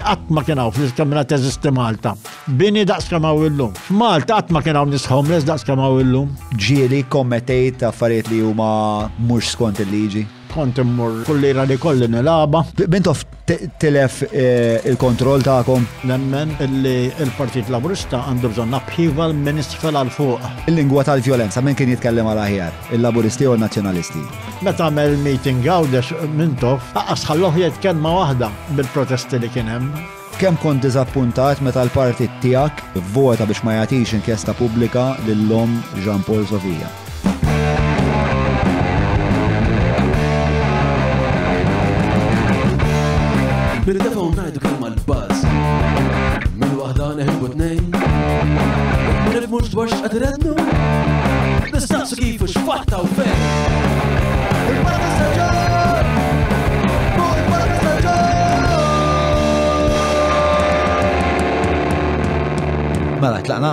qatt ma kien hawn fl-iskambina teżisti Malta. Bini daqs kemm hawn illum. F'Malta qatt ma kien hawn nies homeless daqs kemm hawn illum. Ġieli kommettejt affarijiet li huma mhux skont il-liġi. Kont immur kull lejla li kolli nilagħba. Bintof tilef il-kontroll tagħkom. Nemmen illi il-Partit Laburista għandu bżonn upheaval minn isfel għal fuq. Il-lingwa tal-vjolenza minn kien jitkellem għal aħjar, il-Laburisti u l-Nazzjonalisti. Meta għamel meeting għawdex Mintoff, aqas ħalluh kelma waħda bil-protesti li kien hemm. Kemm kont diżappuntat meta l-partit tiegħek vvota biex ma jagħtix inkjesta pubblika lil-lom Jean Paul Sofija. Nirdefaw najdu kelma l-buzz Min wahda neħibu t-nejn Nifmux dwar x'qadrednu Nistaqsu kif u x'fatta u fejn Il-Parla Staġġar! Il-Parla Staġġar! Mela, tlaqna?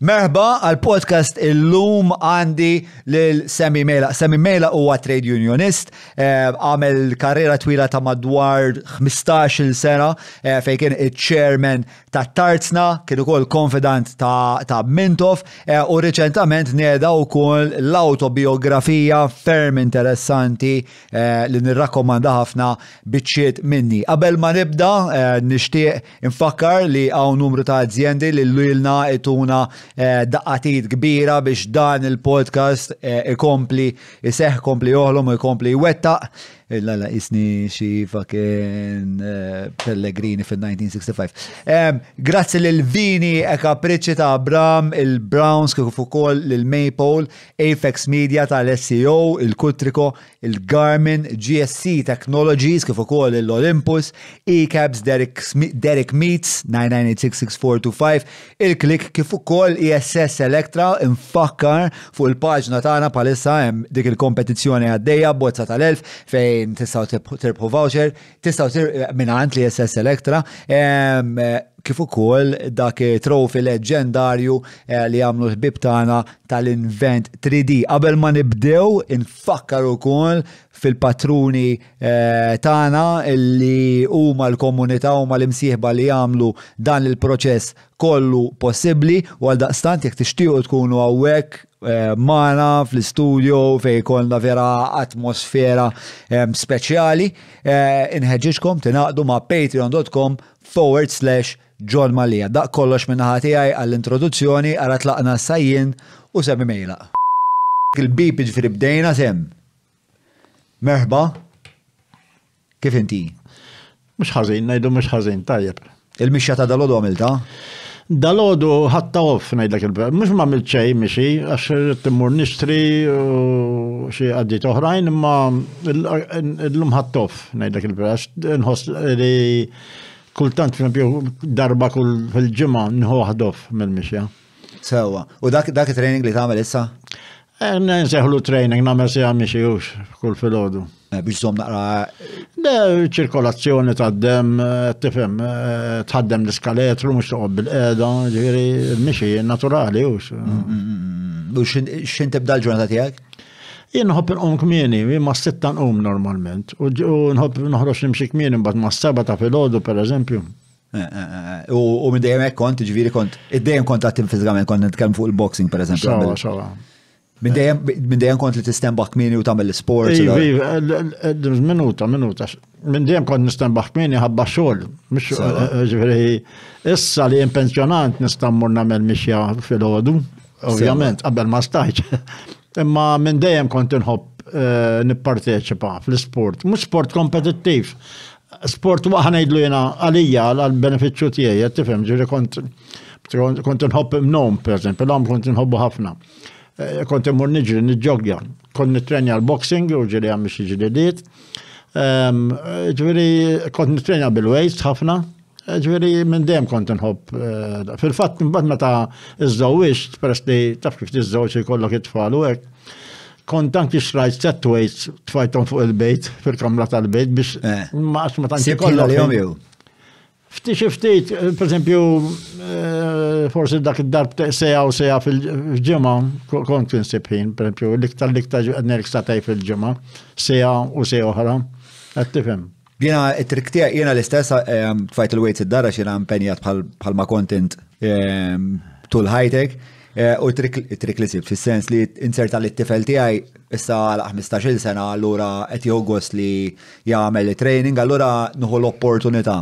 Merħba għal-podcast illum għandi lil-Semi Mela. Semi Mela huwa trade unionist, għamel karriera twila ta' madwar 15 sena fej kien il-chairman ta' Tarzna, kien ukoll confidant ta' Mintoff u reċentament nieda wkoll l-autobiografija ferm interessanti li nirrakkomanda ħafna biċċiet minni. Qabel ma nibda nixtieq infakkar li hawn numru ta' azzjendi li lilna ituna daqqatit kbira biex dan il-podcast ikompli iseħ, kompli joħlom u ikompli wettaq. La isni xi fucking Pellegrini fil-1965. Grazzi lil-Vini e Capricci ta' Abram, il-Browns kif ukoll lil-Maypole, Apex Media tal-SEO, il-Kutriko, il-Garmin, GSC Technologies kif ukoll l-Olympus, eCabs, Derek Meets 99866425, il-Click kif ukoll ISS Electra infakkar fuq il-paġna tagħna palissa hemm dik il-kompetizzjoni għaddejja bozza tal-1000 fejn tistaw tirbħu voucher, tistaw minant li SS Electra, kif ukoll dak trofi leġendarju li għamlu l-ħbib tagħna tal-Invent 3D. Qabel ma nibdew infakkar ukoll fil-patruni tagħna li huma l-komunità huma l-imsieħba li jagħmlu dan il-proċess kollu possibbli u għal daqstant jekk tixtiequ tkunu hawnhekk mana fl-studio fej kolna vera atmosfera speċjali, inħeġġiġkom tinaqdu ma' patreon.com/John Malija. Dak kollox minna ħatijaj għall-introduzzjoni għara tlaqna sajjin u Semi Mela. Il-bip ġifiri bdejna Sem. Merħba. Kif inti? Mux ħażin, najdu mux ħażin, tajjeb. Il-mixja ta' dal-għodu għamilta? Dal-għodu ħatta off najdlek il-bel. Mux ma milċej miexi, għax timmur nishtri xie għaddit oħrajn, imma l-lum ħatta off najdlek il-bel. Nħoss li kultant darba kull fil-ġimma nħu ħadoff mill-mixja. Sewa. U dak training li tagħmel issa? Nseħlu training, namel sija miexijux kull fil-ħodu. Biex zom naqra. ċirkolazzjoni taddem, tifem, tħaddem l-iskaletru, mux toqob bil-qeda, ġiri, l-mixi naturali, ux. U xin tibda l-ġurnata tijak? Jien nħobb nqum kmieni, ma s-sitta nqum normalment. U nħobb nħroċ nimxi kmieni, bat ma s-seba ta' fil-ħodu, per eżempju. U minn dejjem kont, ġviri kont, id-dejjem kont għattim fizikament, kont nitkellem fuq il-boxing, per eżempju. Sawa. Minn dejjem kont li tistembaħ kmieni u tagħmel l-sport. Minuta. Minn dejjem kont nistembaħ kmieni ħabba xogħol. Ġifieri issa li impensjonant nista' mmur nagħmel mixja fil-ħodu, ovvjament, qabel ma stajtx. Imma minn dejjem kont inħobb nipparteċipa fl-isport. Mhux sport kompetittiv. Sport waħda ngħidlu jiena għalija għall-benefiċċju tiegħi, tifhem, ġifieri kont inħobb nom, pereżempju, l-għam kont inħobbu ħafna. Kont immur niġri, nġogja, kont nitrenja l-boxing, u ġiri għammi xie ġilidiet. Ġveri, kont nitrenja bil-weights ħafna, ġveri minn dem kont nħobb. Fil-fat, mbagħad meta iż-żawix, peress li taf kif tiż-żawix jkollok it-tfal u hekk, kont anki xrajt set weights tfajtom fuq il-bejt, fil-kamra tal-bejt biex ma tanti kollok. Ftit, per esempio, forse dak id-darb seja u seja fil-ġimma, kont kinsibħin, per esempio, l-iktar għadnerik stataj fil-ġimma, seja u seja oħra, għattifem. Jena it-trik tiegħi jiena l-istess tfajt il-weights id-darra x'jiena impenjat bħal ma content tul high-tech u it-trik li sibt fis-sens li inserta l-tifel tiegħi issa għal 15-il sena allura qed jogos li jagħmel training allura nieħu l-opportunità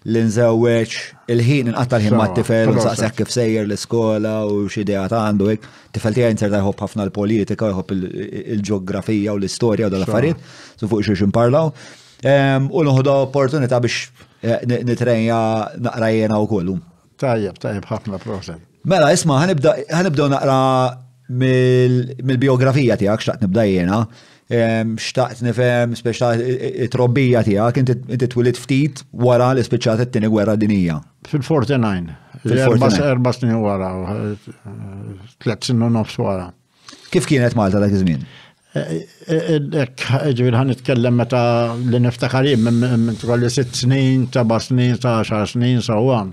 li nżewweġ il-ħin inqatta' l-ħin mat-tifel u nsaqsek kif sejjer l-iskola u x'idea ta' għandu hekk. Tifel tiegħi inserta jħobb ħafna l-politika, jħobb il-ġeografija u l-istorja u dal-affarijiet, so fuq xi nparlaw. U nħodu opportunità biex nitrenja naqra jena u kollu. Tajjeb, ħafna proset. Mela, isma, ħanibdew naqra mill-biografija tiegħek, xtaqt nibda jena, xtaqt nifhem speċa it-trobbija tiegħek, inti twilit ftit wara li spiċċat it-tieni gwerra dinija. Fil-49. Erba' snin wara, 3 snin u nofs wara. Kif kienet Malta dak iż-żmien? Ġivir ħan nitkellem meta li niftakarim minn tkolli 6 snin, 7 snin, 10 snin sawa.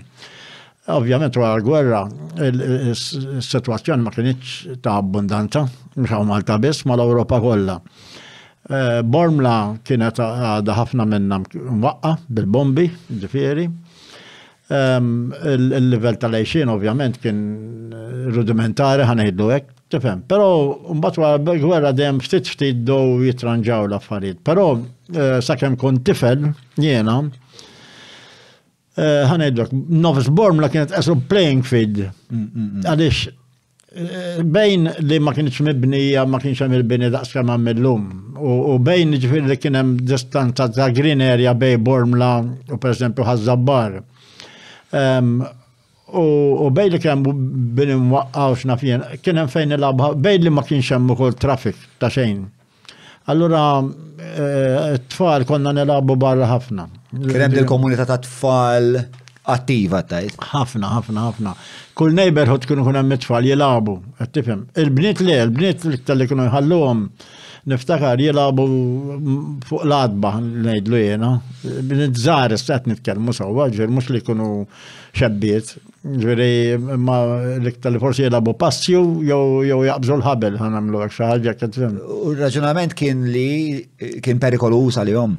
Ovvjament wara l-gwerra is-sitwazzjoni ma kienx ta' abbundanza, mhux hawn Malta biss mal-Ewropa kollha. Bormla kienet għadha ħafna minnha mwaqqa bil-bombi, ġifieri. Il-livell tal-għejxin ovvjament kien rudimentari ħanejdlu hekk. Tifhem, però mbagħad wara l-gwerra dejjem ftit do jitranġaw l-affarijiet. Però sakemm kont tifel jiena ħanejdlek nofs Bormla kienet as a playing field. Għaliex bejn li ma kienx mibnija ma kienx hemm il-bini daqskemm hemm illum u bejn ġifieri li kien hemm distanza ta' green area bejn Bormla u pereżempju Ħażabbar. U bejn li kien bini mwaqqaw x'nafjen, kien hemm fejn nilagħbu bejn li ma kienx hemm ukoll traffic ta' xejn. Allura t-tfal konna nilagħbu barra ħafna. Kien hemm il-komunità ta' tfal attiva tajt. Ħafna. Kull neighborhood kienu hemm it-tfal jilagħbu, qed tifhem. Il-bniet li kienu jħalluhom niftakar jilagħbu fuq l-adba ngħidlu jiena. Bniet żgħar qed nitkellmu sewwa, ġifier mhux li jkunu xebbiet. Ġifieri ma l-iktar li forsi jilagħbu passju jew jaqbżu l-ħabel ħanamlu hekk xi ħaġa qed tifhem. U r-raġunament kien perikolus għalihom.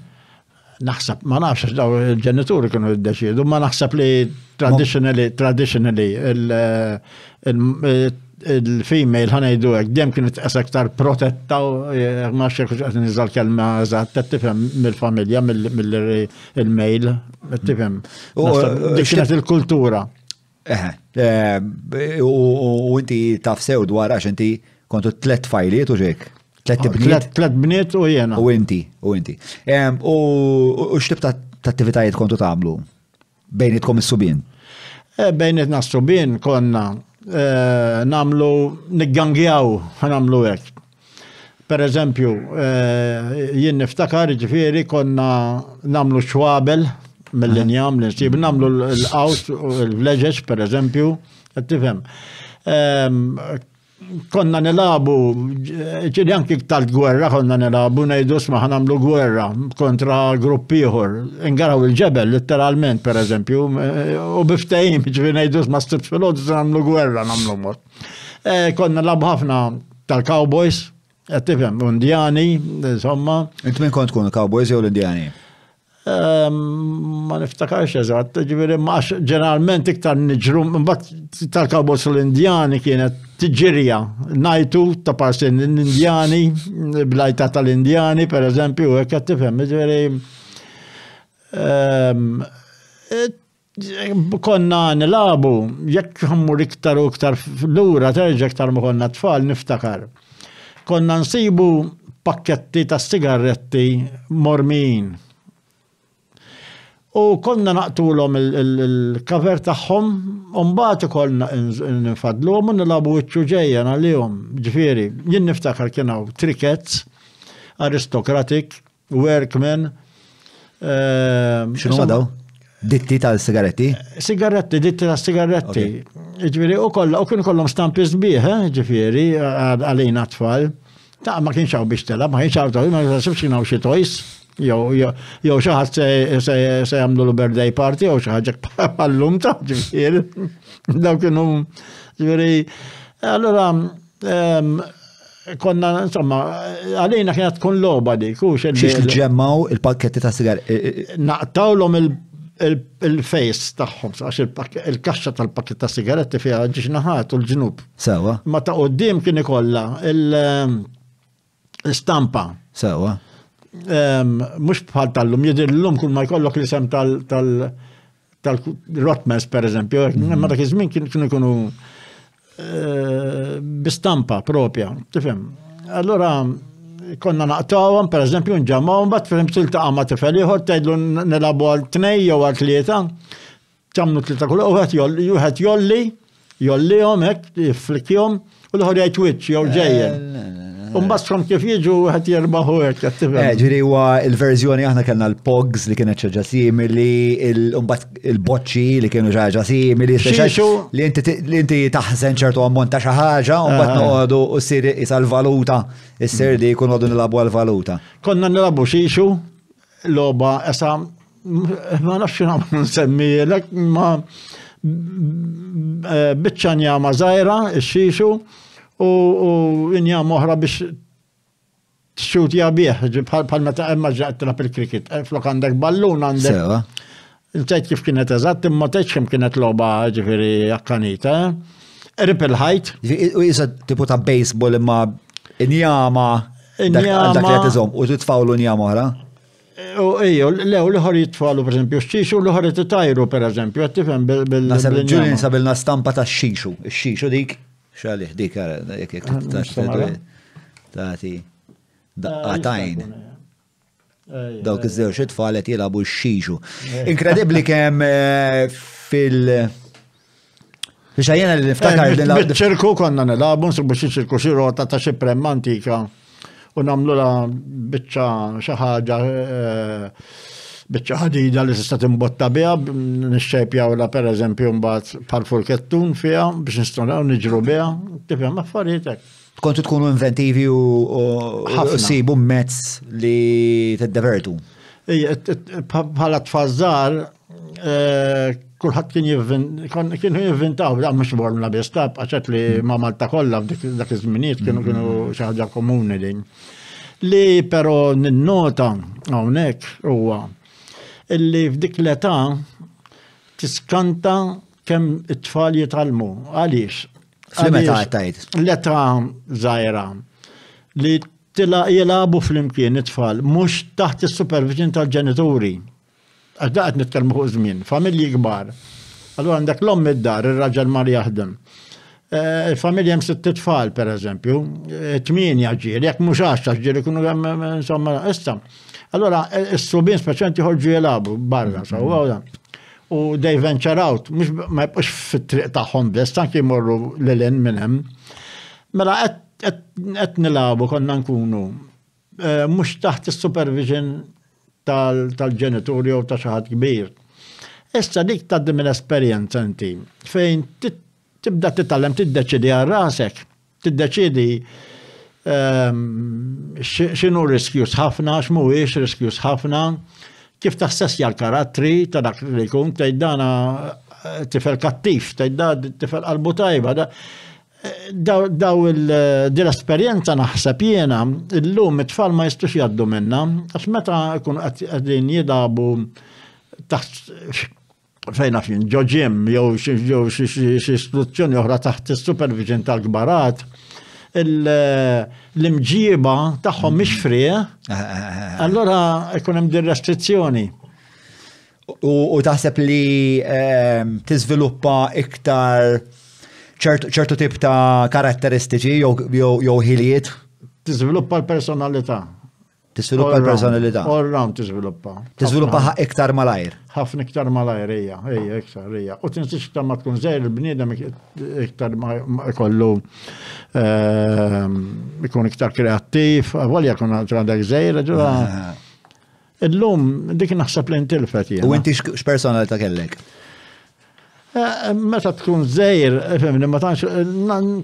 Naħseb, ma nafx daw il-ġenituri kienu jiddeċiedu, ma naħseb li traditionally il-female ħanajdu hekk dejjem kienet aktar protetta u ma xejn qed niżal kelma eżatt qed tifhem mill-familja mill-mejl, qed tifhem. Dik kienet il-kultura. U inti taf sew dwar għax inti kontu 3 fajliet u ġek. 3 bniet? 3 bniet u jena. U inti. U x'tib ta' attivitajiet kontu tagħmlu bejnietkom is-subien? Bejnietna s-subien konna namlu niggangjaw ħanamlu hekk. Per eżempju, jien niftakar ġifieri konna namlu xwabel mill-injam li nsib, namlu l-qawt u l-vleġeġ per eżempju, qed tifhem. Konna nilabu, ġiri anki tal-gwerra konna nilabu, ngħidu sma ħanamlu gwerra kontra grupp ieħor. Ingaraw il-ġebel, letteralment, per eżempju, u biftehim, ġiri ngħidu sma stibt fil-ħodu nagħmlu gwerra nagħmlu mod. Konna nilabu ħafna tal-cowboys, qed tifhem, Indjani, insomma. Int min kont tkun cowboys jew l-Indjani? Ma niftakarx eżatt, ġifieri ma ġeneralment iktar niġru, mbagħad tal-cowboys l-Indjani kienet tiġġirja najtu ta' parsi l-Indjani, blajta tal-Indjani, per eżempju, hekk qed tifhem, ġifieri konna nilabu, jekk ħammur iktar u iktar lura terġa' iktar ma konna tfal niftakar. Konna nsibu pakketti ta' sigaretti mormin. U konna naqtulhom il-kaver tagħhom, u mbagħad ikollna nfadluhom u nilagħbu wiċċu ġejjen għalihom. Ġifieri, jien niftakar kien hawn Trickets, Aristocratic, Workman. X'inhu daw? Ditti tal-sigaretti? Sigaretti, ditti tal-sigaretti. Ġifieri u kienu kollhom stampi sbieħ, ġifieri għalina tfal. Ta' ma kienx hawn biex telab, ma kienx hawn ma nasibx kien hawn xi toys. Jew xi ħadd se jagħmlu l-birthday party jew xi ħaġa bħallum ta' ġifieri. Daw kienu ġifieri. Allura konna, insomma, għalina kienet tkun loba dik. Xiex li ġemmaw il-pakketti ta' sigar. Naqtawlhom il-face tagħhom, għax il-kaxxa tal-pakket ta' sigaretti fiha ġiġnaħat u l-ġnub. Sewa. Ma ta' qudiem kien ikollha l-stampa. Sewa. Mhux bħal tal-lum, jidhirlhom kull ma jkollok l-isem tal-Rotmans pereżempju, ma dak iż-żmien kienu jkunu bistampa propja, tifhem. Allora konna naqtawhom pereżempju nġammawhom mbagħad fehim tiltaqa' ma' tifel ieħor tgħidlu nilagħbu għal tnejn jew għal tlieta, tagħmlu tlieta kull wieħed jollihom hekk jifflikjhom u l-ieħor jgħid wiċċ jew ġejjel. U mbagħad kif jiġu wieħed jerbaħu hekk tifhem. Ġieri huwa l-verżjoni aħna kellna l-Pogs li kienet ħaġa simili, mbagħad il-boċċi li kienu ħaġa simili, li inti taħżen ċertu ammont ta' xi ħaġa u mbagħad noqogħdu u ssir isa l-valuta, issir li jkun għodu nilagħbu għall-valuta. Konna nilagħbu xixu logħba issa ma nafx nagħmlu nsemmilek ma biċċa njama żgħira x-xixu u injam oħra biex t-xutja bieħ, bħal meta emma ġaqt tilab il-kriket. Flok għandek ballun għandek. Ntajt kif kienet eżatt, imma tajt kem kienet loba ġifiri akkanita. Ripple height. U jisa tipu ta' baseball imma injama dak li għatizom u titfawlu injama oħra? U lew l-ħor jitfalu per esempio xixu, l-ħor jittajru per esempio, għattifem bil-injama. Nasab ġulin sabilna stampa ta' xixu, xixu dik. Xalih, dik tagħti daqqatajn. Dawk iż-żewġ it-tfal qed jilagħbu x-xixu. Inkredibbli kemm biex jiena li niftakar biċ-ċirku konna nilagħbu nsibu xi ċirku xi rota ta' xi premma antika u nagħmluha biċċa xi ħaġa biċċa ħadida li tista' timbotta biha, nixxejpjawla pereżempju mbagħad bħal furkettun fiha biex nistgħu niġru biha, tifhem affarijiet hekk. Kontu tkunu inventivi u sibu mezz li tiddevertu. Bħala tfażżar kulħadd kienu jivvintaw, mhux borna biss tab, għaxet li ma' Malta kollha dak iż-żminijiet kienu xi ħaġa komuni din. Li però ninnota hawnhekk huwa illi f'dik l-età tiskanta kemm it-tfal jitalmu. Għaliex? Fl-meta għattajt? L-età żgħira li jilagħbu fl-imkien it-tfal mhux taħt is-supervision tal-ġenituri. Għax daqt nitkellmu fuq żmien, familji kbar. Allura għandek l-omm id-dar, ir-raġel mar jaħdem. Familja hemm 6 tfal pereżempju, 8 ġieli, jekk mhux 10 ġieli ikunu insomma issa. Allora, s-subin speċenti ħorġu jelabu barra, u they venture out, ma jibqux fit-triq taħħom bes, tanki jmorru l-lin minnem. Mela, qed nilabu konna nkunu, mux taħt il-supervision tal-ġenituri u ta' xaħat kbir. Issa dik taddi mill-esperienza inti, fejn tibda titallem tiddeċidi għal rasek, tiddeċidi xinu riskjus ħafna, x'mhuwiex riskjus ħafna, kif taħsessja l-karattri ta' dak li jkun tgħidana tifel kattif, tgħidda tifel qalbu tajba. Daw l-esperjenza naħseb jiena illum it-tfal ma jistux jgħaddu minnha, għax meta jkunu qegħdin jilagħbu taħt fejn nafin ġo ġim jew xi istituzzjoni oħra taħt is-supervision tal-kbarat. L-imġiba tagħhom mhix free, allora jkun hemm din restrizzjoni. U taħseb li tiżviluppa iktar ċertu tip ta' karatteristiċi jew ħiliet? Tiżviluppa l-personalità. Tisviluppa l-personalità. All round tiżviluppa. Tiżviluppa iktar malajr. Ħafna iktar malajr hija iktar hija. U tinsix iktar ma tkun żgħir il-bniedem iktar ma jkollu ikun iktar kreattiv, għalja kun għandek żgħir, illum dik naħseb li intilfet jiena. U inti x'personalità kellek? Meta tkun żgħir, fehmni ma tantx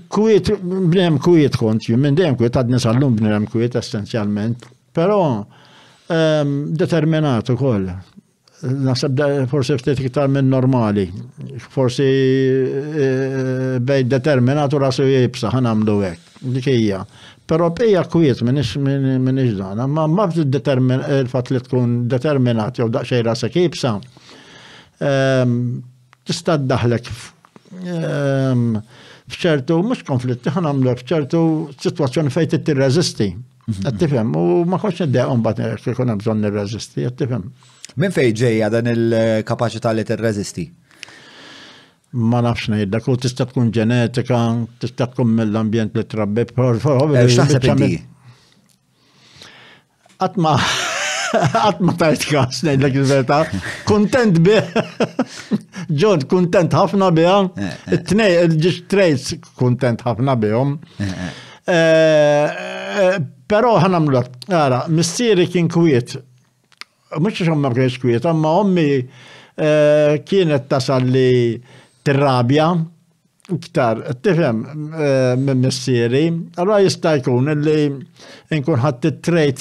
kwiet bniem kwiet kont minn dejjem kwiet għadni sal-lum bniem kwiet essenzjalment. Però determinat ukoll. Naħseb forsi ftit iktar minn normali. Forsi bej determinat u rasu jibsa ħanamlu hekk. Dik hija. Pero bqija kwiet minix dan, ma il-fat li tkun determinat jew daqsxejn rasek ibsa. Tista' ddaħlek f'ċertu mhux konflitti ħanamlu f'ċertu sitwazzjoni fejn tirreżisti. Qed tifhem, u ma kontx niddejqhom mbagħad ikun hemm bżonn nirreżisti, qed tifhem. Minn fejn ġejja dan il-kapaċità li tirreżisti? Ma nafx ngħidlek, u tista' tkun ġenetika, tista' tkun mill-ambjent li trabbi. X'taħseb inti? Qatt ma tajt każ ngħidlek il-verità. Kuntent bih. Ġod, kuntent ħafna biha. It-tnejn traits kuntent ħafna bihom. Però ħanamlu ara, missieri kien kwiet. Mhux ma kienx kwiet, imma ommi kienet tasal li tirrabja iktar, tifhem minn missieri. Allura jista' jkun li nkun ħadd it-trait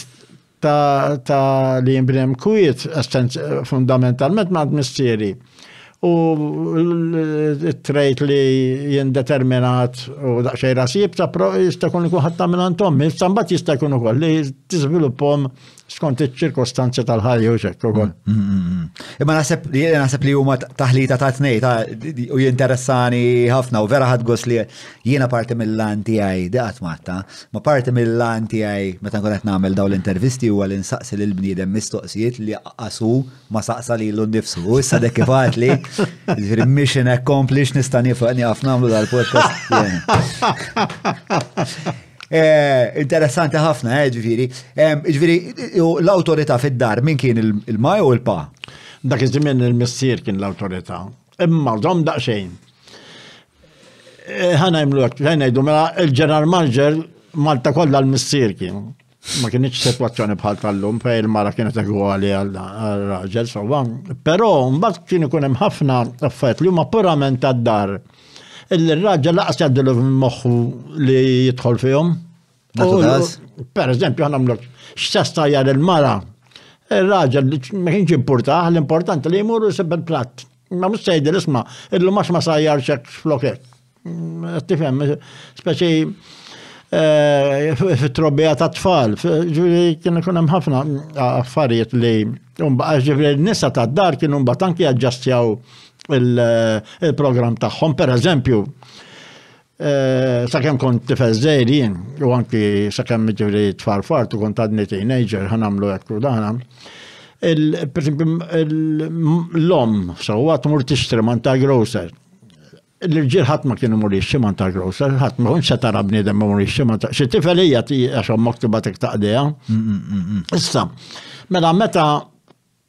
ta' li jinbnem kwiet fundamentalment ma' missieri. U il-trejt li jindeterminat u daqxej rasib ta' jista' jkun ikun ħadd minn tommi, sambat jista' jkun ukoll li tiżvilupphom skont iċ-ċirkostanzi tal-ħajja u xekk ukoll. Imma naħseb li huma taħlita ta' tnejn u jinteressani ħafna u vera ħadgos li jiena parti mill-lan tiegħi daqat matta, ma parti mill-lan tiegħi meta nkun qed nagħmel dawn l-intervisti huwa li nsaqsi lil bniedem mistoqsijiet li qasu ma saqsa lilu nnifsu. U issa dak kif li mission accomplished nista' nieqaf nagħmlu dal-podcast. Interessanti ħafna, ġifieri. Ġifieri l-awtorità fid-dar min kien il-maj u l-pa? Dak iż-żmien il-missier kien l-awtorità. Imma żomm daqsxejn. Ħanajdu mela il-ġeneral manager Malta kollha l-missier kien. Ma kienx sitwazzjoni bħal tal-lum fejn il-mara kienet egwali għal-raġel sewwa. Però mbagħad kien ikun hemm ħafna affarijiet li huma purament tad-dar. Il-raġel laqas jgħaddilu moħħu li jidħol fihom. Per eżempju, ħanamlok, x'testa jar il-mara. Il-raġel ma kienx importaħ, l-importanti li jmuru jsib il-platt. Ma mhux sejdi l-isma, illu ma sajjar xek flokek. Tifhem, speċi fit-trobbija ta' tfal. Kien ikun hemm ħafna affarijiet li ġifieri n-nisa tad-dar kienu mbagħad anke jaġġastjaw il-program tagħhom, per eżempju, sakemm kont tifel żgħir jien, u anki sakemm ġifieri tfarfart u kont għadni teenager ħanamlu hekk u dana. Per eżempju, l-om sewwa tmur tixtri man ta' grocer. L-irġiel ħadd ma kienu mur jixtri man ta' grocer, ħadd ma kienx se tara bniedem ma mur jixtri man ta' xi tifel hija għax ommok tibatek taqdejha. Issa, mela meta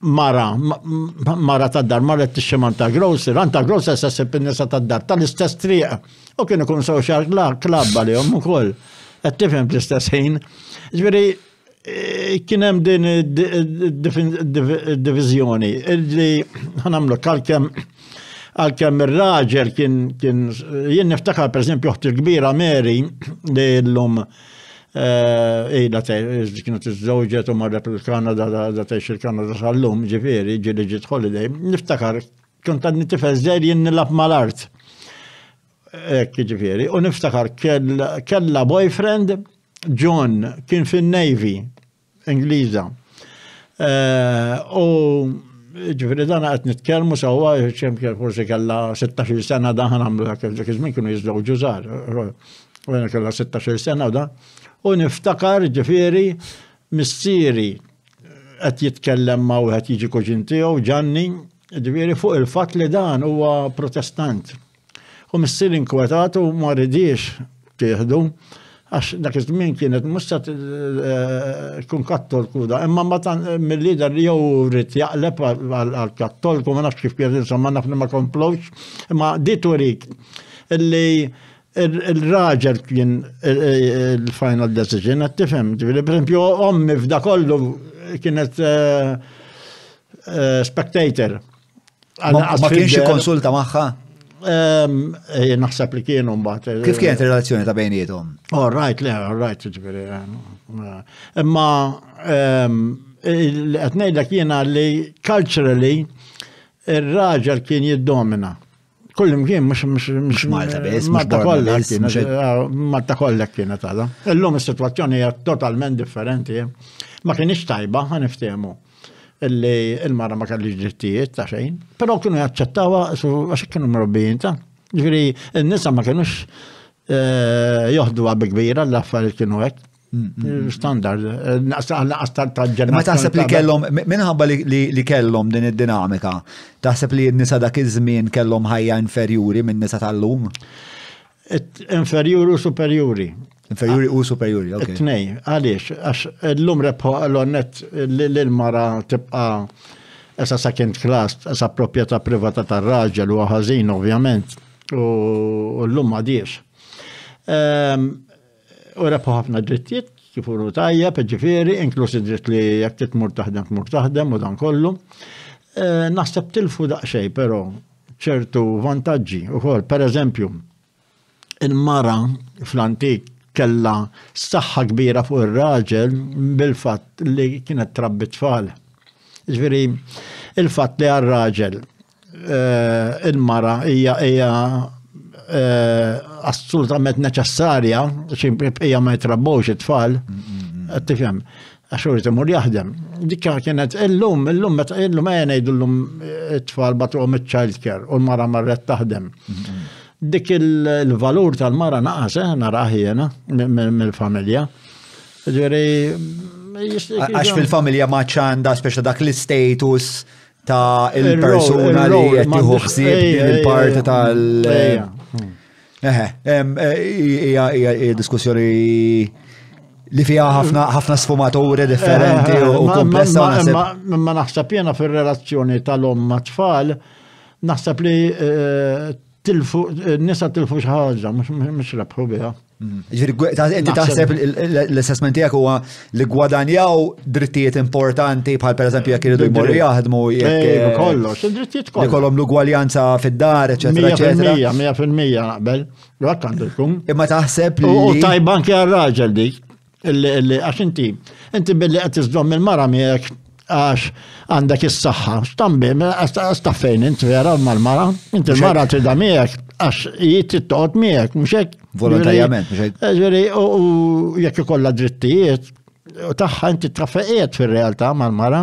mara tad-dar marret tixximan ta' grocer, anta grocer se ssib in-nisa tad-dar tal-istess triq. U kienu kun social club għalihom ukoll. Qed tifhem fl-istess ħin. Ġifieri kien hemm din id-diviżjoni li ħanamlu għalkemm ir-raġel kien jien niftakar pereżempju oħti l-kbira Mary li llum kienet iż-żewġet u marret il-Kanada da tgħix il-Kanada sal-lum, ġifieri ġieli ġiet holiday. Niftakar kont għadni tifel żgħir jien nilgħab mal-art. Hekk ġifieri. U niftakar kellha boyfriend John kien fin-Navy Ingliża. U ġifieri dan qed nitkellmu sewwa forsi kellha 16 sena dan ħanamlu hekk dak iż-żmien kienu jiżżewġu żgħar. U jiena kellha 16 sena u dan. U niftakar ġifieri missieri qed jitkellem ma' wieħed jiġi kuġin tiegħu Gianni, ġifieri fuq il-fatt li dan huwa protestant. U missieri inkwetat u ma ridix tieħdu għax dak iż-żmien kienet mhux se tkun kattolku da, imma mill-lider li jew rid jaqleb għall-kattolku ma nafx kif kien insomma naf li ma komplowx, imma di turik illi il-raġel kien il-final decision, qed tifhem. Per esempio, ommi f'da kollu kienet spectator. Ma kienx konsulta magħha? Naħseb li kienu mbagħad. Kif kienet ir-relazzjoni ta' bejniethom? All right, ġifieri. Imma qed ngħidlek jiena li culturally ir-raġel kien jiddomina Kullimkien mhux Malta biss, mhux Malta Borma kollha biss, mhux kienet, Malta kollha kienet għadha. Illum is-sitwazzjoni hija totalment differenti. Ma kienx tajba ħaniftehmu illi il-mara ma kellix drittijiet ta' xejn, però kienu jaċċettawha għax kienu mrobbijin ta'. Ġifieri n-nisa ma kienux joħduha bi kbira l-affarijiet kienu hekk. Standard, ma taħseb li kellhom, minħabba li kellhom din id-dinamika, taħseb li n-nisa dak iż-żmien kellhom ħajja inferjuri minn nisa tal-lum? Inferjuri u superjuri. Inferjuri u superjuri, ok. Tnej, għaliex, għax l-lum rebħu għal-onnet l-mara tibqa essa second class, essa propieta privata tar-raġel u ħażin ovvjament, u l-lum għadiex. U rebħu ħafna drittijiet, kifuru tajjeb, ġifieri, inklusi dritt li jekk titmur taħdem u dan kollu. Naħseb tilfu daqsxejn, però ċertu vantaġġi ukoll. Pereżempju, il-mara fl-antik kella saħħa kbira fuq ir-raġel bil-fatt li kienet trabbi tfal. Ġifieri, il-fatt li għar-raġel il-mara hija assolutament neċessarja, hija ma jitrabbux it-tfal, tifhem, għax imur jaħdem. Dikka kienet illum meta ngħidulhom it-tfal batuhom iċ-child care u l-mara marret taħdem. Dik il-valur tal-mara naqas narah jiena mill-familja. Għax fil-familja ma ċanda speċa dak l-status ta' il-persuna li qed tieħu ħsieb il-parti tal- hija diskussjoni li fiha ħafna sfumaturi differenti u komplessa. Ma naħseb jiena fir-relazzjoni tal-om ma' tfal, naħseb li nisa tilfu xi ħaġa, mhux rebħu biha. Inti taħseb l-assessment tiegħek huwa li gwadanjaw drittijiet importanti bħal pereżempju jekk iridu jmorru jaħdmu kollox, id-drittijiet kollha. Li kollhom l-ugwaljanza fid-dar, eċetera, eċetera. 100% naqbel. Hekk għandu jkun. Imma taħseb li u tajba anke għar-raġel dik, għax inti billi qed tiżdomm il-mara miegħek għax għandek is-saħħa, x'tambi, staffejn inti vera mal-mara, inti l-mara trida miegħek għax jittid toqgħod miegħek, mhux hekk. Volontarjament, mhux hekk. Ġifieri u jekk ikollha drittijiet, tagħha inti trafeqiet fir-realtà mal-mara.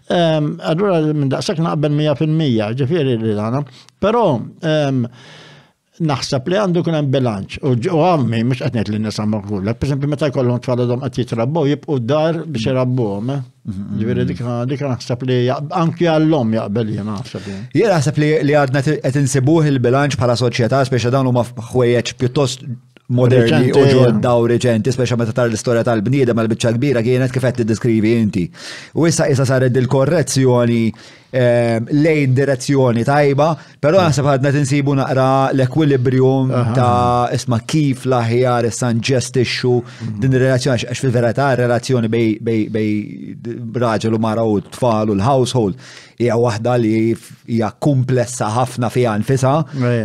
Allura minn daqshekk naqbel 100%, ġifieri li dana. Però naħseb li għandu kun hemm bilanċ. U għammi mhux qed ngħid li nisa magħqulla. Pereżempju meta jkollhom tfal qed jitrabbu jibqgħu d-dar biex irabbuhom. Ġifieri dik naħseb li anke għall-hom jaqbel jien naħseb. Jien naħseb li għadna qed insibuh il-bilanċ bħala soċjetà speċi dawn huma ħwejjeġ pjuttost moderni u ġodda u reċenti, speċa meta tar l-istorja tal-bniedem mal-biċċa kbira kienet kif qed tiddeskrivi inti. U issa saret il-korrezzjoni lejn direzzjoni tajba, però naħseb ħadna tinsibu naqra l-ekwilibrium ta' isma' kif l-aħjar issa nġestixxu din ir-relazzjoni għax fil-verità r-relazzjoni bej raġel u mara u tfal u l-household hija waħda li hija komplessa ħafna fiha nfisha.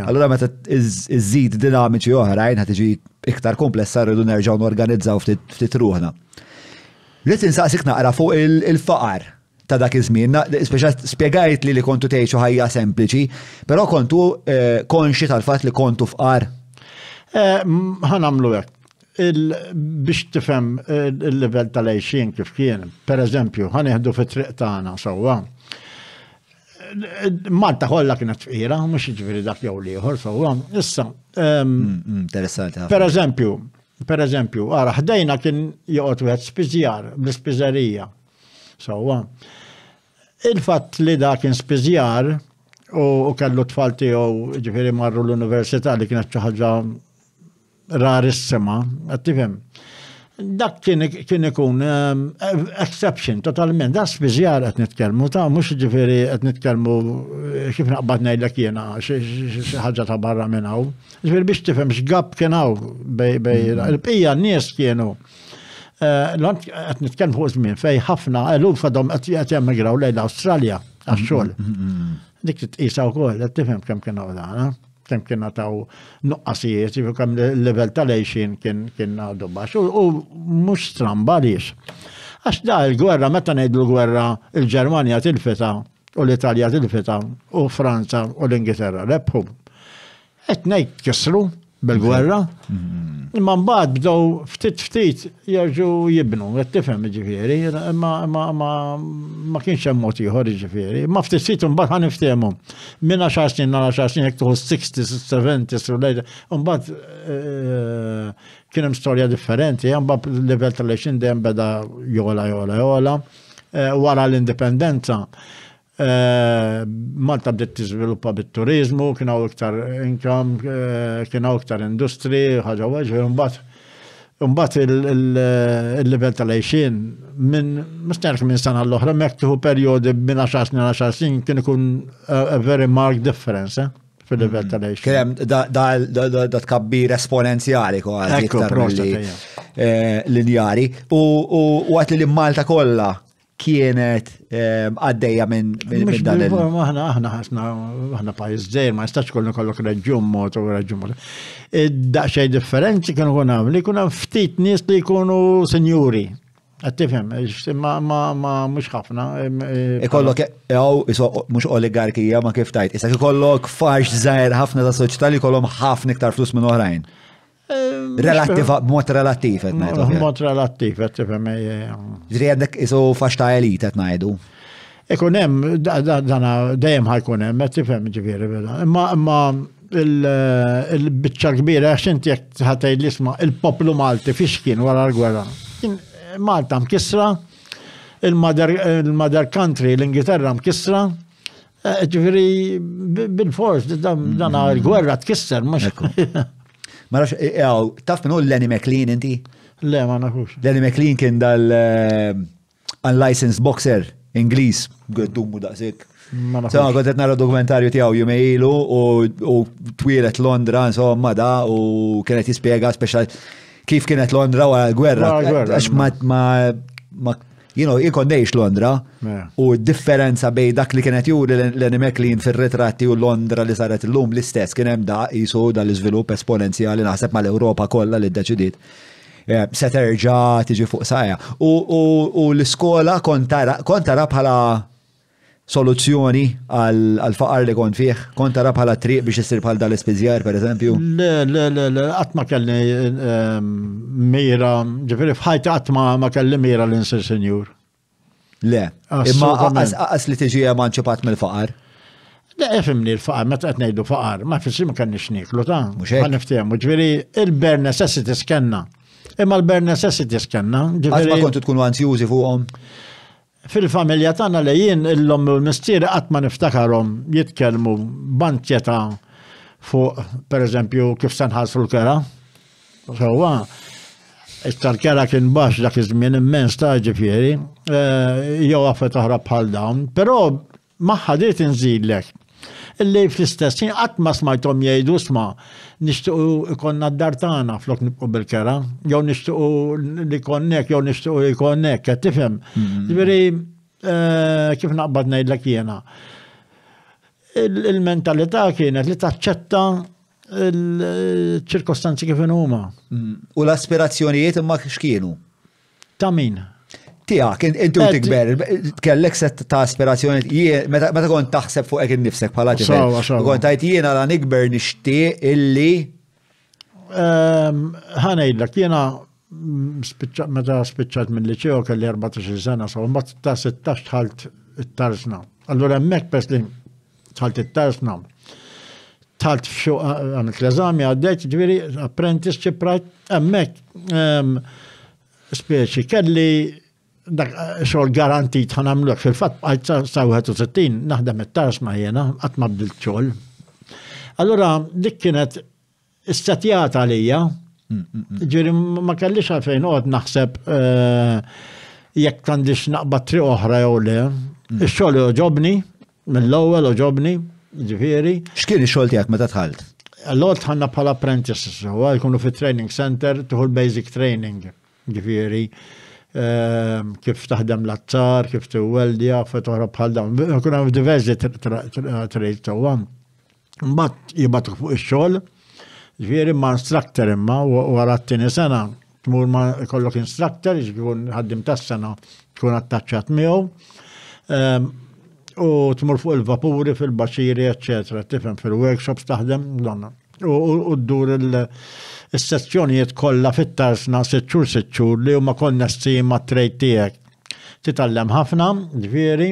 Allura meta iżid dinamiċi oħrajn ħad tiġi iktar komplessa rridu nerġgħu norganizzaw ftit ruħna. Rrid insaqsik naqra fuq il-faqar ta' dak iż-żmien, speċa spjegajt li kontu tgħixu ħajja sempliċi, però kontu konxi tal-fatt li kontu fqar. Ħanamlu hekk. Biex tifhem il-livell tal-għejxin kif kien, pereżempju, ħanieħdu fit-triq tagħna sewwa. Malta kollha kienet fqira, mhux jiġifieri dak jew ieħor sewwa. Issa interessanti. Pereżempju, ara ħdejna kien joqgħod wieħed spiżjar bl-ispiżerija. Sewwa. Il-fatt li da kien spiżjar u kellu tfal tiegħu ġifieri marru l-università li kienet xi ħaġa rarissima, qed tifhem. Dak kien ikun exception totalment, da spiżjar qed nitkellmu ta' mhux ġifieri qed nitkellmu kif naqbad ngħidlek jiena xi ħaġa ta' barra minn hawn. Ġifieri biex tifhem x'gab kien hawn bej il-bqija n-nies kienu. Qed nitkellmu fuq żmien fejn ħafna eluf fadhom qed jemigraw lejn Awstralja għax-xogħol. Dik titqisha wkoll qed tifhem kemm kien hawn kemm kien nagħtaw nuqqasijiet, kemm il-livell tal-għejxin kien għadu baxx. U mhux stramba għaliex. Għax da l-gwerra, meta ngħidu l-gwerra, il-Ġermanja tilfita u l-Italja tilfita u Franza u l-Ingilterra rebħu. Etnejt kisru bil-gwerra. Imma mbagħad bdew ftit jerġgħu jibnu, qed tifhem ġifieri, ma kienx hemm mod ieħor ġifieri. Ma ftit ftit imbagħad ħa niftehmu. Minn 10 snin għal 10 snin jekk tuħu 60s, 70s u lejla. Imbagħad kien hemm storja differenti, imbagħad il-livell tal-għexin dejjem beda jola. Wara l-indipendenza Malta bdiet tiżviluppa bit-turizmu, kien hawn iktar income, kien hawn iktar industri, ħaġa weġġ, imbagħad il-livell tal-għejxin minn sena l-oħra mek tieħu perjodi minn 10 snin kien ikun a very marked difference fil-livell tal-għejxin. Kien hemm da tkabbir esponenzjali kważi iktar linjari u għat li Malta kollha kienet għaddejja minn dan aħna pajjiż żgħir ma jistax kollok reġjun mod u reġjun mod. Daqsxejn differenzi kienu kun hemm jkun hemm ftit nies li jkunu senjuri. Qed tifhem, ma mhux ħafna. Ikollok mhux oligarkija ma kif tajt. Issa ikollok farx żgħir ħafna ta' soċjetà li jkollhom ħafna iktar flus minn oħrajn. B'mod relattiv qed ngħidu. B'mod relattiv qed tifhem. Ġri għandek isu fax ta' elit qed ngħidu. Ikun hemm dejjem ħajkun hemm qed tifhem ġifieri beda. Imma il-biċċa kbira għax inti jekk ħatgħid l-isma' il-poplu Malti fiex kien wara l-gwerra. Malta mkissra, il-mother country l-Ingilterra mkissra, ġifieri bil-fors dan il-gwerra tkisser mhux. Ma nafx, taf minnu Lenny McLean inti? Le, ma nafux. Lenny McLean kien dal-unlicensed boxer Ingliż, għeddumu daqsik. Ma nafux. So, għodet nara dokumentarju tiegħu jumejlu u twilet Londra, insomma da, u kienet jispjega speċjal kif kienet Londra wara l-gwerra. Għax ma jikonnejx Londra u differenza bej dak li kienet juri Lenny McLean fil-ritratti u Londra li saret l-lum l-istess kien hemm da jisu dal-iżvilupp esponenzjali naħseb mal-Ewropa kollha li ddeċidiet se terġa' tiġi fuq sajja. U l-iskola kont tara bħala soluzzjoni għal faqar li kont fih, kont tara bħala triq biex isir bħal dal-ispiżjar pereżempju? Le, qatt ma kelli mira, ġifieri f'ħajti qatt ma kelli mira li nsir senjur. Le, imma qas li tiġi emanċipat mill-faqar. Le, efimni l-faqar, meta qed ngħidu faqar, ma fissi ma kenniex niklu ta' Mhux hekk. ma niftehmu, ġifieri il-bare necessities kellna. Imma l-bare necessities kellna, Qatt ma kontu tkunu ansjużi fuqhom? Fil-familja tagħna li jien l-lom u l-mistieri qatt ma niftakarhom jitkellmu bantjeta fuq pereżempju kif se nħallsu l-kera. Sewwa tal-kera kien baxx dak iż-żmien immens ta' ġifieri, jew affett oħra bħal dawn, però magħha dit inżidlek. Illi fl-istess ħin qatt ma smajthom jgħidu isma' nixtiequ ikonna d-dar tagħna flok nibqgħu bil-kera, jew nixtiequ li jkun hekk, jew nixtiequ li jkun hekk, qed tifhem. Ġifieri kif naqbad ngħidlek jiena. Il-mentalità kienet li taċċetta il-ċirkostanzi kif huma. U l-aspirazzjonijiet imma x'kienu? Ta' min? Tiegħek, inti u tikber, kellek set ta' aspirazzjonijiet, meta kont taħseb fuq hekk innifsek bħala tifel. Kont tajt jiena la nikber nixtieq illi. Ħanejdlek jiena meta spiċċat mill-liċew kelli 14 sena, so mbagħad ta' 16 tħalt it-tarsna. Allura hemmhekk pers li tħalt it-tarsna. Tħalt f'xuq għamilt l-eżami għaddejt, ġifieri apprenticeship right, hemmhekk speċi kelli dak xogħol garantit ħanamlek fil-fatt bqajt sa 61 naħdem it-tarsna jiena qatt ma bdilt xogħol. Allura dik kienet istatjata għalija. Ġifieri ma kellix għalfejn noqgħod naħseb jekk għandix naqbad triq oħra jew le. Ix-xogħol oġobni, mill-ewwel oġobni, ġifieri. X'kien ix-xogħol tiegħek meta tħalt? Allora tħanna bħala apprentices, jkunu fit-training center, tuħu l-basic training, ġifieri. Kif taħdem l-azzar, kif tiweldja, fetoħra bħal dawn. Kuna diversi trade sewwa. Mbagħad jibgħatu fuq ix-xogħol, ġifieri ma' instructor imma wara t-tieni sena tmur ma' jkollok instructor, jkun ħaddim tas-sena tkun attaċċat miegħu. U tmur fuq il-vapuri, fil-baxiri, eccetera, tifhem fil-workshops taħdem donna. u ddur il-sezzjonijiet kollha fit-tarsna 6 xhur li huma konnessi mat-trejt tiegħek. Titgħallem ħafna, ġifieri.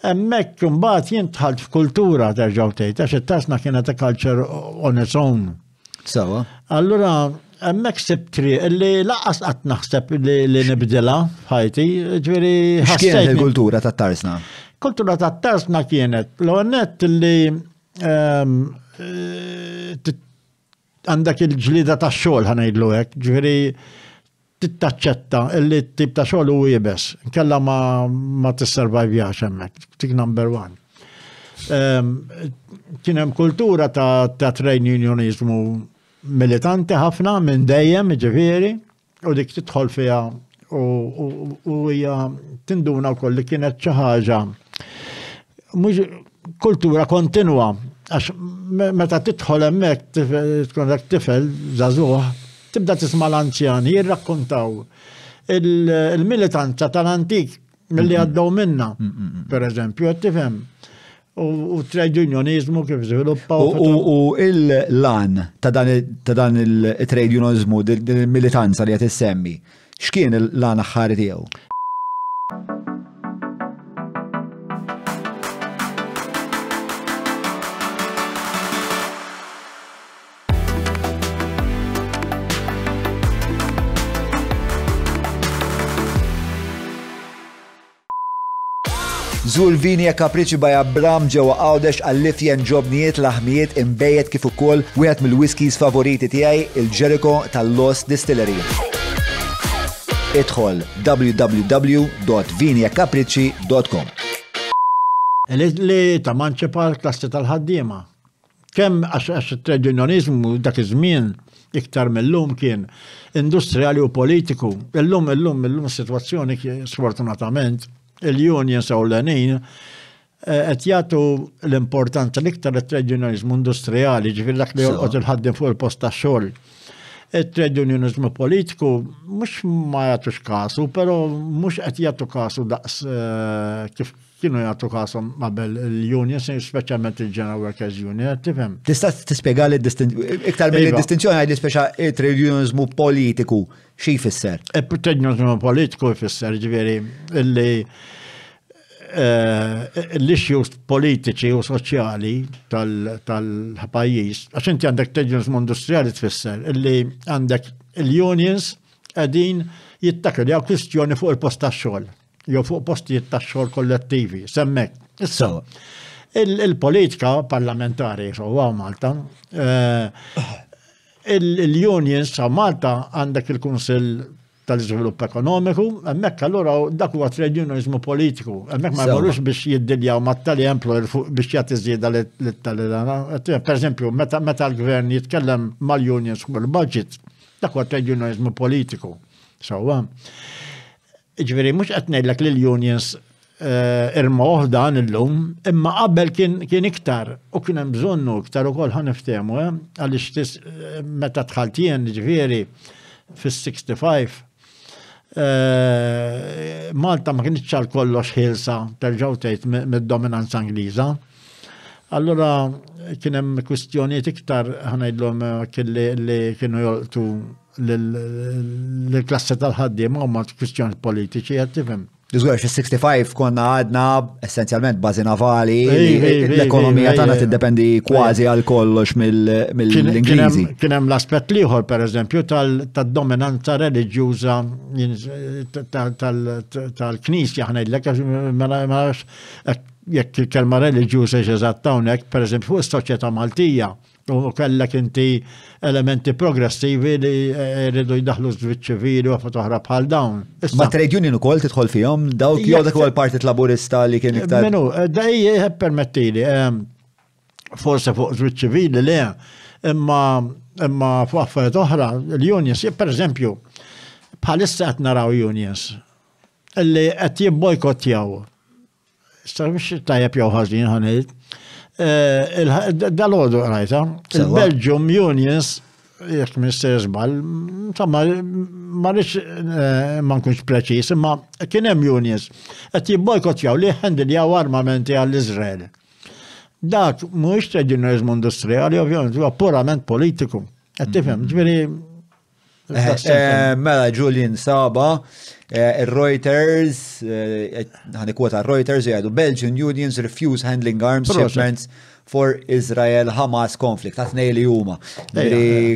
Hemmhekk imbagħad jien dħalt f'kultura terġgħu tgħid għax it-tarsna kienet a culture on its own. Sewa. Allura hemmhekk sibt triq li laqas qatt naħseb li nibdilha f'ħajti, ġifieri X'kienet il-kultura tat-tarsna? Kultura tat-tarsna kienet l-għonnet li għandak il-ġlida ta' xogħol ħanajdlu hekk, ġifieri tittaċċetta illi t-tip ta' xogħol u jibes, kella ma tissurvivjax hemmhekk, tik number one. Kien hemm kultura ta' trade unionizmu militanti ħafna minn dejjem, ġifieri, u dik tidħol fiha u hija tinduna wkoll li kienet xi ħaġa mhux kultura kontinwa, għax meta tidħol hemmhekk tkun dak tifel żagħżugħ, tibda tisma' l-anzjani jirrakkontaw il-militanza tal-antik milli għaddew minna, pereżempju, qed tifhem. U trade unionizmu kif żviluppaw. U il-lan ta' dan il-trade unionizmu, il-militanza li qed issemmi, x'kien il-lan aħħari tiegħu? Żur Vini e Capricci by Abram ġewwa Għawdex għall-lifjen ġobnijiet laħmijiet imbejjed kif ukoll wieħed mill-whiskies favoriti tiegħi il-Jericho tal-Lost Distillery. Idħol www.viniecapricci.com. Li ta' manċepal klassi tal-ħaddiema. Kemm għax it-trade unionizmu dak iż-żmien iktar mill-lum kien industrijali u politiku. Illum is-sitwazzjoni sfortunatament il-unions ewlenin qed jagħtu l-importanza l-iktar it-trade unionizmu industrijali, ġifieri dak li jorqod il-ħaddiem fuq il-post tax-xogħol. Il-trade unionizmu politiku mhux ma jagħtux kasu, però mhux qed jagħtu kasu daqs kif kienu jagħtu kasu qabel il-unions, speċjalment il-General Workers Union, tifhem. Tista' tispjega li iktar mill-distinzjoni għajli speċa il-trade unionizmu politiku xi jfisser? Il-trade unionizmu politiku jfisser ġifieri illi l-issues politiċi u soċjali tal-pajjiż, għax inti għandek trade unionizmu industrijali tfisser illi għandek il-unions qegħdin jittakru jew kwistjoni fuq il-post tax-xogħol, jew fuq postijiet tax-xogħol kollettivi, semmek. Issa, il-politika parlamentari sewwa Malta, il-unions sa' Malta għandek il-Kunsill tal-Iżvilupp Ekonomiku, hemmhekk allura dak huwa trade unionizmu politiku, hemmhekk ma jmorrux biex jiddiljaw mat-tali employer biex jagħti żieda lit-tali. Pereżempju, meta l-gvern jitkellem mal-unions fuq il-budget, dak huwa trade unionizmu politiku. Sewwa. Ġifieri mhux qed ngħidlek li l-unions irmawh dan illum, imma qabel kien iktar u kien hemm bżonnu iktar ukoll ħaniftehmu, għaliex meta dħalt jien ġifieri fis-65 Malta ma kienx għal kollox ħilsa terġgħu tgħid mid-dominanza Ingliża. Allura kien hemm kwistjonijiet iktar ħanajdlhom li kienu jolqtu lill-klassi tal-ħaddiema huma kwistjonijiet politiċi qed tifhem. Iżgur fis-65 konna għadna essenzjalment bażi navali, l-ekonomija tagħna tiddependi kważi għal kollox mill-Ingliżi. Kien hemm l-aspett ieħor pereżempju tad-dominanza reliġjuża tal-Knisja ħnejdlek jekk il-kelma reliġjuża eżatt hawnhekk, pereżempju fuq is-soċjetà Maltija. U kellek inti elementi progressivi li rridu jdaħlu żviġ ċivili u oħra bħal dawn. Ma trade union ukoll tidħol fihom dawk jew dak huwa l-Partit Laburista li kien iktar. Menu, dejje permettili, forse fuq żviġ ċivili le, imma fuq affarijiet oħra, l-unions, pereżempju, bħalissa qed naraw unions illi qed jibbojkottjaw. Issa mhux tajjeb jew ħażin ħanejt. Dal-għodu għajta, il-Belgium Unions, jek mister żball, insomma, marriċ ma nkunx preċis, imma kien hemm unions qed jibbojkottjaw li ħendiljaw armamenti għall-Iżrael. Dak mhuwiex trade unionizmu industrijali, ovvjament, huwa purament politiku. Qed tifhem, ġifieri. Mela Julian Saba, Reuters, ħanikwota Reuters jgħidu Belgian unions refuse handling arms shipments for Israel-Hamas conflict. Għatnej li huma.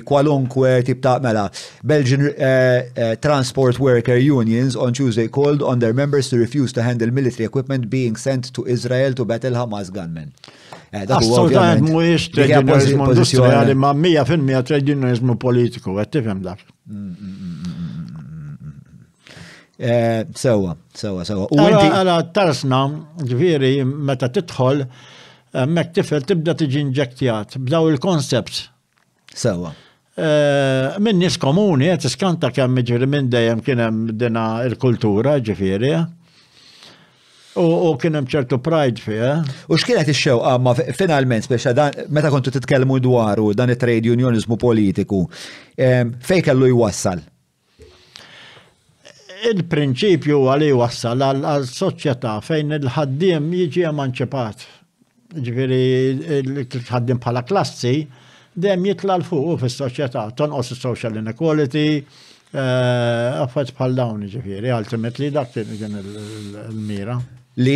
Kwalunkwe tip ta' mela. Belgian transport worker unions on Tuesday called on their members to refuse to handle military equipment being sent to Israel to battle Hamas gunmen. Assolutament mhuwiex trade unionizmu industrijali ma' 100% trade unionizmu politiku, qed tifhem dak. Sewa. Għala tarsna, ġifieri meta tidħol mek tifel tibda tiġi inġektjat b'daw il-concepts. Sewa. Min nies komuni qed iskanta kemm ġifieri minn dejjem kien hemm dina l-kultura ġifieri. U kien hemm ċertu pride fiha. U x'kienet ix-xewqa ma finalment speċa dan meta kontu titkellmu dwaru dan it-trade unionizmu politiku, fejn kellu jwassal? Il-prinċipju għali jwassal għal soċjetà fejn il-ħaddiem jiġi emanċipat. Ġifieri il-ħaddiem bħala klassi dejjem jitla' l fuq fis-soċjetà, tonqos is-social inequality, affarijiet bħal dawn ġifieri, ultimately dak kien il-mira. Li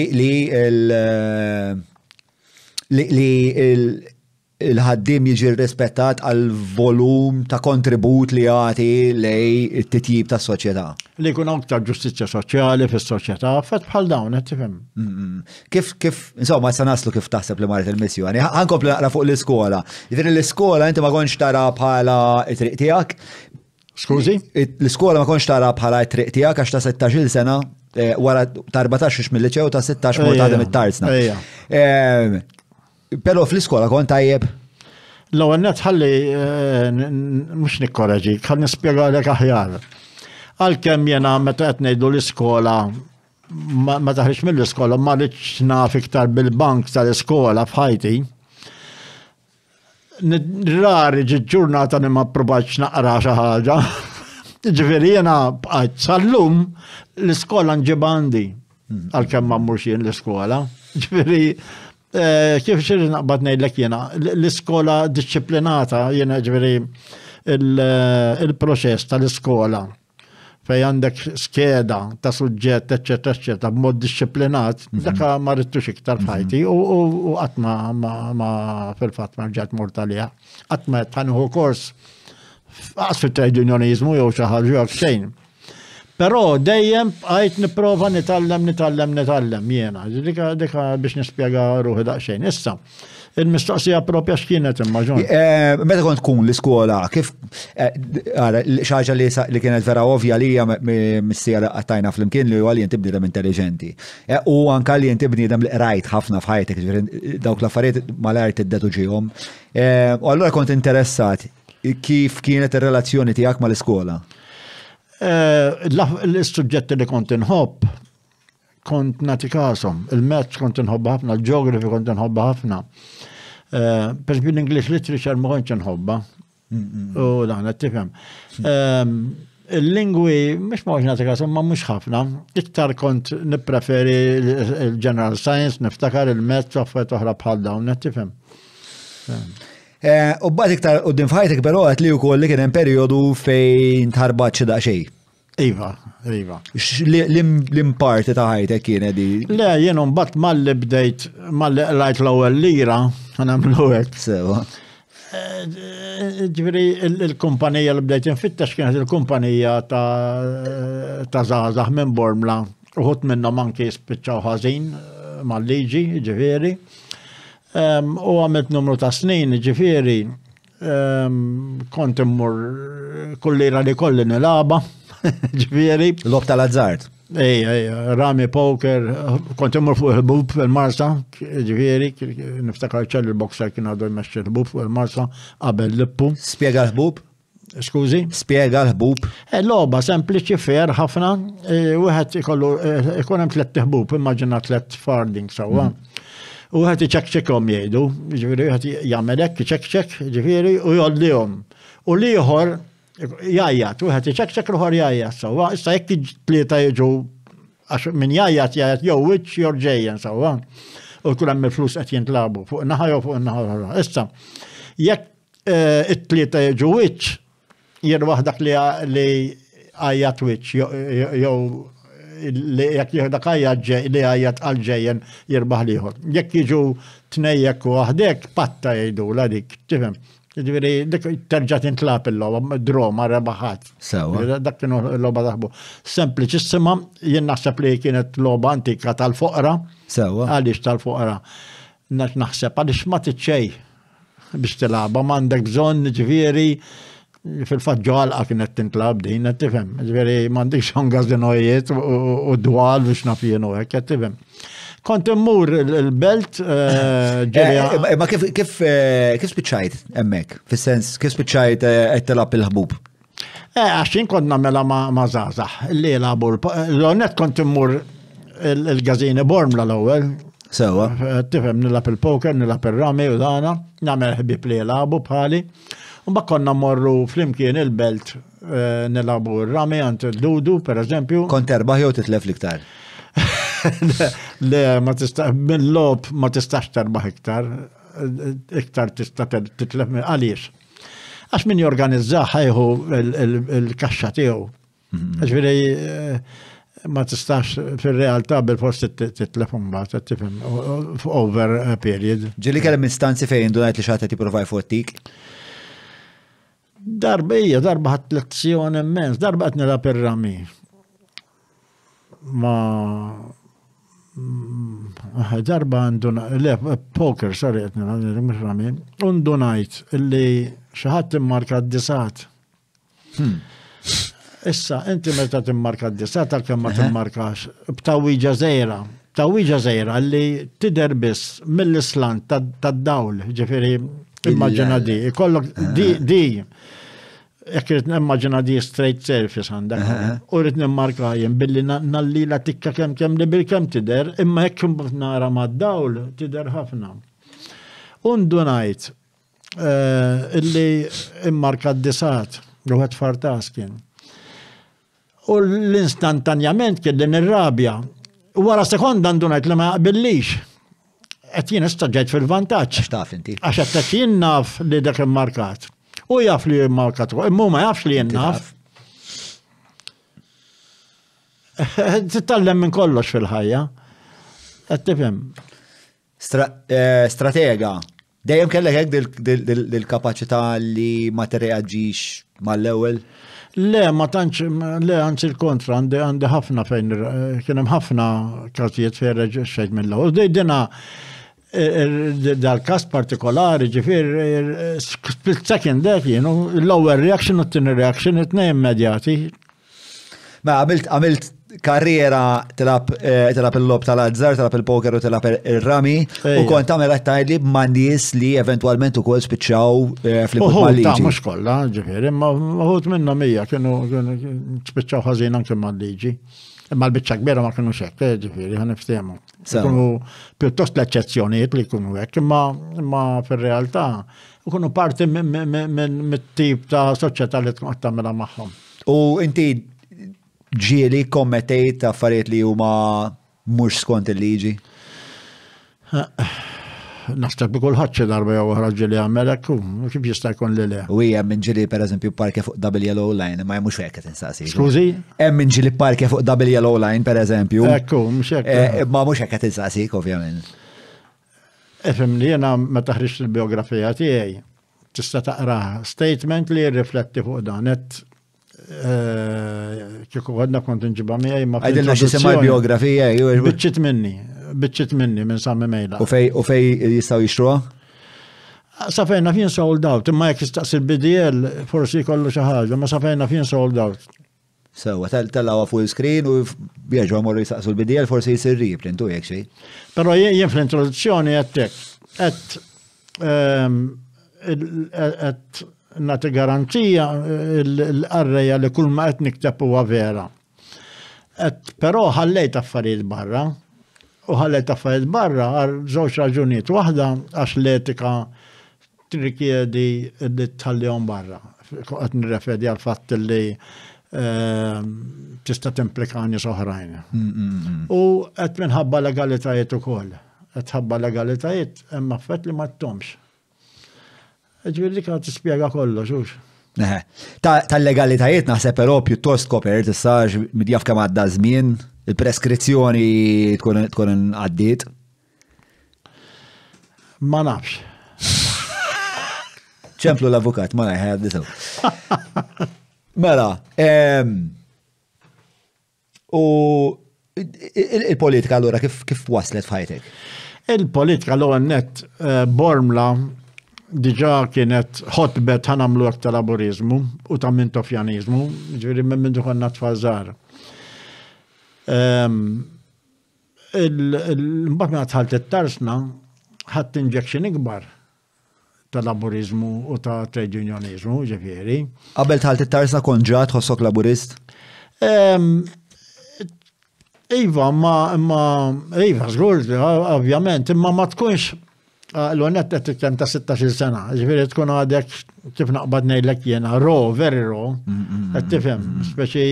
il-ħaddim jiġi rispettat għal volum ta' kontribut li jagħti lej it-titjib tas soċjetà. Li jkun aktar ġustizzja soċjali fis-soċjetà, affarijiet bħal dawn qed tifhem. Kif insomma sa naslu kif taħseb li maret il-missjoni. Ħankompli naqra fuq l-iskola. Jiġifieri l-iskola inti ma kontx tara bħala t-triq tiegħek. Skużi? L-iskola ma kontx tara bħala t-triq tiegħek għax ta' 16-il sena wara ta' 14 mill-liċew ta' 16 mort għadem it-tarzna. Però fl-iskola kont tajjeb? L-ewwel nett ħalli mhux nikkoraġik, ħalli nispjegalek aħjar. Għalkemm jiena meta qed ngħidu l-iskola ma taħriġ mill-iskola ma rridx naf iktar bil-bank tal-iskola f'ħajti. Rari ġi ġurnata li ma pprovax naqra xi ħaġa. Ġifieri jiena bqajt sal-lum l-iskola nġibha għandi għalkemm ma mmurx jien l-iskola. Ġifieri kif xiri naqbad ngħidlek jiena l-iskola disċiplinata jiena ġifieri il-proċess tal-iskola fej għandek skeda ta' suġġett, eċetera, b'mod disciplinat, dakka ma rridtux iktar fajti u qatt ma fil-fatt ma rġajt mort għaliha. Qatt ma ħanieħu kors għas fit-trade unionizmu jew xi ħaġa xejn. Però dejjem għajt nipprova nitgħallem jiena. Dika biex nispjega ruħi daqsxejn. Issa, il-mistoqsija propja x'kienet immaġun. Meta kont tkun l-iskola, kif xi ħaġa li kienet vera ovvja li hija missija qattajna flimkien li huwa li inti bniedem intelligenti. U anke li inti bniedem li qrajt ħafna f'ħajtek, dawk l-affarijiet malajr tiddetu ġihom. U allura kont interessat kif kienet ir-relazzjoni tiegħek mal-iskola? L-suġġetti li kont inħobb kont nagħti kasom. Il-maths kont inħobba ħafna, il-geography kont inħobba ħafna. Per l-English literature ma kontx inħobba. U dan qed tifhem. Il-lingwi mhux ma nagħti kasom ma mhux ħafna. Iktar kont nippreferi il-general science, niftakar il-maths u affarijiet oħra bħal dawn qed tifhem. U bad iktar qudiem f'ħajtek però qed li wkoll li kien hemm perjodu fejn tħarbat xi daqsxejn. Iva. L-imparti ta' ħajtek kienet di? Le, jien mbagħad malli bdejt malli qrajt l-ewwel lira nagħmlu hekk. Sewa. Ġifieri il-kumpanija li bdejt infittex kienet il-kumpanija ta' żgħażagħ minn Bormla. Uħud minnhom anke spiċċaw ħażin mal-liġi, ġifieri. U għamilt numru ta' snin, ġifieri, kont immur kull lira li kolli nilaba, ġifieri. Lob tal-azzard. Rami poker, kont immur fuq il-bub fil-Marsa, ġifieri, niftakar ċell il-boxer kien għadu jmexxi il-bub fuq il-Marsa, qabel lippu. Spjega l-ħbub? Skużi? Spjega l-ħbub? Loba sempliċi fer ħafna, wieħed ikun hemm 3 ħbub, immaġina 3 farding sewwa. U għati ċek-ċekom jgħidu, ġifiri għati jgħamelek, ċek-ċek, ġifiri, u jgħoddijom. U liħor jgħajjat, u għati ċek-ċek l-ħor jgħajjat, sawa, issa jekk tlieta jiġu, minn jgħajjat jow which you're ġejjen, sawa. u kull hemm il-flus qed jintlabu fuq naħa jew fuq naħa. Issa, jekk it-tlieta jiġu wiċċ, jirbaħ dak li għajjat wiċċ jew li jekk jieħdak għajjat li għajjat għal-ġejjen jirbaħ liħor. Jekk jiġu tnejjek u waħdek patta jgħidula dik, tifhem. Ġifieri dik terġa' tintlab il-logħba droma rebaħat. Sewa. Dak kienu l-logħba taħbu. Sempliċissima, jien naħseb li kienet logħba antika tal-foqra. Sewa. Għaliex tal-foqra. Naħseb għaliex ma tiċċej biex tilabha m'għandek bżonn ġifieri fil-fatt ġalqa kienet tintlab din, tifhem. Ġifieri m'għandekx gazinojiet u dwal biex naf jien u hekk, tifhem. Kont immur il-belt ġerja. Ma kif spiċċajt hemmhekk? Fis-sens kif spiċċajt qed tilab il-ħbub? Għaxin kont nagħmilha ma' żgħażagħ li jilagħbu l-onet kont immur il-Gazini Bormla l-ewwel. Sewa. Tifhem nilab il-poker, nilab ir-rami u dana, nagħmel ħbieb li jilagħbu bħali. U ma konna morru flimkien il-belt nilagħbu r-rami għand il-dudu, pereżempju. Kont terbaħ jew titlef l-iktar? Le, ma tista' mill-lob ma tistax terbaħ iktar tista' titlef għaliex. Għax min jorganizzaħ ħajħu il-kaxxa tiegħu. Ġifieri ma tistax fir-realtà bil-forsi titlef mbagħad tifhem over a period. Ġieli kellem instanzi fejn dunajt li xagħta tipprovaj fottik? Darba ħadd lezzjoni immens, darba qed nilab ir-rami. Darba għanduna, poker, sorry, mux rami, undunajt illi xaħat timmarka d-disat. Issa, inti meta timmarka d-disat, għal-kem ma timmarkax, b'tawiġa zejra, illi tider biss mill-islant tad-dawl, ġifiri, immaġina di, kollok di, jekk rrit nimmaġina di straight surface għandek, u rrit nimmarka jen billi nallila tikka kem li bil-kem tider, imma jekk nara mad-dawl tider ħafna. Undunajt illi immarka d-disat, ruħet fartaskin. U l-instantanjament kelli nirrabja, u wara sekonda ndunajt li ma jaqbillix. Qed jien istaġġejt fil-vantaġġ. X'taf inti? Għax qed jien naf li dak immarkat. U jaf li markat, imma ma jafx li jennaf. Titallem minn kollox fil-ħajja. Qed tifhem. Stratega, dejjem kellek hekk dil-kapaċità li ma tirreaġix mal-ewwel? Le, ma tantx, le anzi l-kontra, għandi ħafna fejn kien hemm ħafna każijiet fejn reġgħet mill-ewwel. Dejdina dal-kas partikolari ġifir split second dak l-ewwel reaction u t-tieni reaction it-tnejn immedjati. Ma għamilt karriera tilab il-lob tal-azzar, tilab il-poker u tilab il-rami u kont tagħmel attajli ma' nies li eventwalment ukoll spiċċaw fl-imkut mal-liġi. Ta' mhux kollha ġifieri, imma wħud minnhom hija kienu spiċċaw ħażin anke mal-liġi. Imma l-biċċa kbira ma kienu hekk, ġifieri ħa niftehmu. Ikunu pjuttost l-eċċezzjonijiet li jkunu hekk, imma fir-realtà ikunu parti mit-tip ta' soċjetà li tkun qed tagħmilha magħhom. U inti ġieli kommettejt affarijiet li huma mhux skont il-liġi? Naħseb bi kulħadd xi darba jew oħra ġieli jagħmel hekk kif jista' jkun li le. U hija minn ġieli pereżempju parke fuq Double Yellow Line, ma mhux hekk qed insaqsi. Skużi? Hemm minn ġieli parke fuq Double Yellow Line pereżempju. Ekku, mhux hekk. Ma mhux hekk qed insaqsik ovvjament. Ifhimni jiena meta ħriġt il-biografija tiegħi tista' taqra statement li jirrifletti fuq dan kieku għadna kont nġibha miegħi ma għajdilna xi sema l-biografija. Biċċit minni minn Sammi Mejla. U fej jistgħu jixtruha? Safejna fin sold out, imma jekk jistaqsi l-BDL forsi jkollu xi ħaġa, ma safejna fin sold out. Sewa, tellawha full screen u bieġu għamorru jistaqsu l-BDL forsi jsir riprintu jekk xejn. Però jien fl-introduzzjoni qed nagħti garanzija l-qarrejja li kull ma qed nikteb huwa vera. Però ħallejt affarijiet barra. U ħallet affarijiet barra għal żewġ raġunijiet. Waħda għax l-etika trikjedi li tħallihom barra. Qed nirreferi għal fatt li tista' timplika nies oħrajn. U qed minħabba legalitajiet ukoll. tħabba legalitajiet, imma fett li ma t-tomx. Ġviri dik għat t-spiega kollu, xux. Tal-legalitajiet naħseb però pjuttost kopert, issa midjaf kemm għadda żmien, il-preskrizzjoni tkun għaddiet. Ma nafx. ċemplu l-avukat, ma najħed Mela, u il-politika allura kif waslet f'ħajtek? Il-politika l-għannet Bormla diġa kienet hotbet ħanamlu għak ta' laburizmu u ta' mintofjanizmu, ġviri minn minn duħanna tfazzar. Mbatt ma tħalt it-tarsna ħadd injection ikbar ta' laburizmu u ta' trade unionizmu, ġifieri. Qabel tħalt it-tarsna konġat ħossok laburist? Iva, Iva, żgur, ovvjament, imma ma tkunx l-għonet t-kem ta' 16 sena, ġifiri tkun għadek kif naqbad nejlek jena, very raw, tifhem, speċi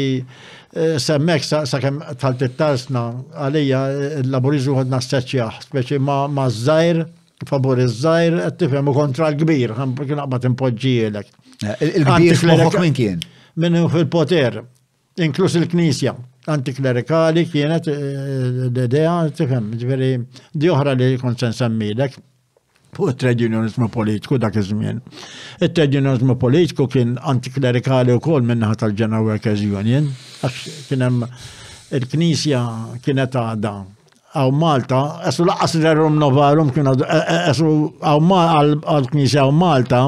semmek sa' kem tħalt it-tarsna għalija l-laburizmu għadna s-seċjaħ, speċi ma' zzajr, favori zzajr, tifhem u kontra l-kbir, kien naqbad impoġġielek. Il-kbir moħok minn kien? Minn fil-poter, inklus il-knisja. Antiklerikali kienet l-idea, tifhem, ġifiri, di oħra li konsen semmilek. Fuq it-trade unionizmu politiku dak iż-żmien. Il-trade unionizmu politiku kien antiklerikali wkoll minnaħa tal-General Workers Union, għax kien hemm il-Knisja kienet għadha għaw Malta, esu laqqas rerum novarum kienu esu għal-Knisja għaw Malta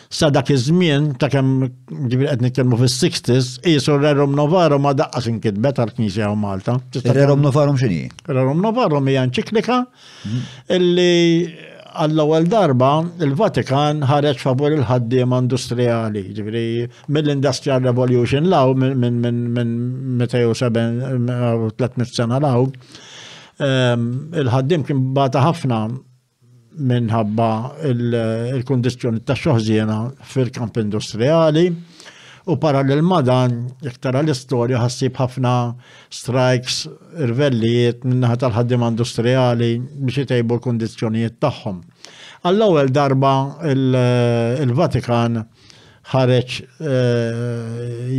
sa dak iż-żmien ta' kemm ġifieri qed nitkellmu fis-60s, qisu rerum novarum ma daqqas inkitbet għal-Knisja għaw Malta. Rerum novarum x'inhi? Rerum novarum hija enċiklika illi għall-ewwel darba il-Vatikan ħareġ favur il-ħaddiem industrijali, ġifieri mill-Industrial Revolution law minn 300 sena law. Il-ħaddiem kien bata ħafna minħabba il-kondizzjoni ta' xoħżiena fil-kamp industrijali u parallel ma' dan iktar l-istorja ħassib ħafna strikes, irvellijiet minnaħa tal-ħaddiem industrijali biex jtejbu l-kondizzjonijiet tagħhom. Għall-ewwel darba il-Vatikan ħareġ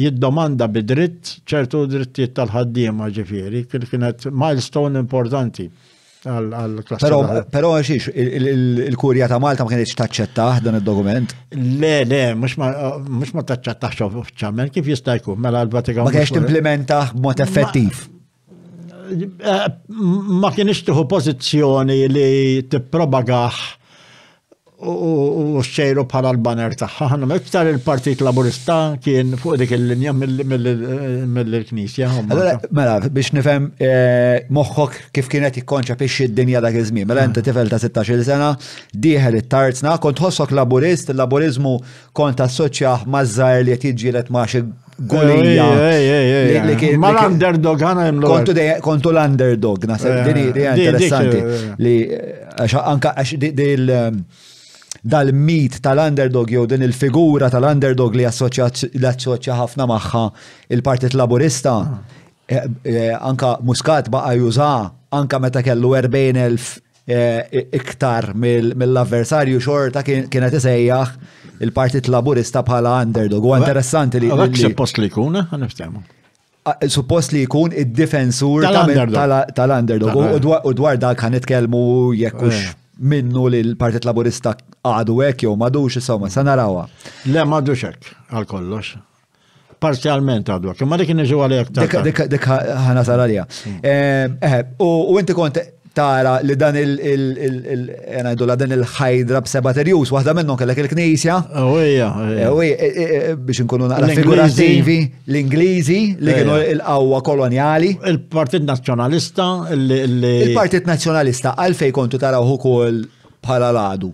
jiddomanda bidritt ċertu drittijiet tal-ħaddiema ġifieri, kienet milestone importanti għal-klassi. Però xiex, il-Kurja ta' Malta ma kienx taċċettaħ dan id-dokument? Le, mhux ma taċċettaħx uffiċjalment, kif jista' jkun mela l-Vatikan. Ma kienx timplementaħ b'mod effettiv. Ma kienx tieħu pożizzjoni li tippropagaħ u xejru bħala l-banner tagħha. Ħanna iktar il-Partit Laburista kien fuq dik il-linja mill-Knisja. Allora, mela, biex nifhem moħħok kif kienet jikkonċepixxi d-dinja dak iż-żmien. Mela inti tifel ta' 16 sena, dieħel it-tarzna, kont ħossok laburist, il-laburizmu kont assoċjah maż-żgħar li qed jiġġieled ma' xi gulija. Ma l-underdog għana jimlu. Kontu l-underdog, nasib, di interessanti. Li anka dal-mit tal-underdog jew din il-figura tal-underdog li assoċja ħafna magħha il-Partit Laburista, anka Muscat baqa' juża anka meta kellu 40,000 iktar mill-avversarju xorta kienet isejjaħ il-Partit Laburista bħala underdog. U interessanti li. Suppost li jkun, niftehmu. Suppost li jkun id-difensur tal-underdog. U dwar dak ħan nitkellmu jekkux minnu li l-Partit Laburista għadu hekk jew m'għadux insomma, sa narawha. Le m'għadux hekk għal kollox. Parzjalment għadu hekk, imma dik niġu għalih dik ħana sar għaliha. U inti kont tara li dan dan il-ħajdra b'seba' terjus, waħda minnhom kellek il-Knisja. Biex inkunu naqra figurattivi, l-Ingliżi li kienu l-qawwa kolonjali. Il-Partit Nazzjonalista. Il-Partit Nazzjonalista għalfejn kontu taraw ukoll bħala l-għadu.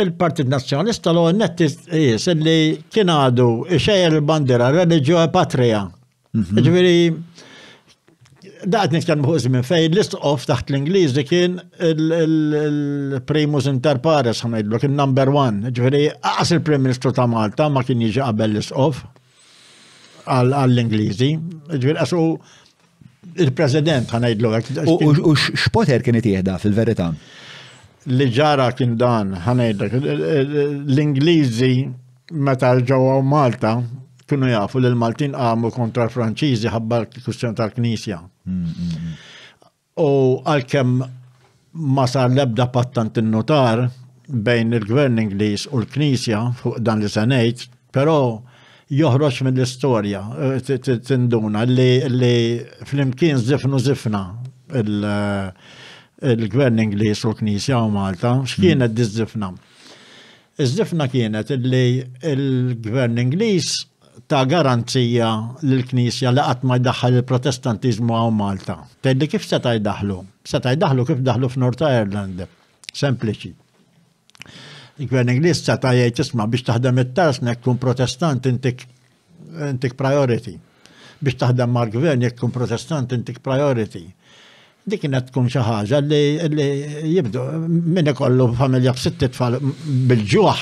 Il-Partit Nazzjonalista l-għonnet li kien għadu xejjer il-bandira religio e patria. Ġifieri daqt nitkellmu fuq żmien fejn l-istqof taħt l-Ingliżi kien il-primus inter pares ħanajdlu kien number 1. Ġifieri qas il-Prim Ministru ta' Malta ma kien jiġi qabel l-istqof għall-Ingliżi. Ġifieri qasu il-president ħanajdlu U x'poter kien itieħda fil-verità? li ġara kien dan ħanajdlek. L-Ingliżi meta ġewwa Malta kienu jafu li l-Maltin qamu kontra l-Franċiżi ħabba l-kwistjoni tal-Knisja. U għalkemm ma sar l-ebda pattant in-notar bejn il-Gvern Ingliż u l-Knisja fuq dan li se ngħid, però joħroġ mill-istorja tinduna li flimkien zifna il-Gvern Ingliż u l-Knisja u Malta, x'kienet diż-żifna? Iż-żifna kienet li il-Gvern Ingliż ta' garanzija lill-Knisja li qatt ma jdaħħal il-Protestantizmu għaw Malta. Tgħidli kif seta' jdaħħlu? Seta' jdaħħlu kif daħlu f'North Ireland. Sempliċi. Il-Gvern Ingliż seta' jgħid isma' biex taħdem it-tarsnek tkun Protestant intik priority. Biex taħdem mal-Gvern jekk tkun Protestant intik priority. Dik kienet tkun xi ħaġa li jibdu min ikollu familja b'sitt tfal bil-ġuħ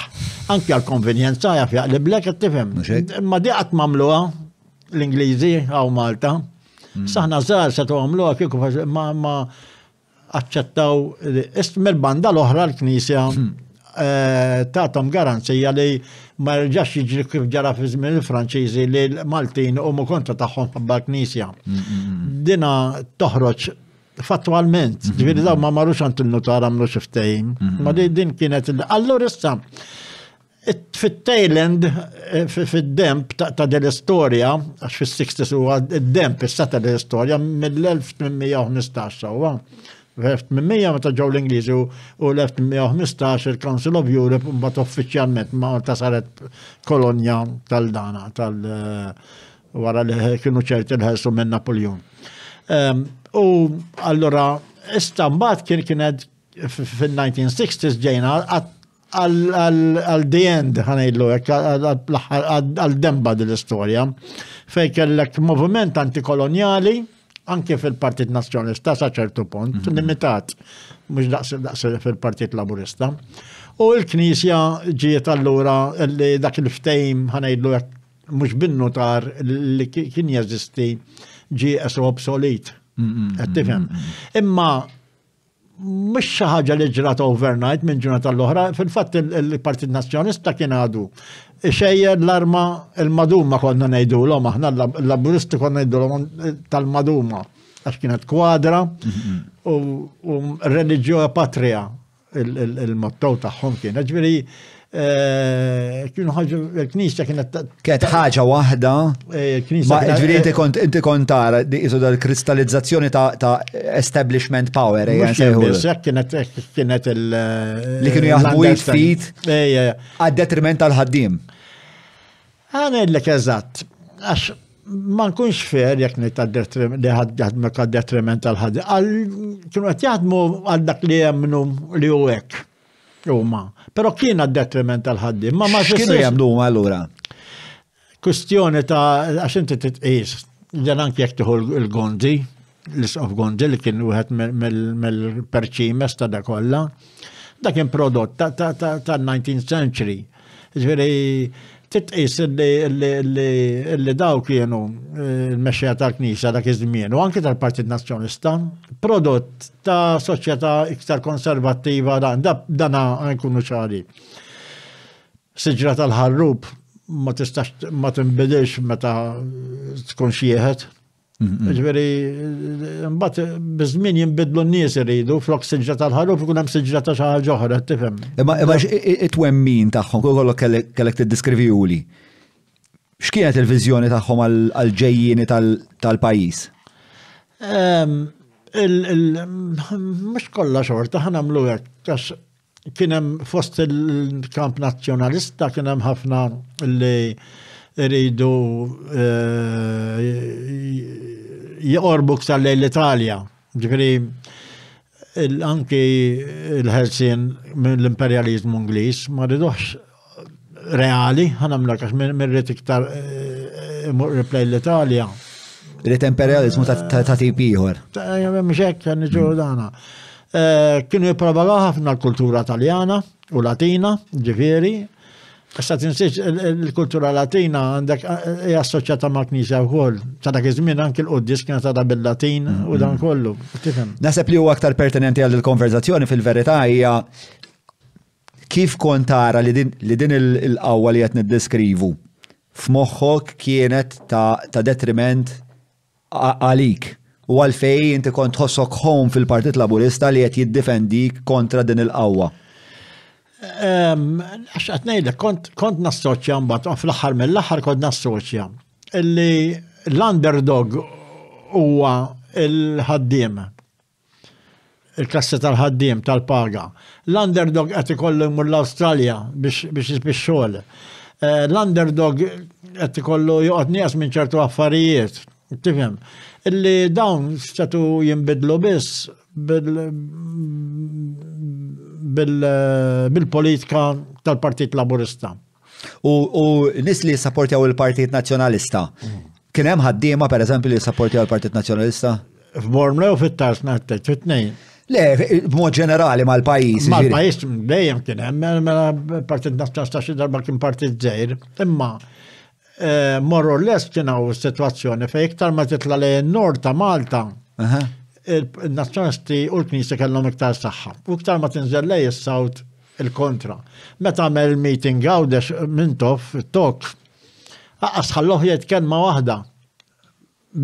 anke għall-konvenjenza jaf jaqliblek qed tifhem. Imma di qatt m'għamluha l-Ingliżi għaw Malta. Saħna żgħar setgħu għamluha kieku ma aċċettaw mill-banda l-oħra l-Knisja tagħhom garanzija li ma rġax jiġri kif ġara fi żmien il-Franċiżi li l-Maltin huma kontra tagħhom b'Knisja. Dina toħroġ fattualment, ġifieri daw ma marrux għand il-notar għamlu xi ftehim, ma din kienet allura issa fit-Thailand fid-demp ta' dell-istorja, għax fis-60s huwa d-demp issa ta' dell-istorja mill-1815 huwa. F-1800 meta ġew l-Ingliżi u l-1815 il-Council of Europe mbagħad uffiċjalment Malta saret kolonja tal-dana wara li kienu ċerti l-ħelsu minn Napoleon. U allora mbagħad kienet fil-1960s ġejna għal-the end ħanejdlu għal-demba dell-istorja fejn kellek moviment antikolonjali anke fil-Partit Nazzjonista sa ċertu punt, limitat, mhux daqs fil-Partit Laburista. U l-Knisja ġiet allura li dak il-ftehim ħanejdlu mhux bin-notar li kien jeżisti ġie obsolet. Qed tifhem. Imma mhux xi ħaġa li ġrat overnight minn ġurnata l-oħra, fil-fatt il-Partit Nazzjonista kien għadu xejjer l-arma il-maduma konna ngħidulhom aħna l-Laburisti konna ngħidulhom tal-maduma għax kienet kwadra u reliġjo patria il-motto tagħhom kien. Ġifieri kienu ħaġa l-Knisja kienet ħaġa waħda. Ġifieri inti kont tara isu dal-kristallizzazzjoni ta' establishment power. Kienet li kienu jaħdmu jitfit għad-detriment tal-ħaddiem. Għanedlek eżatt, għax ma nkunx fair jekk ngħid li ħadmek għad-detriment tal-ħaddiem. Kienu qed jaħdmu għal dak li jemmnu li hu hekk. Huma, però kien għad-detriment tal-ħaddiem. Ma x'kienu jagħmlu allura? Kwistjoni ta' għax inti titqis, ġen anke jekk tieħu l-Gondi, l-Isqof Gondi li kien wieħed mill-perċimes ta' dak kollha. Dak kien prodott tal-19th century. Ġifieri titqis li daw kienu l-mexxejja tal-Knisja dak iż-żmien u anke tal-Partit Nazzjonista, prodott ta' soċjetà iktar konservattiva dan nkunu ċari. Siġra tal-ħarrub ma tinbidilx meta tkun xieħed. Ġifieri mbagħad biż-żmien jinbidlu n-nies iridu flok siġra tal-ħarrub ikun hemm siġra ta' xi ħaġa oħra, tifhem. Imma it-twemmin tagħhom kollok kellek tiddiskrivjuli. X'kienet il-viżjoni tagħhom għall-ġejjieni tal-pajjiż? Mhux kollha xorta ħanagħmlu hekk għax kien hemm fost il-kamp nazzjonalista kien hemm ħafna li iridu jorbu ktar lejn l-Italja. Ġifieri anki l-ħelsien mill-imperjaliżmu Ingliż ma rridux reali, ħanamlek għax mirrid iktar replej l-Italja. Rrid imperjaliżmu ta' tip ieħor. Mhux hekk niġu dana. Kienu jippropagaw ħafna l-kultura Taljana u Latina, ġifieri, Issa tinsiex il-kultura latina għandek hija assoċjata ma' knisja wkoll. Sa dak iż-żmien anke l-qudies kienet għadha bil-Latin u dan kollu. Tifhem. Naħseb li huwa aktar pertinenti għal il-konverzazzjoni fil-verità hija kif kont tara li din il-qawwa li qed niddeskrivu f'moħħok kienet ta' detriment għalik u għalfej inti kont tħossok home fil-Partit Laburista li qed jiddefendik kontra din il-qawwa. Għax għatnejdek, kont nassoċja mbagħad fl-aħħar mill-aħħar kont nassoċja illi l-underdog huwa il-ħaddiem. Il-klassi tal-ħaddiem tal-paga. L-underdog qed ikollu jmur l-Awstralja biex xogħol. L-underdog qed ikollu joqgħod nieqas minn ċertu affarijiet. Tifhem. Illi dawn statu jinbidlu biss bil-politika tal-Partit Laburista. U nis li jissapportjaw il-Partit Nazzjonalista. Kien hemm ħaddiema pereżempju li jissapportjaw il-Partit Nazzjonalista? F'Bormla u fit-Tars naħtet, fit-tnejn. Le, b'mod ġenerali mal-pajjiż. Mal-pajjiż dejjem kien hemm, il-Partit Nazzjonalista xi darba kien partit żgħir, imma more or less kien hawn sitwazzjoni fejn iktar ma titla' lejn nord ta' Malta. Il-nazzjonalisti u l-Knisja kellhom iktar saħħa. U iktar ma tinżel lej is-sawt il-kontra. Meta għamel meeting Gawdex Mintoff, tok, ħalluh jgħid kelma waħda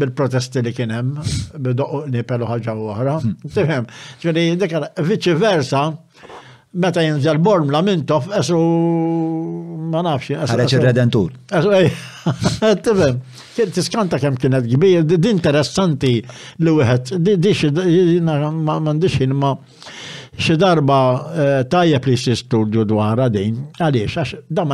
bil-protesti li kien hemm, bidoq nipelu ħaġa oħra. Tifhem, ġifieri dik viċi versa, meta jinżel Bormla Mintoff, esu ma nafx. Ħareġ ir-Redentur. Tifhem. Tiskanta kemm kienet kbir, di interessanti li wieħed, di m'għandix ma xi darba tajjeb li studju dwarha din, għaliex għax da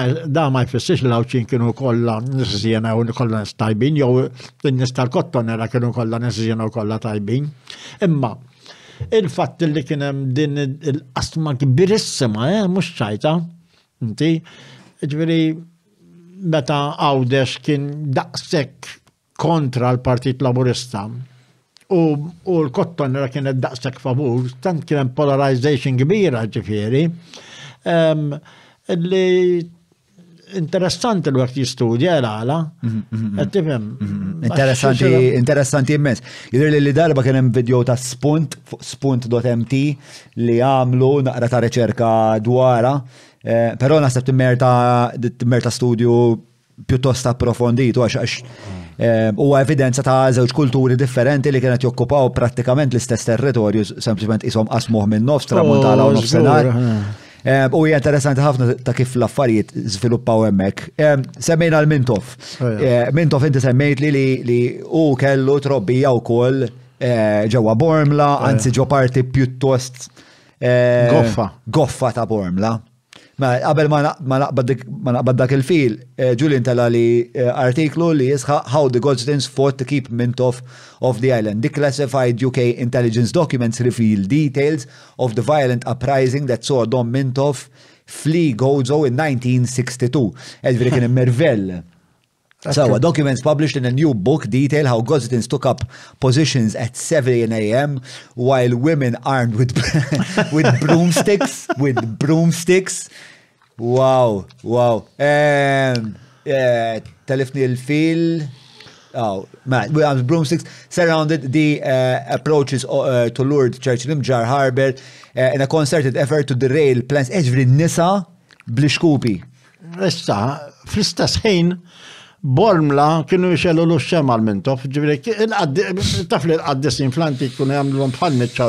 ma jfissirx li l-awċin kienu kollha nisżjena u kollha nies tajbin, jew in-nies tal-Kottonera kienu kollha nisżjena u kollha tajbin. Imma il-fatt li kien hemm din il-qasma kbirissima, mhux ċajta, inti, ġifieri meta Gawdex kien daqshekk kontra l-Partit Laburista u l-Kottonera kienet daqshekk favur, tant kien hemm polarization kbira ġifieri, li interessanti l waqt jistudja l-għala. Interessanti immens. Jidher li darba kien hemm video ta' spunt.mt li għamlu naqra ta' riċerka dwarha. Però naħseb timmerta studju pjuttost approfonditu għax huwa evidenza ta' żewġ kulturi differenti li kienet jokkupaw prattikament l-istess territorju, sempliċement ishom qasmuh minn nofs tramuntana u nofsinhar. U hija interessanti ħafna ta' kif l-affarijiet żviluppaw hemmhekk. Semmejna l-Mintoff. Mintoff inti semmejt li hu kellu trobbija wkoll ġewwa Bormla, anzi ġo parti pjuttost goffa ta' Bormla. Ma qabel ma naqbad dak il-fil, Julian tala li artiklu li jisħaq How the Goldsteins Fought to Keep Mintoff off the Island. Declassified UK intelligence documents reveal details of the violent uprising that saw Dom Mintoff flee Gozo in 1962. Elviri kien immervell. So, documents published in a new book detail how Goldsteins took up positions at 7 a.m. while women armed with broomsticks. Wow. Telefni il-fil. Broomsticks surrounded the approaches to Lourdes Church in Jar Harbor in a concerted effort to derail plans. Eġvri nisa bl-xkupi. Issa, fl-istess ħin, Bormla kienu jxellu l-xema l-Mintoff, ġivri, taf li l-qaddisin fl-antik kienu jamlu bħal mitċaw,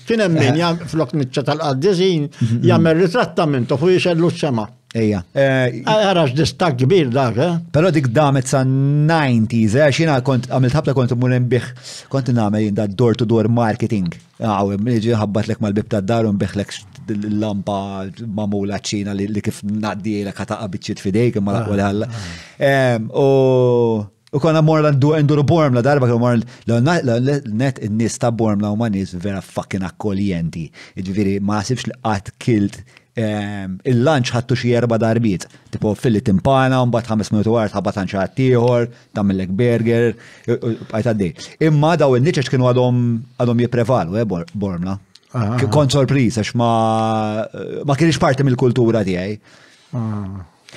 kien emmin flok mitċa tal-qaddisin jammer ritratta Mintoff u jxellu x-xema. Ejja. Għarax distak kbir dak, Pero dik damet sa 90s, xina għamilt ħabla kont muren biħ, kont namel da door-to-door marketing. Ġi ħabbat lek mal-bib ta' dar un biħlek l-lampa mamula ċina li kif naddi l ħataqa bitċit fidejk imma laqwa li ħalla. U konna mor l-nduru Bormla darba konna mor l-net n-nis ta' Bormla u ma' nis vera fucking akkoljenti. Ġviri ma' sibx li għat kilt il-lunch ħattu xie 4 darbiet. Tipo filli timpana, mbat 5 minuti għart ħabbat ħanċaħat tiħor, tammillek burger, għajt għaddi. Imma daw il-niċeċ kienu għadhom jiprevalu, Bormla. Kont sorpriż, għax ma kienx parti mill-kultura tiegħi.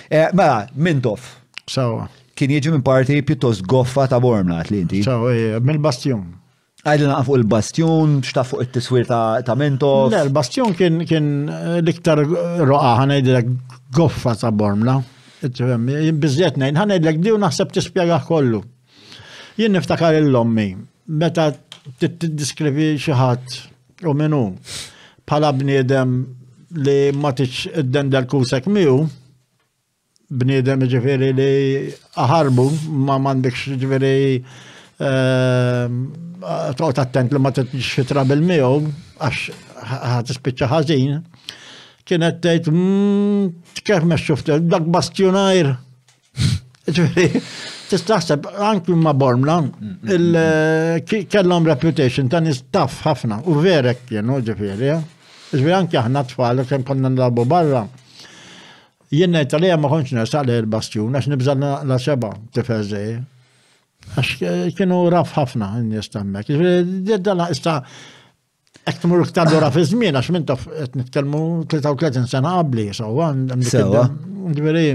Mela, Mintoff. Sawa. Kien jiġi minn parti pjuttost goffa ta' Bormlat li inti. Sawa, mill-Bastjon. Għajdu naqfu il-Bastjon, xtaf fuq it-tiswir ta' Mintoff. Le, il-Bastjon kien l-iktar roqa ħanajdilek goffa ta' Bormla. Bizziet nejn, ħanajdilek di u naħseb tispjegaħ kollu. Jien niftakar l-ommi, meta t-diskrivi xaħat u minu bħala bniedem li ma tiċ id-dendel kusek miu, bniedem ġifiri li aħarbu, ma mandekx ġifiri toqt attent li ma tiċ fitra bil-miu, għax ħat ispiċċa ħażin, kienet tgħid kif mexxu dak bastjonajr. Ġifiri, tistaħseb anki ma Bormla, kellhom reputation ta' nistaff ħafna, u verek kienu ġifiri, ġifiri anki aħna tfal, kemm konna nlabu barra. Jien ngħid għalija ma kontx nesaq il-Bastjon għax nibżal la seba' tifeżej. Għax kienu raf ħafna n-nies hemmhekk. Ġifieri dalla issa hekk tmur iktar dura fi żmien għax Mintoff qed nitkellmu 33 sena qabli sewwa. Ġifieri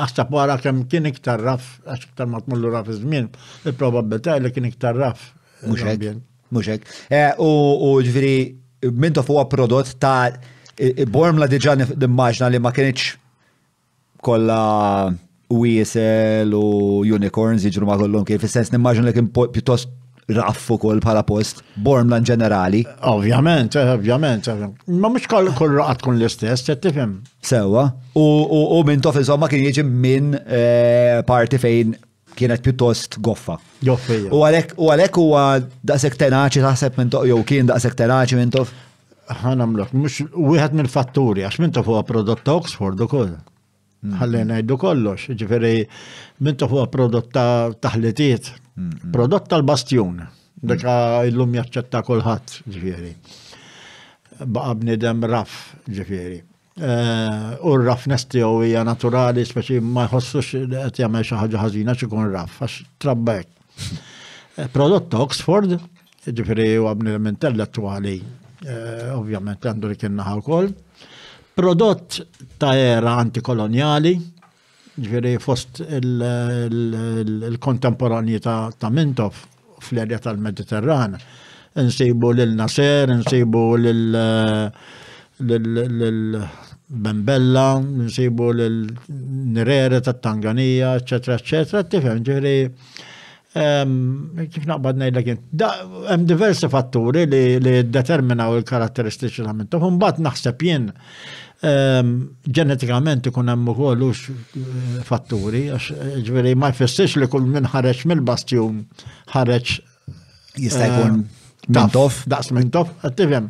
aħseb wara kemm kien iktar raf għax iktar ma tmullu raf fi żmien, il-probabilità li kien iktar raf. Mhux hekk. U ġifieri Mintoff huwa prodott ta' Bormla diġà nimmaġna li ma kienx kollha wiesel u unicorns jiġru ma kollhom kif is-sens nimmaġna li kien pjuttost raff ukoll bħala post Bormla ġenerali. Ovvjament. Ma mhux kull raqgħa tkun l-istess, qed tifhem. Sewwa. U Mintoff insomma kien jiġi minn parti fejn kienet pjuttost goffa. Goffija. U għalhekk huwa daqshekk tenaċi taħseb Mintoff jew kien daqshekk tenaċi Mintoff? ħanamlok, mux wieħed mill-fatturi, għax Mintoff huwa prodott ta' Oxford ukoll. Ħalli ngħidu kollox, ġifieri Mintoff huwa prodott ta' taħlitiet, prodott tal-Bastjon, dak illum jaċċetta kulħadd, ġifieri. Baqa' bniedem raff, ġifieri. U r-raffness tiegħu hija naturali, speċi ma jħossux qed jagħmel xi ħaġa ħażina x'ikun raff, għax trabba hekk. Prodott ta' Oxford, ġifieri huwa bniedem intellettwali. Ovvjament għandu li kienna wkoll. Prodott ta' era antikoloniali, ġifieri fost il-kontemporanji ta' Mintoff fl-erja tal-Mediterran. Nsibu lil Nasser, nsibu lil Bembella, nsibu lil Nyerere tat-Tanganija, eċetera, eċetera, tifhem ġifieri kif naqbad ngħidlek hemm diversi fatturi li determinaw il-karatteristiċi ta' Mintoff. Mbagħad naħseb jien ġenetikament ikun hemm ukoll fatturi għax ġifieri ma jfissirx li kull min ħareġ mill-Bastjon ħareġ jista' jkun Mintoff. Daqs Mintoff, qed tifhem.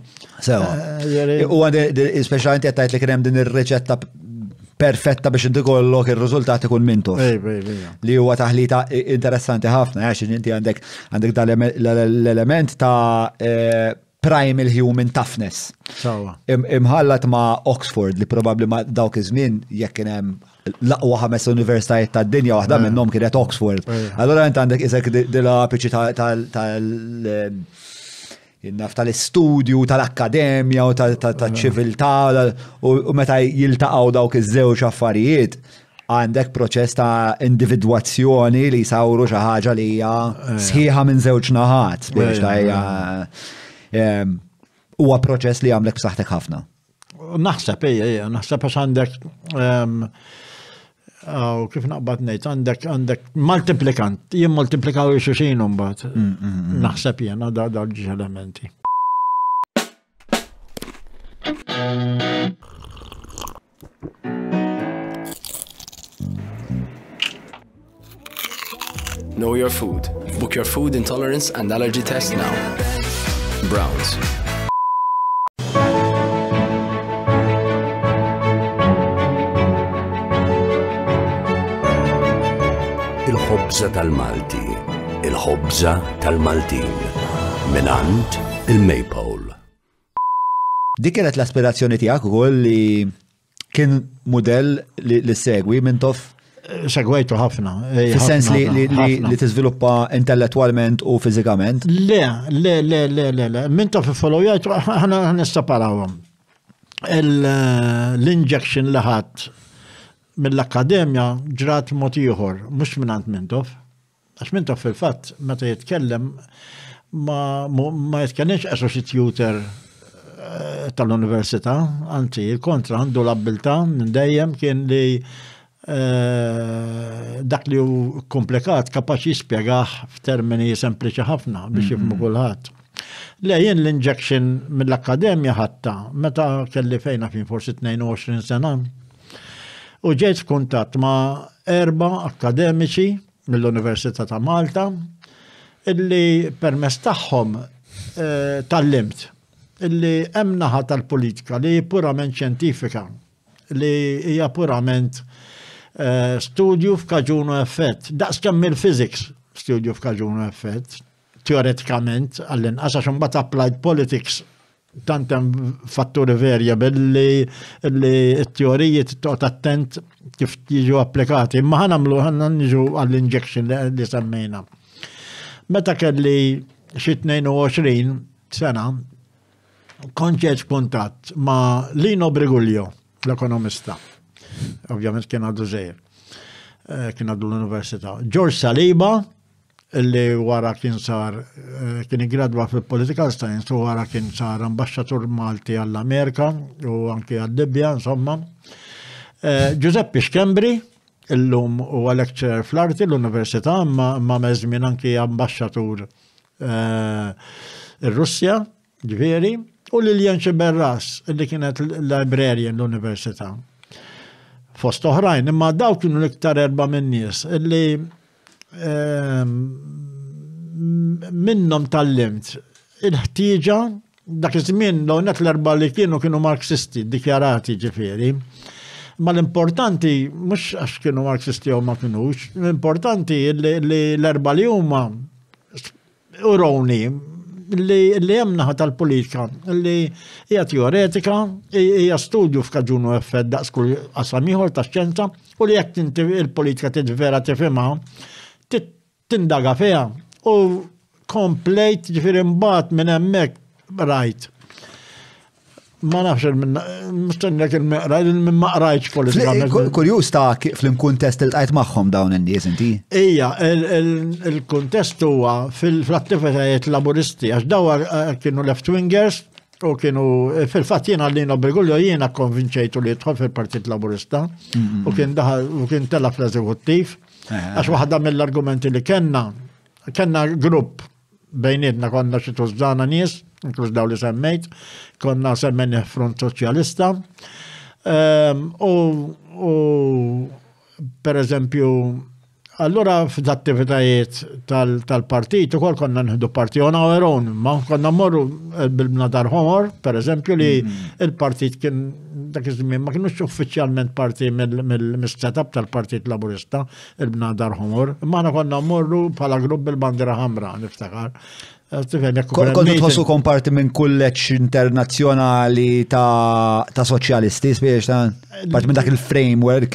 U speċjalment qed tgħid li kien hemm din ir-riċetta perfetta biex inti kollok ir-riżultat ikun Mintoff. Li huwa taħlita interessanti ħafna għax inti għandek l-element ta' primal human toughness. Imħallat ma' Oxford li probabbli ma' dawk iż-żmien jekk kien hemm l-aqwa 5 universitajiet tad-dinja waħda minnhom kienet Oxford. Allura int għandek isek dil-apiċi tal-istudju, tal-akkademja u tal-ċiviltà u meta jiltaqgħu dawk iż-żewġ affarijiet għandek proċess ta' individwazzjoni li jsawru xi ħaġa li hija sħiħa minn żewġ naħat biex huwa proċess li għamlek b'saħħtek ħafna. Naħseb naħseb għax għandek kif naqbad ngħid għandek multiplikant, jimmultiplikaw xulxin mbagħad. Naħseb jiena dawn elementi. Know your food. Book your food intolerance and allergy test now. Browns. Il-ħobża tal-Malti, il-ħobża tal-Maltin, minant il-Maypole. Dik kienet l-aspirazzjoni tiegħek ukoll li kien mudell li segwi Mintoff? Segwejtu ħafna. Fis-sens li tiżviluppa intellettwalment u fiżikament? Le. Mintoff follow-jajtu ħana nisseparawhom. L-injection li ħadd mill-akkademja ġrat mod ieħor, mhux mingħand Mintoff. Għax Mintoff fil-fatt meta jitkellem ma jitkellimx associate tutor tal-università, anzi il-kontra għandu l-abbiltà minn dejjem kien li dak li hu komplikat kapaċi jispjegah f'termini sempliċi ħafna biex jifhmu kulħadd. Le jien l-injection mill-akkademja ħatta meta kelli fejna fin forsi 22 sena u ġejt f'kuntatt ma' 4 akademiċi mill-Università ta' Malta illi permess tagħhom tallimt illi hemm naħa tal-politika li purament xjentifika li hija purament studju f'kaġunu effett. Daqs kemm il-physics studju f'kaġunu effett, teoretikament għall-inqas għax imbagħad applied politics tant hemm fatturi variable li t-teoriji toqgħod attent kif jiġu applikati. Imma ħanamlu niġu għall-injection li semmejna. Meta kelli xi 22 sena kont ġejt f'kuntatt ma' Lino Briguglio, l-ekonomista. Ovvjament kien għadu żgħir. Kien għadu l-Università. George Saliba, illi wara kien iggradwa fil-political science u wara kien sar ambasċatur Malti għall-Amerika u anke għal-Libja, insomma. Giuseppe Xkembri, illum huwa lecturer fl-arti l-Università, ma meżmin anke ambasċatur ir-Russja, ġifieri, u Lilian Xiberras, illi kienet librarian l-Università. Fost oħrajn, imma daw kienu l-iktar 4 minn nies illi minnhom tallimt il-ħtieġa dak iż-żmien l-hawnhekk l-4 li kienu marxisti dikjarati ġifieri. Ma l-importanti mhux għax kienu marxisti jew ma kinux, l-importanti li l-4 li huma urowni li hemm naħa tal-politika li hija teoretika, hija studju f'kaġunu effett daqs kull qasam ieħor tax-xjenza u li jekk inti il-politika vera tifhimha tindaga fiha u complete ġifieri mbagħad minn hemmhekk rajt. Ma nafx mistennek il-meqrajt, il-maqrajt politikament. Kurjuż ta' fl-imkuntest il-tqajt magħhom dawn in-nies inti? Ija, il-kuntest huwa fil-attivitajiet laburisti, għax daw kienu left-wingers u kienu fil-fatt jiena Lino Briguglio jiena konvinċejtu li jidħol fil-Partit Laburista u kien tella fl-eżekuttiv. Għax waħda mill-argumenti li kellna grupp bejnietna konna xi tużdana nies, inkluż daw li semmejt, konna semmenni Front Soċjalista. U per eżempju, allura f'attivitajiet tal-partit ukoll konna nħdu parti on our own, ma konna morru bil-Bnadar Homor, per eżempju li il-partit kien dak iż-żmien ma kienux uffiċjalment parti mill-setup tal-Partit Laburista, il-Bnadar Homor, imma konna morru bħala grupp bil-bandira ħamra, niftakar. Kontu tħossu komparti minn kulleġġ internazzjonali ta' soċjalisti, spiex ta' parti minn dak il-framework?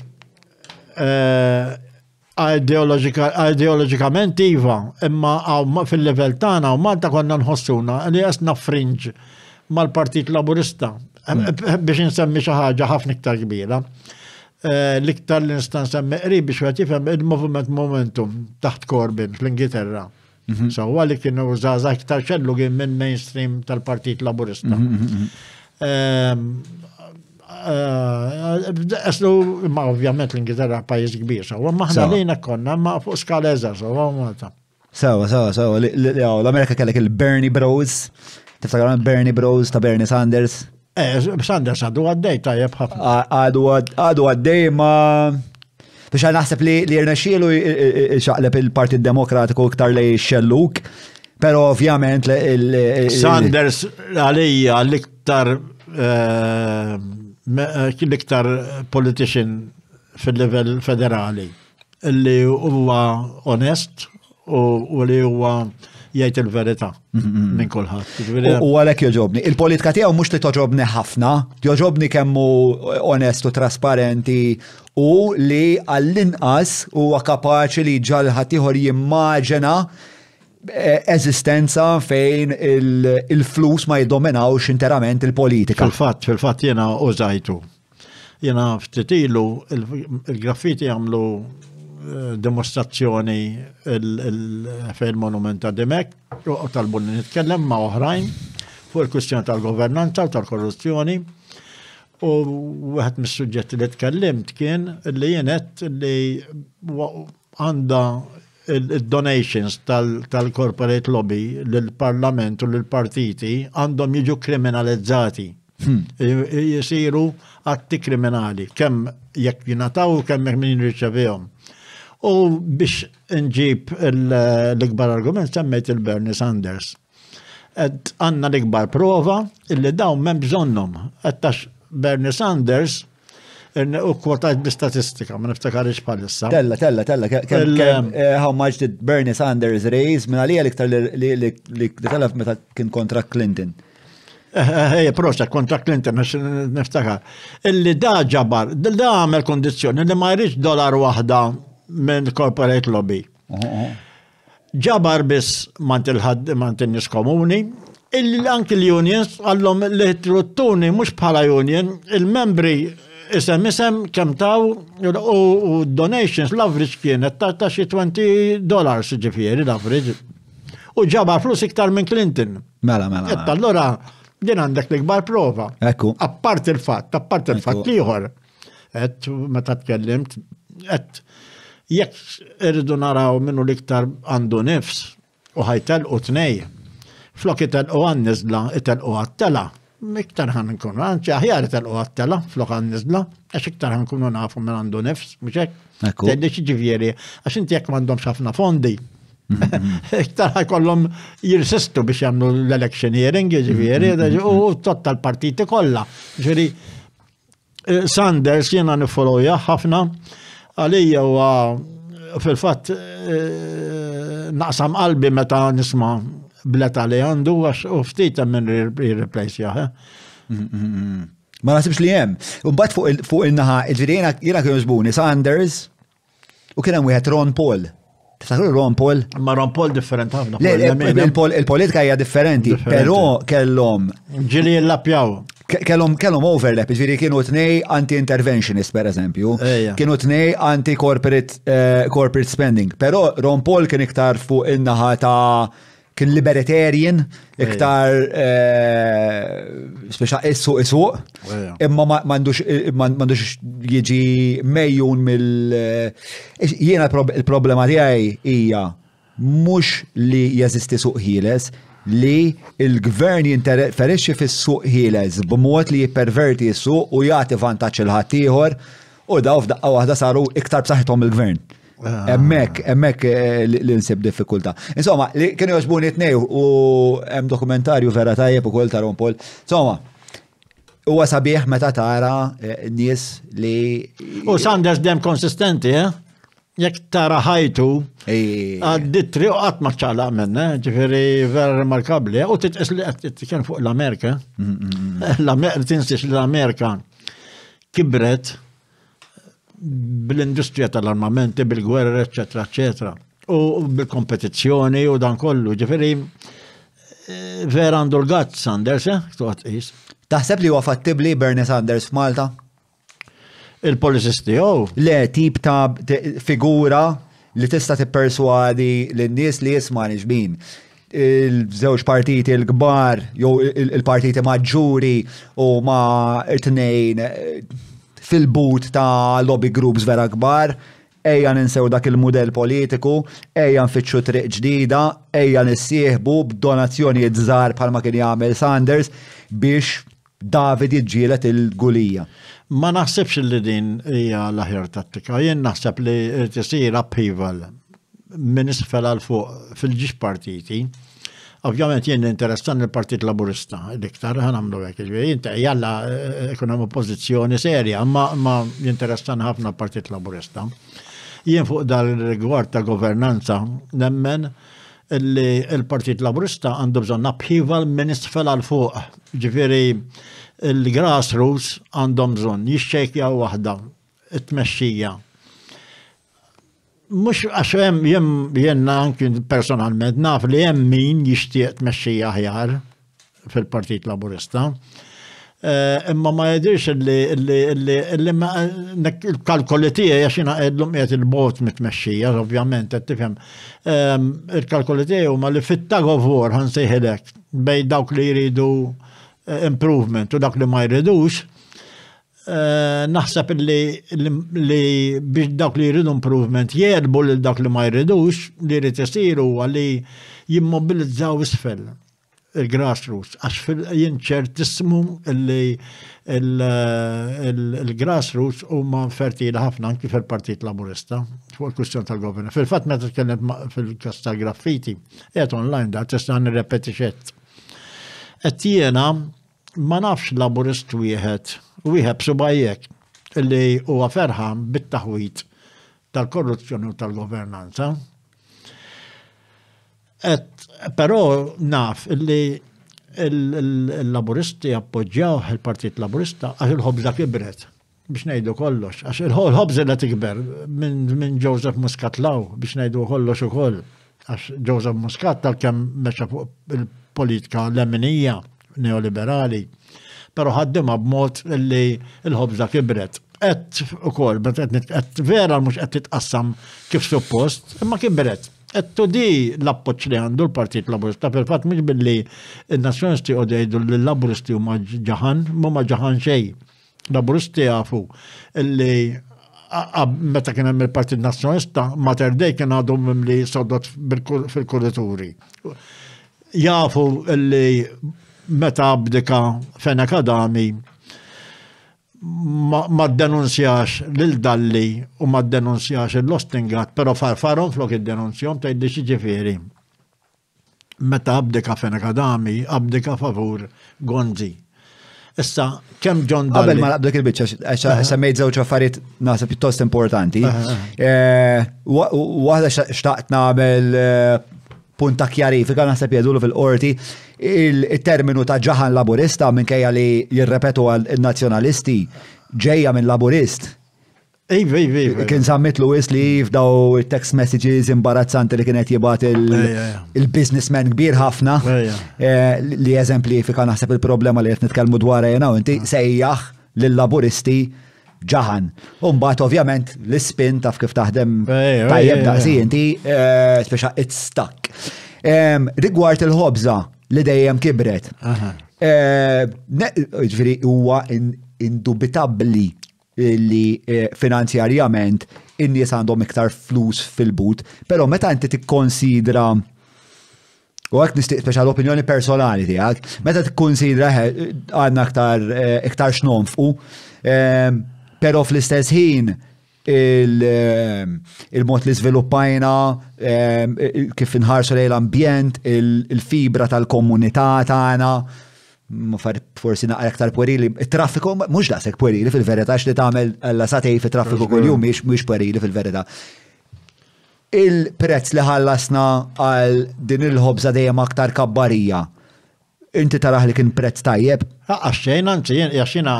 Ideologikament iva, imma fil-level tagħna u Malta konna nħossuna li jasna fringe mal-Partit Laburista biex nsemmi xi ħaġa ħafna iktar kbira. L-iktar li nista' nsemmi qrib biex wieħed jifhem il-Movement Momentum taħt Corbyn fl-Ingilterra. So għalli kienu żgħażagħ iktar xellu kien minn mainstream tal-Partit Laburista. Eslu, ma ovvjament l-Ingilterra pajjiż kbir, so maħna lejna konna ma fuq skala eżgħar, so Malta. Sewa, l-Amerika kellek il-Bernie Bros, tiftakar Bernie Bros ta' Bernie Sanders. Sanders għadu għaddej tajjeb ħafna. Għadu għaddej ma biex naħseb li jirnexxielu xaqleb il-Partit Demokratiku iktar li xelluk, pero ovvjament Sanders għalija l-iktar politician fil-level federali li huwa onest u li huwa jgħid il-verità minn kulħadd. U għalhekk joġobni. Il-politika tiegħu mhux li toġobni ħafna, joġobni kemm hu onest u trasparenti u li għall-inqas huwa kapaċi li ġal ħadd ieħor jimmaġina eżistenza fejn il-flus ma jiddominawx interament il-politika. Fil-fatt jiena użajtu. Jena ftitilu il-graffiti għamlu demonstrazzjoni fil-monument ta' Dimek u talbu li nitkellem ma' oħrajn fuq il-kwistjoni tal-governanza u tal-korruzzjoni. U wieħed mis-suġġetti li tkellimt kien li jenet li għandha il-donations tal-corporate lobby lill-parlament u lill-partiti għandhom jiġu kriminalizzati. Jisiru atti kriminali, kemm jekk jingħataw u kemm jekk min jirċevihom. U biex nġib l-ikbar argument semmejt il-Bernie Sanders. Għandna l-ikbar prova illi dawn m'hemm bżonnhom. Għattax Bernie Sanders u kwotajt bi-statistika, ma niftakarix bħalissa. Tella. How much did Bernie Sanders raise minn għalija l-iktar li telef meta kien kontra Clinton? Proċa kontra Clinton, niftakar. Illi da ġabar, da għamel kondizjoni li ma jriċ $1 waħda minn corporate lobby. Ġabar bis mantil-nis komuni, illi anki l-unions għallom li truttuni mux bħala union, il-membri isem kem taw u donations l-average kienet ta' xi $20 ġifieri l-average. U ġabar flus iktar minn Clinton. Mela. Allora din għandek l-ikbar prova. Ekku. Appart il-fatt liħor. Meta tkellimt, jekk irridu naraw minnu l-iktar għandu nifs u ħajtelqu tnej. Flok itelqu għan-nizla, itelqu għat-tela. Iktar ħan nkunu, għanċi aħjar itelqu għat-tela, flok għan-nizla, għax iktar ħan nkunu nafu minn għandu nifs, muxek? Teddiċ ġivjeri, għax inti jekk mandom xafna fondi. Iktar ħajkollhom jirsistu biex jagħmlu l-electioneering, ġivjeri, u totta l-partiti kollha. Ġifieri Sanders jiena nifollowja ħafna għalija huwa fil-fatt naqsam qalbi meta nisma' bleta li għandu għax u ftita minn jirreplace jaħ. Ma nasibx li jem. Umbat fuq il-naħa, jena kienu zbuni Sanders u kienem wieħed Ron Paul. Tiftakru Ron Paul? Ma Ron Paul differenti ħafna. Il-politika hija differenti, però kellhom ġili l-lapjaw. Kellhom overlap, ġifieri kienu tnej anti-interventionist per eżempju, kienu tnej anti-corporate spending, però Ron Paul kien iktar fuq in-naħa ta' kien libertarian, iktar speċa issu, imma mandux jiġi mejjun jiena il-problema tiegħi hija mhux li jeżisti suq ħieles, li il-gvern jinterferixxi fis-suq ħieles b'mod li jipperverti s-suq u jagħti vantaġġ il ħaddieħor u daw f'daqqa waħda saru iktar b'saħħithom il-gvern. Emmek li nsib diffikulta. Insomma, kienu jogħġbuni t-nej u hemm dokumentarju vera tajjeb ukoll ta' Ron Paul. Insomma, huwa sabiħ meta tara nies li. U Sanders dem konsistenti, jekk tara ħajtu għadditri u qatt ma ċċaqlaq minn, ġifieri vera remarkabbli. U titqis li qed kien fuq l-Amerika. Tinsiex li l-Amerika kibret bil-industrija tal-armamenti, bil-gwerra, eccetera, eccetera. U bil-kompetizzjoni u dan kollu. Ġifieri vera għandu l-gatt Sanders, Taħseb li huwa fattibbli Bernie Sanders f'Malta? Il-policisti Le, tip ta' figura li tista' tipperswadi lin-nies li jisma' nixbin. Il-żewġ partiti l-kbar, jew il-partiti maġġuri u ma' it-tnejn fil-but ta' lobby groups vera kbar, ejja ninsew dak il-modell politiku, ejja nfittxu triq ġdida, ejja nissieħbu b'donazzjonijiet żgħar bħalma kien jagħmel Sanders biex David jiġġielet il-gulija. Ma naħsebx li din hija l-aħjar tattika, jien naħseb li tisir upheaval minn isfel għal fuq fil-ġiex partiti. Ovvjament jien interessan il-Partit Laburista, l-iktar ħanamlu hekk, jinta jalla ikun hemm oppożizzjoni serja, ma jinteressan ħafna l-Partit Laburista. Jien fuq dal-rigward ta' governanza nemmen li l-Partit Laburista għandu bżonn upheaval minn isfel għal fuq. Ġifieri il-grassroots għandhom bżonn jixxejkjaw waħda it-tmexxija. Mux għax jenna anki personalment naf li hemm min jixtieq tmexxija aħjar fil-Partit Laburista. Imma ma jidirx li il-kalkoli tiegħi għax jiena qegħdlhom qiegħed il-bot mitmexxija, ovvjament qed tifhem. Il-kalkoli tiegħi huma li fit-tug of war ħansejħilek bejn dawk li jridu improvement u dak li ma jridux. Naħseb li biex dawk li jridu improvement jerbu lil dak li ma jridux li jrid isiru li jimmobilizzaw isfel il-grassroots, għax jinċertissimu li il-grassroots huma fertili ħafna anki fil-Partit Laburista fuq il-kwistjoni tal-govern. Fil-fatt meta tkellem fil-każ tal-graffiti, qiegħed online da tista' nirrepeti xett. Qed jiena ma nafx laburist wieħed subajjek li huwa ferħan bit-taħwit tal-korruzzjoni u tal-governanza. Però naf li il-laburisti appoġġjaw il-Partit Laburista għax il-ħobża kibret biex ngħidu kollox. Għax il-ħobża li tikber minn Joseph Muscat law biex ngħidu kollox ukoll. Għax Joseph Muscat tal-kemm mexa fuq il-politika lemminija neoliberali, però ħaddimha b'mod li l-ħobża kibret. Qed ukoll qed vera mhux qed titqassam kif suppost, imma kibret. Ettu di l-appoċ li għandu l-Partit Laburista, fil-fatt mhux billi il-Nazzjonisti għodejdu li l-Laburisti huma ġaħan, ma ġaħan xej. Laburisti għafu illi meta kien hemm il-Partit Nazzjonista Mater Dei kien għadhom li soddot fil-kurituri. Jafu illi meta abdika Fenek Adami ma denunzjax lil-Dalli u ma denunzjax l-Ostingat, pero farfaron flok id-denunzjom ta' id-diċi ġifiri. Meta abdika Fenek Adami, abdika favur Gonzi. Issa, kem John Dalli. Qabel ma naqbdek il-bicċa, semmejt żewġ affarijiet nasa pjuttost importanti. Waħda xtaqt nagħmel punta kjarifika naħseb jedulu fil-qorti il-terminu ta' ġaħan laburista minkejja li jirrepetu għal-nazjonalisti ġejja minn laburist. Kien sammitlu li f'daw il-text messages imbarazzanti li kienet jibat il-businessman kbir ħafna li eżemplifika naħseb il-problema li qed nitkellmu dwar jena u inti sejjaħ lill-laburisti ġaħan. Umbat ovvjament l-spin taf kif taħdem tajjeb daqsi inti speċa it's stuck. Rigward il-ħobża li dejjem kibret. Ġifieri huwa indubitabbli li finanzjarjament in-nies għandhom iktar flus fil-but, però meta inti tikkonsidra u għak nistiq speċa l-opinjoni personali tiegħek, meta tikkonsidra għandna iktar x'nonfqu, però fl-istess ħin il-mod li żviluppajna kif inħarsu lejn l-ambjent, il-fibra tal-komunità tagħna, forsi naqra aktar puerili, it-traffiku mhux daqshekk puerili fil-verità li tagħmel alla satej fit-traffiku kuljum mhux puerili fil-verità. Il-prezz li ħallasna għal din il-ħobża dejjem aktar kabbarija. Inti taraħ li kien prezz tajjeb? Għaxxejn, anzi, jaxxina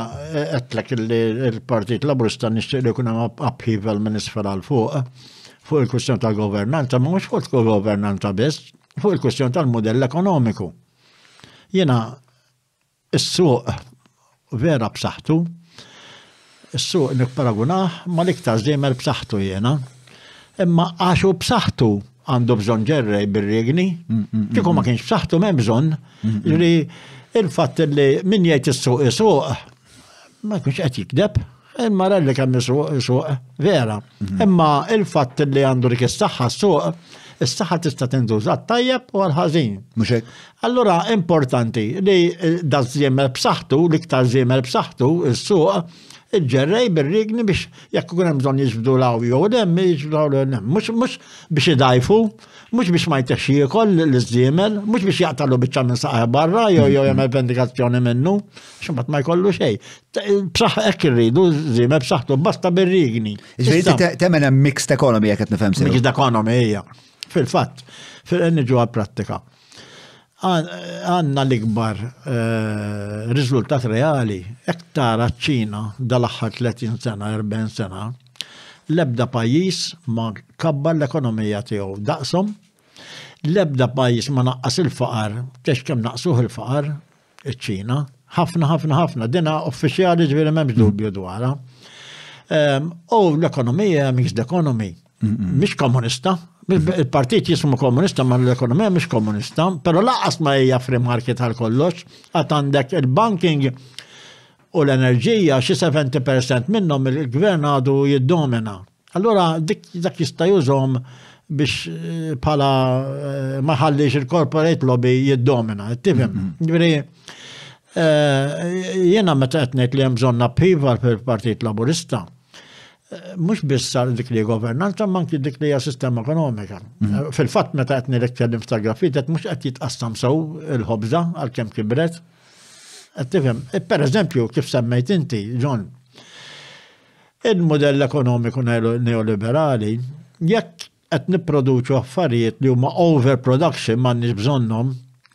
għetlek il-Partit Laburista nixtieq li jkun hemm upheaval minn isfel għal fuq il-kwestjoni tal-governanza, ma mhux fuq il-governanza biss, fuq il-kwestjoni tal-modell ekonomiku. Jiena is-suq vera b'saħħtu, is-suq nipparagunah ma l-iktar żiemel b'saħħtu jiena, imma għaxu b'saħħtu għandu bżon ġerrej bil-regni, kieku ma kienx b'saħħtu m'hemm bżonn, il-fatt li min jgħid is-suq ma kienx qed jikdeb, il-mara li kemm is-suq vera. Imma il-fatt li għandu dik is-saħħa s-suq, is-saħħa tista' tintuża tajjeb u għal-ħażin. Mhux hekk. Allura importanti li da żiemel b'saħħtu, l-iktar żiemel b'saħħtu is-suq il-ġerrej bil-rigni biex jekk ikun hemm bżonn jiġbdu law jew dem jiġbdu dem. Mhux biex idajfu, mhux biex ma jtex jiekol l-żiemel, mhux biex jaqtalu biċċa minn saqaj barra jew jagħmel vendikazzjoni minnu, x'imbagħad ma jkollu xejn. B'saħħ hekk irridu żiemel b'saħħtu basta bir-rigni. Ġifieri temmen hemm mixed economy jekk qed nifhem sew. Mixed economy hija. Fil-fatt, niġu għall-prattika. Għanna l-ikbar riżultat reali, ektar ċina dal-aħħar 30 sena, 40 sena, l-ebda pajjiż ma kabbar l-ekonomija tiegħu daqshom, l-ebda pajjiż ma naqqas il-faqar, kemm naqsuh il-faqar, iċ-Ċina, ħafna, dina uffiċjali ġviri m'hemmx dubju dwarha. U l-ekonomija mhix economy, mhix komunista. Il-partit jismu komunista ma l-ekonomija mhix komunista, però laqas ma hija free market għal kollox, għad għandek il-banking u l-enerġija xi 70% minnhom il-gvern għadu jiddomina. Allura dak jista' jużhom biex bħala ma ħallix il-corporate lobby jiddomina, tifhem. Jiena meta qed ngħid li hemm bżonn upheaval fil-Partit Laburista, mhux biss sar dik li governanza, ma anke dik li hija sistema ekonomika. Fil-fatt meta qed nirriktellem f'tografija qed mhux qed jitqassam sew il-ħobża għalkemm kibret. Qed tifhem. Per eżempju, kif semmejt inti, John, il-modell ekonomiku neoliberali, jekk qed nipproduċu affarijiet li huma overproduction m'għandniex bżonnhom,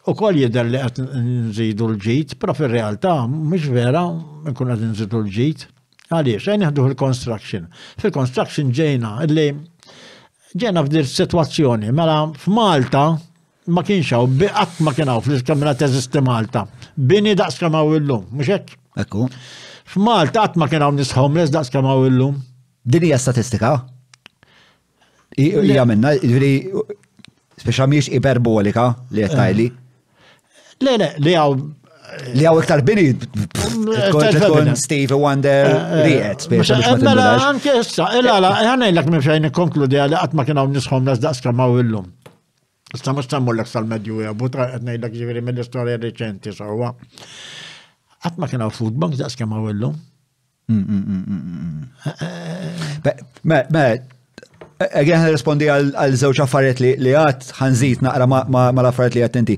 ukoll jidher li qed nżidu l-ġid, però fir-realtà mhux vera nkun qed nżidu l-ġid. Għaliex, għajn jħaddu fil-construction. Fil-construction ġejna f'dir situazzjoni, mela f'Malta ma kienx hawn qatt ma kien hawn fl-iskamra teżisti Malta. Bini daqs kemm hawn illum, mhux hekk? Ekku. F'Malta qatt ma kien hawn nies homeless daqs kemm hawn illum. Din hija statistika? Hija minna, speċa mhix iperbolika li qed tajli. Le, li hawn li għaw iktar bini tkun Stevie Wonder riqet, speċa biex ma tinbulax. Anke issa, għanajlek minn fejn ikkonkludi għalli qatt ma kien hawn nies homeless daqs kemm hawn illum. Issa mhux tammurlek sal-Medju butra qed ngħidlek ġifieri mill-istorja reċenti sewwa. Qatt ma kien hawn food banks daqs kemm hawn illum. Għen rispondi għal żewġ affarijiet li għad ħanżid naqra ma l-affarijiet li għattinti.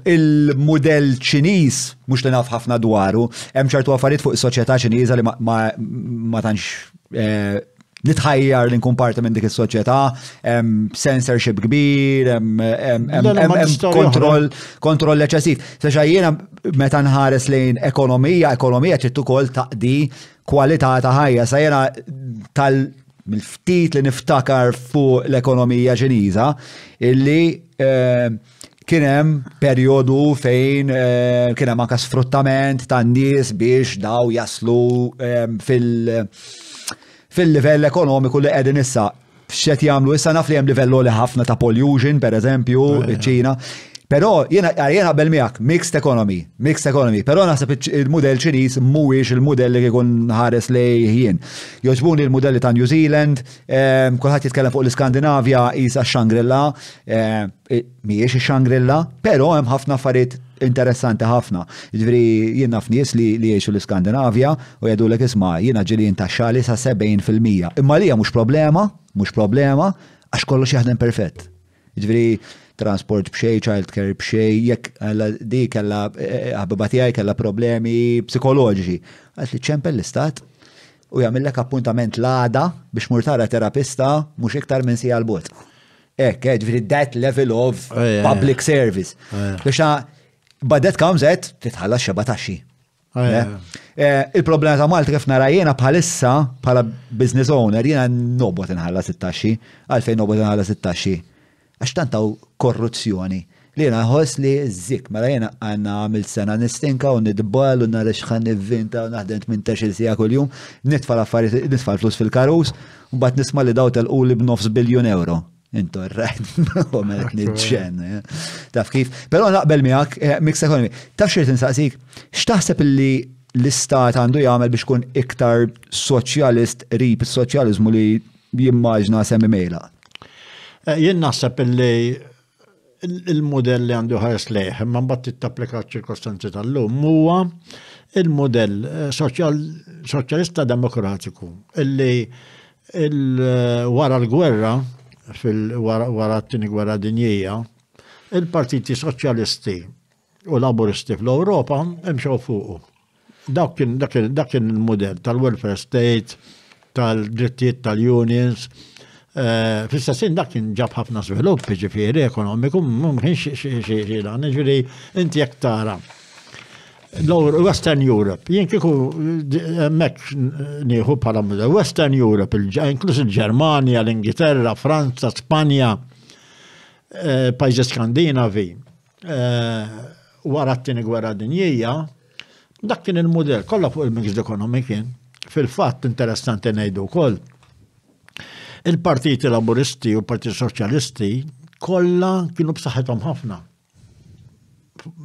Il-modell ċiniż mhux li naf ħafna dwaru, hemm ċertu affarijiet fuq is-soċjetà Ċiniża li ma tantx nitħajjar li nkun parti minn dik is-soċjetà, hemm censorship kbir, hemm kontroll eċċessiv. Speċa jiena meta nħares lejn ekonomija trid ukoll taqdi kwalità ta' ħajja. Sa jiena mill-ftit li niftakar fuq l-ekonomija Ċiniża illi kien hemm perjodu fejn kien hemm anke sfruttament tan-nies biex daw jaslu fil-livell ekonomiku li qegħdin issa. X'qed jagħmlu issa naf li hemm livell li ħafna ta' pollution, pereżempju, iċ-Ċina. Però jiena qabel miegħek mixed economy, però naħseb il-mudell Ċiniż mhuwiex il-mudell li kien ħares lej jien. Jogħġbuni l-mudelli ta' New Zealand, kulħadd jitkellem fuq l-Iskandinavja qisha Shangri-La, mhijiex ix-Shangri-La, però hemm ħafna affarijiet interessanti ħafna. Jiġifieri jien naf nies li jgħixu l-Iskandinavja u jgħidulek isma' jiena ġieli intaxxali sa 70%. Imma li mhux problema għax kollox jaħdem perfett. Jiġifieri transport b'xej, childcare b'xej, jekk di kella ħabba tiegħi kella problemi psikoloġiċi. Għalt li ċempel l-istat u jagħmellek appuntament l-għada biex mur tara terapista mhux iktar minn sija l-bot. Ġifieri that level of public service. Biex badet kamżet titħallas xeba taxxi. Il-problema ta' Malta kif nara jiena bħalissa bħala business owner jiena nobot inħallas it-taxxi. Għalfejn nobot inħallas it-taxxi? Għax tantaw korruzzjoni. Li jena ħoss li zik, mela jena għanna għamil sena nistinka u nidbal u nara xħan nivvinta u naħdem 18 sija kull-jum, nitfa l-flus fil-karus, u bat nisma li daw tal-quli b'9 biljun euro. Intu r-rajt, u melek nidġen. Taf kif. Pero naqbel miegħek mixed economy. Taf xirrit nsaqsik, x'taħseb li l-istat għandu jagħmel biex kun iktar soċjalist rib is-soċjaliżmu li jimmaġna semmi mejla? Jien naħseb li il-modell li għandu ħares lejh, imma mbagħad tittapplika ċirkostanzi tal-lum huwa il-modell soċjalista demokratiku illi wara l-gwerra wara t-tieni gwerra dinjija il-partiti soċjalisti u laburisti fl-Ewropa imxew fuqu. Dak kien il-modell tal-welfare state, tal-drittijiet tal-unions. Fis-sassin dak kien ġab ħafna sviluppi ġifieri ekonomiku, mħinx xielan, ġifieri inti jekk tara. Western Europe, jien kieku hemmhekk nieħu bħala modell Western Europe, inkluż il-Ġermanja, l-Ingilterra, Franza, Spanja, pajjiżi Skandinavi, wara t-tieni gwerra dinjija, Dak kien il-modell, kollha fuq il-mixed economy kien. Fil-fatt interessanti ngħidu wkoll. Il-Partiti Laburisti u l-Partiti Soċjalisti kollha kienu b'saħħithom ħafna.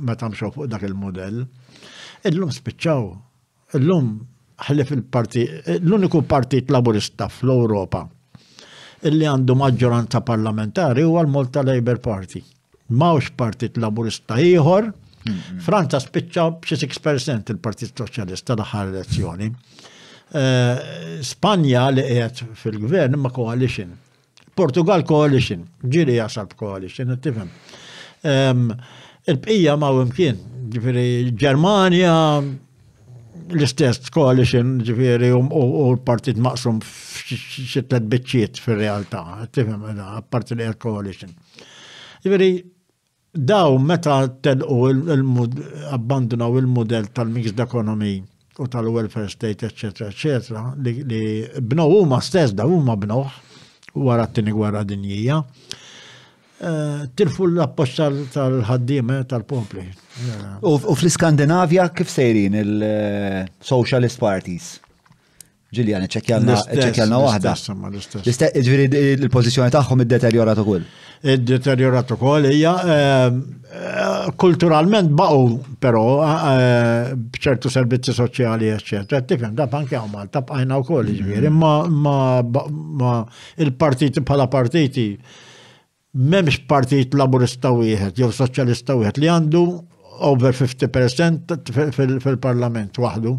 Meta mxew fuq dak il-modell. Illum spiċċaw. Illum ħallef l-uniku partit laburista fl-Ewropa illi għandu maġġoranza parlamentari huwa l-Malta Labour Party. Mawx partit laburista ieħor. Franza spiċċa b'xi 6% il-Partit Soċjalista l-aħħar elezzjoni. Spanja li qiegħed fil-gvern imma coalition. Portugal coalition, ġieli jasal coalition, tifhem. Il-bqija ma' imkien, ġifieri Ġermanja l-istess coalition, ġifieri u l-partit maqsum f'xi tliet biċċiet fir-realtà, tifhem, apparti li qiegħed coalition. Ġifieri daw meta abbandunaw il-modell tal-mixed economy u tal-welfare state, eccetera, li bnow huma stess daw huma bnow wara t-tieni gwerra dinjija. Tilfu l-appoġġ tal-ħaddiema tal-popli. U fl-Iskandinavja kif sejrin il-socialist parties? Ġiljan, ċekjalna waħda. Il-pożizzjoni tagħhom iddeterjorat ukoll. Id-deteriorat ukoll hija kulturalment baqgħu però b'ċertu servizzi soċjali eċċetera. Tifhem da anke hawn Malta bqajna wkoll jiġifieri ma il-partiti bħala partiti m'hemmx partit laburista wieħed jew soċjalista wieħed li għandu over 50% fil-Parlament waħdu.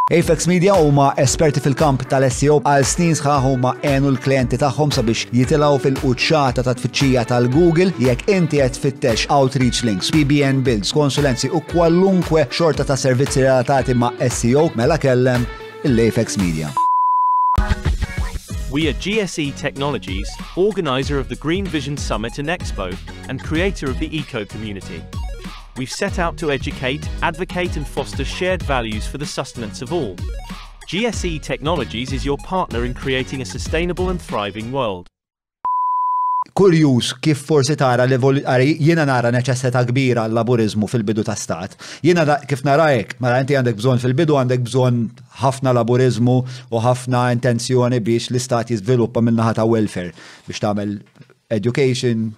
Apex Media huma esperti fil-kamp tal-SEO għal snin sħaħ huma għenu l-klijenti tagħhom sabiex jitilgħu fil-quċċata ta' tfittxija tal-Google jekk inti qed tfittex outreach links, PBN builds, konsulenzi u kwalunkwe xorta ta' servizzi relatati ma' SEO mela kellem il-Apex Media. We are GSE Technologies, organizer of the Green Vision Summit and Expo, and creator of the Eco Community. We've set out to educate, advocate and foster shared values for the sustenance of all. GSE Technologies is your partner in creating a sustainable and thriving world. Kurjuż kif forsi tara jiena nara neċessità kbira l-laburizmu fil-bidu ta' stat. Jiena kif narajek, mara inti għandek bżonn fil-bidu għandek bżonn ħafna laburizmu u ħafna intenzjoni biex l-istat jiżviluppa min-naħa ta' welfare biex tagħmel education,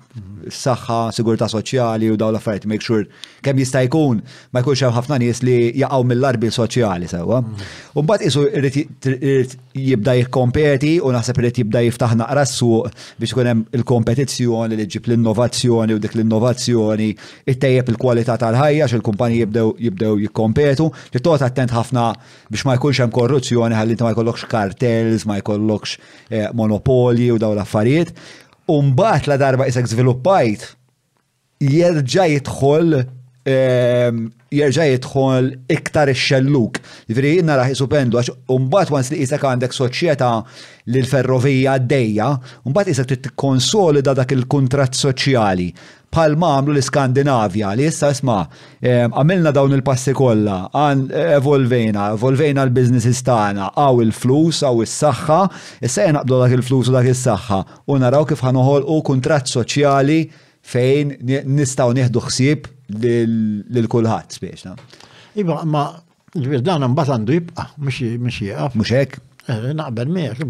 saħħa, sigurtà soċjali u dawn l-affarijiet make sure kemm jista' jkun ma jkunx hemm ħafna nies li jaqgħu mill-arbil soċjali sewwa. U mbagħad isu irid jibda jikkompeti u naħseb irid jibda jiftaħ naqra s-suq biex ikun hemm il-kompetizzjoni li ġib l-innovazzjoni u dik l-innovazzjoni ittejjeb il-kwalità tal-ħajja għax il-kumpaniji jibdew jikkompetu, li toqgħod attent ħafna biex ma jkunx hemm korruzzjoni ħalli inti ma jkollokx kartels, ma jkollokx monopoli u dawn l-affarijiet. Mbagħad la darba isek żviluppajt jerġa' jidħol iktar ix-xelluk. Jiġifieri jien nara isupendu għax mbagħad once li isek għandek soċjetà li l-ferrovija għaddejja, mbagħad isek trid tikkonsolida dak il-kuntratt soċjali. Bħalma għamlu l-Iskandinavja li issa isma' għamilna dawn il-passi kollha, evolvejna l-businesses tagħna, għaw il-flus, għaw is-saħħa, issa naqbdu dak il-flus u dak is-saħħa u naraw kif ħanoħolqu kuntratt soċjali fejn nistgħu nieħdu ħsieb lil kulħadd spiex. Iva, ma ġifier dan imbagħad għandu jibqa' mhux jieqaf. Mhux hekk? Naqbel miegħek,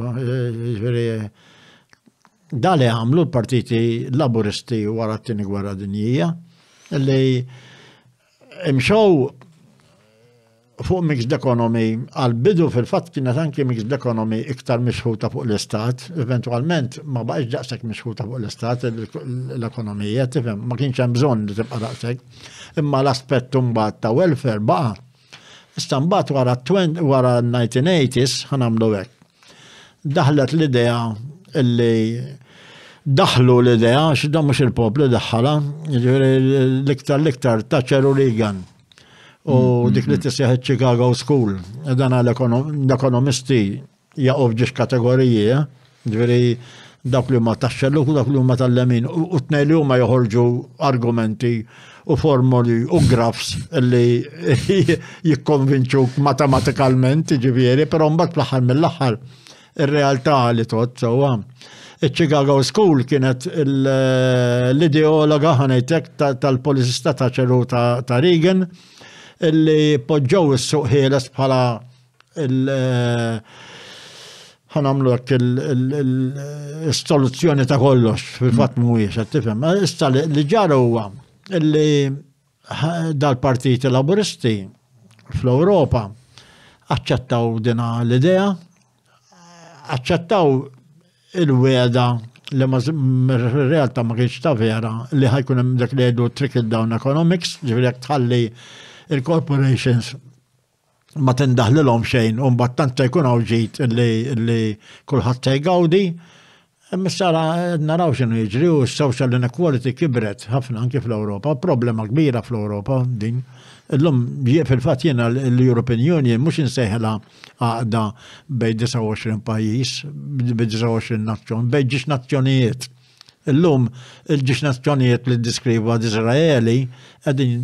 da li għamlu l-partiti laburisti wara t-tieni gwerra dinjija li imxew fuq mixed economy għal-bidu fil-fatt kienet anke mixed economy iktar mixħuta fuq l-istat, eventualment ma baqgħux daqshekk mixħuta fuq l-istat l-ekonomija, tifhem, ma kienx hemm bżonn li tibqa' daqshekk, imma l-aspett mbagħad ta' welfare baqa'. Issa mbagħad wara n-1980s ħanamlu hekk. Daħlet l-idea illi daħlu l-idea, x'da mhux il-poplu daħħala, l-iktar Thatcher u Reagan. U dik li tisseħ Chicago School, dan l-ekonomisti jaqgħu f'ġiex kategoriji, ġifieri dak li huma tax-xelluk u dak li huma tal-lemin, u tnejn li huma joħorġu argumenti u formuli u grafs li jikkonvinċuk matematikalment, ġifieri, però mbagħad fl-aħħar mill-aħħar ir-realtà li tot sewwa. Il-Chicago School kienet l-ideologa ħanejtek tal-polisista ta' ċeru ta' Reagan illi poġġew is-suq ħieles bħala ħanamlu hekk il-soluzzjoni ta' kollox, fil-fatt mhuwiex qed tifhem. Ma issa li ġara huwa illi dal-Partiti Laburisti fl-Ewropa aċċettaw dina l-idea, aċċettaw il-weda li realtà ma kienx ta' vera li ħajkun hemm dak li jgħidu trickle down economics, ġifieri jekk tħalli il-corporations ma tindaħlilhom xejn u mbagħad tant se jkun hawn ġid li kulħadd se jgawdi. Imma sara naraw x'inhu jiġri u s-social inequality kibret ħafna anke fl-Ewropa, problema kbira fl-Ewropa din. Illum fil-fatt jiena l-European Union mhux insejħilha għaqda bejn 29 pajjiż, bejn 29 nazzjon, bejn ġiex nazzjonijiet. Illum il-ġiex nazzjonijiet li ddeskrivu Iżraeli qegħdin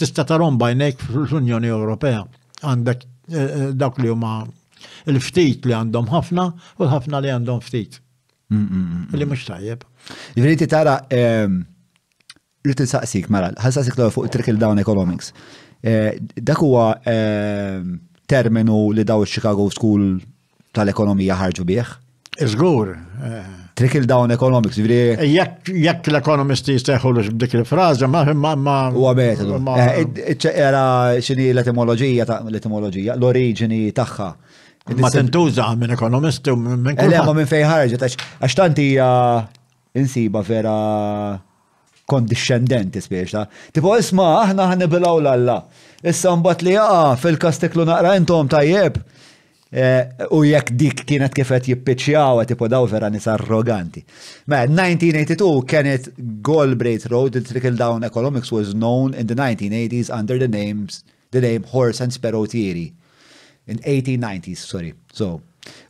tista' tarhom bajnejk fl-Unjoni Ewropea. Għandek dawk li huma l-ftit li għandhom ħafna u l-ħafna li għandhom ftit. Li mhux tajjeb. Jivriti tara, rrid insaqsik mara, ħassaqsik l fuq trickle down economics. Dak huwa terminu li daw Chicago School tal-ekonomija ħarġu bih? Iżgur. Trickle down economics, jivriti. Jekk l-ekonomisti jistgħu b'dik il-fraża ma huwa metodu. Era x'inhi l-etimoloġija, l-oriġini tagħha. Ma tintuża minn ekonomisti u minn kulħadd. Ma minn fejn ħarġet għax tant hija insiba vera kondiscendenti spiex ta' tipo isma' aħna ħanibilgħu l-Alla. Issa mbagħad li fil-kastiklu naqra intom tajjeb. U jekk dik kienet kif qed jippiċċjaw tipo daw vera nies arroganti. Ma 1982 Kenneth Galbraith wrote that trickle down economics was known in the 1980s under the name horse and sparrow theory. In 1890s, sorry. So,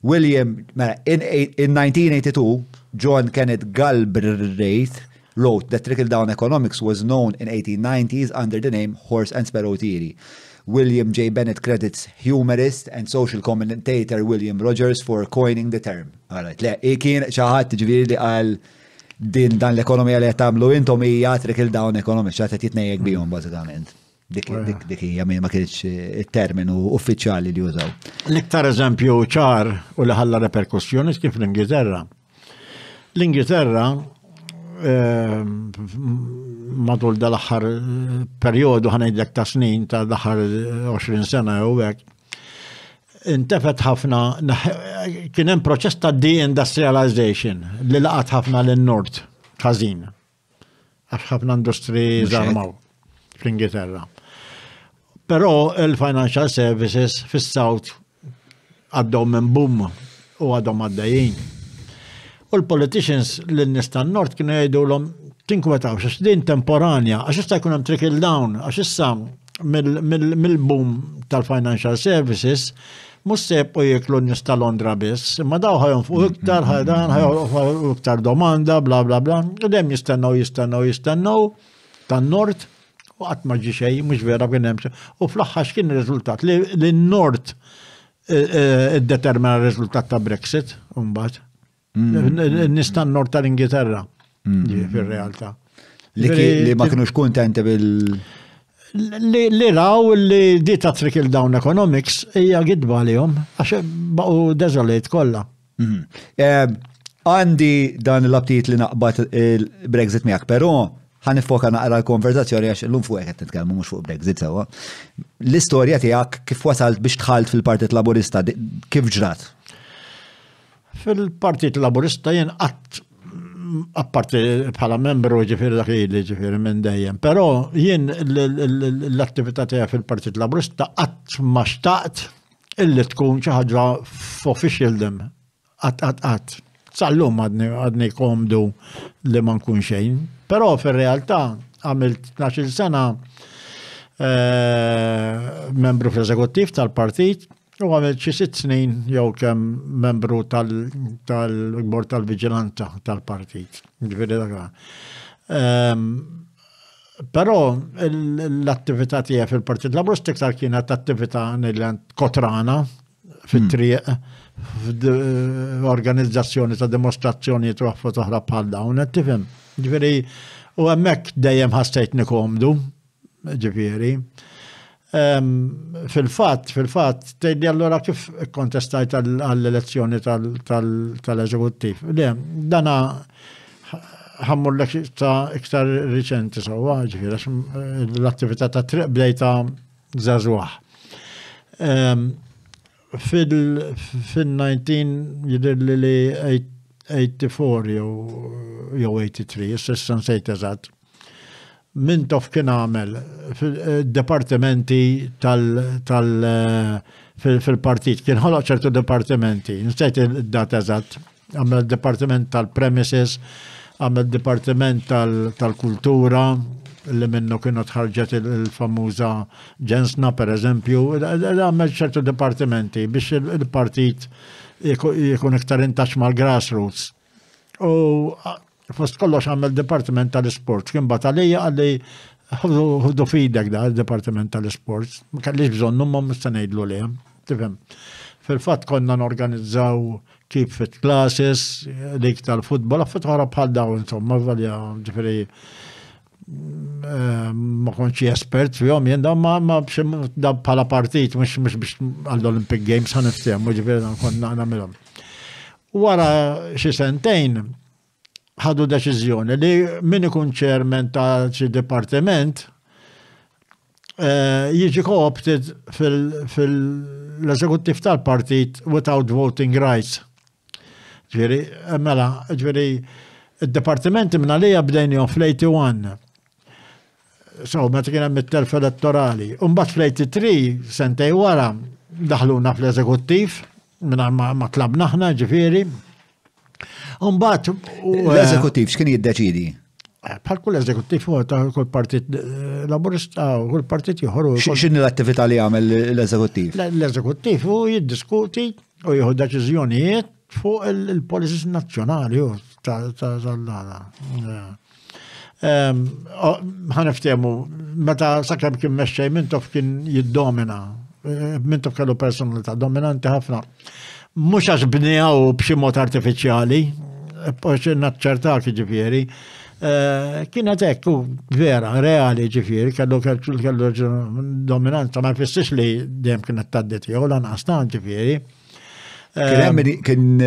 in 1982, John Kenneth Galbraith wrote that trickle-down economics was known in 1890s under the name horse and sparrow theory. William J. Bennett credits humorist and social commentator William Rogers for coining the term. Alright, le, kien xaħat ġviri li għal dan l-ekonomija li għatamlu intom hija trickle-down economics, xaħat jitnejjek bijom bażikament. Dik hija ma kienx il-terminu uffiċjali li jużaw. L-iktar eżempju ċar u li ħalla reperkussjoni kif l-Ingilterra. L-Ingilterra matul dal-aħħar perjodu ħanejdlek ta' snin ta' l-aħħar 20 sena jew hekk intefet ħafna kien hemm proċess ta' deindustrialization li laqat ħafna lin-nord ħażin. Għax ħafna industri żarmaw fl-Ingilterra. Però il-financial services fis-South għaddew minn boom u għadhom għaddejjin. U l-politicians l-nies tan-Nord kienu jgħidulhom tinkwetaw x'ax din temporanja, għax issa jkun hemm trickle down, għax issa mill-boom tal-financial services mhux se jibqgħu jieklu n-nies ta' Londra biss, imma daw ħajjonfqu iktar ħajjonfqu iktar domanda, bla bla bla, u dejjem jistennew tan-Nord u qatt ma ġie xejn, mhux vera kien hemm. U fl-aħħar x'kien ir-riżultat li n-Nord iddetermina r-riżultat ta' Brexit mbagħad. Nies tan-Nord tal-Ingilterra fir-realtà. Li ma kinux kuntenti bil li raw li di ta' trickle down economics hija gidba għalihom għax baqgħu desolate kollha. Għandi dan l-aptit li naqbad il-Brexit miegħek, però ħanifoka naqra l-konverzazzjoni għax l-lum fuq qed nitkellmu mhux fuq Brexit sewwa. L-istorja tiegħek kif wasalt biex tħalt fil-Partit Laburista, kif ġrat? Fil-Partit Laburista jien qatt apparti bħala membru ġifieri dak li ġifieri minn dejjem, però jien l-attività tiegħi fil-Partit Laburista qatt ma xtaqt illi tkun xi ħaġa f'officialdom qatt. Sallum għadni komdu li ma nkun xejn. Però fir-realtà għamilt 12 sena membru fl-eżekuttiv tal-partit u għamilt xi 6 snin jew kemm membru tal-Bord tal-Viġilanza tal-partit. Però l-attività tiegħi fil-Partit Laburista iktar kienet attività kotrana fit-triq organizzazzjoni ta' demonstrazzjoni u għaffot oħra bħal dawn, tifhem. Ġifieri, u hemmhekk dejjem ħassejtni komdu, ġifieri. Fil-fatt, tgħidli allura kif kontestajt għall-elezzjoni tal-eżekuttiv. Le, dana ħammur iktar riċenti sewwa, ġifieri l-attività ta' triq bdejta żagħżugħ. Fil-19 jidirli li 84 jew 83, issa nsejt eżatt. Mintof kien għamel fil-departimenti fil-partit, kien ħoloq ċertu departimenti, nsejt id-data eżatt, għamel departiment tal-premises, għamel departiment tal-kultura, li minnu kienu tħarġet il-famuża ġensna, per eżempju, għamel ċertu departimenti biex il-partit jikun iktar intaċ mal-grassroots. U fost kollox għamel departiment tal-sports, kien batalija għalli ħudu fidek da il-departiment tal-sports, ma kellix bżonnu ma mistanejdlu li, tifhem. Fil-fatt konna norganizzaw keep fit classes, dik tal-futbol, għaffet ħara bħal daw, insomma, valja ġifiri ma konċi espert fihom, jenda ma da bħala partit, mux biex għall-Olympic Games ħaniftehom, ġifiri konna nagħmilhom. Wara xi sentejn ħadu deċiżjoni li min ikun chairman ta' xi departiment jiġi co-opted fil-eżekuttiv tal-partit without voting rights. Ġifieri, mela, ġifieri id-departimenti minn għalija bdejnihom fl-81. So, meta kien hemm it-telf elettorali. Mbagħad fl-83 sentej wara daħluna fl-eżekuttiv minn ma tlabna aħna ġifieri. Mbagħad l-eżekuttiv x'kien jiddeċidi? Bħal kull eżekuttiv huwa ta' kull partit laburista u kull partit ieħor. X'inhi l-attività li jagħmel l-eżekuttiv? L-eżekuttiv hu jiddiskuti u jieħu deċiżjonijiet fuq il-policies nazzjonali tal-dana. Ħaniftehmu, meta sakemm kien mexxej Mintoff kien jiddomina. Mintoff kellu personalità dominanti ħafna. Mhux għax bnijaw b'xi mod artifiċjali, naċċertak ġifieri. Kienet hekk vera, reali ġifieri, kellu dominanza, ma jfissirx li dejjem kienet tgħaddi tiegħu lanqas ġifieri. Kien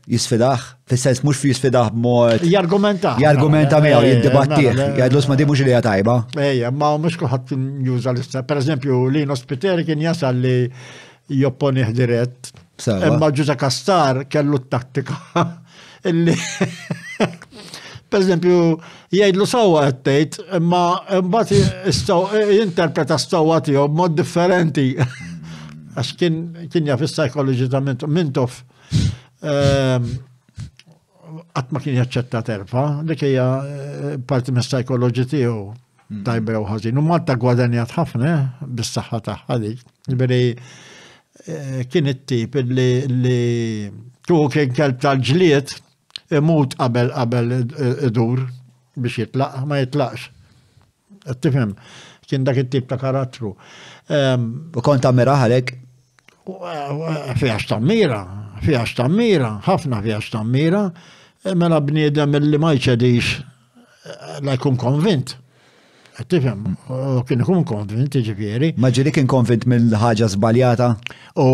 jisfidaħ, fis-sens mhux fi jisfidaħ b'mod. Jargumenta miegħu, jiddibattih, jgħidlu ma di mhux li tajba. Ejja, ma mhux kulħadd juża l-istess. Pereżempju, Lino Spiteri kien jasal li jopponih dirett. Imma Ġuża Kastar kellu t-tattika illi per eżempju jgħidlu sewwa qed tgħid, imma mbagħad jinterpreta s-sewwa tiegħu b'mod differenti. Għax kien jaf is-psychology ta' Mintoff qatt ma kien jaċċetta terfa, dik hija parti mis-psychology tiegħu tajba jew ħażin. U Malta gwadanjat ħafna bis-saħħa tagħha dik. Kien it-tip li kien kelb tal-ġlied imut qabel idur biex jitlaq, ma jitlaqx. Tifhem, kien dak it-tip ta' karattru. U kont tammira ħalek? Fijax tammira, ħafna fijax tammira, mela bniedem li ma jċedix la jkun konvint. Tifhem, kien ikun konvint ġifieri. Ma ġieli kien konvint mill-ħaġa żbaljata? U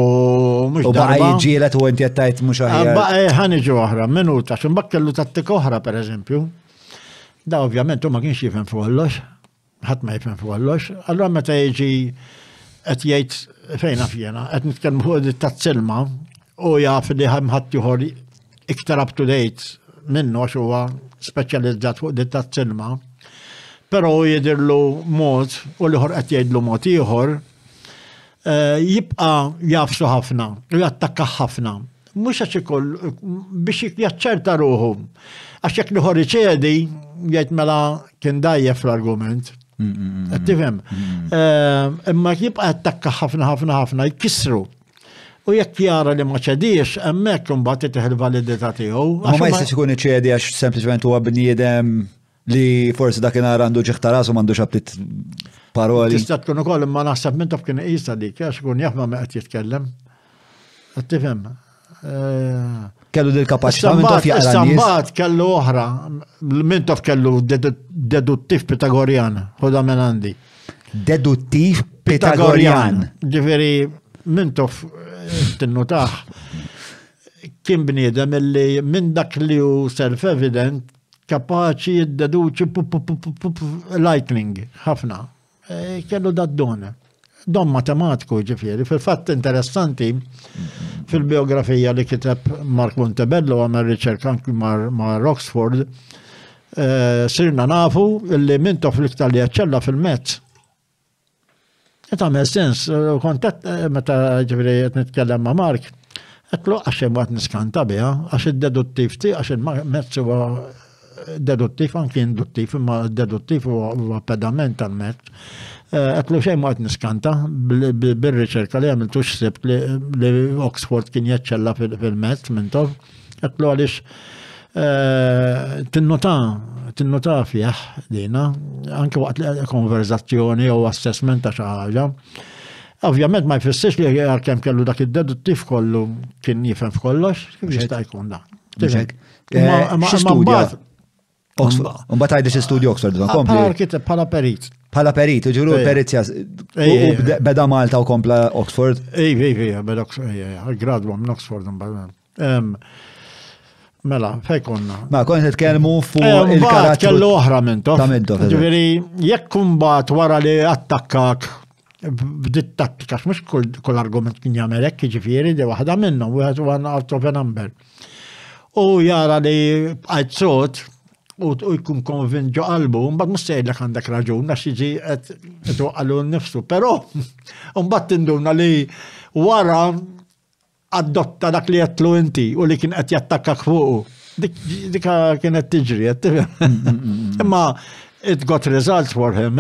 mhux darba. U baqa' jiġġieled u inti qed tgħid mhux aħjar. Ħaniġu oħra, minuta, x'imbagħad kellu tattika oħra pereżempju. Da ovvjament hu ma kienx jifhem kollox, ħadd ma jifhem kollox. Allura meta jiġi qed jgħid fejna fjena, qed nitkellmu fuq it-tazzilma u jaf li ħadd ieħor iktar up to date minnu għax huwa speċjalizzat fuq it-tazzilma. Però jidirlu mod u l-ieħor qed jgħidlu mod ieħor jibqa' jafsu ħafna u jattakka ħafna. Mhux għax ikoll biex jaċċerta ruħu. Għax jekk ieħor iċedi jgħid mela kien dajjef l-argument. Tifhem. Imma jibqa' jattakka ħafna jkissru. U jekk jara li ma ċedix, hemmhekk imbagħad titieħ il-validità tiegħu. Ma jistax ikun iċedi għax sempliċement huwa bniedem li forsi dakinhar għandu ġieħ ta' rasu m'għandux abtit paroli. Tista' tkun ukoll imma naħseb Mintoff kien qisha dik għax ikun jaf ma qed jitkellem. Tifhem. Kellu dil-kapaċità Mintoff jaqra nies. Imbagħad kellu oħra, Mintoff kellu deduttiv Pitagorjan, ħodha minn għandi. Deduttiv Pitagorian. Ġifieri mintof tinnutaħ kien bniedem illi minn dak li hu self-evident kapaċi jiddeduċi lightning ħafna. Kellu dat-don. Don matematiku ġifieri. Fil-fatt interessanti fil-biografija li kiteb Mark Montebello għamel riċerka anki mar Oxford, sirna nafu illi mintof l-iktar li jaċċella fil-mezz. Għamel sens, kontat meta ġifieri qed nitkellem ma' Mark, għetlu għaxem għat niskanta bija, għax il-deduttiv ti, għax il-mezz huwa deduttiv, anki induttiv, imma deduttiv huwa pedament tal-mezz. Għetlu xejn għat niskanta, bil-riċerka li għamiltu xsibt li Oxford kien jaċċella fil-mezz mintof, għetlu għalix tinnota fieħ dina, anki waqt konverzazzjoni u assessment ta' xaħġa. Ovvjament ma jfissirx li għal-kem kellu dak id-deduttiv kollu kien jifhem f'kollox, kif jista' jkun da. X'istudja? Oxford. Mbagħad għajdi x'istudju Oxford Bħala perit. Bħala perit, ġuru perizja beda Malta u kompla Oxford. Beda Oxford, gradwa minn Oxford Mela, fejkonna. Ma kont nitkellmu fuq il-karattru. Kellu oħra mintof. Ġifieri jekk imbagħad wara li attakkak b'dit tattika, mhux kull argument kien jagħmel hekk, ġifieri di waħda minnhom, wieħed one out of a number. U jara li bqajt sod u jkun konvint ġo qalbu, mbagħad mhux sejlek għandek raġun għax jiġi qed waqalu nnifsu, però mbagħad tinduna li wara adotta dak li jatlu inti u li kien qed jattakkak fuqu. Dika kienet tiġri, imma it got results for him,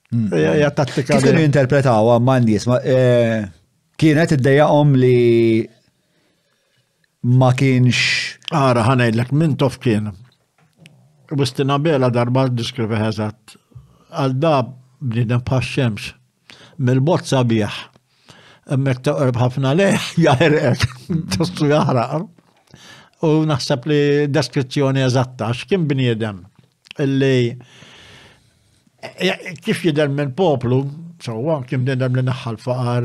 Kif kienu jinterpretaw għamman jisma, kienet id-dejjaqom li ma kienx. Ara ħanajdlek mintof kien. Bustina bela darba diskrivi ħeżat. Għal da bnidem bħax-xemx. Mil-bot sabiħ. Emmek taqrb ħafna leħ, jaħrek. Tostu jaħraq. U naħseb li deskrizzjoni eżatta. X'kien bniedem illi kif jidher minn poplu, sewwa kien bniedem li naħħal faqar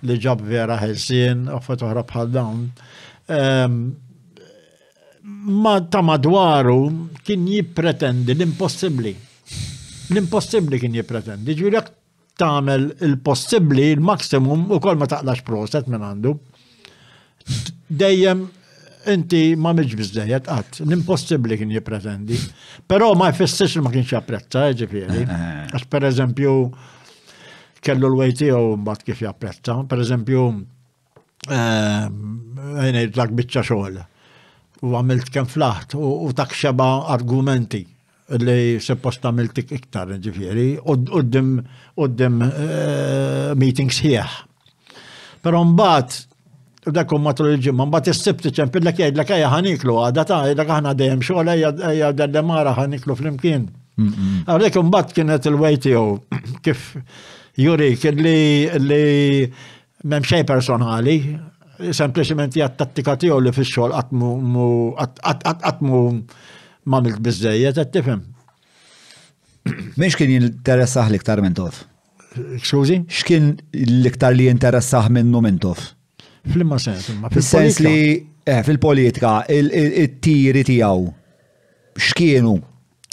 li ġab vera ħelsien, u fotoħra bħal dawn. Ma ta' madwaru kien jippretendi l-impossibbli. L-impossibbli kien jippretendi. Ġifieri jekk tagħmel il-possibbli, il-maksimum ukoll ma taqlax proset minn għandu. Dejjem inti ma miġ biżdejjed qatt, l-impossibbli kien jippretendi. Però ma jfissirx li ma kienx japprezza, ġifieri. Għax pereżempju kellu l-wej tiegħu mbagħad kif japprezza. Pereżempju ngħidlek biċċa xogħol. U għamilt kemm flaħt u tak xeba argumenti li suppost għamilt iktar, ġifieri, qudiem meetings ħieħ. Però mbagħad u dak matul il-ġimma, mbagħad is-sibt iċempillek jgħidlek ejja ħaniklu għadha ta' jgħidlek aħna dejjem xogħol ejja dellemara ħaniklu flimkien. Għalhekk imbagħad kienet il-wej tiegħu kif jurik li m'hemm xejn personali, sempliċement hija tattika tiegħu li fix-xogħol qatt mu m'għamilt biżżejjed qed tifhem. M'hemmx kien jinteressaħ l-iktar minn tof? Excuse? X'kien l-iktar li jinteressaħ minnu minn tof? Flimma sens, imma fil-sens li fil-politika it-tiri tiegħu x'kienu?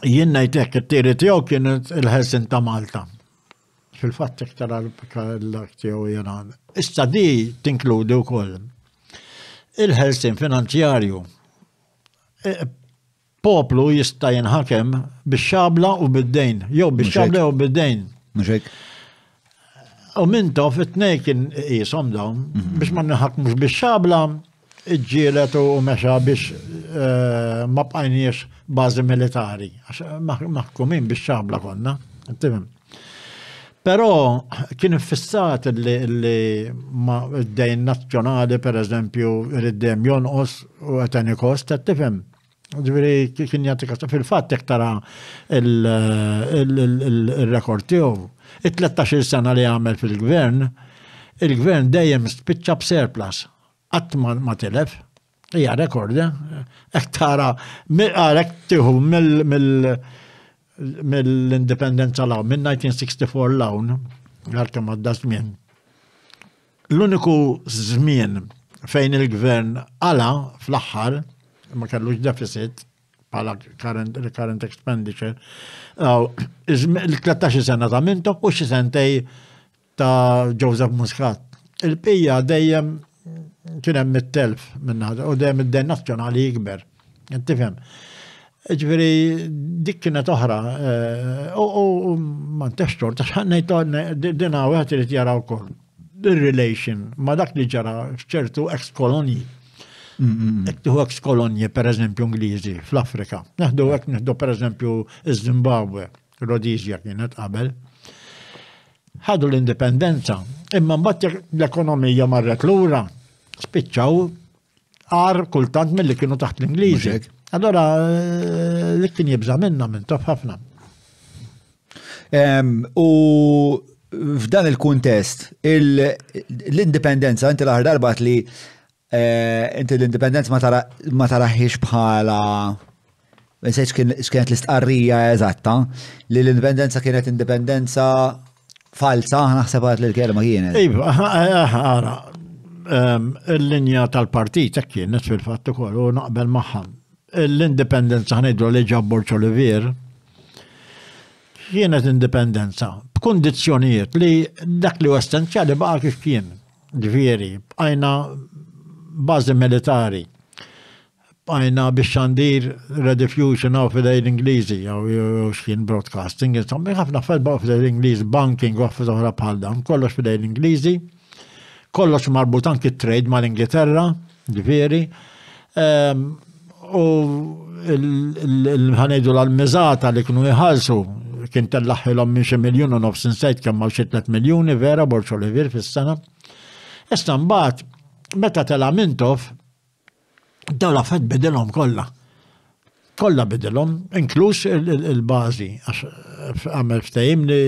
Jien ngħidlek it-tiri tiegħu kien il-ħelsin ta' Malta. Fil-fatt iktar għal-dak tiegħu jiena. Issa di tinkludi wkoll il-ħelsin finanzjarju. Poplu jista' jinħakem bix-xabla u bid-dejn, jew bix-xabla jew bid-dejn. Mhux hekk. U mintof it-tnej kien qieshom dawn biex ma nħakmux bix-xabla iġġielet u mexa biex ma bqajniex bażi militari. Maħkumin bix-xabla konna. Però kien fissat li d-dejn nazzjonali pereżempju irid-dejjem jonqos u qed inikost qed tifhem. Ġifieri kien jagħtik fil-fatt jekk tara il-rekord tiegħu. 13 sena li għamel fil-gvern, il-gvern dejjem spiċċa b'surplus. Qatt ma tilef. Hija rekord, hekk tara għalhekk tieħu mill-indipendenza lawn, minn 1964 lawn, għal-kem għadda żmien. L-uniku żmien fejn il-gvern għala fl-aħħar ma kellux deficit bħala current expenditure il-13 sena ta' Mintoff u xi sentej ta' Joseph Muscat. Il-pija dejjem kien hemm 100,000 minna u dejjem id-dejn nazzjonali jikber. Tifhem. Ġifieri dik kienet oħra u ma ntexxor ta' x'ħannejt dina wieħed irid jara wkoll ir-relation ma dak li ġara f'ċertu ex-kolonji. Ektuħu ex-kolonji, per eżempju, Ingliżi fl-Afrika. Neħdu per eżempju Zimbabwe, Rhodesia kienet qabel. Ħadu l-indipendenza. Imma mbagħad l-ekonomija marret lura. Spiċċaw għar kultant mill-li kienu taħt l-Ingliżi. Allora li kien jibża minna Mintoff ħafna. U f'dan il-kuntest, l-indipendenza, inti l-aħħar darbat li inti l-indipendenza ma taraħiex bħala nsejt x'kienet l-istqarrija eżatta li l-indipendenza kienet indipendenza falsa, naħseb għad l-kelma kienet. Iva, ara, il-linja tal-partit kienet fil-fatt ukoll u naqbel magħha. L-indipendenza ħnejdu li ġabbor Olivier kienet indipendenza b'kundizzjonijiet li dak li essenzjali baqa' kif kien. Ġifieri, bqajna bażi militari. Bqajna biex xandir rediffusion u fidej l-Ingliżi jew xkien broadcasting, insomma ħafna affarijiet baqgħu fidej l-Ingliżi, banking u affarijiet oħra bħal dawn, kollox fidej l-Ingliżi, kollox marbut anki trade mal-Ingilterra, ġifieri, u ħanejdu l-almiżata li kienu jħallsu kien tellaħħilhom minn xi miljun u nofs insejt kemm xi 3 miljuni vera Borċ Olivier fis-sena. Issa mbagħad meta tela Mintoff dawn l-affarijiet bidilhom kollha. Kollha bidilhom, inkluż il-bażi għax għamel ftehim li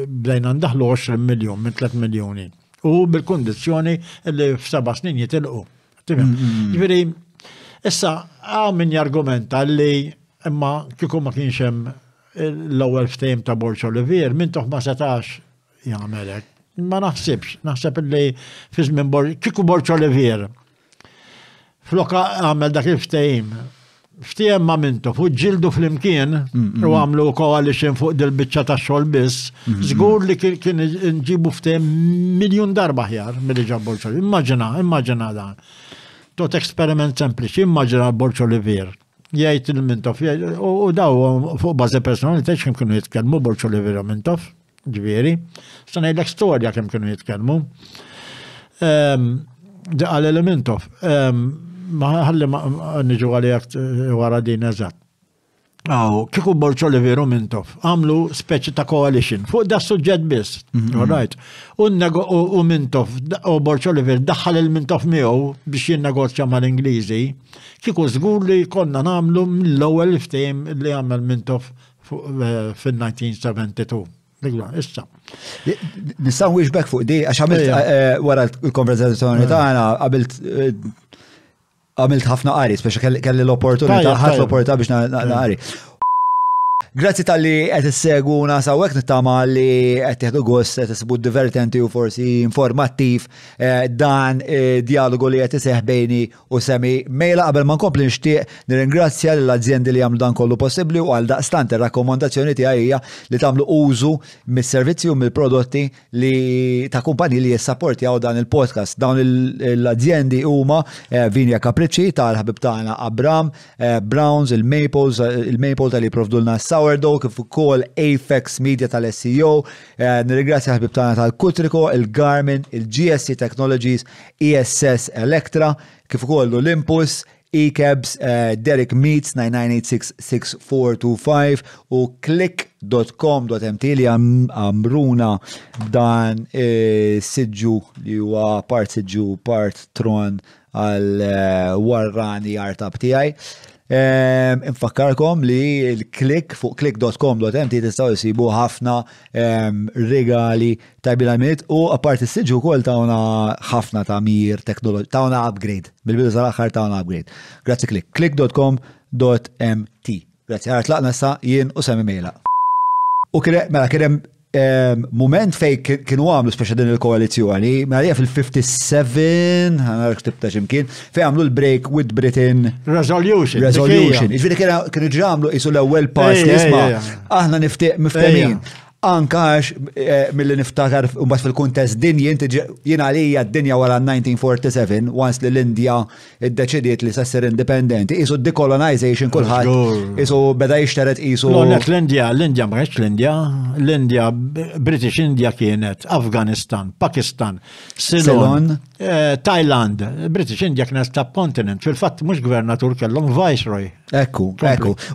bdejna ndaħlu 20 miljun minn 3 miljuni. U bil-kundizzjoni li f'7 snin jitilqu. Ġifieri, issa min jargumenta li imma kieku ma kienx hemm l-ewwel ftehim ta' Borċ Olivier, Mintoff ma setax jagħmel hekk. Ma naħsibx, naħseb li fi żmien kieku Borċ Olivier floka għamel dak il-ftehim. Ftehim ma' Mintoff u ġildu fl-imkien u għamlu coalition fuq dil-biċċa ta' xogħol biss, żgur li kien nġibu ftehim miljun darba ħjar milli ġab Borċ Olivier. Immaġina dan. Tot eksperiment sempliċi, immaġina Borċ Olivier. Jgħid il-Mintoff, u daw fuq bażi personali ta' kemm kienu jitkellmu Borċ Olivier u Mintoff, ġifieri. Sta ngħidlek storja kemm kienu jitkellmu. Qal il-Mintoff, ma ħalli niġu għalijak wara din eżatt. Kieku Borċ Olivier u Mintoff għamlu speċi ta' coalition fuq da' suġġett biss. U Mintoff u Borċ Olivier daħħal il-Mintoff miegħu biex jinnegozja mal-Ingliżi, kieku żgur li konna nagħmlu mill-ewwel ftehim li għamel Mintoff fil-1972. Issa. Nistgħu wieġbek fuq di għax għamilt wara l-konverzazzjoni tagħna għamilt ħafna qari, speċi kelli l-opportunità, ħadd l-opportunità biex naqari. Grazzi tal-li qed issegwuna sawhekk nittama li qed tieħdu gost qed isibu divertenti u forsi informattiv dan dialogu li qed iseħħ bejni u Semi Mejla. Qabel ma nkompli nixtieq nirringrazzja lill-azzjendi li jagħmlu dan kollu possibbli u għal daqstant ir-rakkomandazzjoni tiegħi hija li tagħmlu użu mis-servizzi u mill-prodotti li ta' kumpaniji li jissapportjaw dan il-podcast. Dawn l-azzjendi huma Vinja Capricci tal-ħabib tagħna Abram, Browns, il-Maple tal-li jipprovdulna Sourdough, kif ukoll Apex Media tal-SEO, nirringrazzja ħbib tagħna tal-Kutriko, il-Garmin, il-GSC Technologies, ESS Electra, kif ukoll Olympus, eCabs, Derek Meets 9986-6425 u click.com.mt li għamruna dan siġġu li huwa part siġġu part tron għal warrani artab tiegħi. Infakkarkom li l-click fuq click.com.mt tistgħu jsibu ħafna regali tajbilamiet u apparti s-siġu wkoll tawna ħafna tamir teknoloġi, tawna upgrade. Bil-bidu sal-aħħar tawna upgrade. Grazzi click.com.mt. Grazzi ħarat laqna sa jien u Semi Mejla. U mela kien hemm moment fej kienu għamlu speċa din il-koalizjoni, għalija fil-57, għana ktibta ximkien, fej għamlu l-break with Britain Resolution. Iġviri kienu ġamlu jisu l-ewel pass li jisma, aħna miftemin. Ankax mill-li niftakar mbagħad fil-kuntest dinji jien għalija d-dinja wara 1947 once li l-Indja iddeċidiet li sassir indipendenti isu decolonization kulħadd isu beda jixteret isu. L-Indja ma kienx l-Indja British India kienet Afganistan, Pakistan, Ceylon, Thailand. British India kienet subcontinent, fil-fatt mhux gvernatur kellhom viceroy. Ekku.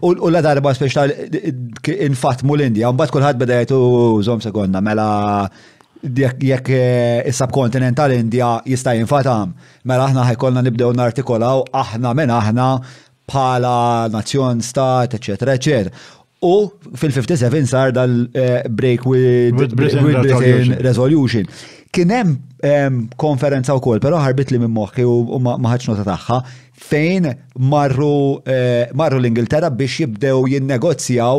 U la darba speċa infatmu l-Indja, mbagħad kulħadd beda jgħidu żomm sekonda mela jekk is-subkontinent tal-Indja jista' jinfatam, mela aħna ħajkollna nibdew nartikolaw aħna minn aħna bħala nazzjon stat, eċetera, eċetera. U fil-57 sar dal-break with Britain Resolution. Kien hemm konferenza wkoll, però ħarbit li minn moħħi u ma ħadx nota tagħha fejn marru l-Ingilterra biex jibdew jinnegozjaw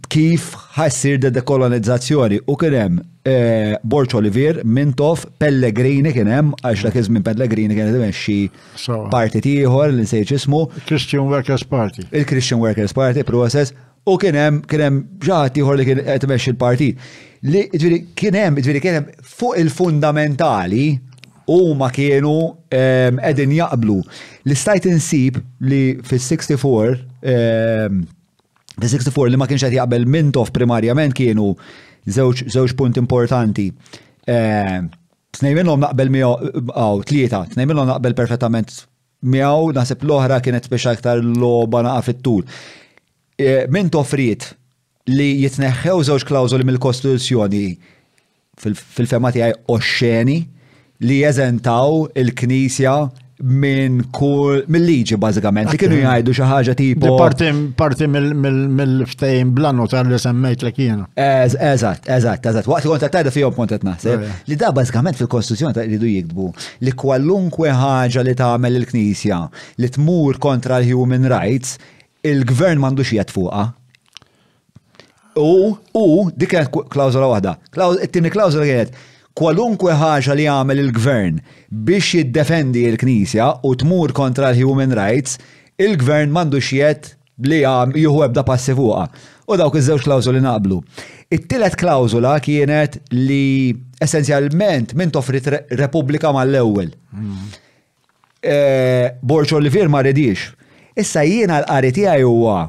kif ħassir dekolonizzazzjoni u kien hemm Borch Olivier, Mintoff, Pellegrini kien hemm għax dak iż-żmien Pellegrini kien imexxi partit ieħor li nsejt ismu. Christian Workers Party. Il-Christian Workers Party process u kien hemm ġaħat ieħor li kien qed imexxi l-partit. Kien hemm fuq il-fundamentali huma kienu qegħdin jaqblu. L-istajt insib li fis-64 li ma kienx qed jaqbel Mintoff primarjament kienu żewġ punt importanti. Tnejn minnhom naqbel tlieta, tnejn minnhom naqbel perfettament miegħu, naħseb l-oħra kienet speċa aktar logħba naqa' fit-tul. Mintoff ried li jitneħħew żewġ klawżoli mill-Kostituzzjoni fil-fema tiegħi oxxeni li jeżentaw il-Knisja mill-liġi bażikament li kienu jgħidu xi ħaġa tipo. Parti mill-ftehim blanu tal-li semmejt lek jiena. Eżatt. Waqt kont qed tgħidha fihom kont qed naħseb li da bażikament fil-Kostituzzjoni jridu jiktbu li kwalunkwe ħaġa li tagħmel il-Knisja li tmur kontra l-human rights il-gvern m'għandux jgħid fuqha. U dik kienet klawżola waħda. It-tieni klawżola kienet kwalunkwe ħaġa li jagħmel il-gvern biex jiddefendi l-Knisja u tmur kontra l-human rights, il-gvern m'għandux jgħid li jieħu ebda passi fuqha. U dawk iż-żewġ klawżoli naqblu. It-tielet klawżola kienet li essenzjalment min toffrit Repubblika mal-ewwel. Borch Olivier ma redix. Issa jiena l-qari tiegħi huwa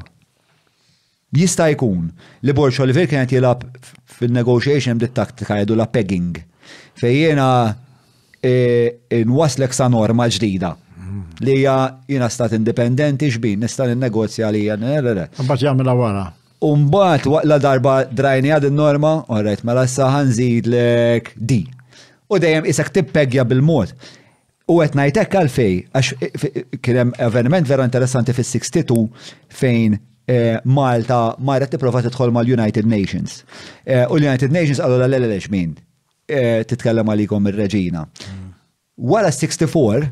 jista' jkun li Borch Olivier kienet jilab fil-negotiation dit-taktika jgħidu la pegging. Fejn jiena nwaslek sa norma ġdida. Li hija jiena stat indipendenti xbin, nista' ninnegozja li hija. Mbagħad jagħmilha wara. U mbagħad la darba drajni għad in-norma, orrejt mela issa ħanżidlek di. U dejjem isek tippeggja bil-mod. U qed ngħid hekk għalfejn għax kien hemm avveniment vera interessanti fis-62 fejn Malta marret tipprova tidħol mal-United Nations. U l-United Nations qalu l-għalelex min titkellem għalikom ir-reġina. Wara 64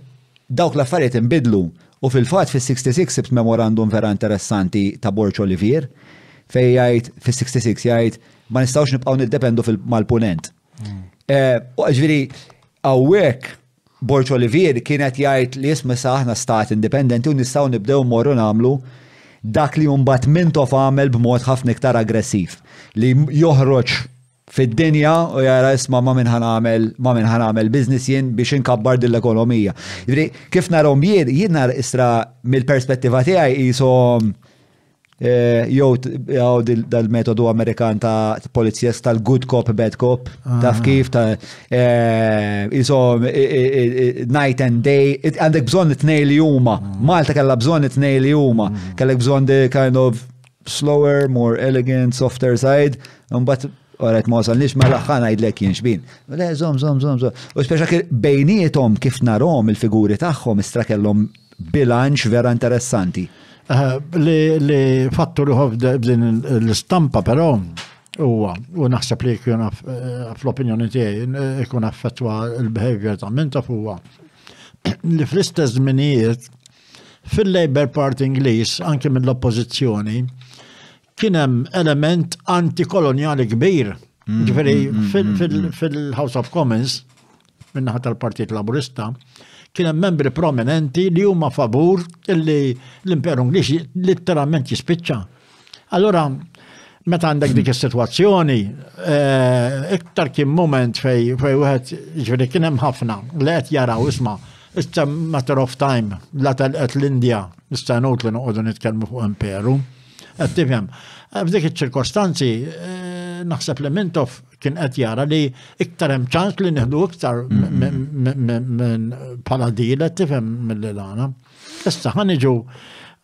dawk l-affarijiet inbidlu u fil-fatt fis-66 sibt memorandum vera interessanti ta' Borch Olivier fejn jgħid fis-66 jgħid ma nistgħux nibqgħu niddependu mal-punent. U ġifieri hawnhekk Borch Olivier kienet jgħid li jisma' aħna stat indipendenti u nistgħu nibdew morru nagħmlu dak li mbagħad Mintoff għamel b'mod ħafna iktar aggressiv li joħroġ fid-dinja u jara isma' ma minn ħanamel business jien biex inkabbar din l-ekonomija. Kif narhom jien nar isra mill-perspettiva tiegħi qishom jew dal-metodu Amerikan ta' polizijes tal-good cop, bad cop, taf kif ta' qishom night and day, għandek bżonn it-tnejn li huma. Malta kellha bżonn it-tnejn li huma. Kellek bżonn the kind of slower, more elegant, softer side, mbagħad Orajt ma wasalniex ma laħħana jidlek jien xbin. Le, zom. U speċa bejnietom kif narom il-figuri tagħhom istra kellhom bilanċ vera interessanti. Li fattu li b'din l-istampa però huwa u naħseb li jkun fl-opinjoni tiegħi jkun affettwa l-behavior ta' Mintoff huwa li fl-istess żminijiet fil-Labour Party Ingliż anke mill-oppożizzjoni kien hemm element antikoloniali kbir. Ġifieri fil-House of Commons minnaħa tal-Partit Laburista kien hemm membri prominenti li huma favur illi l-Imperu Ingliż litteralment jispiċċa. Allora, meta għandek dik is-sitwazzjoni, iktar kien moment fej wieħed ġifieri kien hemm ħafna li qed jaraw isma' issa matter of time la telqet l-Indja issa nut li noqogħdu nitkellmu fuq imperu. Qed tifhem. F'dik iċ-ċirkostanzi naħseb li Mintoff kien qed jara li iktar hemm ċans li nieħdu iktar minn bħala deal qed tifhem mill-lana. Issa ħaniġu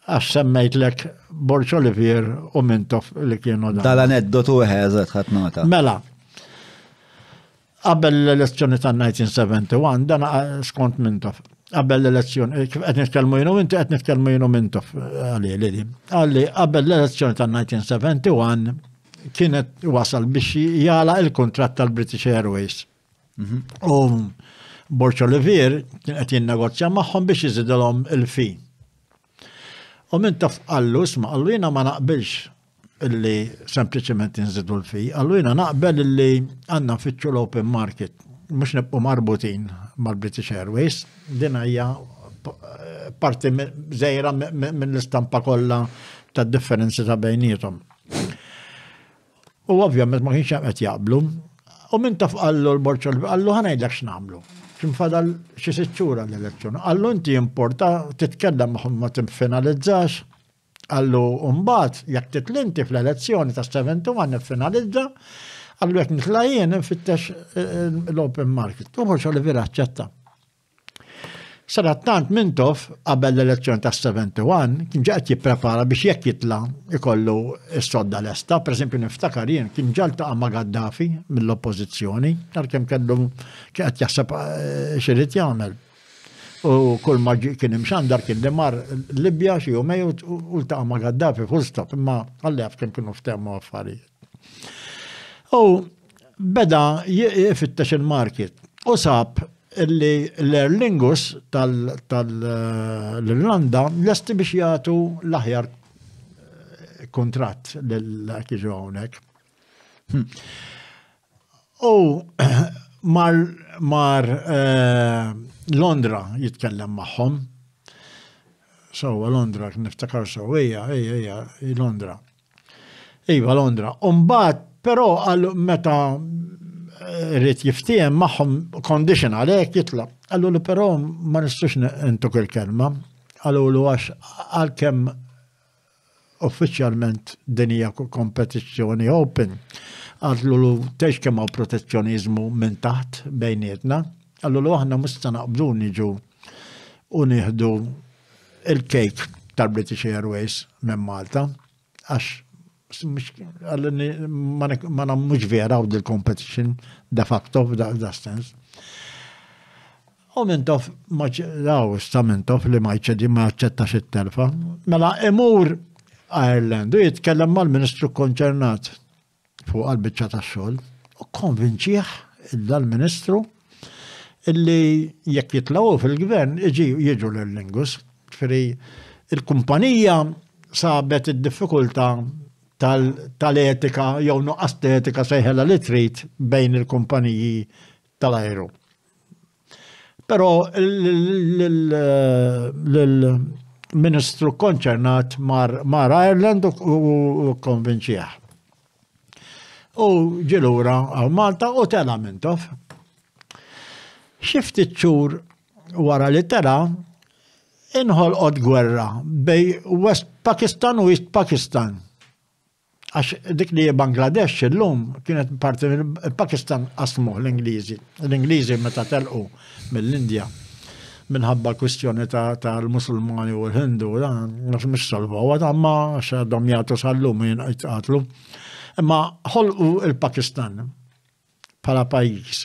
għax semmejtlek Borg Olivier u Mintoff li kienu dan. Dal-aneddotu ħeżet ħadd nota. Mela, qabel l-elezzjoni tan-1971 dan skont Mintoff. Qabel l-elezzjoni, qed nitkellmu jienu inti qed nitkellmu jienu Mintoff għalli. Għalli qabel l-elezzjoni tan-1971 kienet wasal biex jala il-kontratt tal-British Airways. U Borg Olivier kien qed jinnegozja magħhom biex iżidilhom il-fi. U Mintoff qallu isma' qallu jiena ma naqbilx illi sempliċement inżidu l-fi, qallu jiena naqbel illi għandna nfittxu l-open market, mhux nibqgħu marbutin mal-British Airways, din hija parti żgħira minn l-istampa kollha tad-differenzi ta' bejniethom. U ovvjament ma kienx qed jaqblu. U Mintoff qallu l-Borg Olivier qallu ħanejdlek x'nagħmlu. X'infadal xi sitt xhur l-elezzjoni. Qallu inti importa titkellem magħhom ma timfinalizzax. Qallu mbagħad jekk titlinti fl-elezzjoni ta' 71 niffinalizza, qallu jekk nitla' jien nfittex l-open market. U Borg Olivier aċċetta. Sarat tant Mintoff qabel l-elezzjoni ta' 71 kien ġaqet jipprepara biex jekk jitla' ikollu s-sodda lesta. Per esempio niftakar jien kien ġaltaqa ma' Gaddafi mill-oppożizzjoni għalkemm kellu qed jaħseb x'irid jagħmel. U kull ma kien imxandar kien li mar Libja xi jumej u ltaqa' ma' Gaddafi full stop imma għallef kemm kienu ftehmu affarijiet. U beda jifittex il-market u sab illi l-Aer Lingus tal-Irlanda lesti biex jagħtu l-aħjar kontratt l-kiġu hawnhekk. U mar Londra jitkellem magħhom. Sewwa Londra niftakar sewwa hija Londra. Iva Londra. U mbagħad però meta rrit jiftiem magħhom condition għalhekk jitla. Għallu li però ma nistux intuk il-kelma. Għallu li għax għalkemm uffiċjalment din hija kompetizzjoni open. Għallu li tgħix kemm hawn protezzjonizmu minn taħt bejnietna. Għallu li aħna mista naqbdu niġu u nieħdu il-cake tal-British Airways minn Malta għax ma mhux vera u dil-competition de facto f'da sens. U Mintoff Mintoff li ma jaċċettax it-telfa. Mela imur Ireland u jitkellem mal-Ministru konċernat fuq għall-biċċa tax-xogħol u konvinċih dal-Ministru illi jekk jitlgħu fil-gvern jiġu l-Aer Lingus. Il-kumpanija sabet id-diffikultà tal-etika jew nuqqas etika sejħela li trid bejn il-kumpaniji tal-ajru. Però l-Ministru konċernat mar Ireland u konvinċieħ. U ġilura għal Malta u tela Mintoff. Xi ftit xhur wara li tela inħolqot gwerra bej West Pakistan u East Pakistan. Għax dik li Bangladesh illum kienet parti mill-Pakistan qasmu l-Ingliżi. L-Ingliżi meta telqu mill-Indja minħabba l-kwistjoni tal-Musulmani u l-Hindu, mhux salvaw, imma għax għadhom jagħtu sal-lum jitqatlu. Imma ħolqu il-Pakistan bħala pajjiż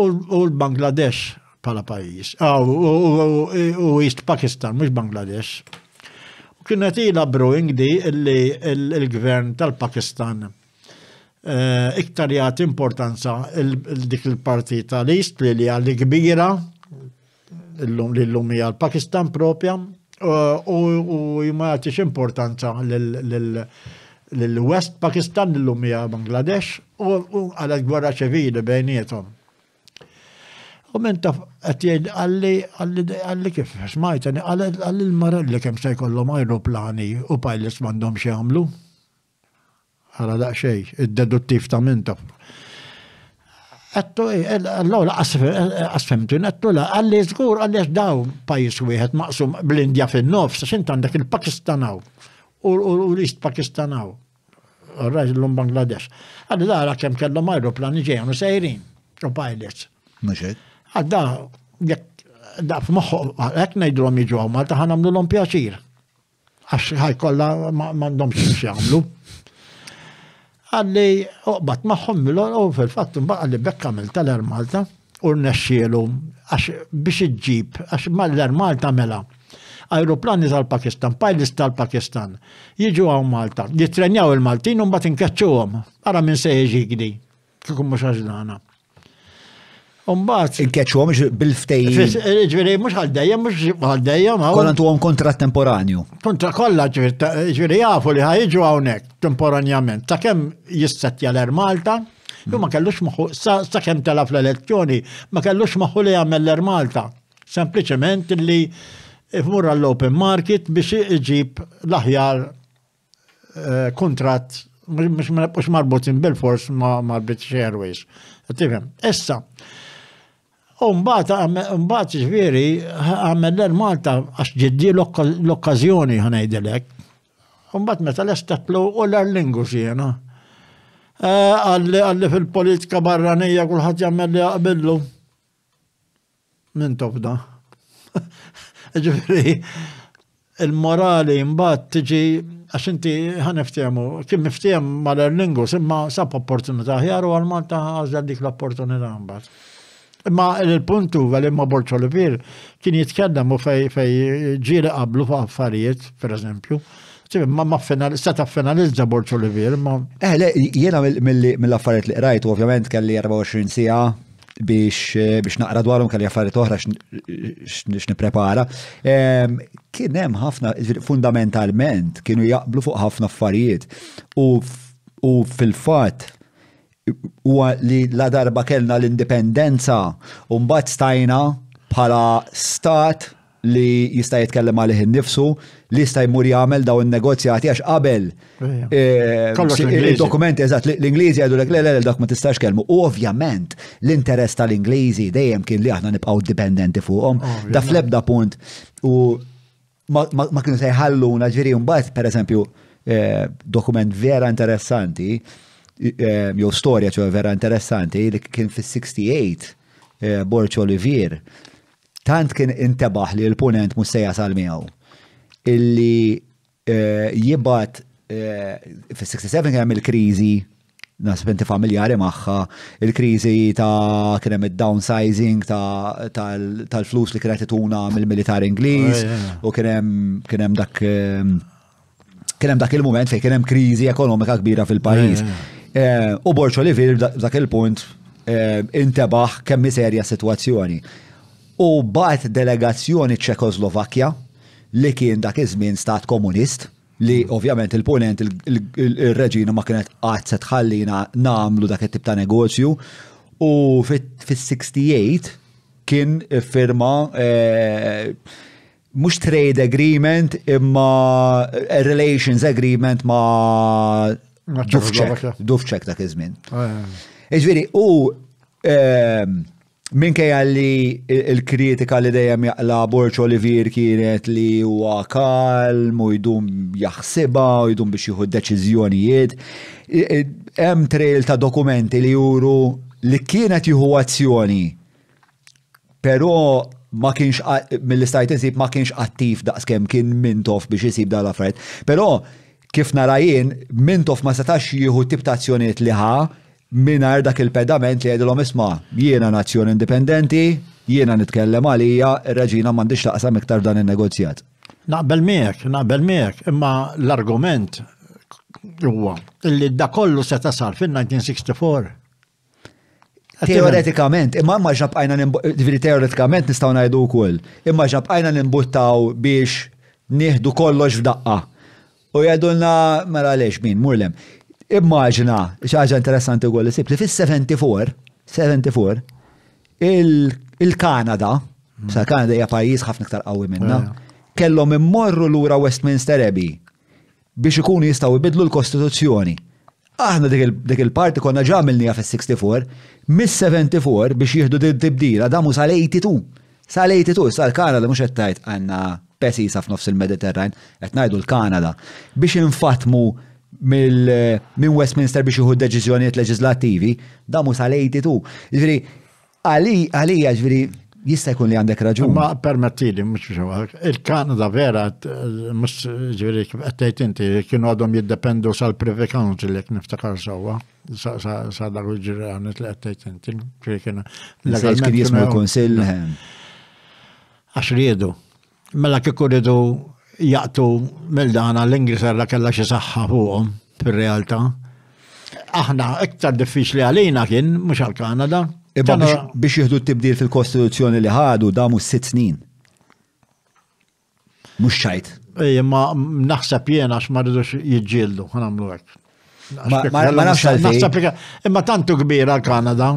u l-Bangladesh bħala pajjiż. U East Pakistan, mhux Bangladesh. Kienet ila brewing di illi il-gvern tal-Pakistan iktar jagħti importanza dik il-parti tal-East li għalli kbira l-lum hija l-Pakistan propja u ma jagħtix importanza l-West Pakistan l-lum hija Bangladesh u għalet gwerra ċivili bejnietom. U minn taf qed għalli kif smajtani għalli l-marelli kemm se jkollhom ajruplani u pilots m'għandhomx jagħmlu. Għala daqsxejn, id-deduttiv ta' minn taf. Għattu, l-għola għasfemtu, għattu la, għalli zgur, għalli daw pajis wieħed maqsum bl-Indja fin-nofs, xint għandek il-Pakistanaw u l-East Pakistanaw. Għarraġ l-lum Bangladesh. Għalli dara kem kellhom aeroplani ġejnu sejrin, u pilots. Maġed. Għadda, da f'moħħu, għek nejdrom jiġu għamma, taħan għamlu l-om pjaċir. Għax ħajkolla m'għandhomx jagħmlu. Għalli, uqbat maħħom u fil-fattu għalli bekk għamil tal-Air Malta u n-nexxielu biex iġġib, għax mal-Air Malta mela. Aeroplani tal-Pakistan, pilots tal-Pakistan, jiġu għaw Malta, jitrenjaw il-Maltin un bat inkaċċuhom, ara minn se jiġi kikum mux għaxdana. Umbat. Inkeċċuhom bil-ftej. Ġveri, mux għaldejja, Kollantu għom kontrat temporanju. Kontra kolla ġveri jafu li ħajġu għawnek temporanjament. Ta' kem jissetja l-Air Malta, ju ma kellux maħu, sa' kem tela fl-elezzjoni, ma kellux maħu li għamel l-Air Malta. Sempliciment li ifmur għall-open market biex iġib l-aħjar kontrat, mux marbutin bil-fors ma' British Airways. Issa, Umbat ġviri, għamel l-Air Malta għax ġiddi l-okkazjoni ħanajdilek. Umbat meta l-estatlu u l-Aer Lingus jena. Għalli fil-politika barranija kullħat jgħamel li għabillu. Min tofda. Ġviri, il-morali mbat tiġi għax inti ħaniftjemu, kim niftjem mal-Aer Lingus imma sab opportunità ħjar u għal-Malta għazza dik l-opportunità mbat. Imma il-puntu għal imma Borċ Olivier kien jitkellem u fej ġiri qablu fa' affarijiet, per eżempju. Ma seta finalizza Borċ Olivier. Jena mill-affarijiet li qrajt, ovvjament kelli 24 sija biex naqra dwarhom kelli affarijiet oħra x'nipprepara. Kien hemm ħafna, fundamentalment, kienu jaqblu fuq ħafna affarijiet u fil-fatt huwa li la darba kellna l-indipendenza u mbagħad stajna bħala stat li jista' jitkellem għalih innifsu li jista' jmur jagħmel daw in-negozjati għax qabel il-dokumenti eżatt l-Ingliżi jgħidulek le dak ma tistax kellmu. U ovvjament l-interess tal-Ingliżi dejjem kien li aħna nibqgħu dipendenti fuqhom. Da fl-ebda punt u ma kienu se jħalluna ġifieri mbagħad pereżempju dokument vera interessanti jew storja ċew vera interessanti li kien fis-68 Borċ Olivier tant kien intebaħ li l-punent mhux se jasal miegħu illi jibgħat fis-67 kien hemm il-kriżi nasib inti familjari magħha il-kriżi ta' kien hemm id-downsizing tal-flus li kienet ituna mill-militar Ingliż u kien hemm dak il-moment fejn kien hemm kriżi ekonomika kbira fil-pajjiż. U Borċ Olivier dak il-punt intebaħ kemm serja sitwazzjoni. U bat delegazzjoni Ċekoslovakkja li kien dak iż-żmien stat komunist li ovvjament il-punent il-reġina ma kienet qatt se tħallina nagħmlu dak it-tip ta' negozju u fis-68 kien firma mhux trade agreement imma relations agreement ma' Dufċek dak iż-żmien. Iġifieri u minkejja li l-kritika li dejjem jaqla Borċ Olivier kienet li huwa kalm u jdum jaħsibha u jdum biex jieħu deċiżjonijiet, hemm trail ta' dokumenti li juru li kienet jieħu azzjoni, però ma kienx mill-istajt insib ma kienx attiv daqskemm kien mintof biex isib dal affarijiet. Però kif narajin, mintof ma setax jieħu tip ta' azzjonijiet li mingħajr dak il-pedament li jgħidilhom isma' jiena nazzjon indipendenti, jiena nitkellem għalija, ir-reġina m'għandix taqsam iktar dan in-negozjat. Naqbel miegħek, imma l-argument huwa li da kollu se tasal fin-1964. Teoretikament, imma teoretikament nistgħu ngħidu wkoll, imma ġabqajna nimbuttaw biex nieħdu kollox f'daqqa. U jgħidulna mela għaliex min, Murlem. Immaġina, xaġa interessanti għu li li fis-74, il-Kanada, sa' Kanada hija pajjiż ħafna iktar qawwi minna, kellhom immorru lura Westminster Abbey biex ikunu jistgħu jbidlu l-Kostituzzjoni. Aħna dik il-parti konna ġamilnija fis-64, mis-74 biex jieħdu tibdila damu sal-82. Sal-82, sal-Kanada mhux qed tgħid għandna pesisa f'nofs il-Mediterran, qed ngħidu l-Kanada biex infatmu minn Westminster biex jieħu deċiżjonijiet leġislattivi, damu sal-82. Ġifieri għalija ġifieri jista' jkun li għandek raġun. Ma permettili, mhux il-Kanada vera, mhux ġifieri kif qed tgħid inti, kienu għadhom jiddependu sal-Privy Council jekk niftakar sewwa, sa dak il-ġirgħanet li qed tgħid inti. Kien jismu l-Kunsill. Għax riedu. Mela kieku rridu jaqtu mill-dana l-Ingilterra kellha xi saħħa fuqhom fir-realtà. Aħna iktar diffiċli għalina kien mhux għall-Kanada. Biex jieħdu t-tibdil fil-Kostituzzjoni li ħadu damu 6 snin. Mhux xajt. Ma naħseb jiena għax ma rridux jiġġieldu, ħanamlu hekk. Ma nafx għalfejn. Imma tantu kbira l-Kanada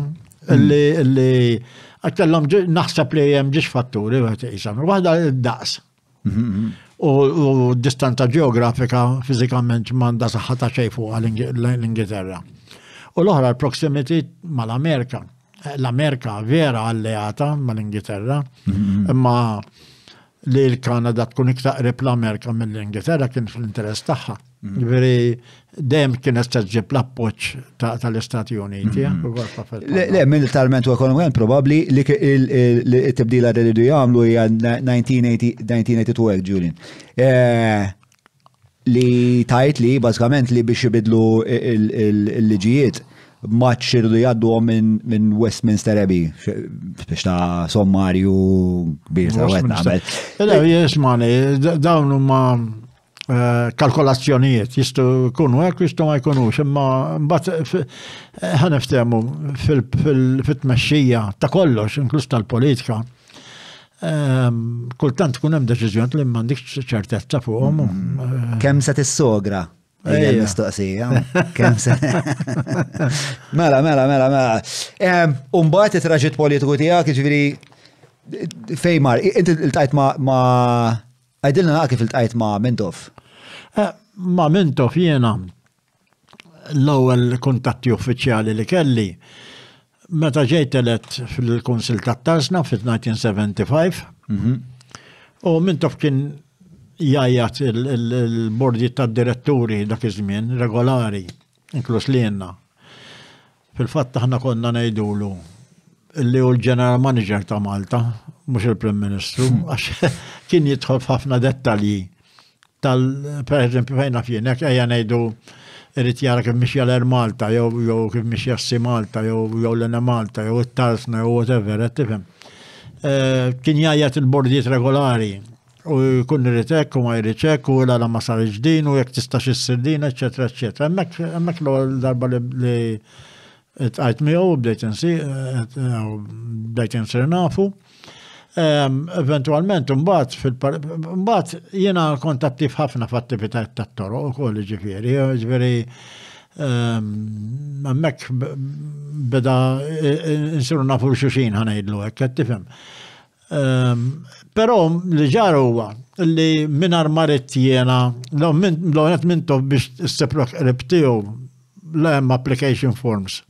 li għattellhom naħseb li hemm ġiex fatturi waħda d-daqs. U distanza ġeografika fiżikament m'għandha saħħa ta' xejn fuq l-Ingilterra. U l-oħra l-proximity mal-Amerika. L-Amerika vera alleata mal-Ingilterra, imma li l-Kanada tkun iktar qrib l-Amerika mill-Ingilterra kien fl-interess tagħha. Veri dejjem kien istaġġib l-appoġġ tal-Istati Uniti. Le, militarment u ekonomikament probabbli li t-tibdila li rridu jagħmlu hija 1982 Julian. Li tajt li bażikament li biex jibidlu l-liġijiet maċ irridu jgħaddu minn Westminster Abbey biex ta' sommarju kbir ta' għed nagħmel. Jismani, dawn huma kalkolazzjonijiet jistu jkunu hekk jistu ma jkunux, imma mbagħad ħaniftehmu fit-tmexxija ta' kollox, inkluż tal-politika. Kultant tkun hemm deċiżjoni li m'għandekx ċertezza fuqhom. Kemm se tissogra? Mistoqsija. Kemm se. Mela. Umbagħad it-traġitt politiku tiegħek, jiġifieri fejn mar, inti iltqajt ma' għajdilna kif iltqajt ma' Mintoff. Ma' Mintoff jiena l-ewwel kuntatti uffiċjali li kelli meta ġejt elett fil-Kunsill tat-Tażna fit-1975. U Mintoff kien jajjat il-bordi tad-diretturi dak iż-żmien regolari, inkluż lienna. Fil-fatt aħna konna ngħidulu li hu l-General Manager ta' Malta, mhux il-Prim Ministru, għax kien jidħol f'ħafna dettalji per-eżempju fejn naf jien, ejja ngħidu irid jara kif mixja l-Air Malta, jew kif mixja s-Si Malta, jew l-Ena Malta, jew it-Tażna, jew whatever, qed tifhem. Kien jajjat il-bordijiet regolari u jkun irid hekk u ma jrid hekk u la ma sar ġdin u jekk tistax issir din, eċetera, eċetera. Hemmhekk l-ewwel darba li tqajt miegħu bdejt insir nafu. Eventualment mbagħad jiena kont attiv ħafna f'attivitajiet tat-toroq ukoll ġifieri hemmhekk beda insiru nafu xulxin ħanejdlu hekk qed tifhem. Però li ġar huwa li mingħajr marit jiena l-għonet Mintoff biex isseprak qrib tiegħu l-hemm application forms.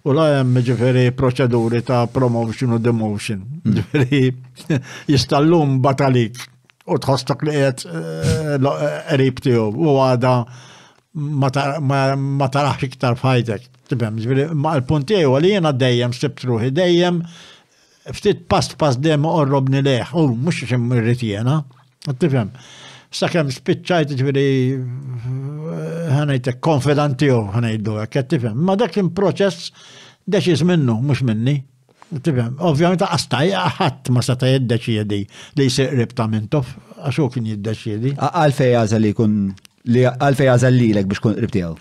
U la hemm ġifieri proċeduri ta' promotion u demotion. Ġifieri jistallum batalik u tħossok li qed qrib tiegħu u għada ma taraħx iktar fajtek. Tifhem, ġifieri ma l-punt tiegħu li jiena dejjem sibt ruħi dejjem ftit pass dejjem qorrobni leħ, u mhux irrid jiena. Tifhem. Sakemm spiċċajt ġifieri ħanejtek konfidenti jew ħanejdu hekk qed tifhem. Ma dak kien proċess deċiż minnu, mhux minni. Tifhem. Ovvjament qastaj ħadd ma seta' jiddeċiedi li jsir qrib ta' Mintoff għax hu kien jiddeċiedi. Għalfejn għażel li jkun għalfejn għażel lilek biex tkun qrib tiegħu.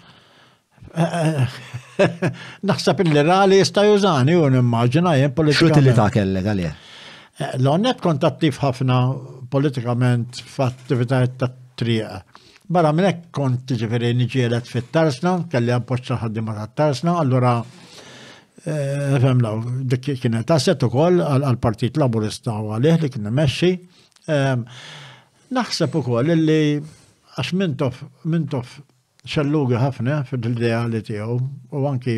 Naħseb li rali jista' jużani u nimmaġina jien politikament. X'utilità kellek għalih? L-għonnet kont attiv ħafna politikament f'attivitajiet tat-triq. Barra minnek kont ġifiri niġielet fit-tarsna, kelli appoċċa ħaddima tat-tarsna, allura femlaw, dik kienet asset ukoll għal-Partit Laburista u għalih li kien meċi. Naħseb ukoll li għax mintof xellugi ħafna fil-ideali tiegħu u anki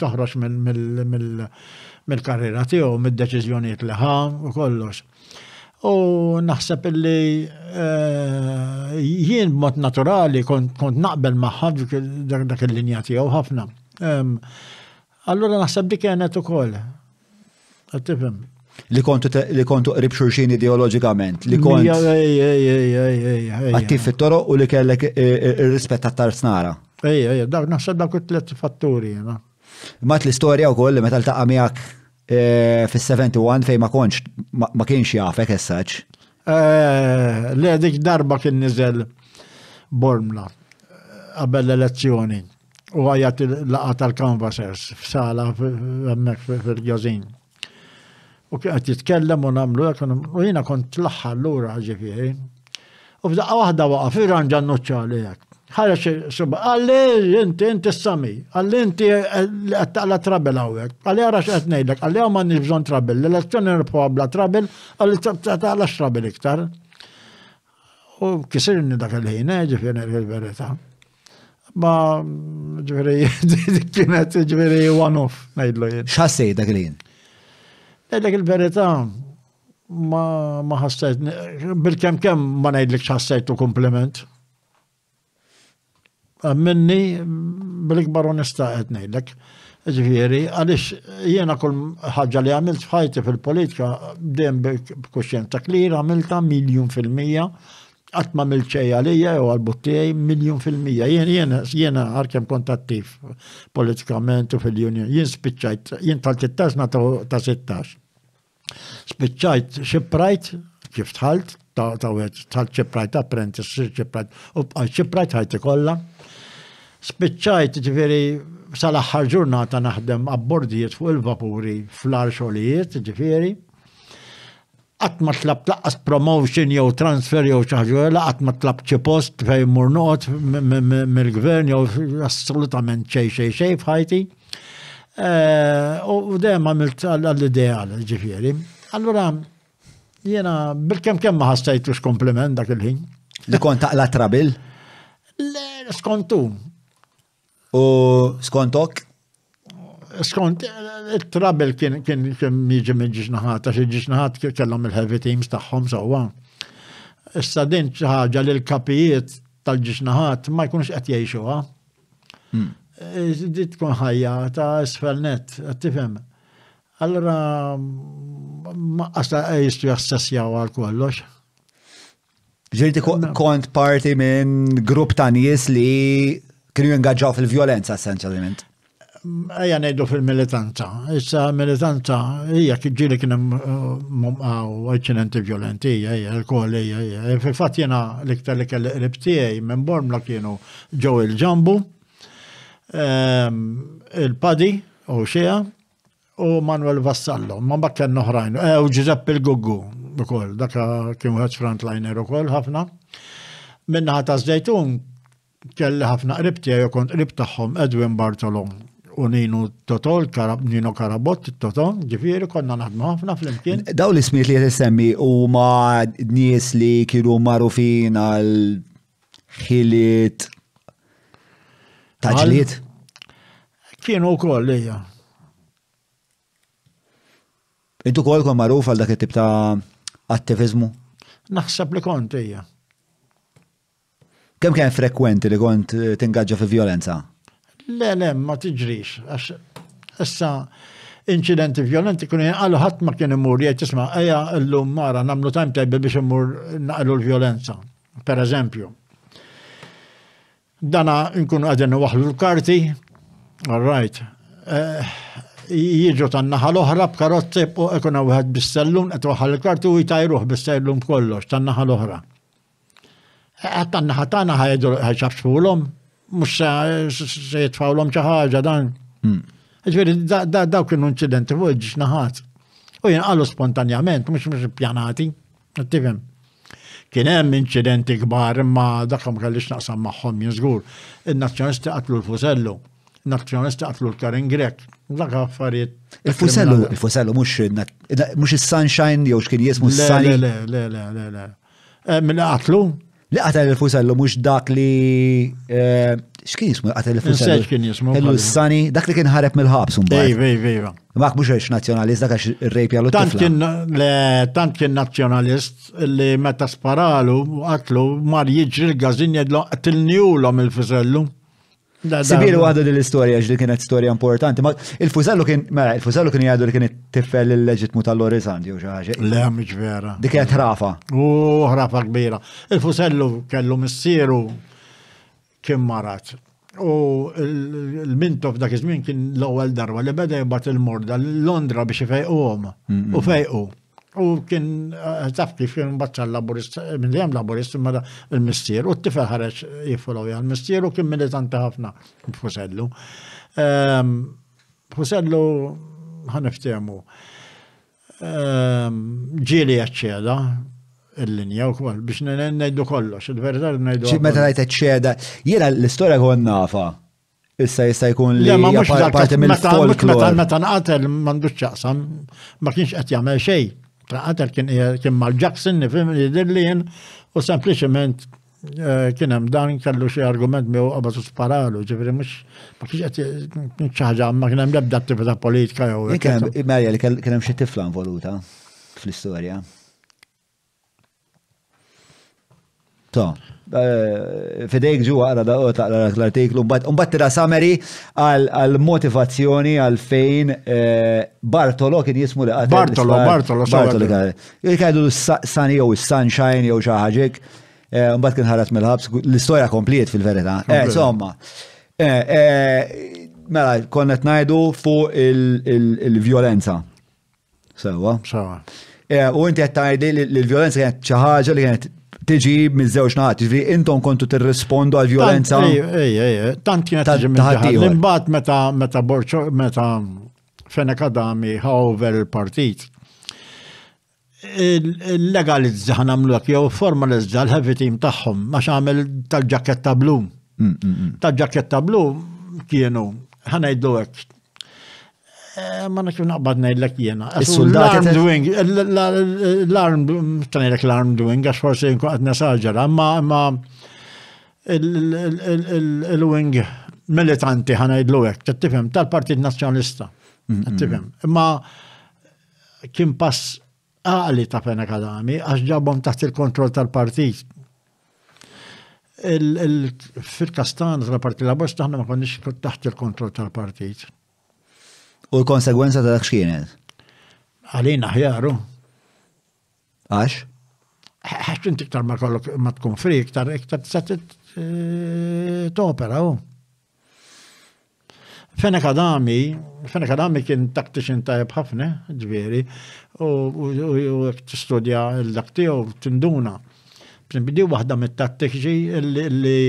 toħroġ mill-karriera tiegħu, mid-deċiżjonijiet li ħa u kollox. U naħseb li jien b'mod naturali kont naqbel magħha dak il-linja tiegħu ħafna. Allura naħseb dik kienet ukoll. Tifhem. Li kontu qrib xulxin ideoloġikament, li kont attiv fit-toroq u li kellek ir-rispett tat-tarsnara. Dak naħseb dak it-tliet fatturi. Mat l-istorja wkoll li meta ltaqa' miegħek fis-71 fejn ma kienx jafek as-saġġ. Le dik darba kien niżel Bormla qabel l-elezzjoni u għajat il-laqa tal-canvassers f'sala hemmhekk fil-Gjazin. U kienet jitkellem u namlu u jiena kont l-aħħar lura ġifieri. U f'daqqa waħda waqa' fir-ranġa nnuċċali hekk. Ħareġ suba, għalli inti s-sami, għalli inti qed taqla trabel hawnhekk, għalli ara x'qed ngħidlek, għalli hawn m'għandniex bżonn trabel, l-elezzjoni nirpuha bla trabel, għalli taqla x'trabel iktar. U kisirni dak il-ħin, ġifieri il-verità. Ma ġifieri kienet ġifieri one-off ngħidlu jien. X'ħassejt dak il-ħin? Dak il-verità ma ħassejt, bil-kemm ma ngħidlek x'ħassejtu kompliment. Minni bil-ikbar onesta qed ngħidlek. Ġifieri, għaliex jiena kull ħaġa li għamilt f'ħajti fil-politika dejjem b'kuxjenza klir għamilta 1,000%. Qatt ma għamilt xejn għalija jew għall-buttijaj 1,000,000%. Jiena għalkemm kont attiv politikament u fil-Union. Jien spiċċajt, jien tal-16 ta' 16. Spiċċajt xipprajt kif tħalt tal-xipprajt apprentice, xipprajt u xipprajt ħajti kollha. Spiċċajt ġifieri sal-aħħar ġurnata naħdem abbordijiet fuq il-vapuri fl-ar xogħlijiet ġifieri. Qatt ma tlabt laqqas promotion jew transfer jew xi ħaġa, qatt ma tlabt xi post fejn mur noqgħod mill-gvern jew assolutament xejn f'ħajti. U dejjem għamilt għall-ideali ġifieri. Allura jiena bil-kemm ma ħassejtux kompliment dak il-ħin. Li kont taqla trabil? Le, skontu. U skontok? Skont, il-trabil kien jiġi minn ġiġnaħat, għax il-ġiġnaħat kellhom il-heavy teams tagħhom sewwa. Issa din xi ħaġa li l-kapijiet tal-ġiġnaħat ma jkunux qed jgħixuha. Di tkun ħajja ta' isfelnet, qed tifhem. Allura ma qasta jistu jassessjaw għal kollox. Ġirti kont parti minn grupp ta' nies li kienu jingaġġaw fil-vjolenza essenzjalment. Ejja ngħidu fil-militanza. Issa militanza hija ġieli kien hemm inċidenti vjolenti, l-koll hija. Fil-fatt jiena l-iktar li kelli qrib tiegħi minn Bormla kienu ġew il-Ġambu, il-Padi u xejn u Manuel Vassallo, ma bakken oħrajn, u Giuseppe il-Guggu ukoll, dak kien wieħed frontliner ukoll ħafna. Minnaħa ta' Żejtun kelli ħafna qrib tiegħi u kont qrib tagħhom Edwin Bartolom u Nino Totol, Nino Karabot, Totol, ġifieri konna naħdmu ħafna flimkien. Daw l-ismijiet li tissemmi huma nies li kienu magħrufin għal ħiliet ta' ġlied? Kienu wkoll hija. Intu wkoll kon magħruf għal dak it-tip ta' attiviżmu? Naħseb li kont hija. Kemm kien frekwenti li kont tingaġġa fi vjolenza? Le, ma tiġrix. Issa incidenti violenti kun jinqalu ħadd ma kien imur jgħid tisma' ejja llum mara nagħmlu timetable biex imur naqlu l-vjolenza. Per eżempju. Dana nkunu qegħdin waħlu l-karti, all right. Jiġu tan-naħa l-oħra b'karozzi u ikun wieħed bis-sellun qed waħal il-karti u jtajruh bis-sellun kollox tan-naħa l-oħra. Tan-naħa tagħna ħajxabxfulhom, mhux se jitfawlhom xi ħaġa dan. Ġifieri daw kienu inċidenti fuq il-ġnaħat. U jinqalu spontanjament, mhux ippjanati, tifhem. Kien hemm inċidenti kbar imma dak ma kellix naqsam magħhom jiżgur. In-nazzjonisti qatlu l-Fusellu, in-nazzjonisti qatlu l-Karin Grek. Dak affarijiet. Il-Fusellu mhux is-Sunshine jew x'kien jismu s-Sani. Le. Min qatlu? Li qatel il-Fusellu mhux dak li x'kien jismu qatel il-Fusellu? Insejt kien jismu. Kellu s-Sani, dak li kien ħareb mill-ħabs mbagħad. Iva. Mak mhux għax nazzjonalist dak għax ir-rejp jallu tifla. Tant kien nazzjonalist li meta sparalu qatlu mar jiġri l-gażin jgħidlu qtilniulhom il-Fusellu. Sibiru għadu dil-istorja ġdi kienet storja importanti. Il-Fusellu kien jgħadu li kien it-tifel il-leġitmu tal-Orizzant jew xi ħaġa. Le mhix vera. Dik kienet ħrafa. Ħrafa kbira. Il-Fusellu kellu missieru kien marat. U il-Mintof dak iż-żmien kien l-ewwel darba li beda jibgħat il-morda l-Londra biex ifejquhom. U fejqu. U kien taf kif kien baċċa l-laburist, minn li hemm laburist imma il-mistier, u t-tifel ħareġ jiffolowja l-mistier u kien militanti ħafna Fusellu. Fusellu ħaniftehmu. Ġieli jaċċeda il-linja wkoll biex ngħidu kollox, il-verità ngħidu. Meta ngħid eċċeda, jiena l-istorja kont nafa. Issa jista' jkun li parti mill-folklore. Meta nqatel m'għandux ċaqsam, ma kienx qed jagħmel xejn. Għatel kien mal-Jackson nifim jidillin u sempliciment kien hemm dan kellu xi argument miegħu qabad u sparalu, ġifieri mhux ma kienx qed ħaġa ma kien hemm l-ebda attività politika jew. Marja li kien hemm xi tifla involuta fl-istorja. Fidejk ġu għara taqra l-artiklu, mbagħad tira summary għal-motivazzjoni għal-fejn Bartolo kien jismu li għatel. Bartolo. Jgħidu s-Sani jew s-Sunshine jew xi ħaġek, mbagħad kien ħarat mill-ħabs, l-istorja kompliet fil-verità. Insomma, mela konna ngħidu fuq il-vjolenza. Sewa. U inti qed tgħidli li l-vjolenza kienet xi ħaġa li kienet tiġi miż-żewġ naħat, ġifieri intom kontu tirrispondu għall-vjolenza. Tant kienet tiġi mill-ħadd. Imbagħad meta Fenek Adami ħawver il-partit, il-legalizza ħanamluk jew formalizza l-heavy team tagħhom ma x'għamel tal-ġaketta blu. Tal-ġaketta blu kienu ħanajdu hekk. Ma nafx naqbad ngħidlek jiena. L-armed wing, l-armed wing, għax forsi nkun qed nesaġera, imma il-wing militanti ħanajdlu hekk, tifhem, tal-Partit Nazzjonalista. Tifhem. Imma kien pass għaqli ta' Fenek Adami għax ġabhom taħt il-kontroll tal-partit. Fil-Kastan tal-Partit Laburista aħna ma konniex taħt il-kontroll tal-partit. U l-konsegwenza ta' dak x'kienet? Għalina ħjaru. Għax? Għax inti iktar ma tkun fri, iktar t-opera. Fenek Adami kien tactician tajb ħafna, ġveri, u t-studja l-dak tiegħu tinduna. Bidi waħda mit-tattiċi li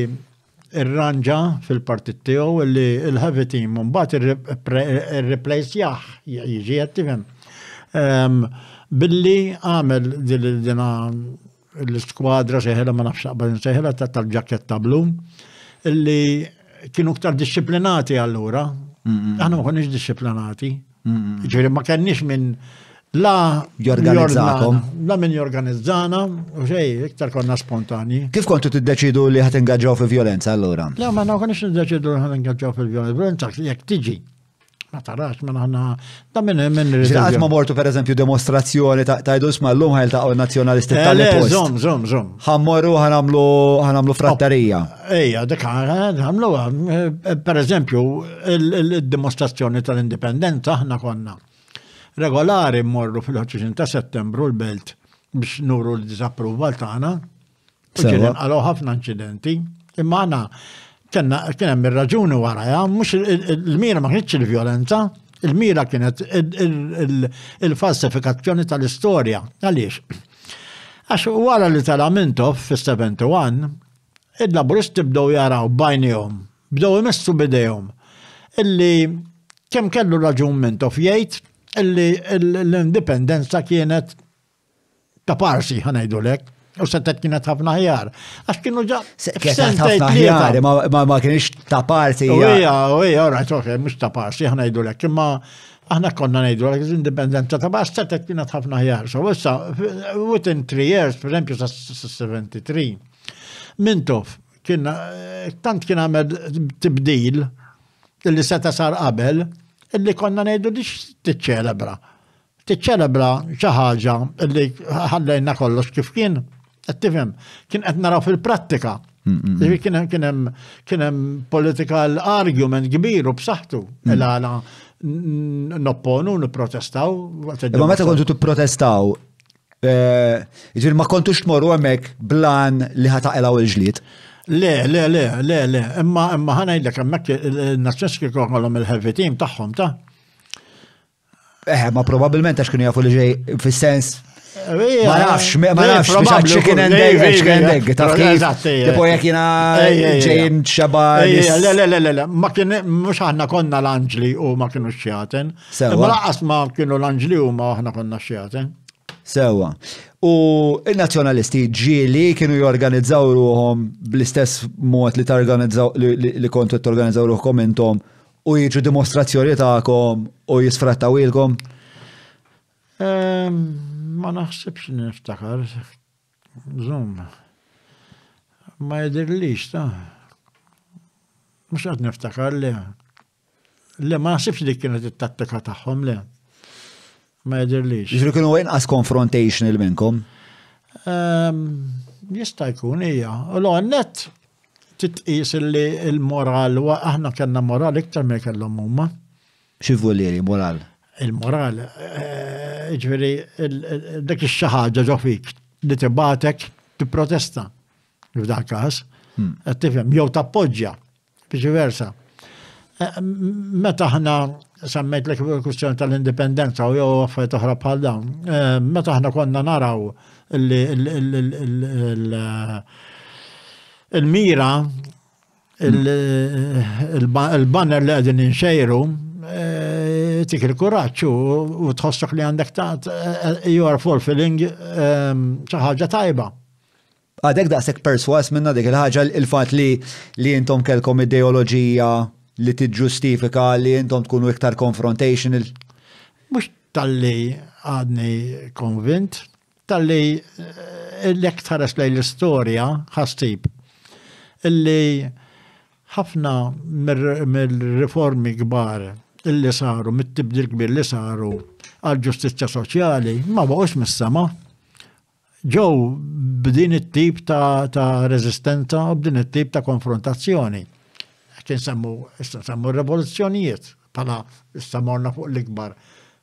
irranġa fil-partit tiegħu li l-heavy team mbagħad irreplace jiġi qed tifhem. Billi għamel dina l-skwadra seħela ma nafx naqbad seħela tal-ġaketta blu illi kienu ktar disciplinati allura. Aħna ma konniex disciplinati. Ġifieri ma kenniex minn la min jorganizzana u xej, iktar konna spontani. Kif kontu tiddeċidu li ħat ingaġġaw fi violenza allura? Le, ma konniex tiddeċidu li ħat ingaġġaw fi violenza, jekk tiġi. Ma tarax, ma naħna, da minn Għat ma mortu per eżempju demonstrazzjoni tajdu sma l-lum ħajl ta' nazjonalisti tal-post. Zom. Ħammorru ħanamlu frattarija. Ejja, dik ħamlu, per eżempju, il-demonstrazzjoni tal-indipendenza ħna konna. Regolari mmorru fil-20 ta' Settembru l-belt biex nuru l-disapproval tagħna. Kien għalu ħafna inċidenti, imma għana kien hemm ir-raġuni wara, mhux il-mira ma kienx il-vjolenza, il-mira kienet il-falsifikazzjoni tal-istorja. Għaliex? Għax wara li tala Mintof fis-71, il-laburisti bdew jaraw bajnihom, bdew imessu bidejhom, illi kemm kellu raġun Mintof jgħid illi l-indipendenza kienet ta' parsi ħanajdulek, U setet kienet ħafna ħjar. Għax kienu ġa. Kienet ħafna ħjar, ma kienx ta' parsi. U rajt, mux ta' parsi, ħana jgħidu l-ek, imma aħna konna ngħidu l-ek, indipendenza ta' parsi, setet kienet ħafna ħjar. So, issa, within 3 years, per esempio, sa' 73, Mintof, tant kien għamed tibdil, illi seta sar qabel, illi konna ngħidu li tiċċelebra. Tiċċelebra xi ħaġa illi ħallejna kollox kif kien. Tifhem, kien qed naraw fil-prattika. Kien hemm political argument kbir u b'saħħtu il-għala nopponu, nipprotestaw. Ma meta kontu tipprotestaw, ġifieri ma kontux tmorru hemmhekk blan li ħataqilgħu il-ġlied. Le. Imma ħanajdlek hemmhekk il-nazzjonalisti kollhom il-heavy team tagħhom ta'. Ma probabbilment għax kienu jafu li ġej fis-sens. Ma nafx, chicken and egg, taf kif. Tipo jek jina ġejn xaba. Le, ma kien, mux ħanna konna l-Anġli u ma kienu xjaten. Ma laqas ma kienu l-Anġli u ma ħana konna xjaten. Sewa. U il-nazjonalisti ġieli kienu jorganizzaw ruħom bl-istess mod li kontu t-organizzaw ruħkom intom u jiġu dimostrazzjoni ta'kom u jisfrattaw ilkom? Ma naħsibx niftakar. Zoom. Ma jidirlix ta'. Mux għad niftakar li. Le, ma naħsibx li kienet it-tattika tagħhom le. Ma jidirlix. Ġifri kienu inqas confrontational minnkom? Jista' jkun hija. U l-għannet titqis li il-moral, aħna kellna moral iktar ma kellhom huma. X'ivvulieri moral? Il-moral, ġveri, dak xi ħaġa ġo fik li tibatek tipprotesta. F'dak każ, qed tifhem, jew tappoġġja, viċiversa. Meta aħna semmejtlek il-kwistjoni tal-indipendenza u jew affarijiet oħra bħal dawn, meta aħna konna naraw il-mira, il-banner li għedin inxejru, tik il-kuraċ u tħossok li għandek you are fulfilling ħaġa tajba. Għadek daqsek perswas minna dik il-ħaġa il-fat li jintom kelkom ideologija li tiġġustifika li jintom tkunu iktar confrontational? Mux tal-li għadni konvint, tal-li l-ektares lej l-istoria ħastib. Illi ħafna mill-riformi kbar illi saru, mit-tibdil kbir li saru għal-ġustizja soċjali, ma baqgħux mis-sema. Ġew b'din it-tip ta' rezistenza u b'din it-tip ta' konfrontazzjoni. Kien semmu rivoluzzjonijiet, bħala istamorna fuq l-ikbar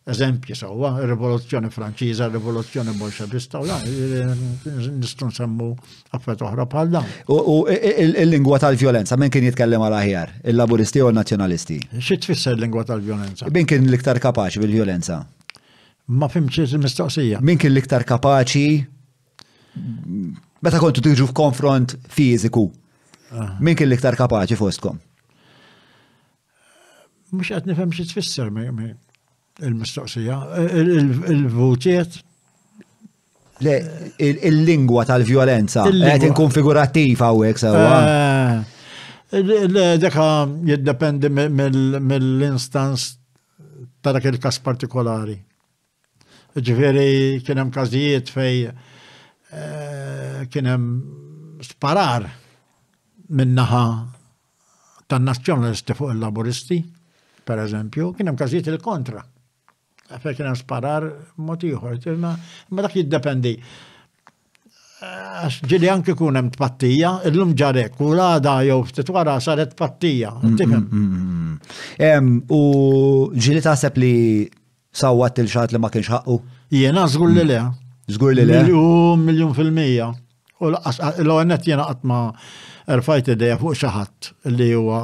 eżempji sewwa, rivoluzzjoni Franċiża, rivoluzzjoni Bolxevista, nistgħu nsemmu affarijiet oħra bħal dan. U il-lingwa tal-vjolenza, min kien jitkellem għal aħjar, il-laburisti u l-nazzjonalisti? Xi tfisser l-lingwa tal-vjolenza? Min kien l-iktar kapaċi bil-vjolenza? Ma fimx il-mistoqsija. Min kien l-iktar kapaċi meta kontu tiġu f'konfront fiżiku? Min kien l-iktar kapaċi fostkom? Mhux qed nifhem xi tfisser il-mistoqsija, il-voċiet. Le, il-lingwa tal-vjolenza, qed inkonfigurattiv hawnhekk sewwa. Le, deka jiddependi mill-instans ta' dak il-każ partikolari. Ġifieri kien hemm każijiet fej kien hemm sparar min-naħa tan-nazzjonalisti fuq il-laburisti, per eżempju, kien hemm każijiet il-kontra. Fej kien hemm sparar mod ieħor, ma dak jiddependi. Għax ġieli anke kun hemm tpattija, illum ġarek u l-għada jew ftit wara saret tpattija. U ġieli taħseb li sawwat il-xagħat li ma kienx ħaqqu? Jiena żgur li le. Żgur li le? Miljun fil-mija. U l-għonet jiena qatt ma rfajt idea fuq xi ħadd li huwa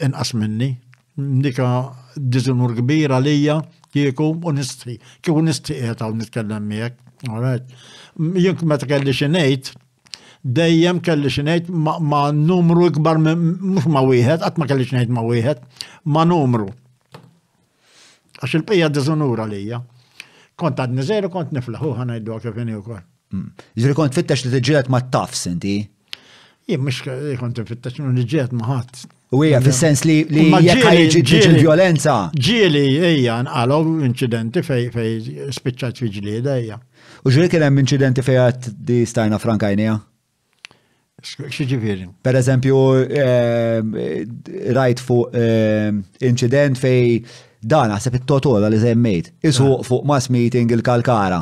inqas minni. Dika diżunur kbira lija kieku u nistħi. Kieku nistħi qiegħed hawn nitkellem miegħek. Jien meta kelli xi ngħid, dejjem kelli xi ngħid ma' numru ikbar mhux ma' wieħed, qatt ma kelli xi ngħid ma' wieħed, ma' numru. Għax il-bqija diżunura lija. Kont għadni żejru kont niflaħu ħanajdduha kif inhi wkoll. Ġiri kont fittex li t-ġilet ma t-tafs, inti? Jien mux kont fittex minn ġiet maħat. U hija fis-sens li jekk ħajġi il-violenza. Ġieli hija nqalgħu inċidenti fej spiċċat fi ġlieda hija. U ġiri kien hemm inċidenti fejn għad di stajna frankajnija? X'ġifieri? Per eżempju, rajt fuq inċident fej dan naħseb it-totola li żemmejt. Isu fuq mass meeting il-Kalkara.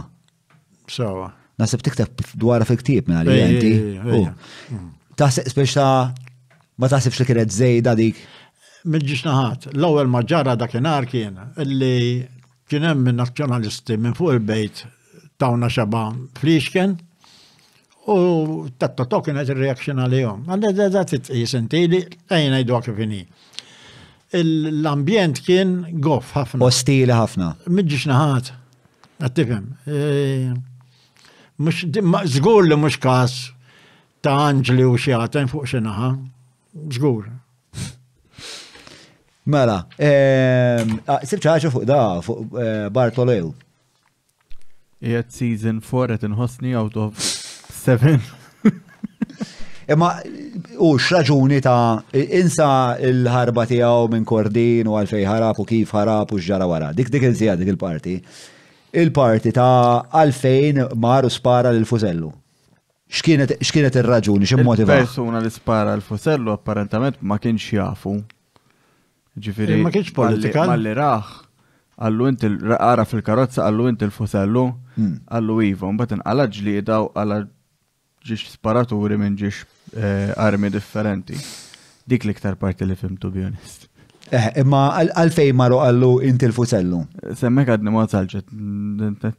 Sawa. Naħseb tikteb dwar fi-ktieb minn għal-jenti. Taħseb spiex ma taħsibx li kienet żejda dik? Miġġiex naħat. L-ewwel ma ġara dakinhar kien illi kien hemm minn nazzjonalisti minn fuq il-bejt tawna xaba fliexken u tat-toto kienet ir-reaction għalihom. Għalli da titqis inti li ejn ngħidu kif inhi. L-ambjent kien goff ħafna. Ostili ħafna. Miġġiex naħat. Qed tifhem. Żgur li mhux każ ta' Anġli u xi ħadd fuq xi naħa. Żgur. Mela, sibċ ħaġa fuq da, fuq Bartoleu. Qiegħed season 4 qed inħossni out of 7. Imma u x'raġuni ta' insa il-ħarba tiegħu minn Kordin u għalfej ħarab u kif ħarab u x'ġara wara. Dik il-sija dik il-parti. Il-parti ta' għalfejn mar u spara lil-Fusellu. X'kienet ir-raġuni, x'immotiva? Il-persuna li spara l-Fusellu apparentament ma kienx jafu. Ġifieri ma kienx politika. Malli raħ, għallu inti ara fil-karozza, għallu inti l-Fusellu, għallu iva, mbagħad inqala ġlieda u għala ġiex sparaturi minn ġiex armi differenti. Dik l-iktar parti li fim, to be honest. Imma għalfej maru għallu inti l-Fusellu? Semmek għadni ma salġet,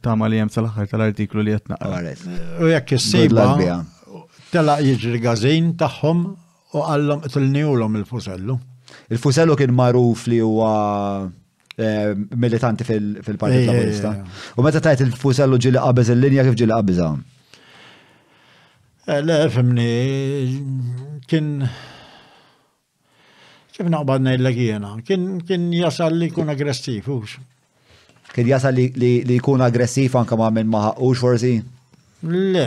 tama li jem sal-axar tal-artiklu li jatnaqra. U jekk jissejba, tela jiġri gazin taħħom u għallom tilniwlom il-Fusellu. Il-Fusellu kien maruf li huwa militanti fil-Partit Laburista. U meta tajt il-Fusellu ġili qabeż il-linja kif ġili qabeżha? Le, fimni, kien kif naqbad ngħidlek jiena, kien jasal li jkun aggressiv hux. Kien jasal li jkun aggressiv anke ma' minn ma ħaqqux forsi? Le,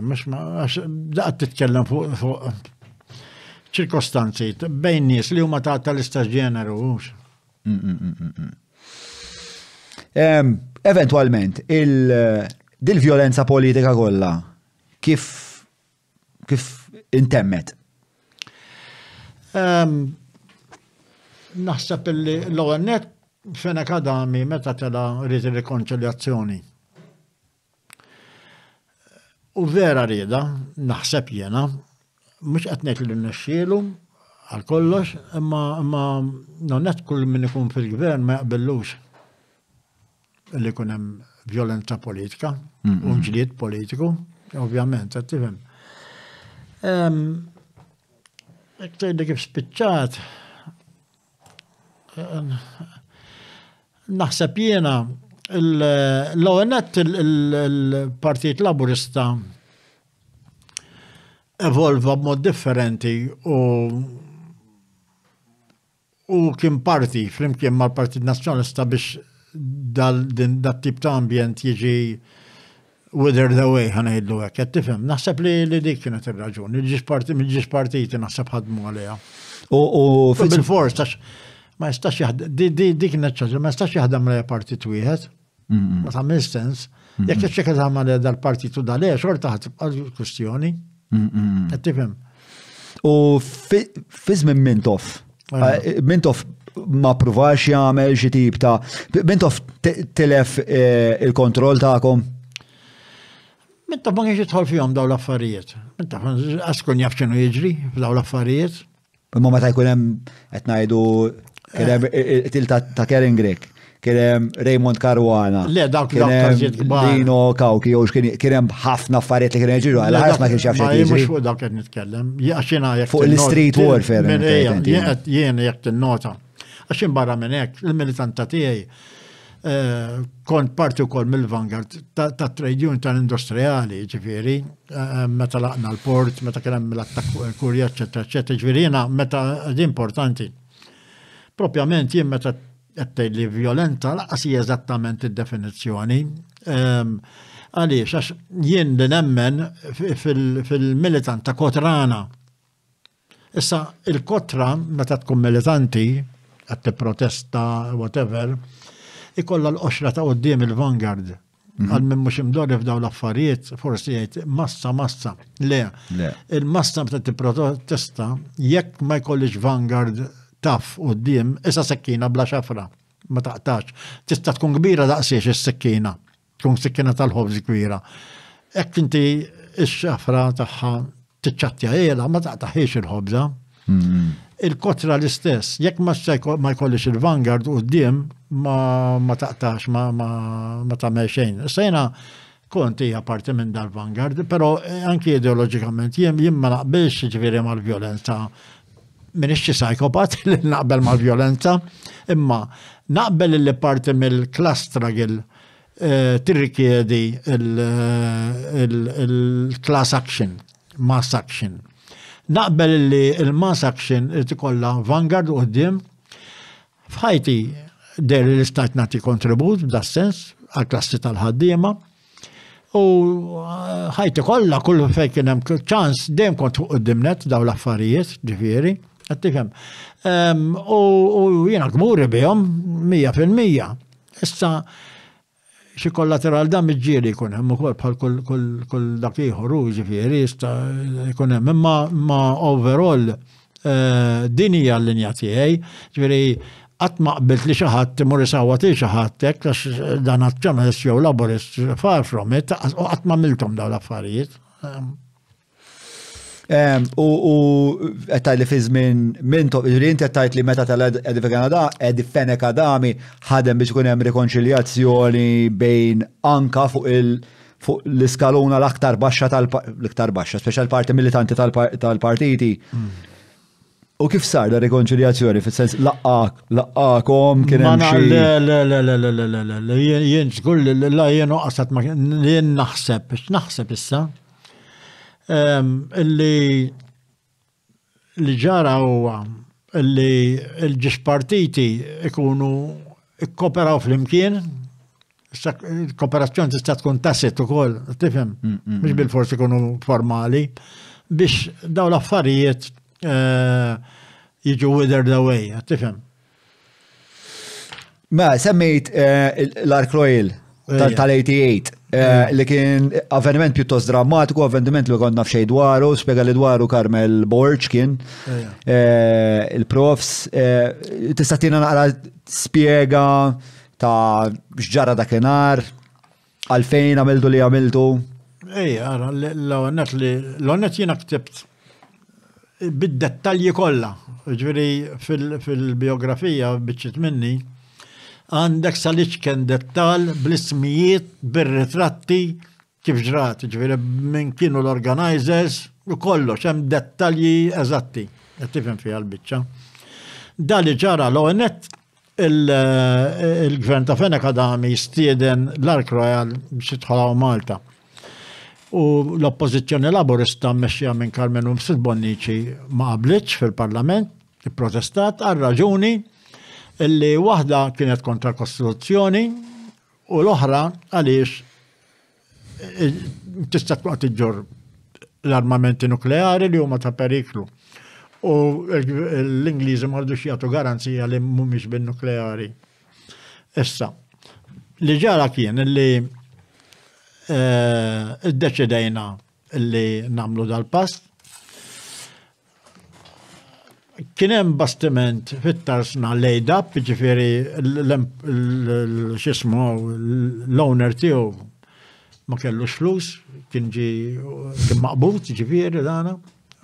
mhux għax daqt titkellem fuq ċirkostanzi bejn nies li huma ta' tal-istess ġeneru hux. Eventualment, dil-vjolenza politika kollha kif intemmet? Naħseb li l-ewwel net fena kadami meta tela rrid ir-rikonċiljazzjoni. U vera rieda, naħseb jiena, mhux qed ngħid li nnexxielu għal kollox, imma non-net kull min ikun fil-gvern ma jaqbellux li jkun hemm vjolenza politika u ġlied politiku, ovvjament, qed tifhem. Jekk tgħidli kif spiċċat, naħseb jiena l-ewwel nett il-Partit Laburista evolva b'mod differenti u kien parti flimkien mal-Partit Nazzjonalista biex dat-tip ta' ambjent jiġi wither the way ħanajdlu hekk, qed tifhem. Naħseb li dik kienet ir-raġuni, ġiex partiti naħseb ħadmu għaliha. U bil-fors ma jistax jaħdem, dik neċċaġa, ma jistax jaħdem lejha partit wieħed. Ma tagħmel sens. Jekk iċċekka tagħmel dal-partitu dal-għalija xorta ħatibqa' kwistjoni. Qed tifhem. U fi żmien Mintoff ma pruvax jagħmel xi tip ta' Mintoff tilef il-kontroll tagħkom? Mintoff ma kienx jidħol fihom dawn l-affarijiet. Mintoff għaskun jaf x'inhu jiġri f'dawn l-affarijiet. Imma meta jkun hemm qed ngħidu kien hemm il ta' Karen Grek, kien hemm Raymond Caruana. Le dawk każijiet kbar. Lino Kawki jew kien hemm ħafna affarijiet li kienu jiġru, għal ħares ma kienx jaf x'qed jiġri. Mhux fuq dak qed nitkellem. Fuq il-street warfare. Jien jekk tinnota. Għax barra minn hekk, il-militanta tiegħi kont parti wkoll mill-vanguard ta' trade union tal-industrijali, ġifieri, meta laqna l-port, meta kien hemm l-attakk fuq il-Kurja, eċetera, eċetera, ġifieri jiena meta di importanti. Propjament jien meta qed tgħid li violenta laqas hija eżattament id-definizzjoni. Għaliex, għax jien li nemmen fil-militant ta' Kotrana. Issa, il-Kotra, meta tkun militanti, għat protesta, whatever, ikolla l-qoxra ta' qoddim il-Vanguard. Għal minn mux imdorri f'daw l-affarijiet, forsi jgħid massa. Le, il-massa meta t-protesta, jekk ma jkollix Vanguard taf qoddim, issa sekkina bla xafra, ma taqtax. Tista' tkun kbira daqsiex is-sekkina, tkun sekkina tal-ħobż kbira. Jekk inti x-xafra tagħha tiċċattja qiegħda, ma taqtaħiex il-ħobża. Il-Kotra l-istess, jekk ma jkollix il-Vanguard qudiem ma taqtax, ma tagħmel xejn. Sejna kont hija parti minn dal-Vanguard, però anki ideoloġikament jien ma naqbilx ġifieri mal-vjolenza. Minix xi psychopat li naqbel mal-vjolenza, imma naqbel li parti mill-class struggle tirrikjedi il-class action, mass action. Naqbel li il-mass action tikolla Vanguard qudiem f'ħajti der l-istat nagħti kontribut b'da sens għall-klassi tal-ħaddiema u ħajti kollha kull fejn kien hemm ċans dejjem kont fuq qudiemnet dawn l-affarijiet, ġifieri, qed tifhem. U jiena gmuri bihom 100%. Issa xi kollateral dan miġġieli jkun hemm ukoll bħal kull dak ieħor ġifieri jkun hemm imma overall din hija l-linja tiegħi, ġifieri qatt ma qbilt li xi ħadd imur isawwati xi ħadd hekk għax dan nazzjonalist jew laburist far from it, qatt ma għamilthom dawn l-affarijiet. U għettaj li fi żmien mintom, inti għettajt li meta Edi Fenek Adami ħadem biex ikun hemm rikonċiljazzjoni bejn anka fuq l-iskaluna l-aktar baxxa l-iktar baxxa, speċjal parti militanti tal-partiti. U kif sar da rikonċiljazzjoni fis-sens laqqakom kien hemm xi. Le, jien żgur jien oqgħod ma jien naħseb issa. Li ġara huwa li l-ġiex partiti ikunu ikkoperaw fl-imkien, kooperazzjoni tista' tkun tacit ukoll, tifhem, mhux bil-forsi ikunu formali, biex daw l-affarijiet jiġu withered away, tifhem. Ma semmejt l-Ark Royal tal-88. Li kien avveniment pjuttost drammatiku, avveniment li konna f'xej dwaru, spiega li dwaru Karmel Borġ kien, il-profs, tista' tina naqra spiega ta' x'ġara dakinhar, għalfejn għamiltu li għamiltu. Ara, l-għonnet jiena ktibt bid-dettalji kollha, ġifieri fil-biografija biċċiet minni, għandek sal-iċken dettal bl-ismijiet, bil-ritratti kif ġrat, ġviri minn kienu l-organizers u kollox, hemm dettalji eżatti, tifhem fiha l-biċċa. Da li ġara l-ONET il-gvern ta' Fenek Adami jistieden l-Ark Royal biex jidħolaw Malta. U l-oppożizzjoni laburista mmexxija minn Carmen Umsid Bonnici ma qablitx fil-Parlament, protestat għal raġuni illi waħda kienet kontra l-Kostituzzjoni u l-oħra għaliex tista' tkun tiġġor l-armamenti nukleari li huma ta' periklu. U l-Ingliżi ma rridux jagħtu garanzija li mhumiex bin-nukleari. Issa, li ġara kien illi iddeċidejna illi nagħmlu dal-pass. Kien hemm bastiment fit-tarsna lejdab, ġifieri x'ismu l-owner tiegħu ma kellux flus, kien maqbut ġifieri dana,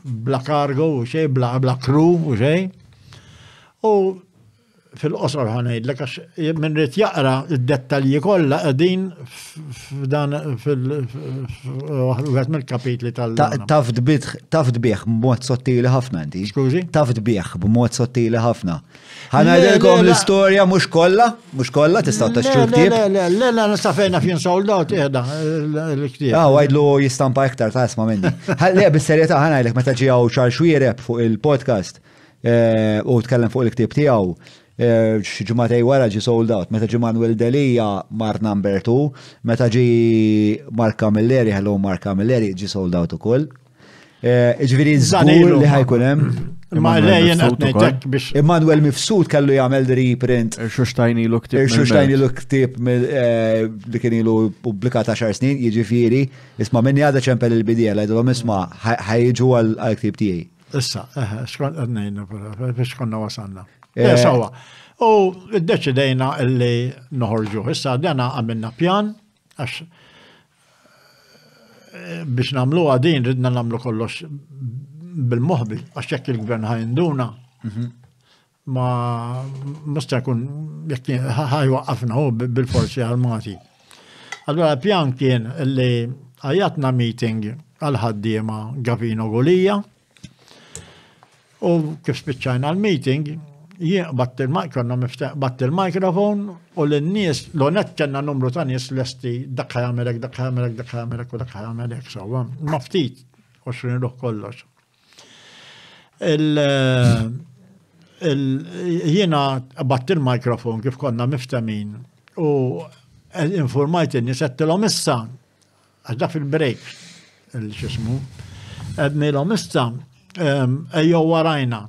bla cargo u xejn, bla crew u xejn. U fil-qosor ħanejdlek għax min rid jaqra d-dettalji kollha qegħdin f'dan fil-wieħed mill-kapitli tal-dan. Taf dbieħ b'mod sottili ħafna inti. Skużi? Taf dbieħ b'mod sottili ħafna. Ħanajdilkom l-istorja mhux kollha tistgħu taxxu ktieb. Le, nista' fejna fien sold out qiegħda l-ktieb. Għajdlu jistampa iktar ta' isma' minni. Le bis-serjetà ħanajdlek meta ġiew Charles Xwiereb fuq il-podcast u tkellem fuq il-ktieb tiegħu. xi ġimgħatej wara ġi sold out. Meta ġi Manuel Delija mar number 2, meta ġi Mark Camilleri, hello Mark Camilleri, ġi sold out ukoll. Ġifieri żgur li ħajkun hemm. Ma lejjen għatnejtek biex. Emmanuel Mifsud kellu jagħmel reprint. Xuxtajni lu ktib. Xuxtajni lu ktib li kien ilu pubblikat 10 snin, jiġifieri, isma' minni għadha ċempel il-bidija, għajdulhom isma' ħajġu għal-ktib tiegħi. Issa, xkont għadnejna, biex konna wasanna. Sawa. U id-deċidejna li noħorġu. Issa dana għamilna pjan, għax biex namlu għadin, ridna namlu kollox bil-moħbi, għax jekk il-gvern ħajnduna, ma musta jkun ħajwaqqafna bil-forzi armati. Allora pjan kien li għajatna meeting għal-ħaddiema Gavino Golija u kif spiċċajna l-meeting batt il-mikrofon u l-nies l-onet kena numru ta' nies l-esti dak ħajamelek, dak ħajamelek, dak ħajamelek u dak ħajamelek, sawa, maftit 20 ruħ kollox. Jiena batt il-mikrofon kif konna miftamin u informajt in-nies għedtilhom issa għax dak fil-break il-xismu għednilhom issa ejjew warajna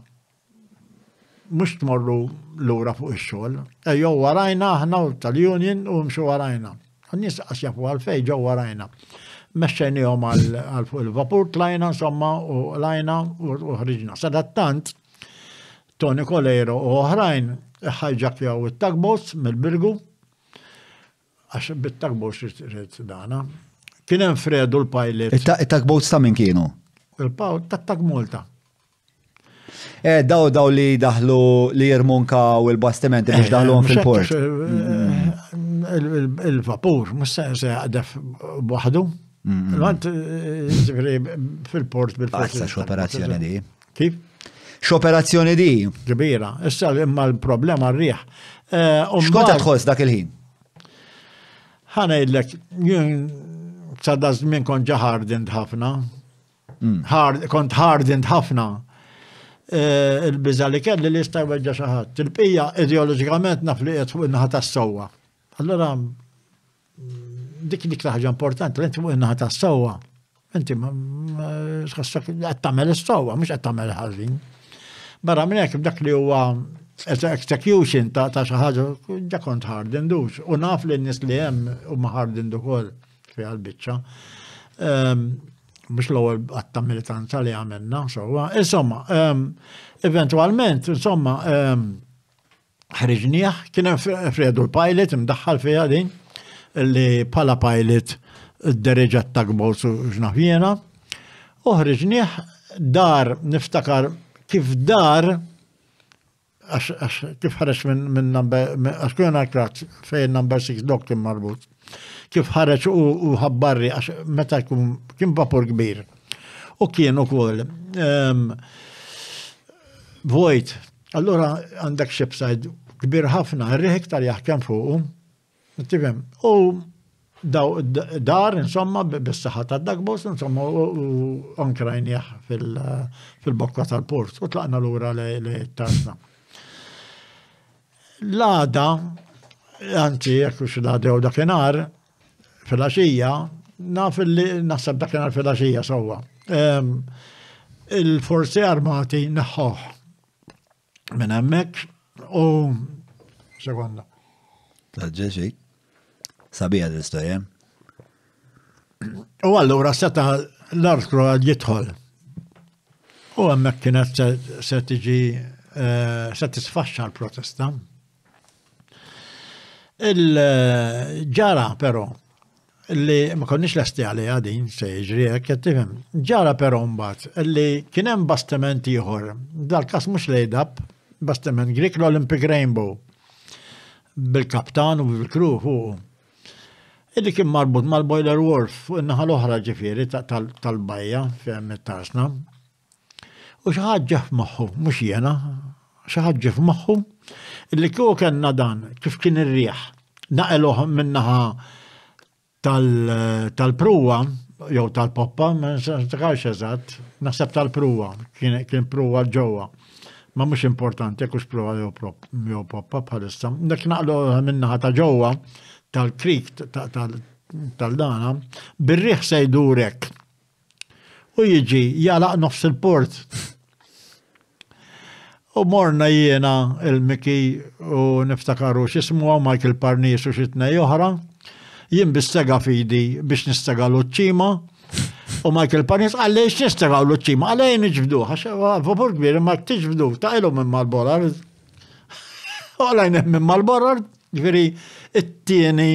mux tmorru l-ura fuq ix-xogħol, ejjew warajna aħna tal-union u mxu warajna. Għan-nies qas jafu għalfejn ġew warajna. Mexxejniehom għal fuq il-vapur tlajna insomma u lajna u ħriġna. Sadattant Tony Colero u oħrajn ħajġakjaw it-tugboats mill-Birgu għax bit-tugboats rid dana. Kien hemm Fredu l-pilot. It-tugboats ta' min kienu? Il-pilot tat-Tug Malta. Daw li daħlu li jirmunkaw il-bastimenti biex daħluhom fil-port. Il-vapur, musa se għadaf waħdu. Fil-port bil-forsi. X'operazzjoni di? Kif? X'operazzjoni di? Kbira. Issa imma l-problema r-riħ. X'kont tħoss dak il-ħin? Ħana jillek, sadda żmien kont ġa hardened ħafna. Kont hardened ħafna. Il-biża li kelli li jista' jweġġa xi ħadd. Il-bqija ideoloġikament naf li qiegħed fuq in-naħa tas-sewwa. Allora dik ħaġa importanti, inti fuq in-naħa tas-sewwa. Inti x'ħassek qed tagħmel is-sewwa, mhux qed tagħmel ħażin. Barra minn hekk dak li huwa execution ta' xi ħaġa ġa kont ħardendux. U naf li n-nies li hemm huma ħardend ukoll fiha l-biċċa. Mux l-ewwel għatta militanza li għamilna, insomma, eventualment, insomma, ħriġnieħ, kien hemm Fredu l-pilot, imdaħħal fiha din, li bħala pilot id-dereġa t-tugboats u ġnafjena, u ħriġnieħ dar, niftakar kif dar, kif ħareġ minn number, għax kuna krat fejn number 6 dok kien marbut. Kif ħareġ u ħabbarri għax meta kien vapur kbir. U kien ukoll vojt. Allura għandek shipside kbir ħafna, r-riħ iktar jaħkem fuqu. Tifhem. U dar insomma bis-saħħa tad-tugboats insomma u ankrajnieh fil-bokka tal-port u tlaqna lura li tasna. L-għada, anzi jekk hux l-għadew dakinhar, fil-għaxija, naf li naħseb dakinhar fil-għaxija sewwa. Il-forzi armati neħħuh minn hemmhekk u sekonda. Taġġeġi. Sabiħa l-istorja. U allura seta l-arkru għad jidħol. U hemmhekk kienet se tiġi se tisfaxxa l-protesta. Il-ġara però li ma konniex lesti għalija din se jiġri hekk qed tifhem. Ġara però mbagħad li kien hemm bastiment ieħor, dal-każ mhux lejdab, bastiment Greek l-Olympic Rainbow bil-kaptan u bil-kru fuq. Illi kien marbut mal-Boiler Wharf fuq in-naħa l-oħra ġifieri tal-bajja fejn it-tarsna. U xi ħaġa f'moħħu, mhux jiena, xi ħaġa f'moħħu illi kieku kellna dan kif kien ir-riħ naqeluh min-naħa tal-pruwa jew tal-poppa, ma nistaqgħux eżatt, naħseb tal-pruwa, kien pruwa ġewwa Ma mhux importanti, jekk hux prova jew poppa bħalissa. Dak naqlu minnaħa ta' ġewwa tal-krik tal-dana, bir-riħ se jdurek. U jiġi jalaq nofs il-port. U morna jiena il-Miki u niftakaru x'ismu Michael Parnis u xitnej oħra, jien bis-sega fidi biex nistega l-uċċima, u Michael Parnis għallej x'nistega l-uċċima, għallej niġbdu, vapur kbir ma tiġbdu, taqilu minn Malborard. U għallajn minn Malborard, ġifieri it-tieni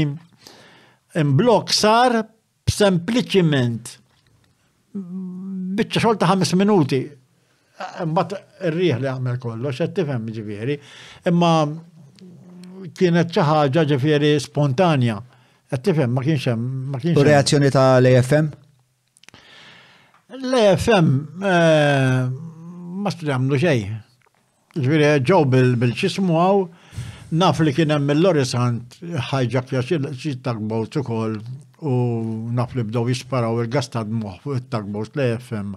imblok sar sempliċiment biċċa xogħol ta' 5 minuti. Mbagħad ir-riħ li għamel kollox, qed tifhem ġifieri, imma kienet xi ħaġa ġifieri spontanja. Qed tifhem ma kienx hemm. U reazzjoni tal-AFM? L-AFM ma stramlu xejn. Ġifieri ġew bil-ċismu għaw, naf li kien hemm mill-Orisant ħajġak xi tugboats ukoll u naf li bdew jisparaw il-gas ta' dmuħ fuq it-tugboats l-AFM.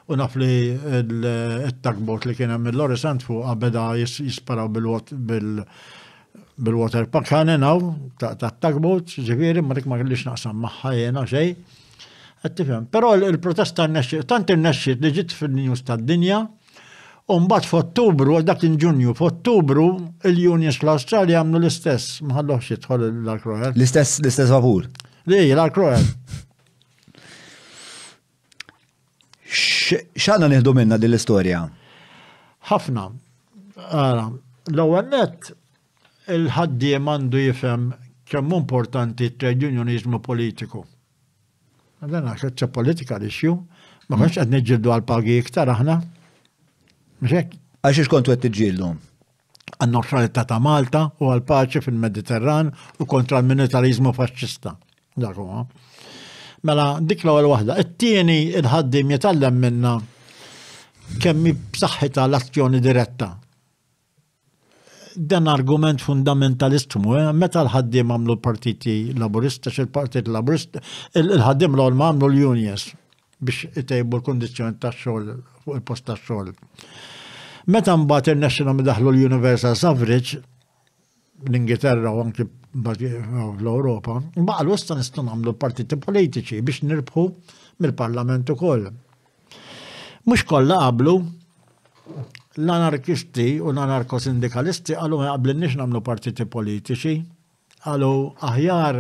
U naf li il-tugboat li kien hemm mill-Orisant fuq beda jisparaw bil-water park ħanenaw ta' tugboat, ġifieri ma dik ma kellix naqsam magħha jiena xejn. Qed tifhem. Però il-protesta tant irnexxiet li ġiet fin-news tad-dinja. U mbagħad f'Ottubru, dak in Ġunju, f'Ottubru il-Unions fl-Awstralja għamlu l-istess, ma ħallux jidħol l-Ark Royal. L-istess vapur? Li, l-Ark Royal. X'għandna nieħdu minna din l-istorja? Ħafna. L-ewwel nett il-ħaddiem għandu jifhem kemm importanti trade unionizmu politiku. Għandna ħaġa politika issue, ma konx qed niġġieldu għal pagi iktar aħna. Għax kontu għed t-ġillu? Għan-neutralità ta' Malta u għal-paċi fil-Mediterran u kontra l-militarizmu faxxista. Mela, dik l-ewwel waħda. It-tieni il-ħaddim jitgħallem minna kemm b'saħħitha l-azzjoni diretta. Dan argument fundamentalistimu, meta l-ħaddim għamlu l-partiti laburista, il-partit laburista, il-ħaddim l-ewwel ma għamlu l-unions biex itejbu l-kondizzjoni tax-xogħol fuq il-post tax-xogħol. Meta mbagħad irnexxilhom idaħħlu l-universal suffrage l-Ingilterra u anke l-Ewropa, baqgħu issa nistgħu nagħmlu partiti politiċi biex nirbħu mill-Parlament ukoll. Mhux kollha qablu l-anarkisti u l-anarkosindikalisti qalu ma jaqblilniex nagħmlu partiti politiċi, qalu aħjar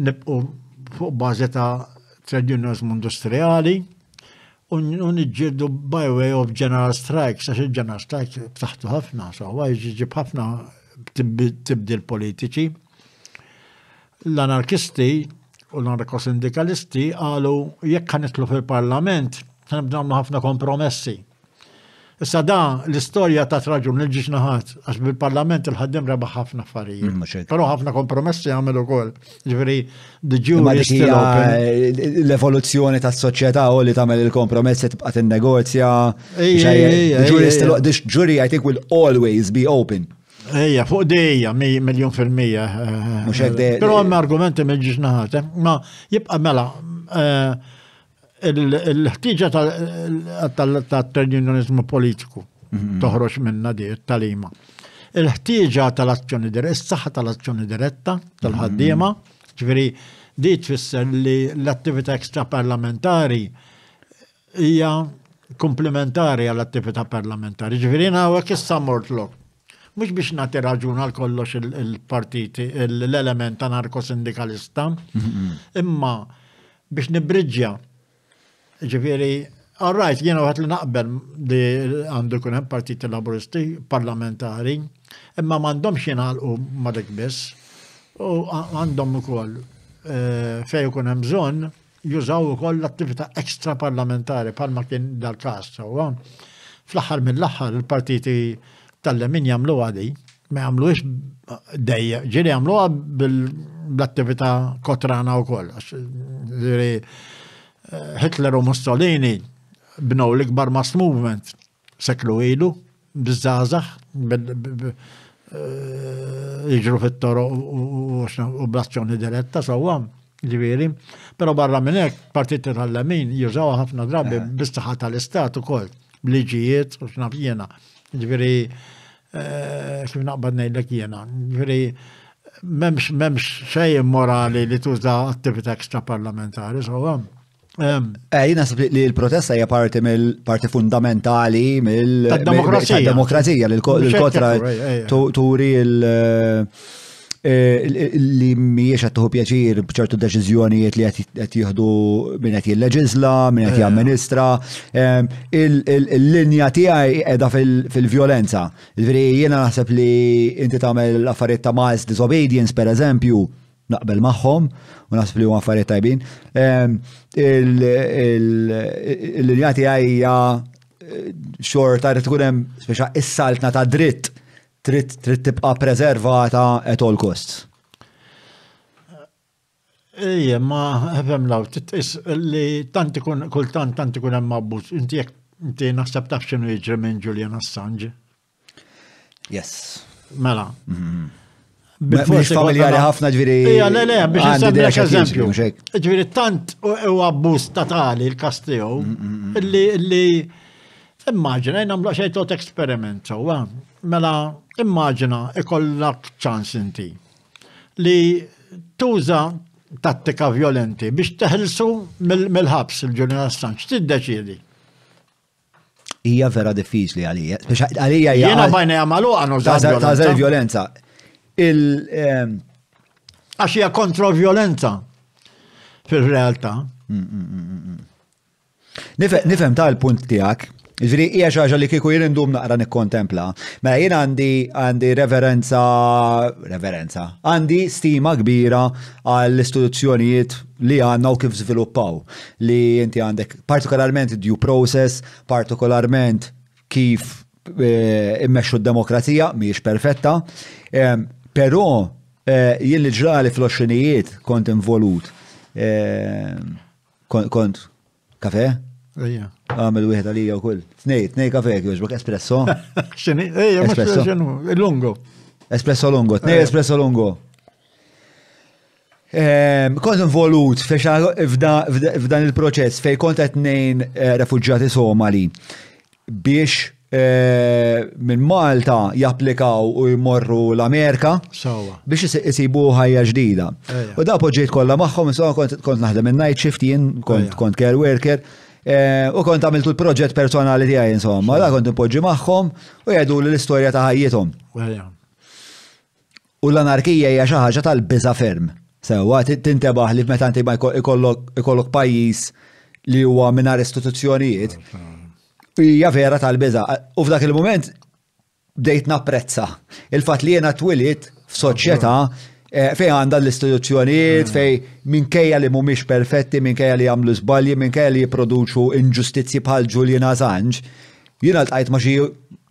nibqgħu fuq bażi ta' trade unionizmu industrijali u niġġieldu by way of general strikes, għax il-general strikes b'saħħtu ħafna, sawa jġib ħafna tibdil politiċi. L-anarkisti u l-anarkosindikalisti qalu jekk ħanitlu fil-Parlament ħanibdew nagħmlu ħafna kompromessi. Issa da l-istorja ta' raġun il-ġiex naħat, għax bil-Parlament il-ħaddim rebaħ ħafna affarijiet. Però ħafna kompromessi għamel ukoll. Ġifieri the jury is still open. L-evoluzzjoni tas-soċjetà u li tagħmel il-kompromessi tibqa' tinnegozja. This jury I think will always be open. Ejja, fuq dejja, 100%. Però hemm argumenti mill-ġiex naħat. Ma jibqa' mela il-ħtiġa tal-trade unionizmu politiku toħroġ minna di tal-ima. Il-ħtiġa tal-azzjoni diretta, is-saħħa tal-azzjoni diretta tal-ħaddiema, ġifieri di tfisser li l-attività ekstraparlamentari hija komplementari għall-attività parlamentari. Ġifieri hawnhekk issa mortlok. Mhux biex nagħti raġun għal kollox il-partiti, l-element anarko-sindikalista, imma biex nibriġġja. Ġifieri, all right, jiena għat li naqbel li għandu kun hemm partiti laburisti parlamentari, imma m'għandhomx jingħalqu ma dik biss, u għandhom ukoll fejn ikun hemm bżonn jużaw ukoll l-attività ekstraparlamentari bħalma kien dal-każ. Fl-aħħar mill-aħħar il-partiti tal-lemin jagħmluha di, ma jagħmluhiex dejja, ġieli jagħmluha bl-attività kotrana wkoll. Hitler u Mussolini bnew l-ikbar mass movement seklu ilu, bizzazax, jiġru fit-toro u blazzjoni diretta, sewwa, ġifieri. Però barra minn hekk partiti tal-lemin jużawha ħafna drabi bis-saħħa tal-istat ukoll. bliġijiet, u xnaf jena. Ġveri, kif naqbad ngħidlek jena. Ġveri, memx xej morali li tuża attività ekstraparlamentari, so Jina nasib li l-protesta hija parti fundamentali mill-demokrazija l-kontra turi li mhijiex qed tieħu pjaċir b'ċertu deċiżjonijiet li qed jieħdu min qed jilleġisla, min qed jamministra. Il-linja tiegħi qiegħda fil-vjolenza. Jiena naħseb li inti tagħmel affarijiet ta' mass disobedience pereżempju, naqbel magħhom u naħseb li huma affarijiet tajbin. Il-linja tiegħi hija xorta rid tkun hemm speċa is-saltna ta' dritt trid tibqa' preservata at all costs. Ejja, ma fehmlaw titqis li kultant tant ikun hemm abbuż. Inti naħseb taf x'inhu jiġri minn Julian Assange. Yes. Mela. Mhix familjari ħafna ġifieri. Ejja, le, biex insemmilek eżempju. Ġifieri tant huwa abbuż totali l-kastiegħu li immaġina nagħmlu xejn tot esperiment sewwa. Mela immaġina ikollok ċans inti li tuża tattika violenti biex teħilsu mill-ħabs il-Julian Assange. Tiddeċiedi. Hija vera diffiċli għalija. Għalija jiena bajna jagħmalu għanu ta' violenza. Għax hija kontro-violenza fil-realtà. Nifhem ta' l-punt tiegħek. Ġifieri hija xi ħaġa li kieku jien indum naqra nikkontempla. Mela jien għandi reverenza, għandi stima kbira għall-istituzzjonijiet li għandna u kif żviluppaw. Li inti għandek partikolarment due process, partikolarment kif immexxu d-demokrazija, mhijiex perfetta, però jien li ġrali fl-20ijiet kont involut. Kont kafe? Għamil wieħed għalija u kull. Tnej kafe jogħġbok espresso. X'inhi? Ejja, mhux lungo. Espresso lungo, tnej espresso lungo. Kont involut f'dan il-proċess fej kont qed ngħin refuġġjati Somali biex minn Malta japplikaw u jmorru l-Amerika biex isibu ħajja ġdida. U da poġġejt kollha magħhom, kont naħdem in-night shift jien, kont care worker. U kont għamiltu l-proġett personali tiegħi insomma, da kont impoġġi magħhom u jgħidu l-istorja ta' ħajjithom. U l-anarkija hija xi ħaġa tal-biża' ferm. Sewwa tintebaħ li meta inti ma ikollok pajjiż li huwa mingħajr istituzzjonijiet hija vera tal-biża'. U f'dak il-mument bdejt napprezza il-fatt li jiena twilit f'soċjetà fej għandha l-istituzzjonijiet, fej minkejja li mhumiex perfetti, minkejja li jagħmlu żbalji, minkejja li jipproduċu inġustizzi bħal Julian Assange. Jiena ltqajt ma' xi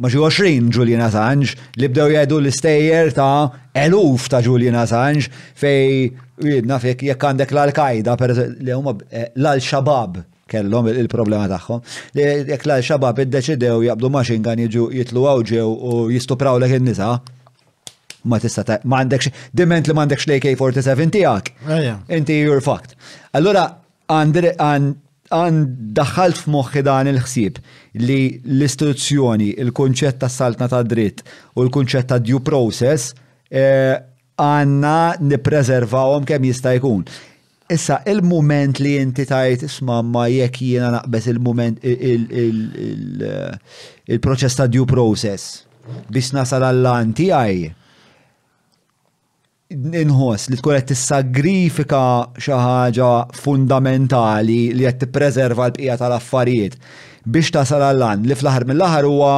20 Julian Assange li bdew jgħidu l-istejjer ta' eluf ta' Julian Assange fej nafek jekk għandek l-Al-Qaida li huma l-Al-Shabaab kellhom il-problema tagħhom. Jekk l-Al-Shabaab iddeċidew jaqbdu machine gun jiġu jitlu ġew u jistupraw lek in-nisa. Ma tista' ma għandekx diment li m'għandekx l-AK-47 tiegħek. Inti you're fucked. Allura daħħalt f'moħħi dan il-ħsieb li l-istituzzjoni, il-kunċett ta' saltna ta' dritt u l-kunċett ta' due process għandna nippreservawhom kemm jista' jkun. Issa il-mument li inti tajt isma' ma jekk jiena naqbes il-mument il-proċess ta' due process biex nasal għall-lan tiegħi. Inħoss li tkun qed tissagrifika xi ħaġa fundamentali li qed tippreserva l-bqija tal-affarijiet biex tasal għall-għan li fl-aħħar mill-aħħar huwa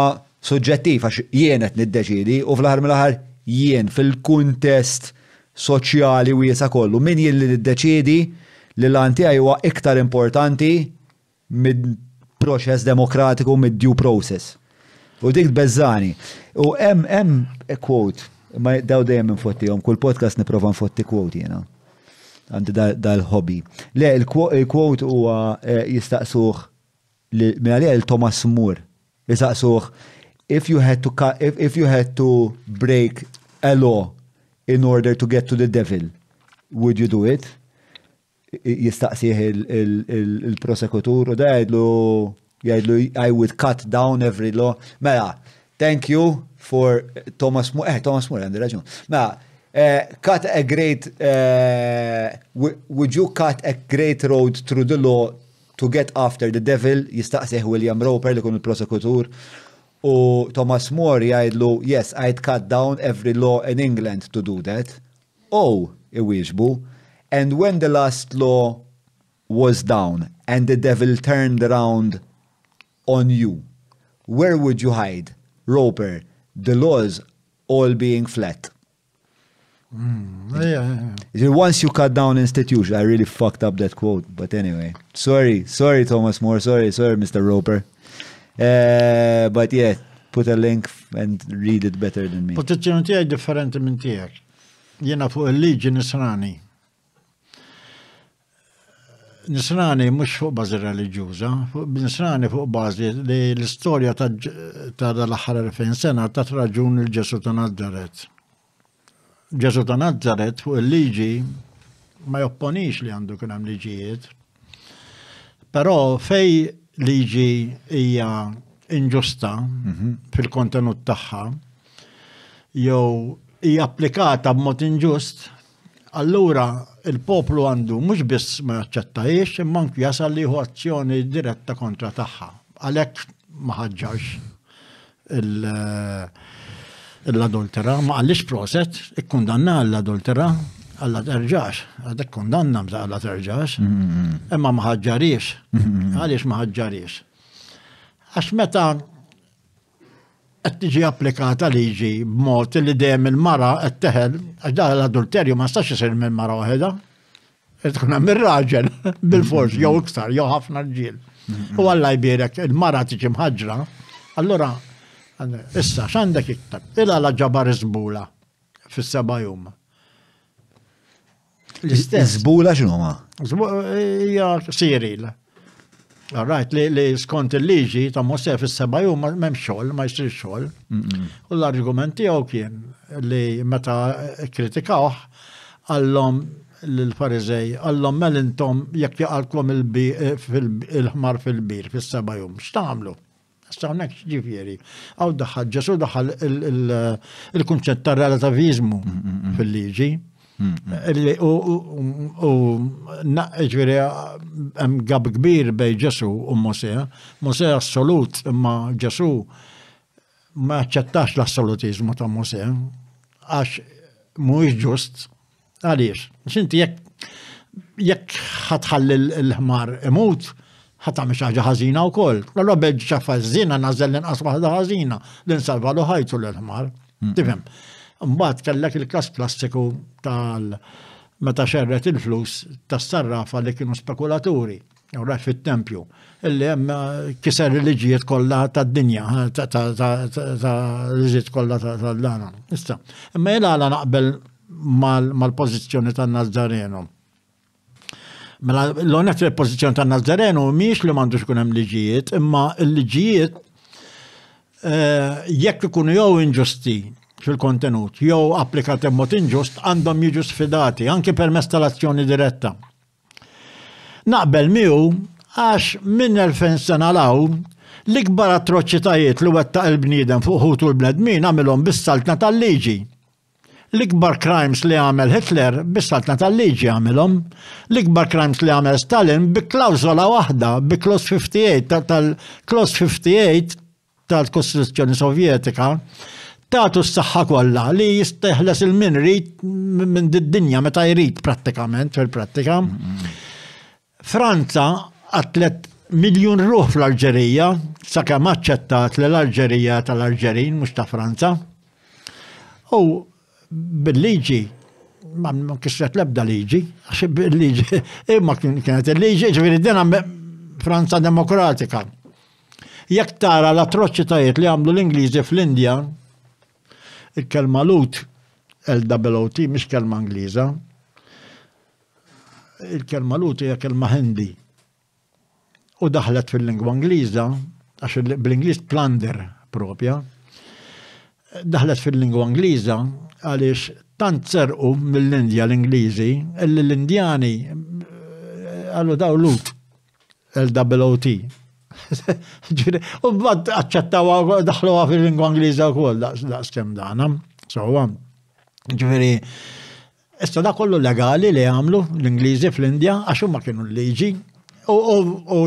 suġġettiv għax jien qed niddeċiedi u fl-aħħar mill-aħħar jien fil-kuntest soċjali wiesa kollu min jien li niddeċiedi li l-għan tiegħi huwa iktar importanti mid-proċess demokratiku mid-due process. U dik tbeżżani. U hemm quote ma daw dejjem infottihom, kull podcast nipprova nfotti quote jiena. Għandi dal-hobby. Le, il-quote huwa jistaqsuh minn għalija il-Thomas More. Jistaqsuh if you had to break a law in order to get to the devil, would you do it? Jistaqsih il-prosekutur u da jgħidlu jgħidlu I would cut down every law. Mela, thank you for Thomas More. Thomas More għandi raġun. Mela, cut a great, would you cut a great road through the law to get after the devil? Jistaqsih William Roper li kun il-prosekutur. U Thomas More jgħidlu, yes, I'd cut down every law in England to do that. Oh, iwieġbu. And when the last law was down and the devil turned around on you, where would you hide? Roper, the laws all being flat. Once you cut down institution, I really fucked up that quote, but anyway. Sorry, Thomas More, sorry, Mr. Roper. But yeah, put a link and read it better than me. Pozizjoni tiegħi differenti minn tiegħek. Jiena fuq il-liġi nisrani. Nisrani mhux fuq bażi reliġjuża, nisrani fuq bażi li l-istorja ta' l-aħħar 2000 sena ta' raġun il-Ġesu ta' Nazaret. Ġesu ta' Nazaret fuq il-liġi ma jopponix li għandu kien hemm liġijiet. Però fej liġi hija inġusta fil-kontenut tagħha jew hija applikata b'mod inġust, allura il-poplu għandu mhux biss ma jaċċettajiex imma anke jasal li azzjoni diretta kontra tagħha. Għalhekk ma ħaġġarx l-adultera, ma għallix proset, ikkundanna l-adultera, għalla terġax, għadek kundanna għalla terġax, imma ma ħaġġarix. Għalix ma ħaġġarix. Għax meta qed tiġi applikata liġi b'mod li dejjem il-mara qed teħel, għax dan l-adulterju ma stax isir minn mara waħda. Qed tkun hemm ir-raġel bil-fors jew iktar jew ħafna rġiel. U Alla jbierek il-mara tiġi mħaġġra, allura issa x'għandek iktar? Ilha la ġabar żbula fis-seba' jum. L-istess. Żbula x'inhuma? Hija siril. All right, li skont il-liġi ta' Mosè fis-seba' jum m'hemm xogħol, ma jsir xogħol. U l-argument tiegħu kien li meta kritikawh għallhom lill-Fariżej, għallhom mel intom jekk jaqalkom il-ħmar fil-bir fis-seba' jum, x'tagħmlu? Issa hawnhekk ġifieri. Għaw daħħal Ġesu daħħal il-kunċett ta' relativizmu fil-liġi. Ġifieri hemm gab kbir bejn Ġesu u Mosè. Mosè assolut, imma Ġesu ma aċċettax l-assolutizmu ta' Mosè għax mhuwiex ġust. Għaliex? X'inti jekk ħatħalli l-ħmar imut, ħatam xaġa ħażina wkoll. Allura beġġ xaffa żina nażel inqas waħda ħażina li nsalvalu ħajtu l-ħmar. Tifhem. Mbagħad kellek il-każ klassiku meta xerret il-flus tas-sarrafa li kienu spekulaturi. Ora fit-tempju. Illi hemm kiser il-liġijiet kollha tad-dinja, liġijiet kollha tal-dana. Issa, imma jiena naqbel mal-pożizzjoni tan-Nażarenu. Mela l-onet il-pożizzjoni tan-Nażarenu mhix li m'għandux ikun hemm liġijiet, imma l-liġijiet jekk ikunu jew inġusti fil-kontenut, jew applikati b'mod inġust għandhom jiġu sfidati anke permezz tal-azzjoni diretta. Naqbel miegħu għax minn 2000 sena law l-ikbar atroċitajiet li wettaq il-bniedem fuq ħutu l-bnedmin għamilhom bis-saltna tal-liġi. L-ikbar crimes li għamel Hitler bis-saltna tal-liġi għamilhom. L-ikbar crimes li għamel Stalin bi klawżola waħda, bi Clause 58 tal-Kostituzzjoni Sovjetika, tagħtu s-saħħa kollha li jisteħles il-min rid minn d-dinja meta jrid prattikament fil-prattika. Franza għatlet 1 miljun ruħ fl-Alġerija, sakemm aċċettat li l-Alġerija tal-Alġerin mhux ta' Franza. U bil-liġi ma kisret l-ebda liġi, għax bil-liġi imma kienet il-liġi ġifieri dinha Franza demokratika. Jekk tara l-atroċitajiet li għamlu l-Ingliżi fl-Indja, il-kelma lut, L-O-T, mhix kelma Ingliża. Il-kelma lut hija kelma Hindi. U daħlet fil-lingwa Ingliża, għax bl-Ingliż plunder propja. Daħlet fil-lingwa Ingliża għaliex tant serqu mill-Indja l-Ingliżi, l-Indjani għallu daw lut, L-O-T. U bad aċċettawa daħluha fil-lingwa Ingliża wkoll daqskemm dana. So, ġifieri, issa da kollu legali li għamlu l-Ingliżi fl-Indja għax huma kienu l-liġi. U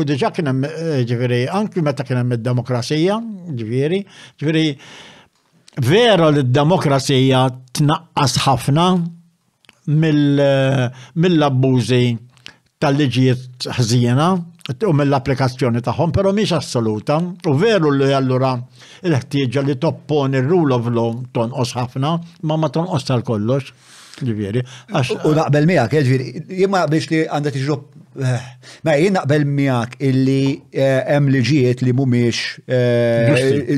diġà kien hemm ġifieri anki meta kien hemm id-demokrazija, ġifieri vera li d-demokrazija tnaqqas ħafna mill-abbużi tal-liġijiet ħżiena u mill-applikazzjoni tagħhom, però mhix assoluta. U veru li allura l-ħtieġa li topponi r-rule of law tonqos ħafna, ma tonqos tal-kollox. Ġifieri. U naqbel miegħek, ġifieri, jimma biex li għandha tiġrob. Ma jien naqbel miegħek illi hemm liġijiet li mhumiex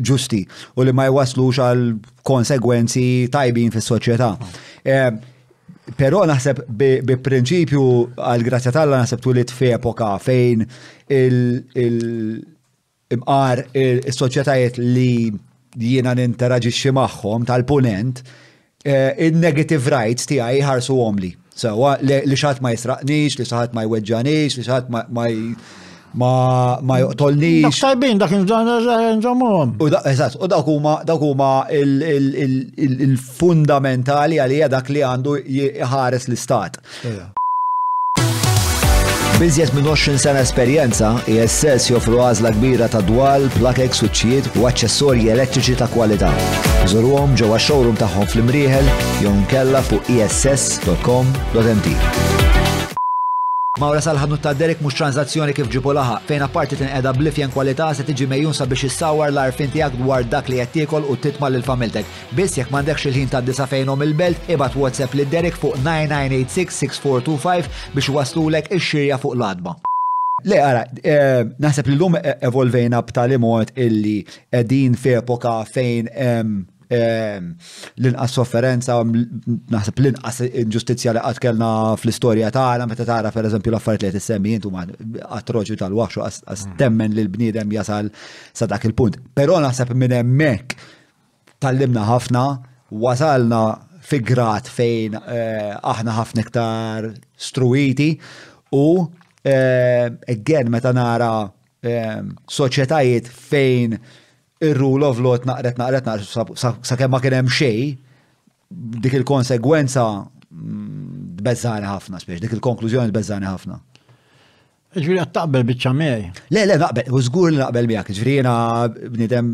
ġusti u li ma jwaslux għal konsegwenzi tajbin fis-soċjetà. Però naħseb bi prinċipju għal grazzja tagħla naħseb twilit f'epoka fejn il-imqar is-soċjetajiet li jiena ninteraġixxi magħhom tal-punent il-negative rights tiegħi ħarsuhom li. Sewa li xatt ma jisraqnix, li xatt ma jweġġanix, li xatt ma joqtolnix. Tajbin dak nżommhom. U dak huma il-fundamentali għalija dak li għandu jħares l-istat. Biżjed minn 20 sena esperjenza, ISS joffru għażla kbira ta' dwal, plakek, suċċijiet u aċċessorji elettriċi ta' kwalità. Żurhom ġewwa showroom tagħhom fl-Imrieħel jew nkella fuq iss.com.mt. Mawra sal-ħadnu ta' Derek mhux transazzjoni kif ġibu laħaq, fejn apparti tinqeda b'lifjen kwalità se tiġi mejjun sabiex issawwar l-arfin tiegħek dwar dak li qed tiekol u titma' lil familtek. Biss jekk m'għandekx il-ħin tad-disa fejnhom il-belt, ibad WhatsApp lil Derek fuq 9986-6425 biex waslulek ix-xirja fuq l-adba. Le, ara, naħseb li l-lum evolvejna b'tali mod illi qegħdin f'epoka fejn l-inqas sofferenza, naħseb l-inqas inġustizzja li qatt kellna fl-istorja tagħna meta tara pereżempju l-affarijiet li tissemmi intu ma atroċi tal-waħx għas temmen li l-bniedem jasal sa dak il-punt. Però naħseb minn hemmhekk tallimna ħafna, wasalna fi grad fejn aħna ħafna iktar struiti u again meta nara soċjetajiet fejn ir-rule of law naqret sakemm ma kien hemm xejn, dik il-konsegwenza tbeżżani ħafna spiex, dik il-konklużjoni tbeżżani ħafna. Ġifieri qed taqbel biċċa miegħi. Le, naqbel, u żgur li naqbel miegħek, ġifieri jiena bniedem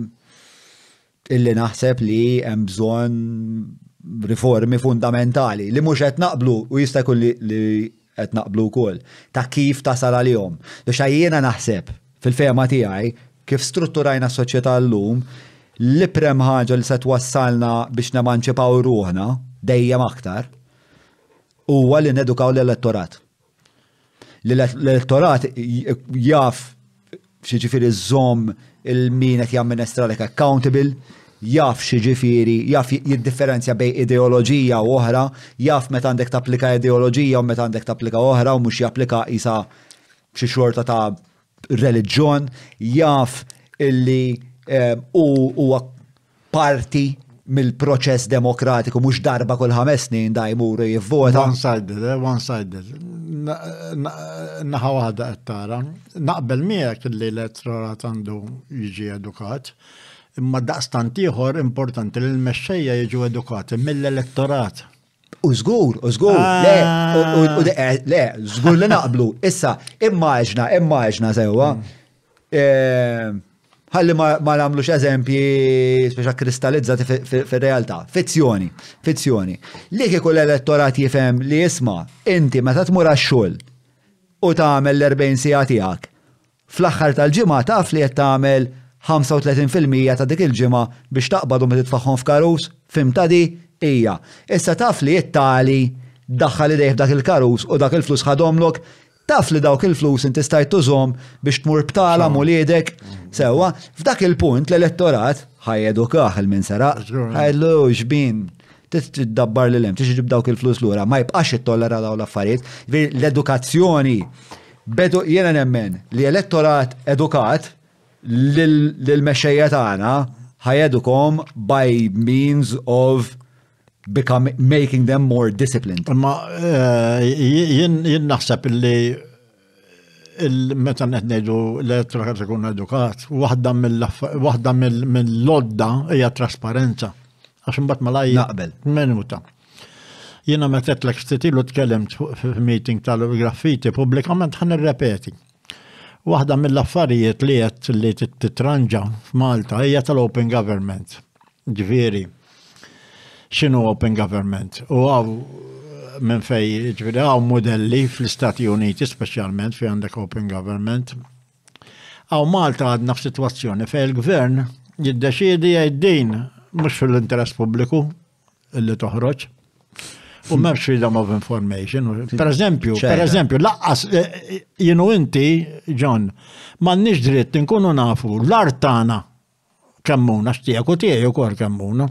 illi naħseb li hemm bżonn riformi fundamentali li mhux qed naqblu u jista' jkun li qed naqblu wkoll ta' kif tasal għalihom. Biex jiena naħseb fil-fehma tiegħi kif strutturajna s-soċjetà llum l-iprem ħaġa li se twassalna biex nemanċipaw ruħna dejjem aktar huwa li nedukaw l-elettorat. L-elettorat jaf x'jiġifieri żomm il-min qed jamministralek accountable, jaf x'jiġifieri, jaf jiddifferenzja bejn ideoloġija u oħra, jaf meta għandek tapplika ideoloġija u meta għandek tapplika oħra u mhux japplika isa xi xorta ta' reliġjon, jaf illi huwa parti mill-proċess demokratiku mhux darba kull 5 snin da jmuru jivvota. One-sided. Naħa waħda qed tara. Naqbel miegħek li l-elettorat għandu jiġi edukat, imma daqstant ieħor importanti li l-mexxejja jiġu edukati mill-elettorat. U żgur, le, żgur li naqblu. Issa, immaġna sewwa. Ħalli ma nagħmlux eżempji speċa kristallizzati fir-realtà. Fizzjoni. Li kieku l-elettorat jifhem li jisma' inti meta tmur għax-xogħol u tagħmel l-40 siegħa tiegħek, fl-aħħar tal-ġimgħa taf li qed tagħmel 35% ta' dik il-ġimgħa biex taqbadhom li titfaħħom f'karus, fimta di hija. Issa taf li jittali daħħal idejh f'dak il-karus u dak il-flus ħadomlok, taf li dawk il-flus inti stajt tużhom biex tmur btala muliedek. Sewwa, f'dak il-punt l-elettorat ħajedukah il-min seraq, ħajlu xbin, tidabbar li lem, tiġib dawk il-flus lura, ma jibqax jittollera daw l-affarijiet. L-edukazzjoni, jiena nemmen li elettorat edukat lil-mexxejja tagħna ħajedukom by means of making them more disciplined. Ma jien naħseb li meta qed ngħidu l-elettrika tkun edukat, waħda mill-lodda hija trasparenza. Għax imbagħad malajja. Naqbel. Minuta. Jiena meta qedlek ftit ilu tkellimt f'meeting tal-graffiti pubblikament ħan irrepeti. Waħda mill-affarijiet li qed li titranġa f'Malta hija tal-open government. Ġifieri, x'inhu open government? U għaw minn fej, ġifieri għaw modelli fl-Istati Uniti speċjalment fejn għandek open government. Għaw Malta għadna f'sitwazzjoni fejn il-gvern jiddeċiedi jgħid mhux fil-interess pubbliku illi toħroġ. U m'hemmx freedom of information. Per eżempju, laqqas jienu inti, John, m'għandniex dritt inkunu nafu l-art tagħna kemmuna x'tiegħek u tiegħi wkoll kemmuna.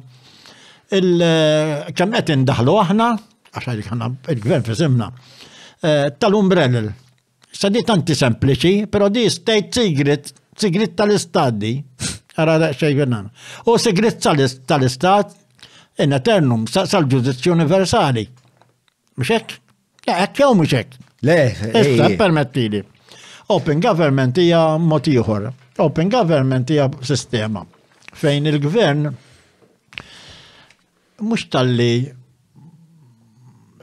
Kemm qed indaħlu aħna, għax il-gvern fisimna, tal-umbrella. Sa di tanti sempliċi, però di state sigrit tal-istadi. Ara xejn u sigrit tal-istat in eternum, sal-ġudizzju universali. Mux hekk? Hekk jew mux hekk? Le, issa permettili. Open government hija mod ieħor. Open government hija sistema fejn il-gvern mhux talli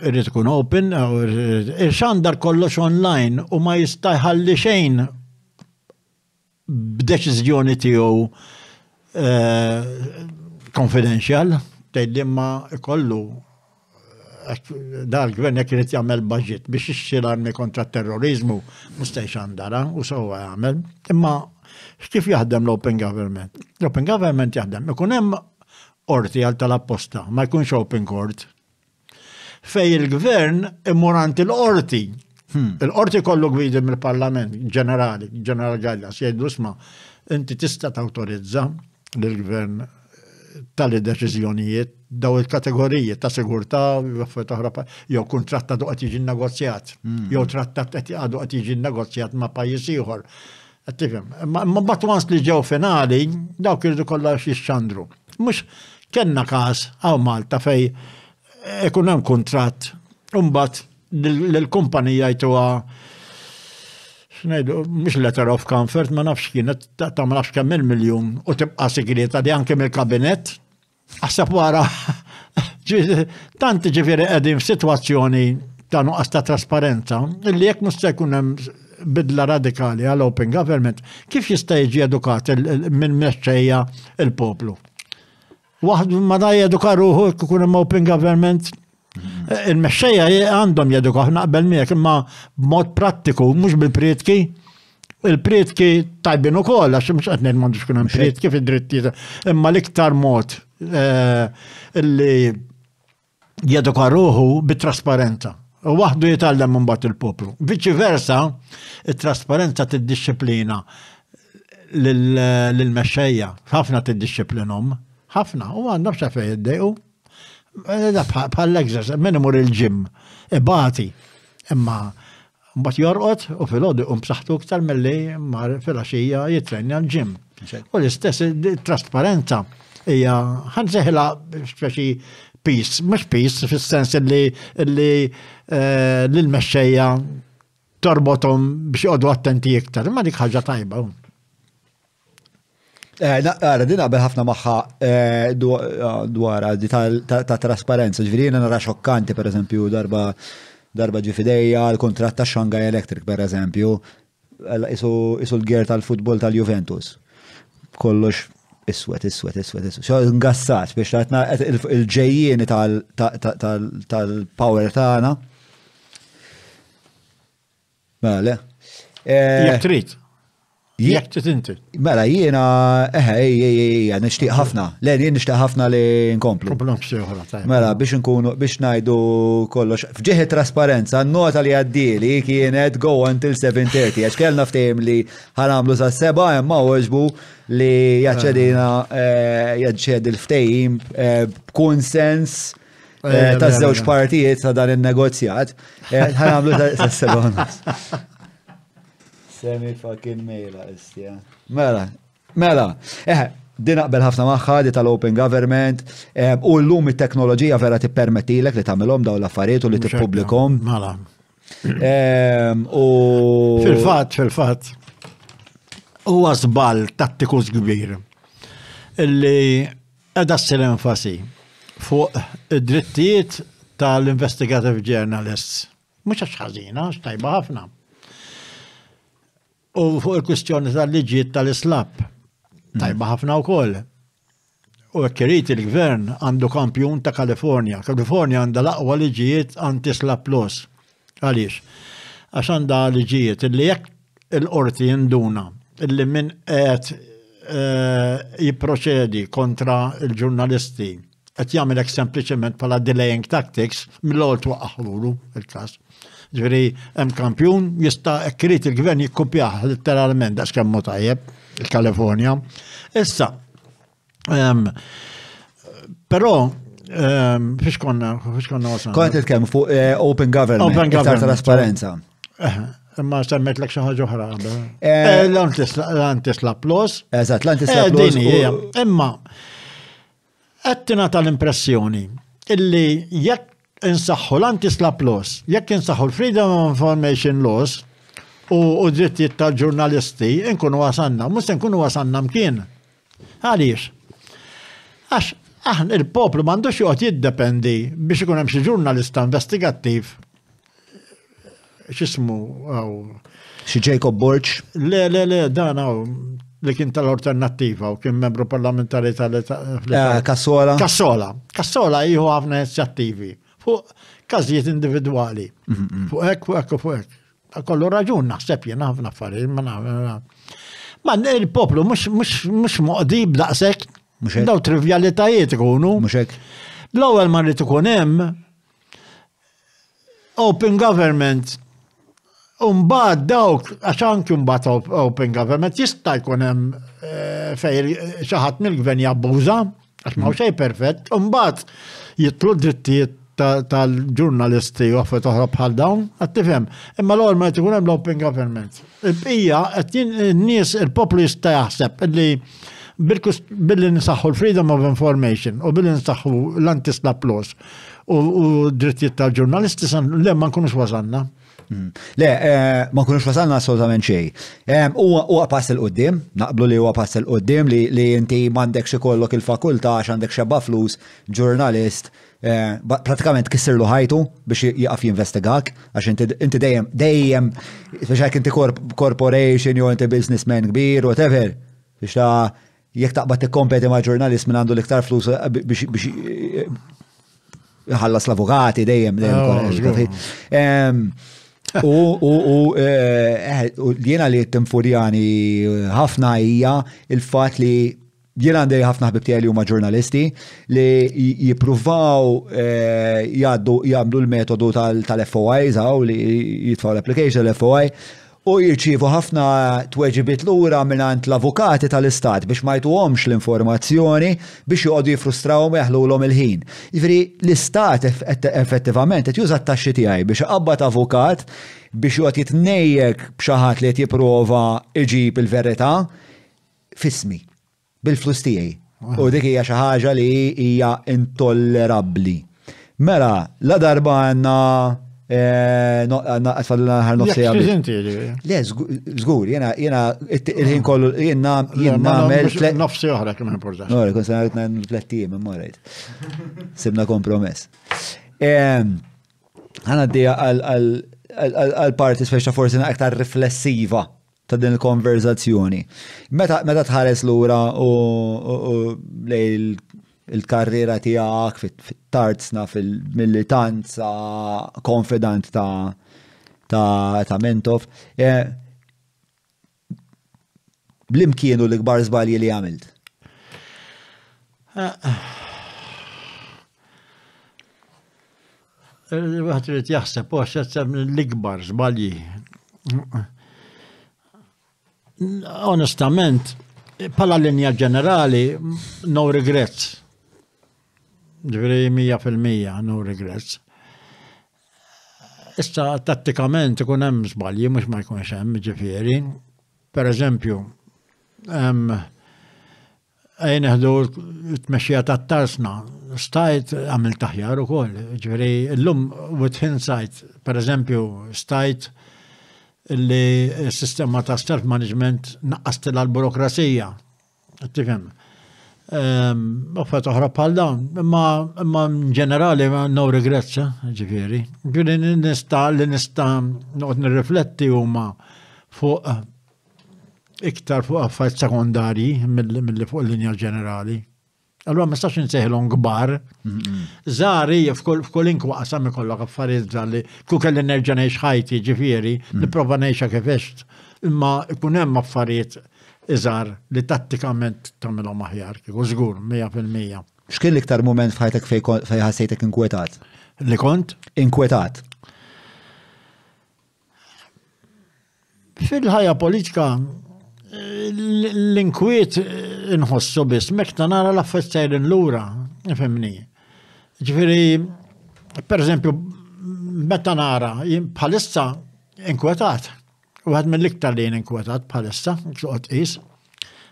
irid ikun open, irxandar kollox online u ma jista' jħalli xejn b'deċiżjoni tiegħu confidential. Tgħidli ma ikollu dal-gvern jekk irid jagħmel budget biex ixxi l-armi kontra t-terrorizmu mhux xandara u sewwa jagħmel. Imma kif jaħdem l-open government? L-open government jaħdem ikun hemm qorti għal tal-apposta, ma jkunx open court. Fej il-gvern immurant il-qorti. Il-qorti kollu gwidi mill-Parlament ġenerali, ġeneral Gallas, jgħidu isma' inti tista' tawtorizza lill-gvern tali deċiżjonijiet daw il-kategoriji ta' sigurtà jew kuntratt ta' qed jiġi negozjat, jew trattat qed jiġi negozjat ma' pajjiż ieħor. Ma mbagħad once li ġew finali dawk irridu kollha jixxandru. Mhux kellna każ hawn Malta fej ikun hemm kuntratt u mbagħad lill-kumpanija jtuha x'ngħidu mhux letter of comfort ma nafx kienet ta' ma nafx kemm il-miljun u tibqa' segreta di anke mill-kabinett. Aħseb wara tanti ġifieri qegħdin f'sitwazzjoni ta' nuqqas ta' trasparenza illi jekk mhux se jkun hemm bidla radikali għal open government, kif jista' jiġi edukat minn mexxejja il-poplu? Waħdu ma da jeduka ruħu jkun hemm open government. Il-mexxejja għandhom jedukaw naqbel miegħek imma b'mod prattiku mhux bil-prietki. Il-prietki tajbin ukoll għax mhux qed ngħid m'għandux ikun hemm prietki fid-drittijiet, imma l-iktar mod illi jeduka ruħu bit-trasparenza. U waħdu jitgħallem mbagħad il-poplu. Viċi versa, it-trasparenza tiddixxiplina lill-mexxejja, ħafna tiddixxiplinhom, ħafna u għandhom xi fejn jiddejqu. Bħal-exercise, minn imur il-ġim, ibati, imma mbagħad jorqod u fil-ħodu b'saħħtu iktar milli mar fil-għaxija jitrenja l-ġim. U l-istess trasparenza hija ħanseħilha speċi peace, mhux peace fis-sens li l-mexxejja torbothom biex jqogħdu attenti iktar, imma dik ħaġa tajba. Għara, din għabel ħafna maħħa dwar di ta' trasparenza. Ġvirina nara xokkanti, per eżempju, darba ġifidejja, l-kontrat ta' Shanghai Electric, per eżempju, isu l-ger tal-futbol tal-Juventus. Kollox iswet. Xo ngassat biex tatna il-ġejjieni tal-power tagħna. Mela. Jekk trid. Jekk inti. Mela jiena nixtieq ħafna. Le jien nixtieq ħafna li nkomplu. Mela biex nkunu biex ngħidu kollox f'ġieħi trasparenza, n-nota li għaddieli kienet go until 7:30 għax kellna ftehim li ħanamlu sa' 7 imma weġbu li jaċċed il-ftehim b'kunsens taż-żewġ partijiet ta' dan in-negozjat. Ħanamlu sa' 7. Semi fucking mela istja. Mela. Din naqbel ħafna magħha di tal-open government u llum it-teknoloġija vera tippermettilek li tagħmilhom dawn l-affarijiet u li tippubblikhom. Mela. Fil-fatt, huwa żball tattiku kbir illi qiegħda ssir enfasi fuq id-drittijiet tal-investigative journalists. Mhux għax ħażina, għax tajba ħafna. U fuq il-kwistjoni tal-liġijiet tal-islab. Tajba ħafna wkoll. U irid il-gvern għandu kampjun ta' Kalifornja. Kalifornja għandha l-aqwa liġijiet anti-slap laws. Għaliex? Għax għandha liġijiet illi jekk il-qorti jinduna illi min qed jipproċedi kontra il-ġurnalisti qed jagħmilek sempliċement bħala delaying tactics mill-ewwel twaqqaħlulu il-każ. Ġifieri hemm kampjun jista' irid il-gvern jikkupjah letteralment għax kemm tajjeb il-Kalifornja. Issa, però fiex konna wasalna. Kont titkellmu fuq open government, iktar trasparenza. Imma semmet l-ek xaħġa oħra. L-antislap laws. Eżatt, l-antislap laws. Imma, għettina tal-impressjoni illi jekk insaħħu l-antislap laws, jekk insaħħu l-Freedom of Information laws u drittijiet tal-ġurnalisti, nkunu wasanna, mus nkunu wasanna mkien. Għaliex? Għax, il-poplu m'għandux joqgħod jiddependi biex ikun hemm xi ġurnalista investigattiv x'ismu għaw. Xi Jacob Borch? Le, dan għaw li kien tal-Alternattiva u kien membru parlamentari Kassola. Kassola jieħu ħafna inizjattivi fuq każijiet individwali. Fuq hekk. Kollu raġun naħseb jien ħafna affarijiet ma il-poplu mhux moqdib daqshekk. Daw trivjalitajiet ikunu. Mhux hekk. L-ewwel ma rrid ikun hemm open government. Mbagħad dawk għax anke mbagħad open government jista' jkun hemm fejn xi ħadd mill-gvern jabbuża għax ma xejn perfett, mbagħad jitlu drittijiet tal-ġurnalisti u affarijiet oħra bħal dawn, qed tifhem. Imma l-ewwel ma jkun hemm l-open government. Il-bqija qed in-nies il-poplu jista' jaħseb illi billi nsaħħu l-freedom of information u billi nsaħħu l-anti-slap laws u drittijiet tal-ġurnalisti le ma nkunux wasalna. Le, ma nkunux wasalna assolutament xejn. Huwa pass il-qoddim, naqblu li huwa pass il-qoddim li inti m'għandekx ikollok il-fakultà għax għandek xebba flus, ġurnalist, pratikament kissirlu ħajtu biex jaqaf jinvestigak, għax inti dejjem, biex hekk inti corporation, jew inti businessman kbir, whatever, biex jekk taqbad tikkompeti ma' ġurnalist minn għandu l-iktar flus biex ħallas l-avukati dejjem. U jiena li tinfurjani ħafna hija il-fatt li jiena għandi ħafna ħbib tiegħi li huma ġurnalisti li jippruvaw jagħmlu l-metodu tal-FOI u li jitfgħu l-application tal-FOI u jirċievu ħafna tweġibiet lura mingħand l-avukati tal-istat biex ma jtuhomx l-informazzjoni biex joqogħdu jiffrustrawhom u jaħlulhom il-ħin. Jiġifieri l-istat effettivament qed juża t-taxxi tiegħi biex iqabbad avukat biex joqgħod jitnejjek b'xi ħadd li qed jipprova iġib il-verità f'ismi bil-flus tiegħi. U dik hija xi ħaġa li hija intollerabbli. Mela, la darba għandna għatfadlina ħar nofsija. Le, zgur, jena il-ħin kollu, jena għamel. Nofsi oħra kemm importax. No, kun sanajt nan tlettijiem, marrajt. Sibna kompromess. Għana di għal-parti speċa forsi aktar riflessiva ta' din il-konverzazzjoni. Meta tħares l-ura u lej il-karriera tijak fit-tarzna, fil-militanza konfidant ta' Mentov. Blim kienu l-ikbar żbalji li għamilt? Waħt irid jaħseb l-ikbar żbalji. Onestament, pala linja ġenerali, no regrets. Ġveri 100% no regrets. Issa tattikament ikun hemm żbalji mhux ma jkunx hemm ġifieri. Per eżempju, neħdu t-mexxija tat-tarsna. Stajt għamil taħjar ukoll. Ġifieri llum with hindsight, pereżempju, stajt li s-sistema ta' self-management naqqastilha l-burokrazija. Tifhem. Uffet oħra bħal dawn, imma ġenerali no regrets, ġifieri. Ġifieri li nista' noqgħod nirrifletti huma fuq iktar fuq affarijiet sekondarji milli fuq l-linja ġenerali. Allura ma stax nsejħilhom kbar. Żgħar f'kull inkwaqsam ikollok affarijiet żgħar li kieku kelli nerġa' ngħix ħajti ġifieri, nipprova ngħixha kif għext, imma ikun hemm affarijiet iżgħar li tattikament tagħmilhom aħjar, kieku żgur 100%. X'kien l-iktar mument f'ħajtek fejn ħassejtek inkwetat? Li kont? Inkwetat. Fil-ħajja politika l-inkwiet inħossu biss, mekta nara l-affarijiet sejrin lura, nifhimni. Ġifieri, pereżempju, meta nara bħalissa inkwetat. Waħed mill-iktar li inkwetat bħalissa, tluqgħod qis.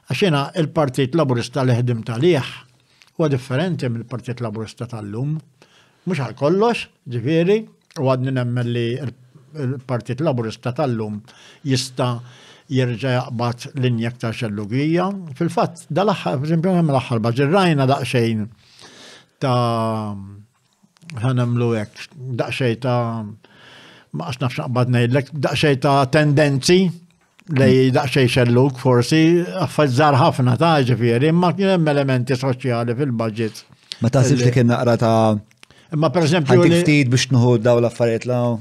Għax jiena il-Partit Laburista li ħdimt għalih huwa differenti mill-Partit Laburista tal-lum. Mhux għal kollox, ġifieri, u għadni nemmen li il-Partit Laburista tal-lum jista' jerġa' jaqbad linja aktar xellugija. Fil-fatt, dal-aħħar, pereżempju hemm l-aħħar baġir rajna daqsxejn ta' ħanamlu hekk, daqsxejn ta' ma għax nafx naqbad ngħidlek, daqsxejn ta' tendenzi lej daqsxejn xellug forsi affarijiet żgħar ħafna ta' ġifieri, imma kien hemm elementi soċjali fil-budget. Ma taħsibx li kien naqra ta' imma pereżempju ħadd ftit biex tnuħu dawn l-affarijiet law.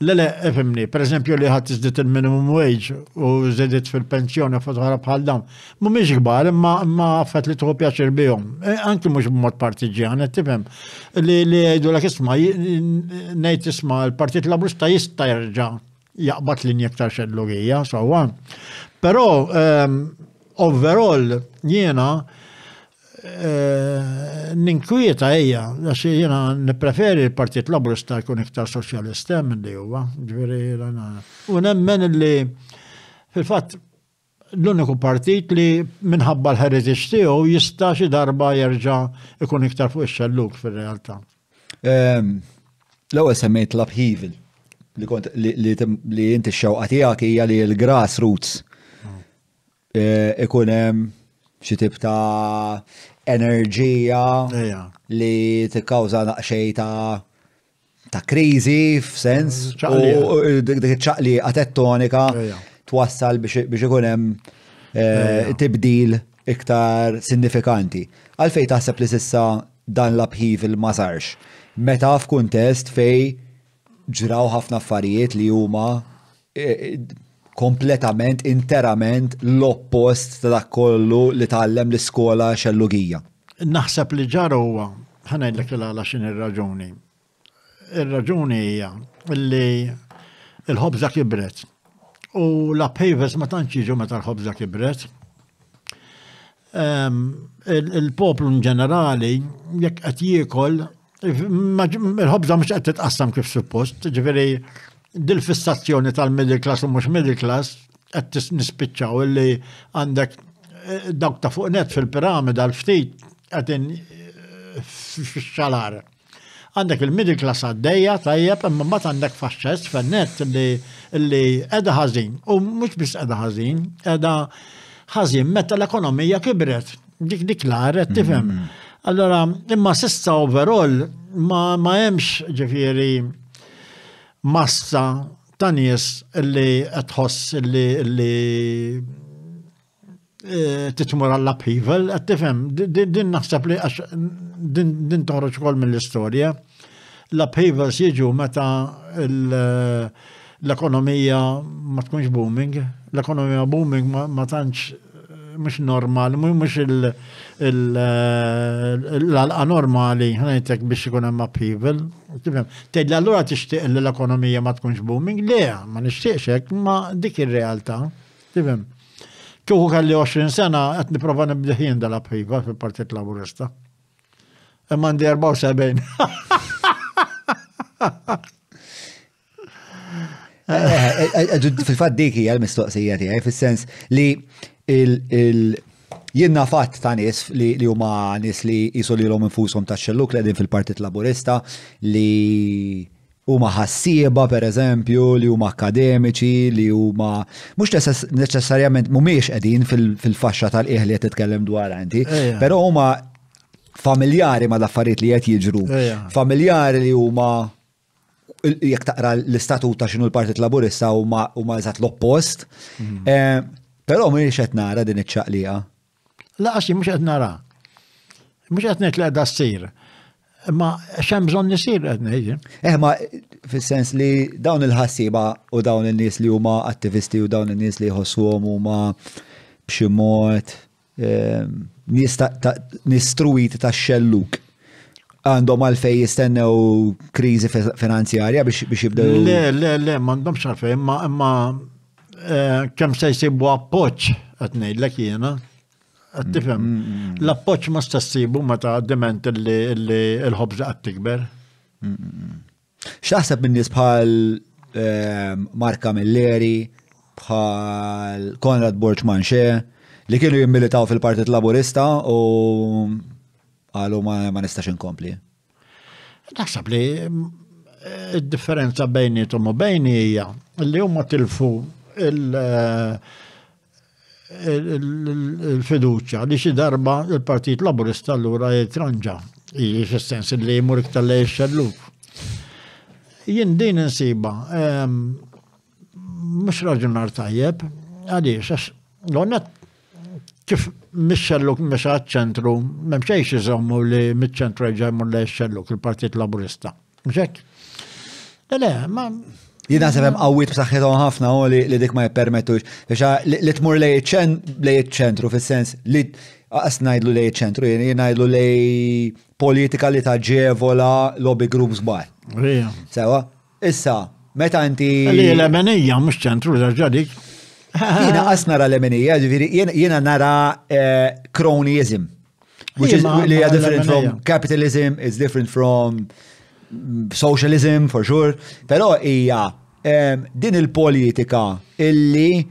Le, efimni, per eżempju li ħadd iżdiet il-minimum wage u żidiet fil-pensjoni fotħara bħal dawn. Mhumiex kbar, imma affett li tħu pjaċir bihom. Anki mhux b'mod partiġjan, tifhem. Li jgħidulek isma' ngħid isma' l-Partit Laburista jista' jerġa' jaqbad linja aktar xellugija, sewwa. Però overall jiena ninkwieta hija, għax jiena nippreferi l-Partit Laburista jkun iktar soċjalista milli huwa. U nemmen li fil-fatt l-uniku partit li minħabba l-heritage tiegħu jista' xi darba jerġa' ikun iktar fuq ix-xellug fir-realtà. L-ewwel semmejt l-upheaval li inti x-xewqa tiegħek hija li l-grassroots ikun hemm xi tip ta' enerġija li tikkawża naqxej ta' kriżi f'sens u dik iċ-ċaqli tettonika twassal biex ikun hemm tibdil iktar sinifikanti. Għalfejn taħseb li s'issa dan l-upheaval ma sarx? Meta f'kuntest fej ġraw ħafna affarijiet li huma kompletament, interament l-oppost ta' dak kollu li tgħallem l-iskola xellugija. Naħseb li ġara huwa, ħanejdlek il-għala x'in ir-raġuni. Ir-raġuni hija li l-ħobża kibret. U l-upheavals ma tantx jiġu meta l-ħobża kibret. Il-poplu in ġenerali jekk qed jiekol il-ħobża mhux qed titqassam kif suppost, ġifieri dil-fissazzjoni tal-middle class u mhux middle class qed nispiċċaw li għandek dawk ta' fuq net fil-piramida l-ftit qegħdin fix-xalar. Għandek il-middle class għaddejja tajjeb imma mbagħad għandek faxxess fin-net li qiegħda ħażin u mhux biss qiegħda ħażin, qiegħda ħażin meta l-ekonomija kibret. Dik l-għaret tifhem. Allora imma s'issa overall ma hemmx ġifieri massa ta' nies li qed tħoss li titmur għall-upheaval, qed tifhem, din naħseb li għax din toħroġ ukoll mill-istorja. L-upheavals jiġu meta l-ekonomija ma tkunx booming, l-ekonomija booming ma tantx mhux normali, mhux l-għalqa normali, ħanajtek biex ikun hemm upheaval. Tgħidli allura tixtieq li l-ekonomija ma tkunx booming? Le, ma nixtieqx hekk, ma dik ir-realtà. Tifhem. Kieku kelli 20 sena qed nipprova nibda ħin dal-upheaval fil-Partit Laburista. Imma għandi 74. Fil-fatt dik hija l-mistoqsija tiegħi fis-sens li Jiena fatt ta' nies li huma nies li jisu lilhom infushom tax-xelluk li qegħdin fil-Partit Laburista li huma ħassieba pereżempju, li huma akademiċi, li huma mhux neċessarjament mhumiex qegħdin fil-faxxa tal-qiegħ li qed titkellem dwarha inti, però huma familjari ma' l-affarijiet li qed jiġru. Familjari li huma jekk taqra l-istatut ta' x'inhu l-Partit Laburista huma eżatt l-oppost. Però mhijiex qed nara din iċ-ċaqlija. Laqasi mhux qed nara. Mhux qed ngħid li qiegħda ssir. Ma xem bżonn isir qed ngħid. Ma fis-sens li dawn il-ħassiba u dawn in-nies li huma attivisti u dawn in-nies li jħossuhom huma b'xi mod nies struwiti tax-xelluk għandhom għalfejn jistennew kriżi finanzjarja biex jibdew. Le, m'għandhomx għalfejn, imma kemm se jsibu appoġġ qed ngħidlek jiena. Tifhem, l-appoġġ ma stassibu meta dement li l-ħobża qed tikber. X'taħseb min nies bħal Mark Camilleri, bħal Konrad Borġmanxe li kienu jimmilitaw fil-Partit Laburista u qalu ma nistax inkompli. Naħseb li d-differenza bejnietom u bejni hija li huma tilfu il-fiduċja li xi darba il-Partit Laburista allura jitranġa. Fis-sens li jmur iktar lejn ix-xelluk. Jien din insiba mhux raġunar tajjeb għaliex għax l-onet kif mix-xelluk mhux għaċ-ċentru m'hemm xejn iżommu li miċ-ċentru jerġa' jmur lejn ix-xelluk il-Partit Laburista. Mhux hekk? Le, ma Jina sebem qawwiet b'saħħithom ħafna li dik ma jippermettux. Li tmur lej iċ-ċentru fis-sens li qas ngħidlu lej iċ-ċentru, jien ngħidlu lej politika li taġġevola lobby groups bar. Sewa? Issa, meta inti. Li l-emenija mhux ċentru ġarġa dik. Jiena qas nara l-emenija, ġifieri jiena nara cronyism. Which is really different from capitalism, it's different from socialism for sure, però hija din il-politika illi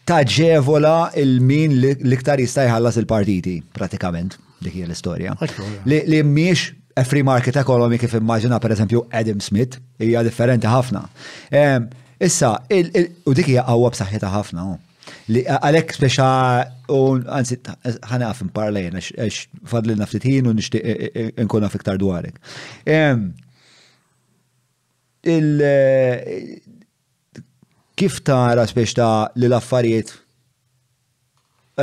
taġġevola il-min l-iktar jista' jħallas il-partiti, pratikament, dik hija l-istorja. Li mhix a free market economy kif immaġina pereżempju Adam Smith, hija differenti ħafna. Issa, u dik hija qawwa b'saħħitha ħafna. Għalek speċa, għanzi, ħanaf imparlejn, għax fadlilna ftit ħin u nixtieq nkun naf iktar dwarek. Kif tara speċa li l-affarijiet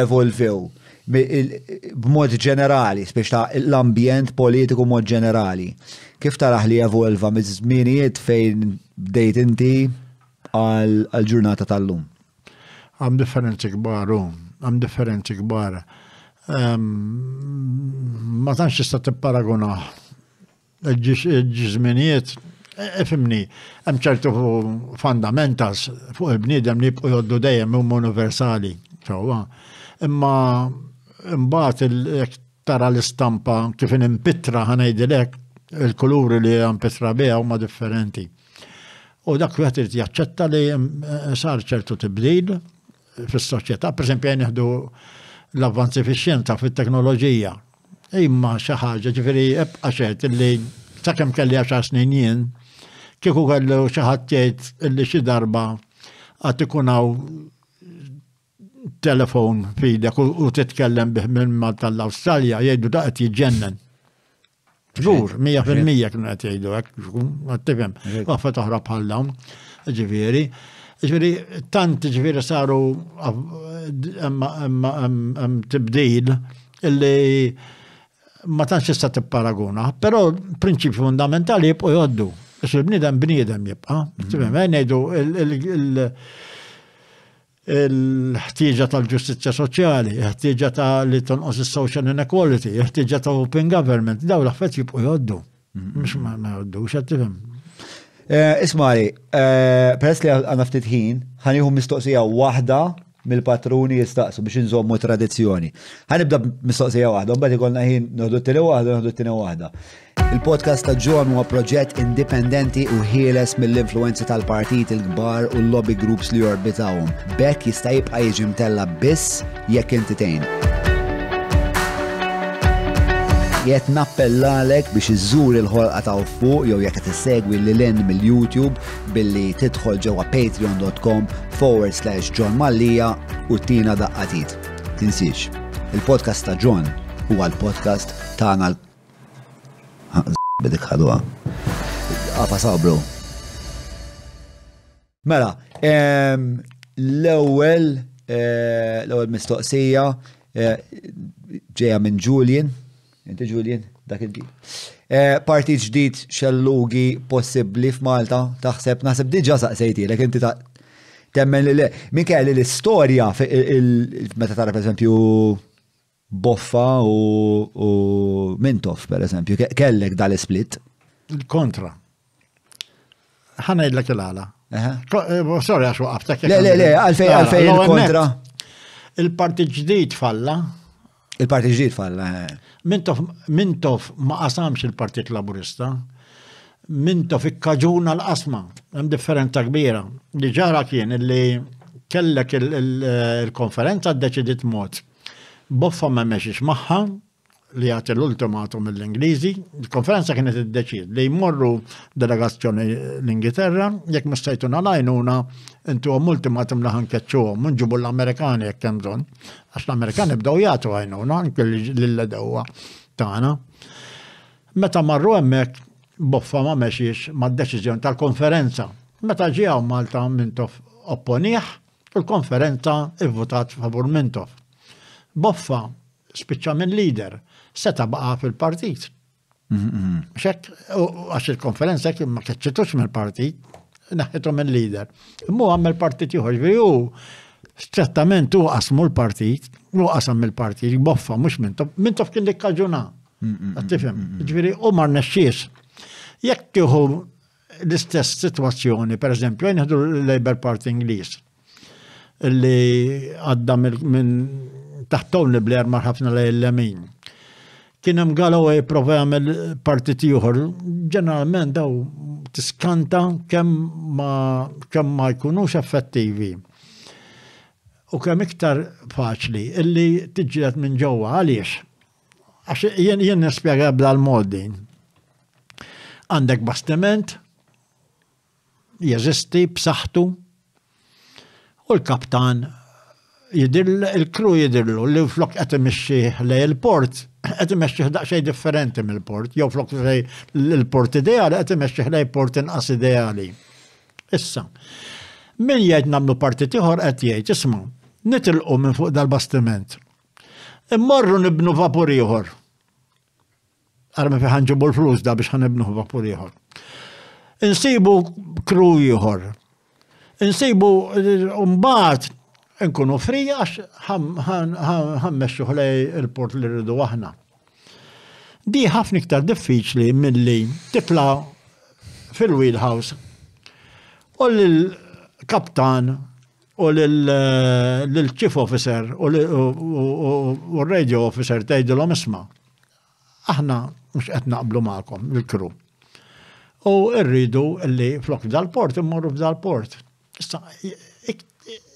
evolvew b'mod ġenerali, speċa l-ambjent politiku mod ġenerali. Kif taraħ li evolva mid-żminijiet fejn bdejt inti għal-ġurnata tal-lum? Għam differenzi kbar. Ma tantx tista' tipparaguna. Ġizminijiet, ifimni, hemm ċertu fundamentals fuq il-bniedem li jibqgħu jgħoddu dejjem huma universali. Imma imbagħad tara l-istampa kif impitra ħanejdilek il-kuluri li impitra biha huma differenti. U dak wieħed irid jaċċetta li sar ċertu tibdil fis-soċjetà, pereżempju nieħdu l-avvanzi fix-xjenza fit-teknoloġija. Imma xi ħaġa ġifieri ebqa' xejn illi sakemm kelli 10 snin jien kieku kellu xi ħadd jgħid illi xi darba qatt ikun hawn telefon f'idek u titkellem bih minn tal-Awstralja jgħidu da qed jiġġennen. Żgur, 100% kienu qed jgħidu hekk, qed tifhem, waħda oħra bħal dawn, ġifieri. Tant ġifieri saru hemm tibdil illi ma tantx tista' tipparaguna, però prinċipji fundamentali jibqgħu jgħoddu. Għax il-bniedem jibqa'. Tifhem, ngħidu il-ħtieġa tal-ġustizzja soċjali, il-ħtieġa li tonqos is-social inequality, il-ħtieġa ta' open government, daw l-affett jibqgħu jgħoddu. Mhux ma jgħoddux qed tifhem. Ismari, peress li għandna ftit ħin, ħanieħu mistoqsija waħda mill-patruni jistaqsu biex inżommu tradizzjoni. Ħanibda mistoqsija waħda, mbagħad ikollna ħin noħdu t-tieni waħda, noħdu t-tieni waħda. Il-podcast ta' John huwa proġett indipendenti u ħieles mill-influenzi tal-partit il-kbar u l-lobby groups li jorbitawhom. Bekk jista' jibqa' jiġi mtella biss jekk inti tgħin. Jiet nappellalek biex iżżur il-ħolqa ta' fuq jew jekk qed issegwi lil mill-YouTube billi tidħol ġewwa patreon.com/John Mallija u tina daqqatit. Tinsiex, il-podcast ta' John huwa l-podcast tagħna bidik ħadwa. Għafa sabru. Mela, l-ewwel mistoqsija ġejja minn Julian. Inti Julian, dak il-ġi. Partit ġdid xellugi possibbli f'Malta, taħseb, naħseb diġà saqsejtilek, inti temmen li min kelli l-istorja meta tara pereżempju Boffa u Mintoff, pereżempju, kellek dal-split. Il-kontra. Ħanajdlek il-għala. Sorry għax waqaftek. Le, għalfej il-kontra. Il-partit ġdid falla. Il-partit ġdid falla. Mintoff ma qasamx il-Partit Laburista. Mintoff ikkaġuna l-qasma. Hemm differenza kbira. Li ġara kien li kellek il-konferenza ddeċidiet mod. Boffa ma mexiex magħha li għati l-ultimatum mill-Ingliżi. Il-konferenza kienet iddeċid li jmorru delegazzjoni l-Ingilterra, jekk mistajtuna lajnuna, intu għom ultimatum li ħankeċċuhom, munġibu l-Amerikani jekk hemm bżonn. Għax l-Amerikani bdew jagħtu għajnuna, anke l-ledewwa tagħna. Meta marru hemmhekk, Boffa ma mexiex mad-deċiżjoni tal-konferenza. Meta ġiew Malta Mintoff opponih, il-konferenza ivvutat favur Mintoff. Boffa spiċċa minn leader, seta baqa fil-partit. Għax il-konferenza ma keċċitux mill-partit, naħħetu minn leader. Mu għammel partit juħor, u strettament u qasmu l-partit, u qasam mill-partit, Boffa, mux Mintoff kien dik kaġuna. Għattifem, ġviri, u mar nexxies. Jekk tieħu l-istess situazzjoni, per eżempju, jnħdu l-Labour Party Ingliż, li għadda minn taħtom li Blair marħafna l-lemin. Kien hemm Galloway prova jagħmel partit ieħor, ġeneralment daw tiskanta kemm ma jkunux effettivi. U kemm iktar faċli illi tiġġieled minn ġewwa għaliex. Għax jien nispjega bl-modi. Għandek bastiment, jeżisti b'saħħtu, u l-kaptan il-kru jidirlu li flok qed imexxih lej il-port, qed imexxih daqsxejn differenti mill-port, jew flok lej il-port ideali qed imexxih lej port inqas ideali. Issa, min jgħid nagħmlu partit ieħor qed jgħid isma' nitilqu minn fuq dal-bastiment. Immorru nibnu vapur ieħor. Arma fi ħanġibu l-flus da biex ħanibnu vapur ieħor. Insibu kru ieħor. Insibu mbagħad nkunu free għax ħammexxu lej il-port li rridu aħna. Di ħafna iktar diffiċli milli titla' fil-wheelhouse u l-kaptan u l-chief officer u l-radio officer tgħidilhom isma' aħna mhux qed naqblu magħkom il-kru. U rridu li flok dal-port immorru f'dal-port. Issa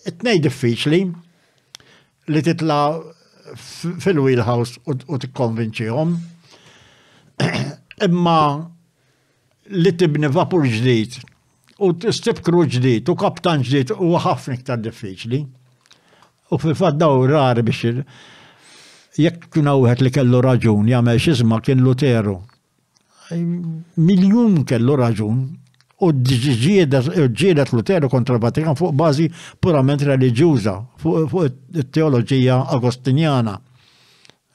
it-nej diffiċli li titla' fil-wheelhouse u tikkonvinċihom. Imma li tibni vapur ġdid u tistib kru ġdid u kaptan ġdid u ħafna iktar diffiċli. U fil-fatt daw rari biex jekk kuna wieħed li kellu raġun jagħmel x'isma' kien Luteru. Miljun kellu raġun u ġiedet Luteru kontra Vatikan fuq bażi purament reliġjuża, fuq it-teoloġija agostinjana.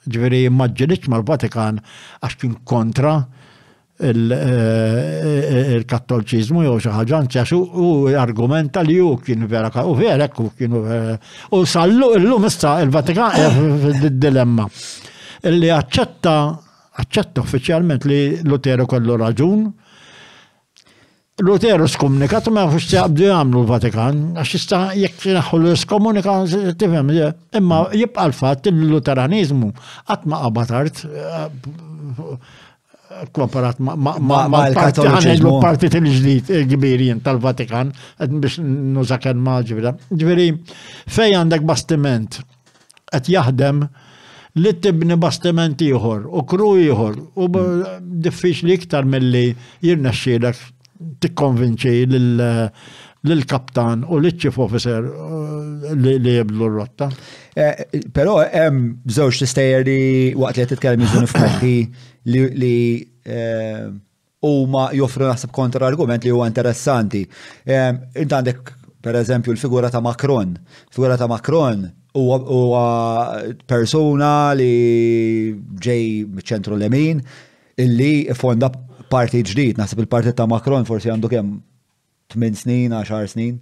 Ġifieri immaġġinitx mal-Vatikan għax kien kontra il-kattoliċiżmu jew xi ħaġa, għax u argumenta li hu kien vera u vera hekk kienu u sallu llum issa il-Vatikan fid-dilemma. Illi aċċetta uffiċjalment li Luteru kellu raġun. Luterus komunikat ma jafux jabdu jagħmlu l-Vatikan, għax jista' jekk naħu l-komunika tifhem, imma jibqa' l-fatt il-Luteranizmu qatt ma qabad art komparat ma' partit il-ġdid il-kbirin tal-Vatikan biex nuża kelma ġifiera. Ġifieri fejn għandek bastiment qed jaħdem li tibni bastiment ieħor u kru ieħor u diffiċli iktar milli jirnexxielek tikkonvinċi lill-kaptan u l-chief officer li jibdlu r-rotta. Però hemm żewġ tistejjer li waqt li qed titkellem jiżu niftaħi li huma joffru naħseb kontra-argument li huwa interessanti. Int għandek pereżempju l-figura ta' Macron. Figura ta' Macron huwa persuna li ġej miċ-ċentru lemin illi fonda partit ġdid, naħseb il-partit ta' Macron forsi għandu kemm 8 snin, 10 snin.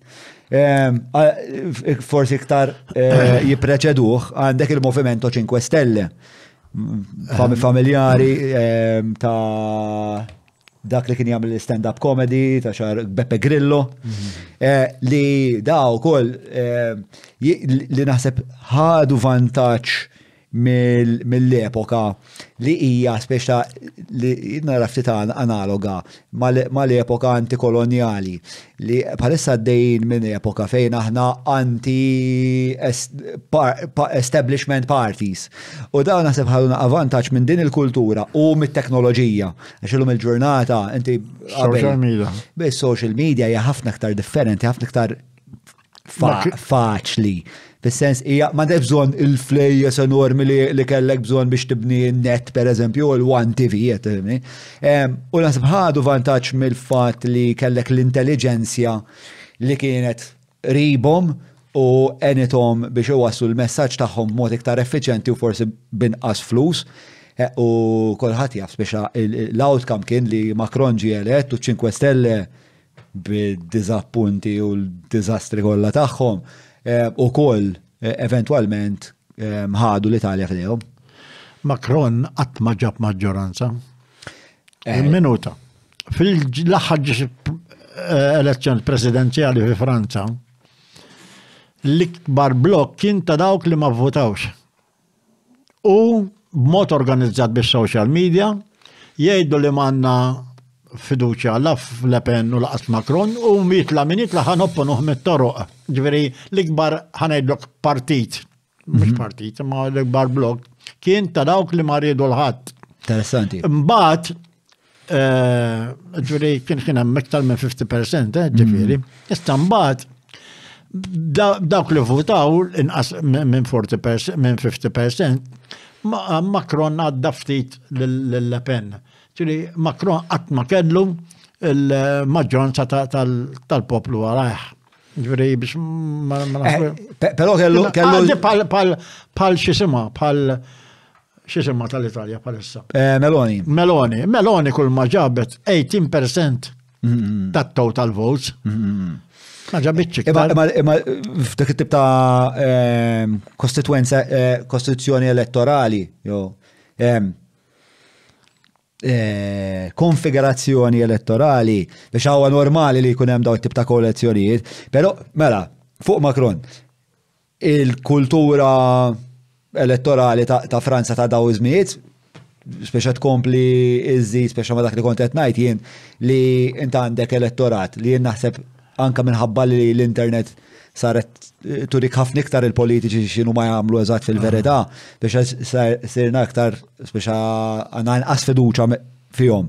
Forsi iktar jippreċeduh għandek il-Movimento 5 Stelle. Familjari ta' dak li kien jagħmel stand-up comedy ta' xar Beppe Grillo li daw ukoll li naħseb ħadu vantaġġ mill-epoka li hija speċa li nara ftit analoga mal-epoka antikoloniali li bħalissa għaddejjin minn epoka fejn aħna anti-establishment parties. U dawn naħseb ħaduna avvantaġġ minn din il-kultura u mit-teknoloġija. Għax illum il-ġurnata inti Social media. Bis-social media hija ħafna iktar differenti, ħafna iktar faċli. Fis-sens hija m'għandek bżonn il-flejjes enormi li kellek bżonn biex tibni n-net pereżempju u l-One TV qed. U naħseb ħadu vantaġġ mill-fatt li kellek l-intelligenzja li kienet ribhom u enithom biex iwasslu l-messaġġ tagħhom b'mod iktar effiċjenti u forsi binqas flus. U kulħadd jaf speċa l-outcome kien li Macron ġie elett u 5 Stelle bid-diżappunti u l-diżastri kollha tagħhom u koll eventualment ħadu l-Italja f'dejhom. Macron qatt ma ġab maġġoranza. Minuta. Fil-aħħar elezzjoni presidenzjali fi Franza, l-ikbar blok kien ta' dawk li ma votawx. U b'mod organizzat bis-social media jgħidu li m'għandna fiduċja la f'Le Pen u laqas Macron u mitla minitla ħanopponu mit-toroq. Ġifieri l-ikbar ħanejdlok partit, mhux partit, ma l-ikbar blok kien ta' dawk li ma riedu l-ħadd. Interessanti. Mbagħad ġifieri kien hemm iktar minn 50%, ġifieri. Issa mbagħad dawk li votaw inqas minn 40% minn 50%, Macron għadda ftit lil-Le Pen. Ġifieri Macron qatt ma kellu il-maġġoranza tal-poplu għarajh. Ġifieri biex ma Però kellu pal xisima, pal xisima tal-Italja palissa. Meloni kull ma ġabet 18% tat-total votes. Ma ġabitx iktar. Imma f'dak it-tip ta' kostituzzjoni elettorali, konfigurazzjoni elettorali biex huwa normali li jkun hemm dawn it-tip ta' koalizzjonijiet, però mela fuq Macron il-kultura elettorali ta' Franza ta' daw iż-żmiet speċa tkompli iżżid speċa ma dak li kont qed ngħid jien li int għandek elettorat li jien naħseb anke minħabba li l-internet saret turik ħafna iktar il-politiċi x'inhu ma jagħmlu eżatt fil-verità biex sirna aktar speċa għandna inqas fiduċja fihom.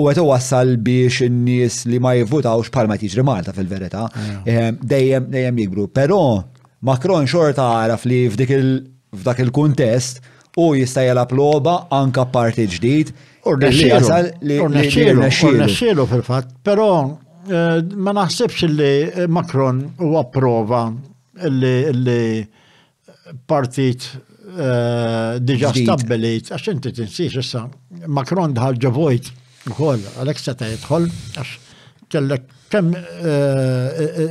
U qed iwassal biex in-nies li ma jivvutawx bħalma tiġri Malta fil-verità dejjem jikbru. Però Macron xorta għaraf li f'dak il-kuntest u jista' jelab logħba anke parti ġdid Urnaxxielu fil-fatt, però ma naħsibx li Macron huwa prova li partit diġà stabbilit, għax inti tinsiex issa Macron daħal ġevojt ukoll għalhekk seta' jidħol għax kellek kemm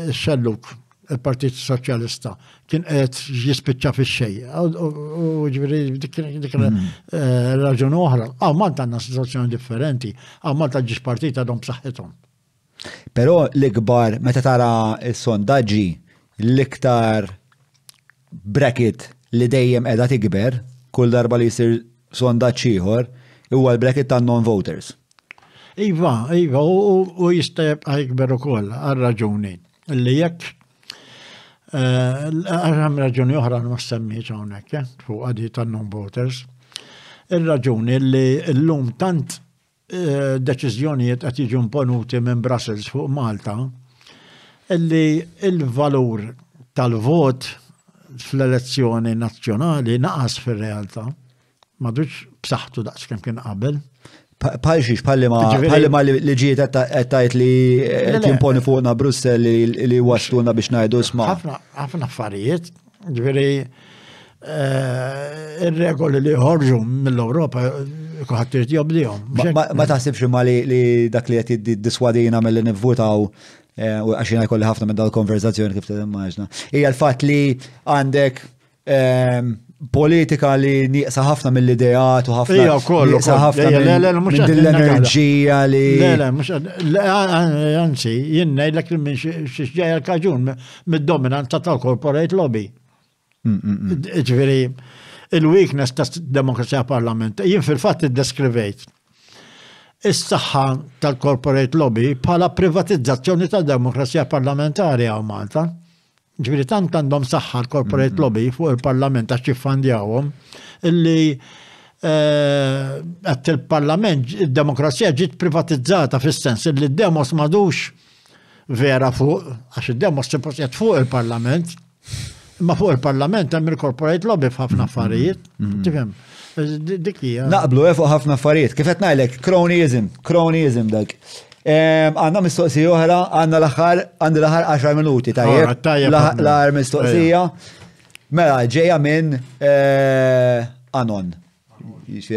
xelluk il-Partit Soċjalista kien qed jispiċċa fix-xejn. U ġifieri dik raġuni oħra. Malta għandna situazzjoni differenti, Malta ġiex partit għadhom b'saħħithom. Però l-ikbar, meta tara s-sondaġġi, l-iktar bracket li dejjem qiegħda tikber, kull darba li jsir sondaġġ ieħor, huwa l-bracket ta' non-voters. Iva, u jista' jibqa' jikber ukoll għal-raġuni. Illi jekk hemm raġuni oħra ma semmiġ hawnhekk, fuq għadi ta' non-voters. Il-raġuni li llum tant deċiżjonijiet qed jiġu imponuti minn Brussels fuq Malta, illi il-valur tal-vot fl-elezzjoni nazzjonali naqas fir-realtà. M'għadux b'saħħtu daqs kemm kien qabel. Bħalli ma li ġiet qed tgħid li qed jimponi fuqna Brussell li wassluna biex ngħidu isma'. Ħafna affarijiet, ġifieri ir-regoli li ħorġu mill-Ewropa kulħadd irid jobdihom. Ma taħsibx imma li dak li qed jiddiswadina milli nivvutaw għax jiena jkolli ħafna minn dal-konverzazzjoni kif timmaġna. Hija l-fatt li għandek politika li nieqsa ħafna mill-ideat u ħafna nieqsa ħafna minn l-enerġija li. Anzi, jien ngħidlek minn xi ġejja l-kaġun mid-dominanza tal-corporate lobby. Ġifieri il-weakness tas-demokrazija parlamentari, jien fil-fatt iddeskrivejt is-saħħa tal-corporate lobby bħala privatizzazzjoni tad-demokrazija parlamentari għaw Malta. Ġifieri tant għandhom saħħa l-corporate lobby fuq il-parlament għax jiffandjawhom illi qed il-parlament id-demokrazija ġiet privatizzata fis-sens li d-demos m'għadux vera fuq għax id-demos suppost fuq il-parlament. Imma fuq il-parlament hemm il-corporate lobby f'ħafna affarijiet. Tifhem? Dik hija. Naqblu fuq ħafna affarijiet. Kif qed ngħidlek, cronyism dak. Għandna mistoqsija oħra, għandi l-aħħar 10 minuti tajjeb. L-aħħar mistoqsija. Mela ġejja minn Anon.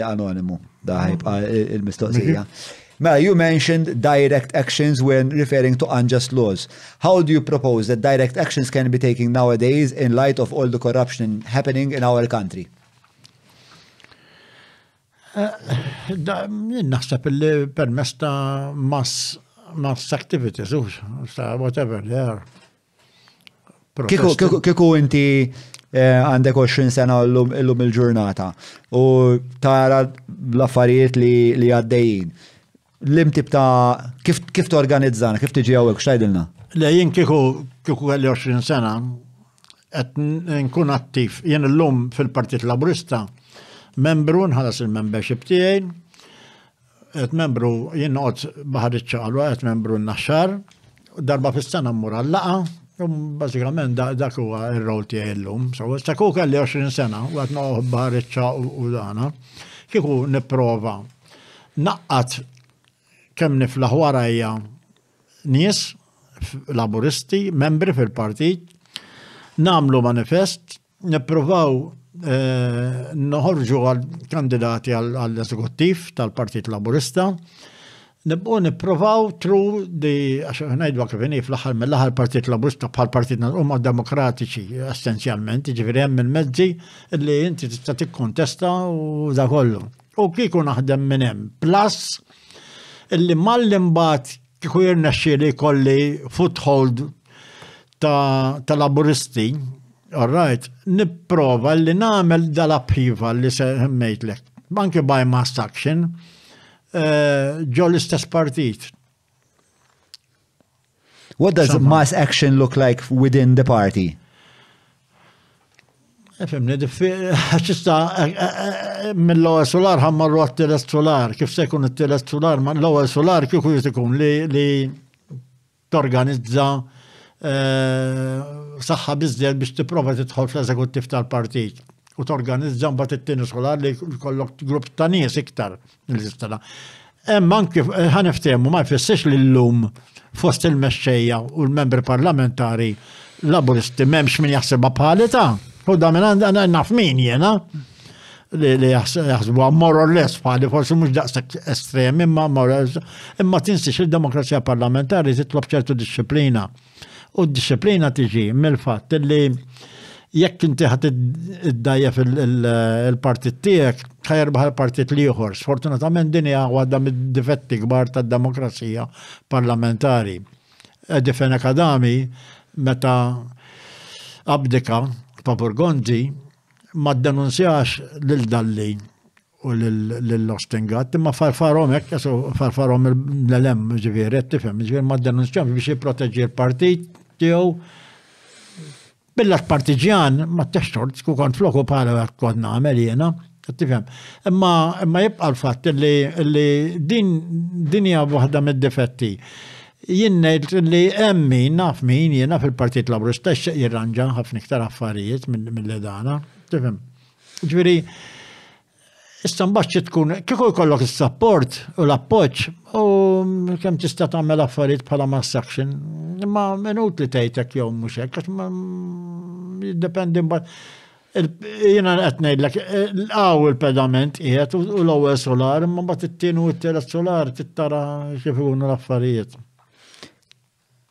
Anonimu. Daħib il-mistoqsija. You mentioned direct actions when referring to unjust laws. How do you propose that direct actions can be taken nowadays in light of all the corruption happening in our country? Naħseb li permess ta' mass activities, whatever they are. Kiku inti għandek 20 sena l-lum il-ġurnata u tara l-affarijiet li għaddejjin. L-imtib ta' kif torganizzana, kif tiġi għawek, xtajdilna? Le, jien kiku għalli 20 sena, għet nkun attiv, jien l-lum fil-Partit Laburista, membru nħalas il-membership tiegħi, qed membru jien noqgħod baħar iċ-ċaqalwa, qed membru n-naxxar, darba fis-sena mmur għall-laqa, bażikament dak huwa r-rol tiegħi llum. Sa kieku kelli 20 sena u qed noqgħod baħar iċ-ċaq u dana, kieku nipprova naqqat kemm niflaħ warajja nies laburisti, membri fil-partit, nagħmlu manifest, nippruvaw noħorġu għal-kandidati għall-eżekuttiv tal-Partit Laburista, nibqgħu nipprovaw through għax ngħidu kif inhi fl-aħħar mill-aħħar Partit Laburista bħal Partit huma demokratiċi essenzjalment, jiġifieri hemm il-mezzi li inti tista' tikkontesta u da kollu. U kieku naħdem minn hemm. Plus illi mal-imbagħad kieku jirnexxieli jkolli foothold ta' laburisti. All right, nipprova li nagħmel dal-upheaval li semmejtlek. Anke by mass action, ġo l-istess partit. What does mass action look like within the party? Fimni, ċista mill-ewwel solar ħammarru għat-tielet solar. Kif se jkun it-tielet solar, ma l-ewwel solar kieku jkun li torganizza saħħa biżżejjed biex tipprova tidħol fl-eżekuttiv tal-partit u torganizza mbagħad it-tieni solar li jkollok grupp ta' nies iktar mill-istana. Hemm anke ħaniftehmu ma jfissirx li llum fost il-mexxejja u l-membri parlamentari laburisti m'hemmx min jaħsebha bħalita. U da minn għandna naf min jiena li jaħsbu more or less bħali forsi mhux daqshekk estremi imma tinsix il-demokrazija parlamentari titlob ċertu disċiplina. U d-disciplina tiġi mill-fatt li jekk inti ħat id-dajja fil-partit tiegħek, ħajrbaħ il-partit liħor. Sfortunatament din hija waħda mid-difetti kbar tad-demokrazija parlamentari. Edifen Akadami meta abdika Paburgondi ma denunzjax lil Dalli u l-Ostingat, imma farfarom l-lem ġifieri, tifhem, ġifieri ma denunzjax biex jipproteġġi l-partit tiegħu bil-partiġjan ma t-teċtort, kont floku bħala kont nagħmel jiena, tifhem. Imma jibqa' l-fatt li din hija waħda mid-difetti. Jien ngħid li hemm min naf min jiena fil-Partit Laburista jirranġa ħafna iktar affarijiet mill-edana, tifhem. Ġifieri issa mbagħad tkun kieku jkollok is-support u l-appoġġ u kemm tista' tagħmel affarijiet bħala mass action, imma minut li tgħidlek jew mhux hekk għax jiddependi mbagħad. Jiena qed ngħidlek il-pedament qiegħed u l-ewwel solar, imma mbagħad it-tieni u t-tielet solar tittara kif ikunu l-affarijiet.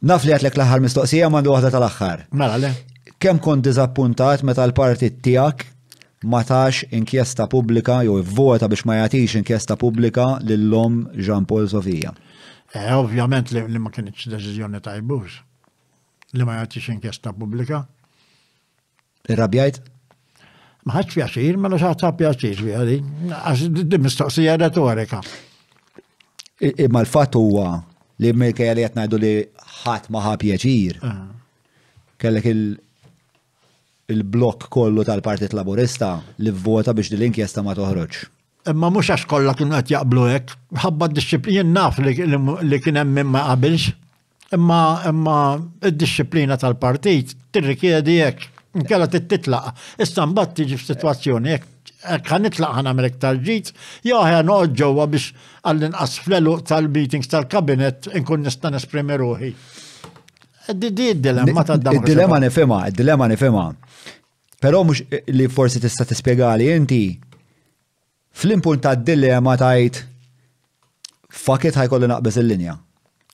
Naf li għatlek l-aħħar mistoqsija m'għandu waħda tal-aħħar. Mela le. Kemm kont diżappuntat meta l-partit tiegħek ma tax inkjesta pubblika jew ivvota biex ma jagħtix inkjesta pubblika lil-lom Jean Paul Sofija? Ovvjament li ma kienx deċiżjoni tajbux. Li ma jagħtix inkjesta pubblika. Irrabjajt? Ma ħadx pjaċir, mela xi pjaċir fiha di. Għax di mistoqsija retorika. Imma l-fatt huwa li minkejja li qed ngħidu li ħadd ma ħa pjaċir. Kellek il-blokk kollu tal-Partit Laburista li vvota biex din l-inkjesta ma toħroġ. Imma mhux għax kollha kienu qed jaqblu hekk, ħabba d-disciplina naf li kien hemm min ma qabilx, imma d-disciplina tal-partit tirrikjedi hekk, inkella titlaq. Issa mbagħad tiġi f'sitwazzjoni hekk ħan nitlaq ħan nagħmel iktar ġid, jew ħa noqgħod ġewwa biex għall-inqas fl-eluq tal-meetings tal-kabinet inkun nista' nesprimi ruħi. Di d-dilemma tad-demokrazija. Id-dilemma nifhimha. Però mhux li forsi tista' tispjegali inti fl-impunt tad-dilemma tajt fakit ħajkolli naqbeż il-linja.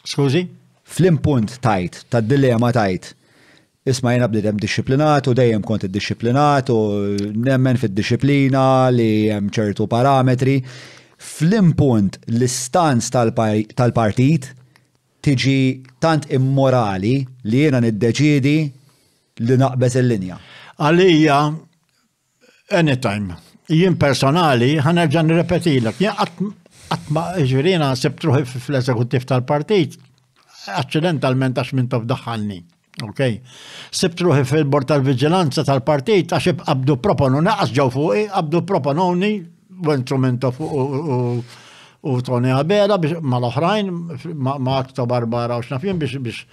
Skużi? Fl-impunt tajt tad-dilemma tajt isma' jiena bdiet hemm dixxiplinat u dejjem kont iddixxiplinat u nemmen fid-dixxiplina li hemm ċertu parametri. Fl-impunt l-istanz tal-partit tiġi tant immorali li jiena niddeċiedi li naqbeż il-linja. Għalija anytime. Jien personali ħanerġa' nirrepetilek. Jien qatt ma ġirina sibt ruħi fl-eżekuttiv tal-partit accidentalment għax minn tafdaħħalni. Okay. Sibt ruħi fil-bord tal-viġilanza tal-partit għax abdu proponu naqas ġew fuqi, abdu propononi u fuq u Tony Abela mal-oħrajn ma' Akta Barbara u xnafjien biex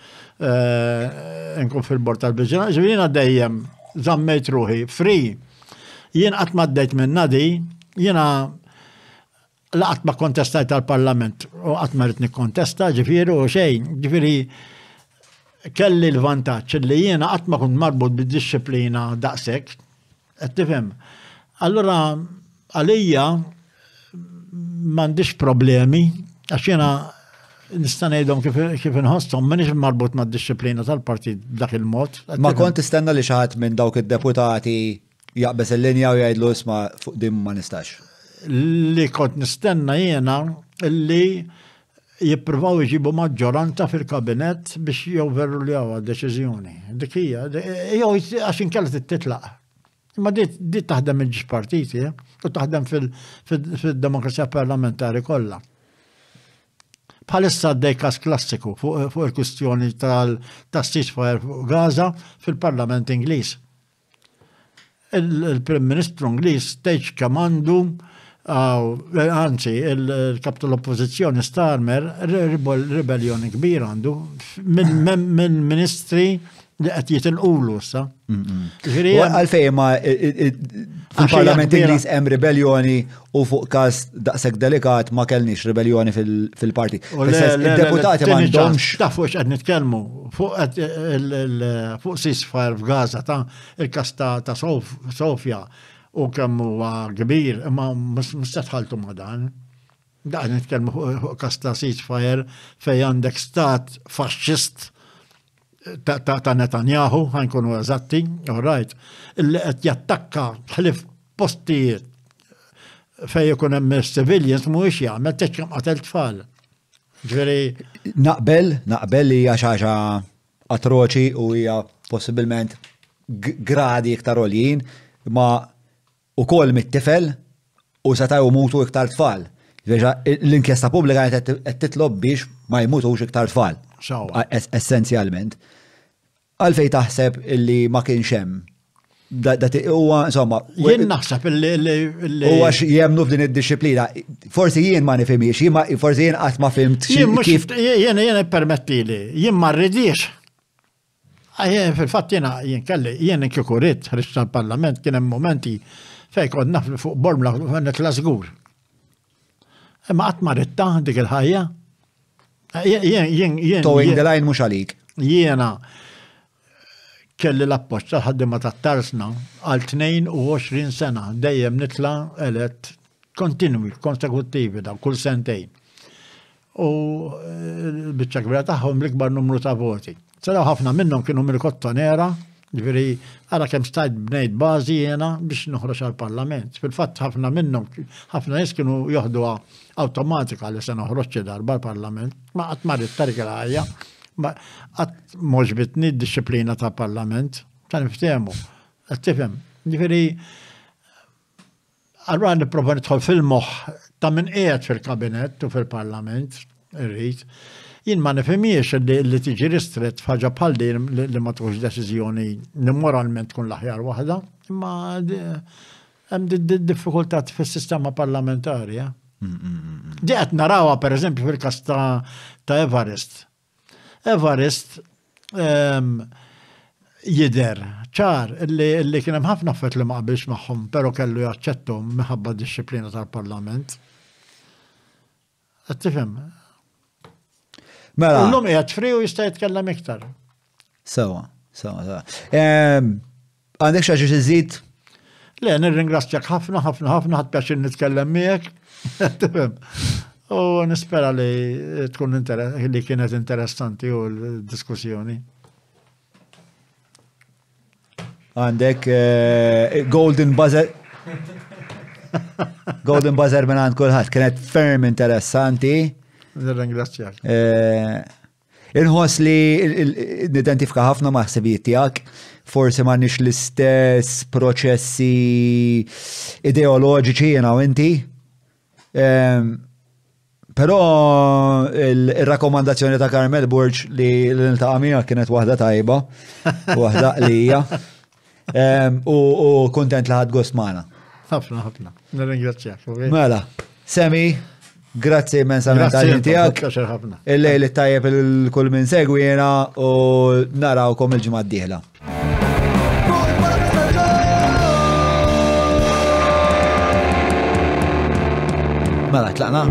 nkun fil-bord tal-viġilanza. Ġirina dejjem zammejt ruħi free. Jien qatt ma ddejt minn nadi, jiena laqat ma kontestajt tal-Parlament u qatt ma rid nikkontesta ġifieri u xejn, ġifieri kelli l-vantaġġ li jiena qatt ma kont marbut bid-disciplina daqshekk, qed tifhem. Allura għalija m'għandix problemi għax jiena nista' ngħidhom kif inħosshom m'għandix marbut mad-disciplina tal-partit b'dak il-mod. Ma kont tistenna li xi ħadd minn dawk id-deputati jaqbes il-linja u jgħidlu isma' fuq din ma nistax. Li kont nistenna jiena li jippruvaw iġibu maġġoranza fil-kabinet biex jowveru li għawa deċiżjoni. Dik hija, jew għax inkella titlaq. Imma di taħdem il-ġiex partiti u taħdem fil-demokrazija parlamentari kollha. Bħalissa għaddej każ klassiku fuq il-kwistjoni tas-ceasefire fuq Gaza fil-Parlament Ingliż. Il-Prim Ministru Ingliż stage kamandu, anzi, il-kap tal-Oppożizzjoni Starmer ribellioni kbir għandu minn ministri li qed jitilqulu sa. Għalfejn ma fil-Parlament Ingliż hemm ribellioni u fuq każ daqshekk delikat ma kellniex ribellioni fil-partit. Id-deputati m'għandhomx. Taf fuq qed nitkellmu fuq ceasefire f'Gaza ta' il-każ ta' Sofja u kemm huwa kbir, imma mhux tħaltu ma' dan. Qed nitkellmu fuq każ ta' ceasefire fejn għandek stat faxxist ta' Netanyahu, ħankunu eżatti, all right, illi qed jattakka ħlif postijiet fej ikun hemm civilians mhuwiex jagħmel teċkem qatel tfal. Ġifieri Naqbel li hija xi ħaġa atroċi u hija possibilment gradi iktar għoljin, ma ukoll mit-tifel u seta' jmutu iktar tfal. L-inkjesta pubblika qed titlob biex ma jmutux iktar tfal. Essenzjalment. Għalfej taħseb illi ma kienx hemm. Huwa insomma. Jien naħseb illi huwa jemnu f'din id-disciplina. Forsi jien ma nifhimix, forsi jien qatt ma fimt kif. Jien permettili, jien ma rridix. Fil-fatt jien kelli, jien kieku rid ħriġt tal-Parlament kien hemm momenti fejn kont naf fuq Bormla nitla żgur. Imma qatt ma ridta dik il-ħajja. Towing the line mhux għalik. Jiena kelli l-appoġġ tal-ħaddiema tat-tarsna għal 22 sena dejjem nitla elett kontinwi, konsekuttivi da kull sentejn. U l-biċċa kbira tagħhom l-ikbar numru ta' voti. Saraw ħafna minnhom kienu mill-kottonera, ġifieri ara kemm stajt bnejt bażi jiena biex noħroġ għall-Parlament. Fil-fatt ħafna minnhom ħafna nies kienu joħduha awtomatika li se noħroġ darba l-Parlament, ma qatt marrit tarik il-ħajja, ma qatt moġbitni d-disciplina tal-Parlament, ta' niftehmu. Qed tifhem. Ġifieri allura nipprova nidħol fil-moħħ ta' min qiegħed fil-Kabinett u fil-Parlament irrid. Jien ma nifhimiex li tiġi ristret f'ħaġa bħal din li ma tkunx deċiżjoni li moralment tkun l-aħjar waħda, imma hemm diffikultà fis-sistema parlamentari. Di qed narawha pereżempju fil-każ ta' Evarist. Evarist jidher ċar illi kien hemm ħafna affett li ma qabilx magħhom, però kellu jaċċettom minħabba d-disciplina tal-Parlament. Qed tifhem? Mela. Kullum qiegħed free u jista' jitkellem iktar. Sewa. Għandek xi ħaġa iżid? Le, nirringrazzjak ħafna ħadd pjaċir nitkellem miegħek. U nispera li tkun li kienet interessanti u l-diskussjoni. Għandek golden buzzer. Golden buzzer minn għand kulħadd, kienet ferm interessanti. Nirringrazzjak. Inħoss li nidentifika ħafna ma' ħsibijiet tiegħek, forsi m'għandniex l-istess proċessi ideoloġiċi jiena u inti. Però il-rakkomandazzjoni ta' Carmel Burġ li l-iltaqa' miegħek kienet waħda tajba, waħda qlija. U kuntent li ħadd gost magħna. Ħafna. Nirringrazzjak. Mela, Semi, grazzi immensament għal tijak. Il-lejl it-tajjeb il-kull minn segwina u narawkom il-ġimgħa d-dieħla. Mela, tlaqna.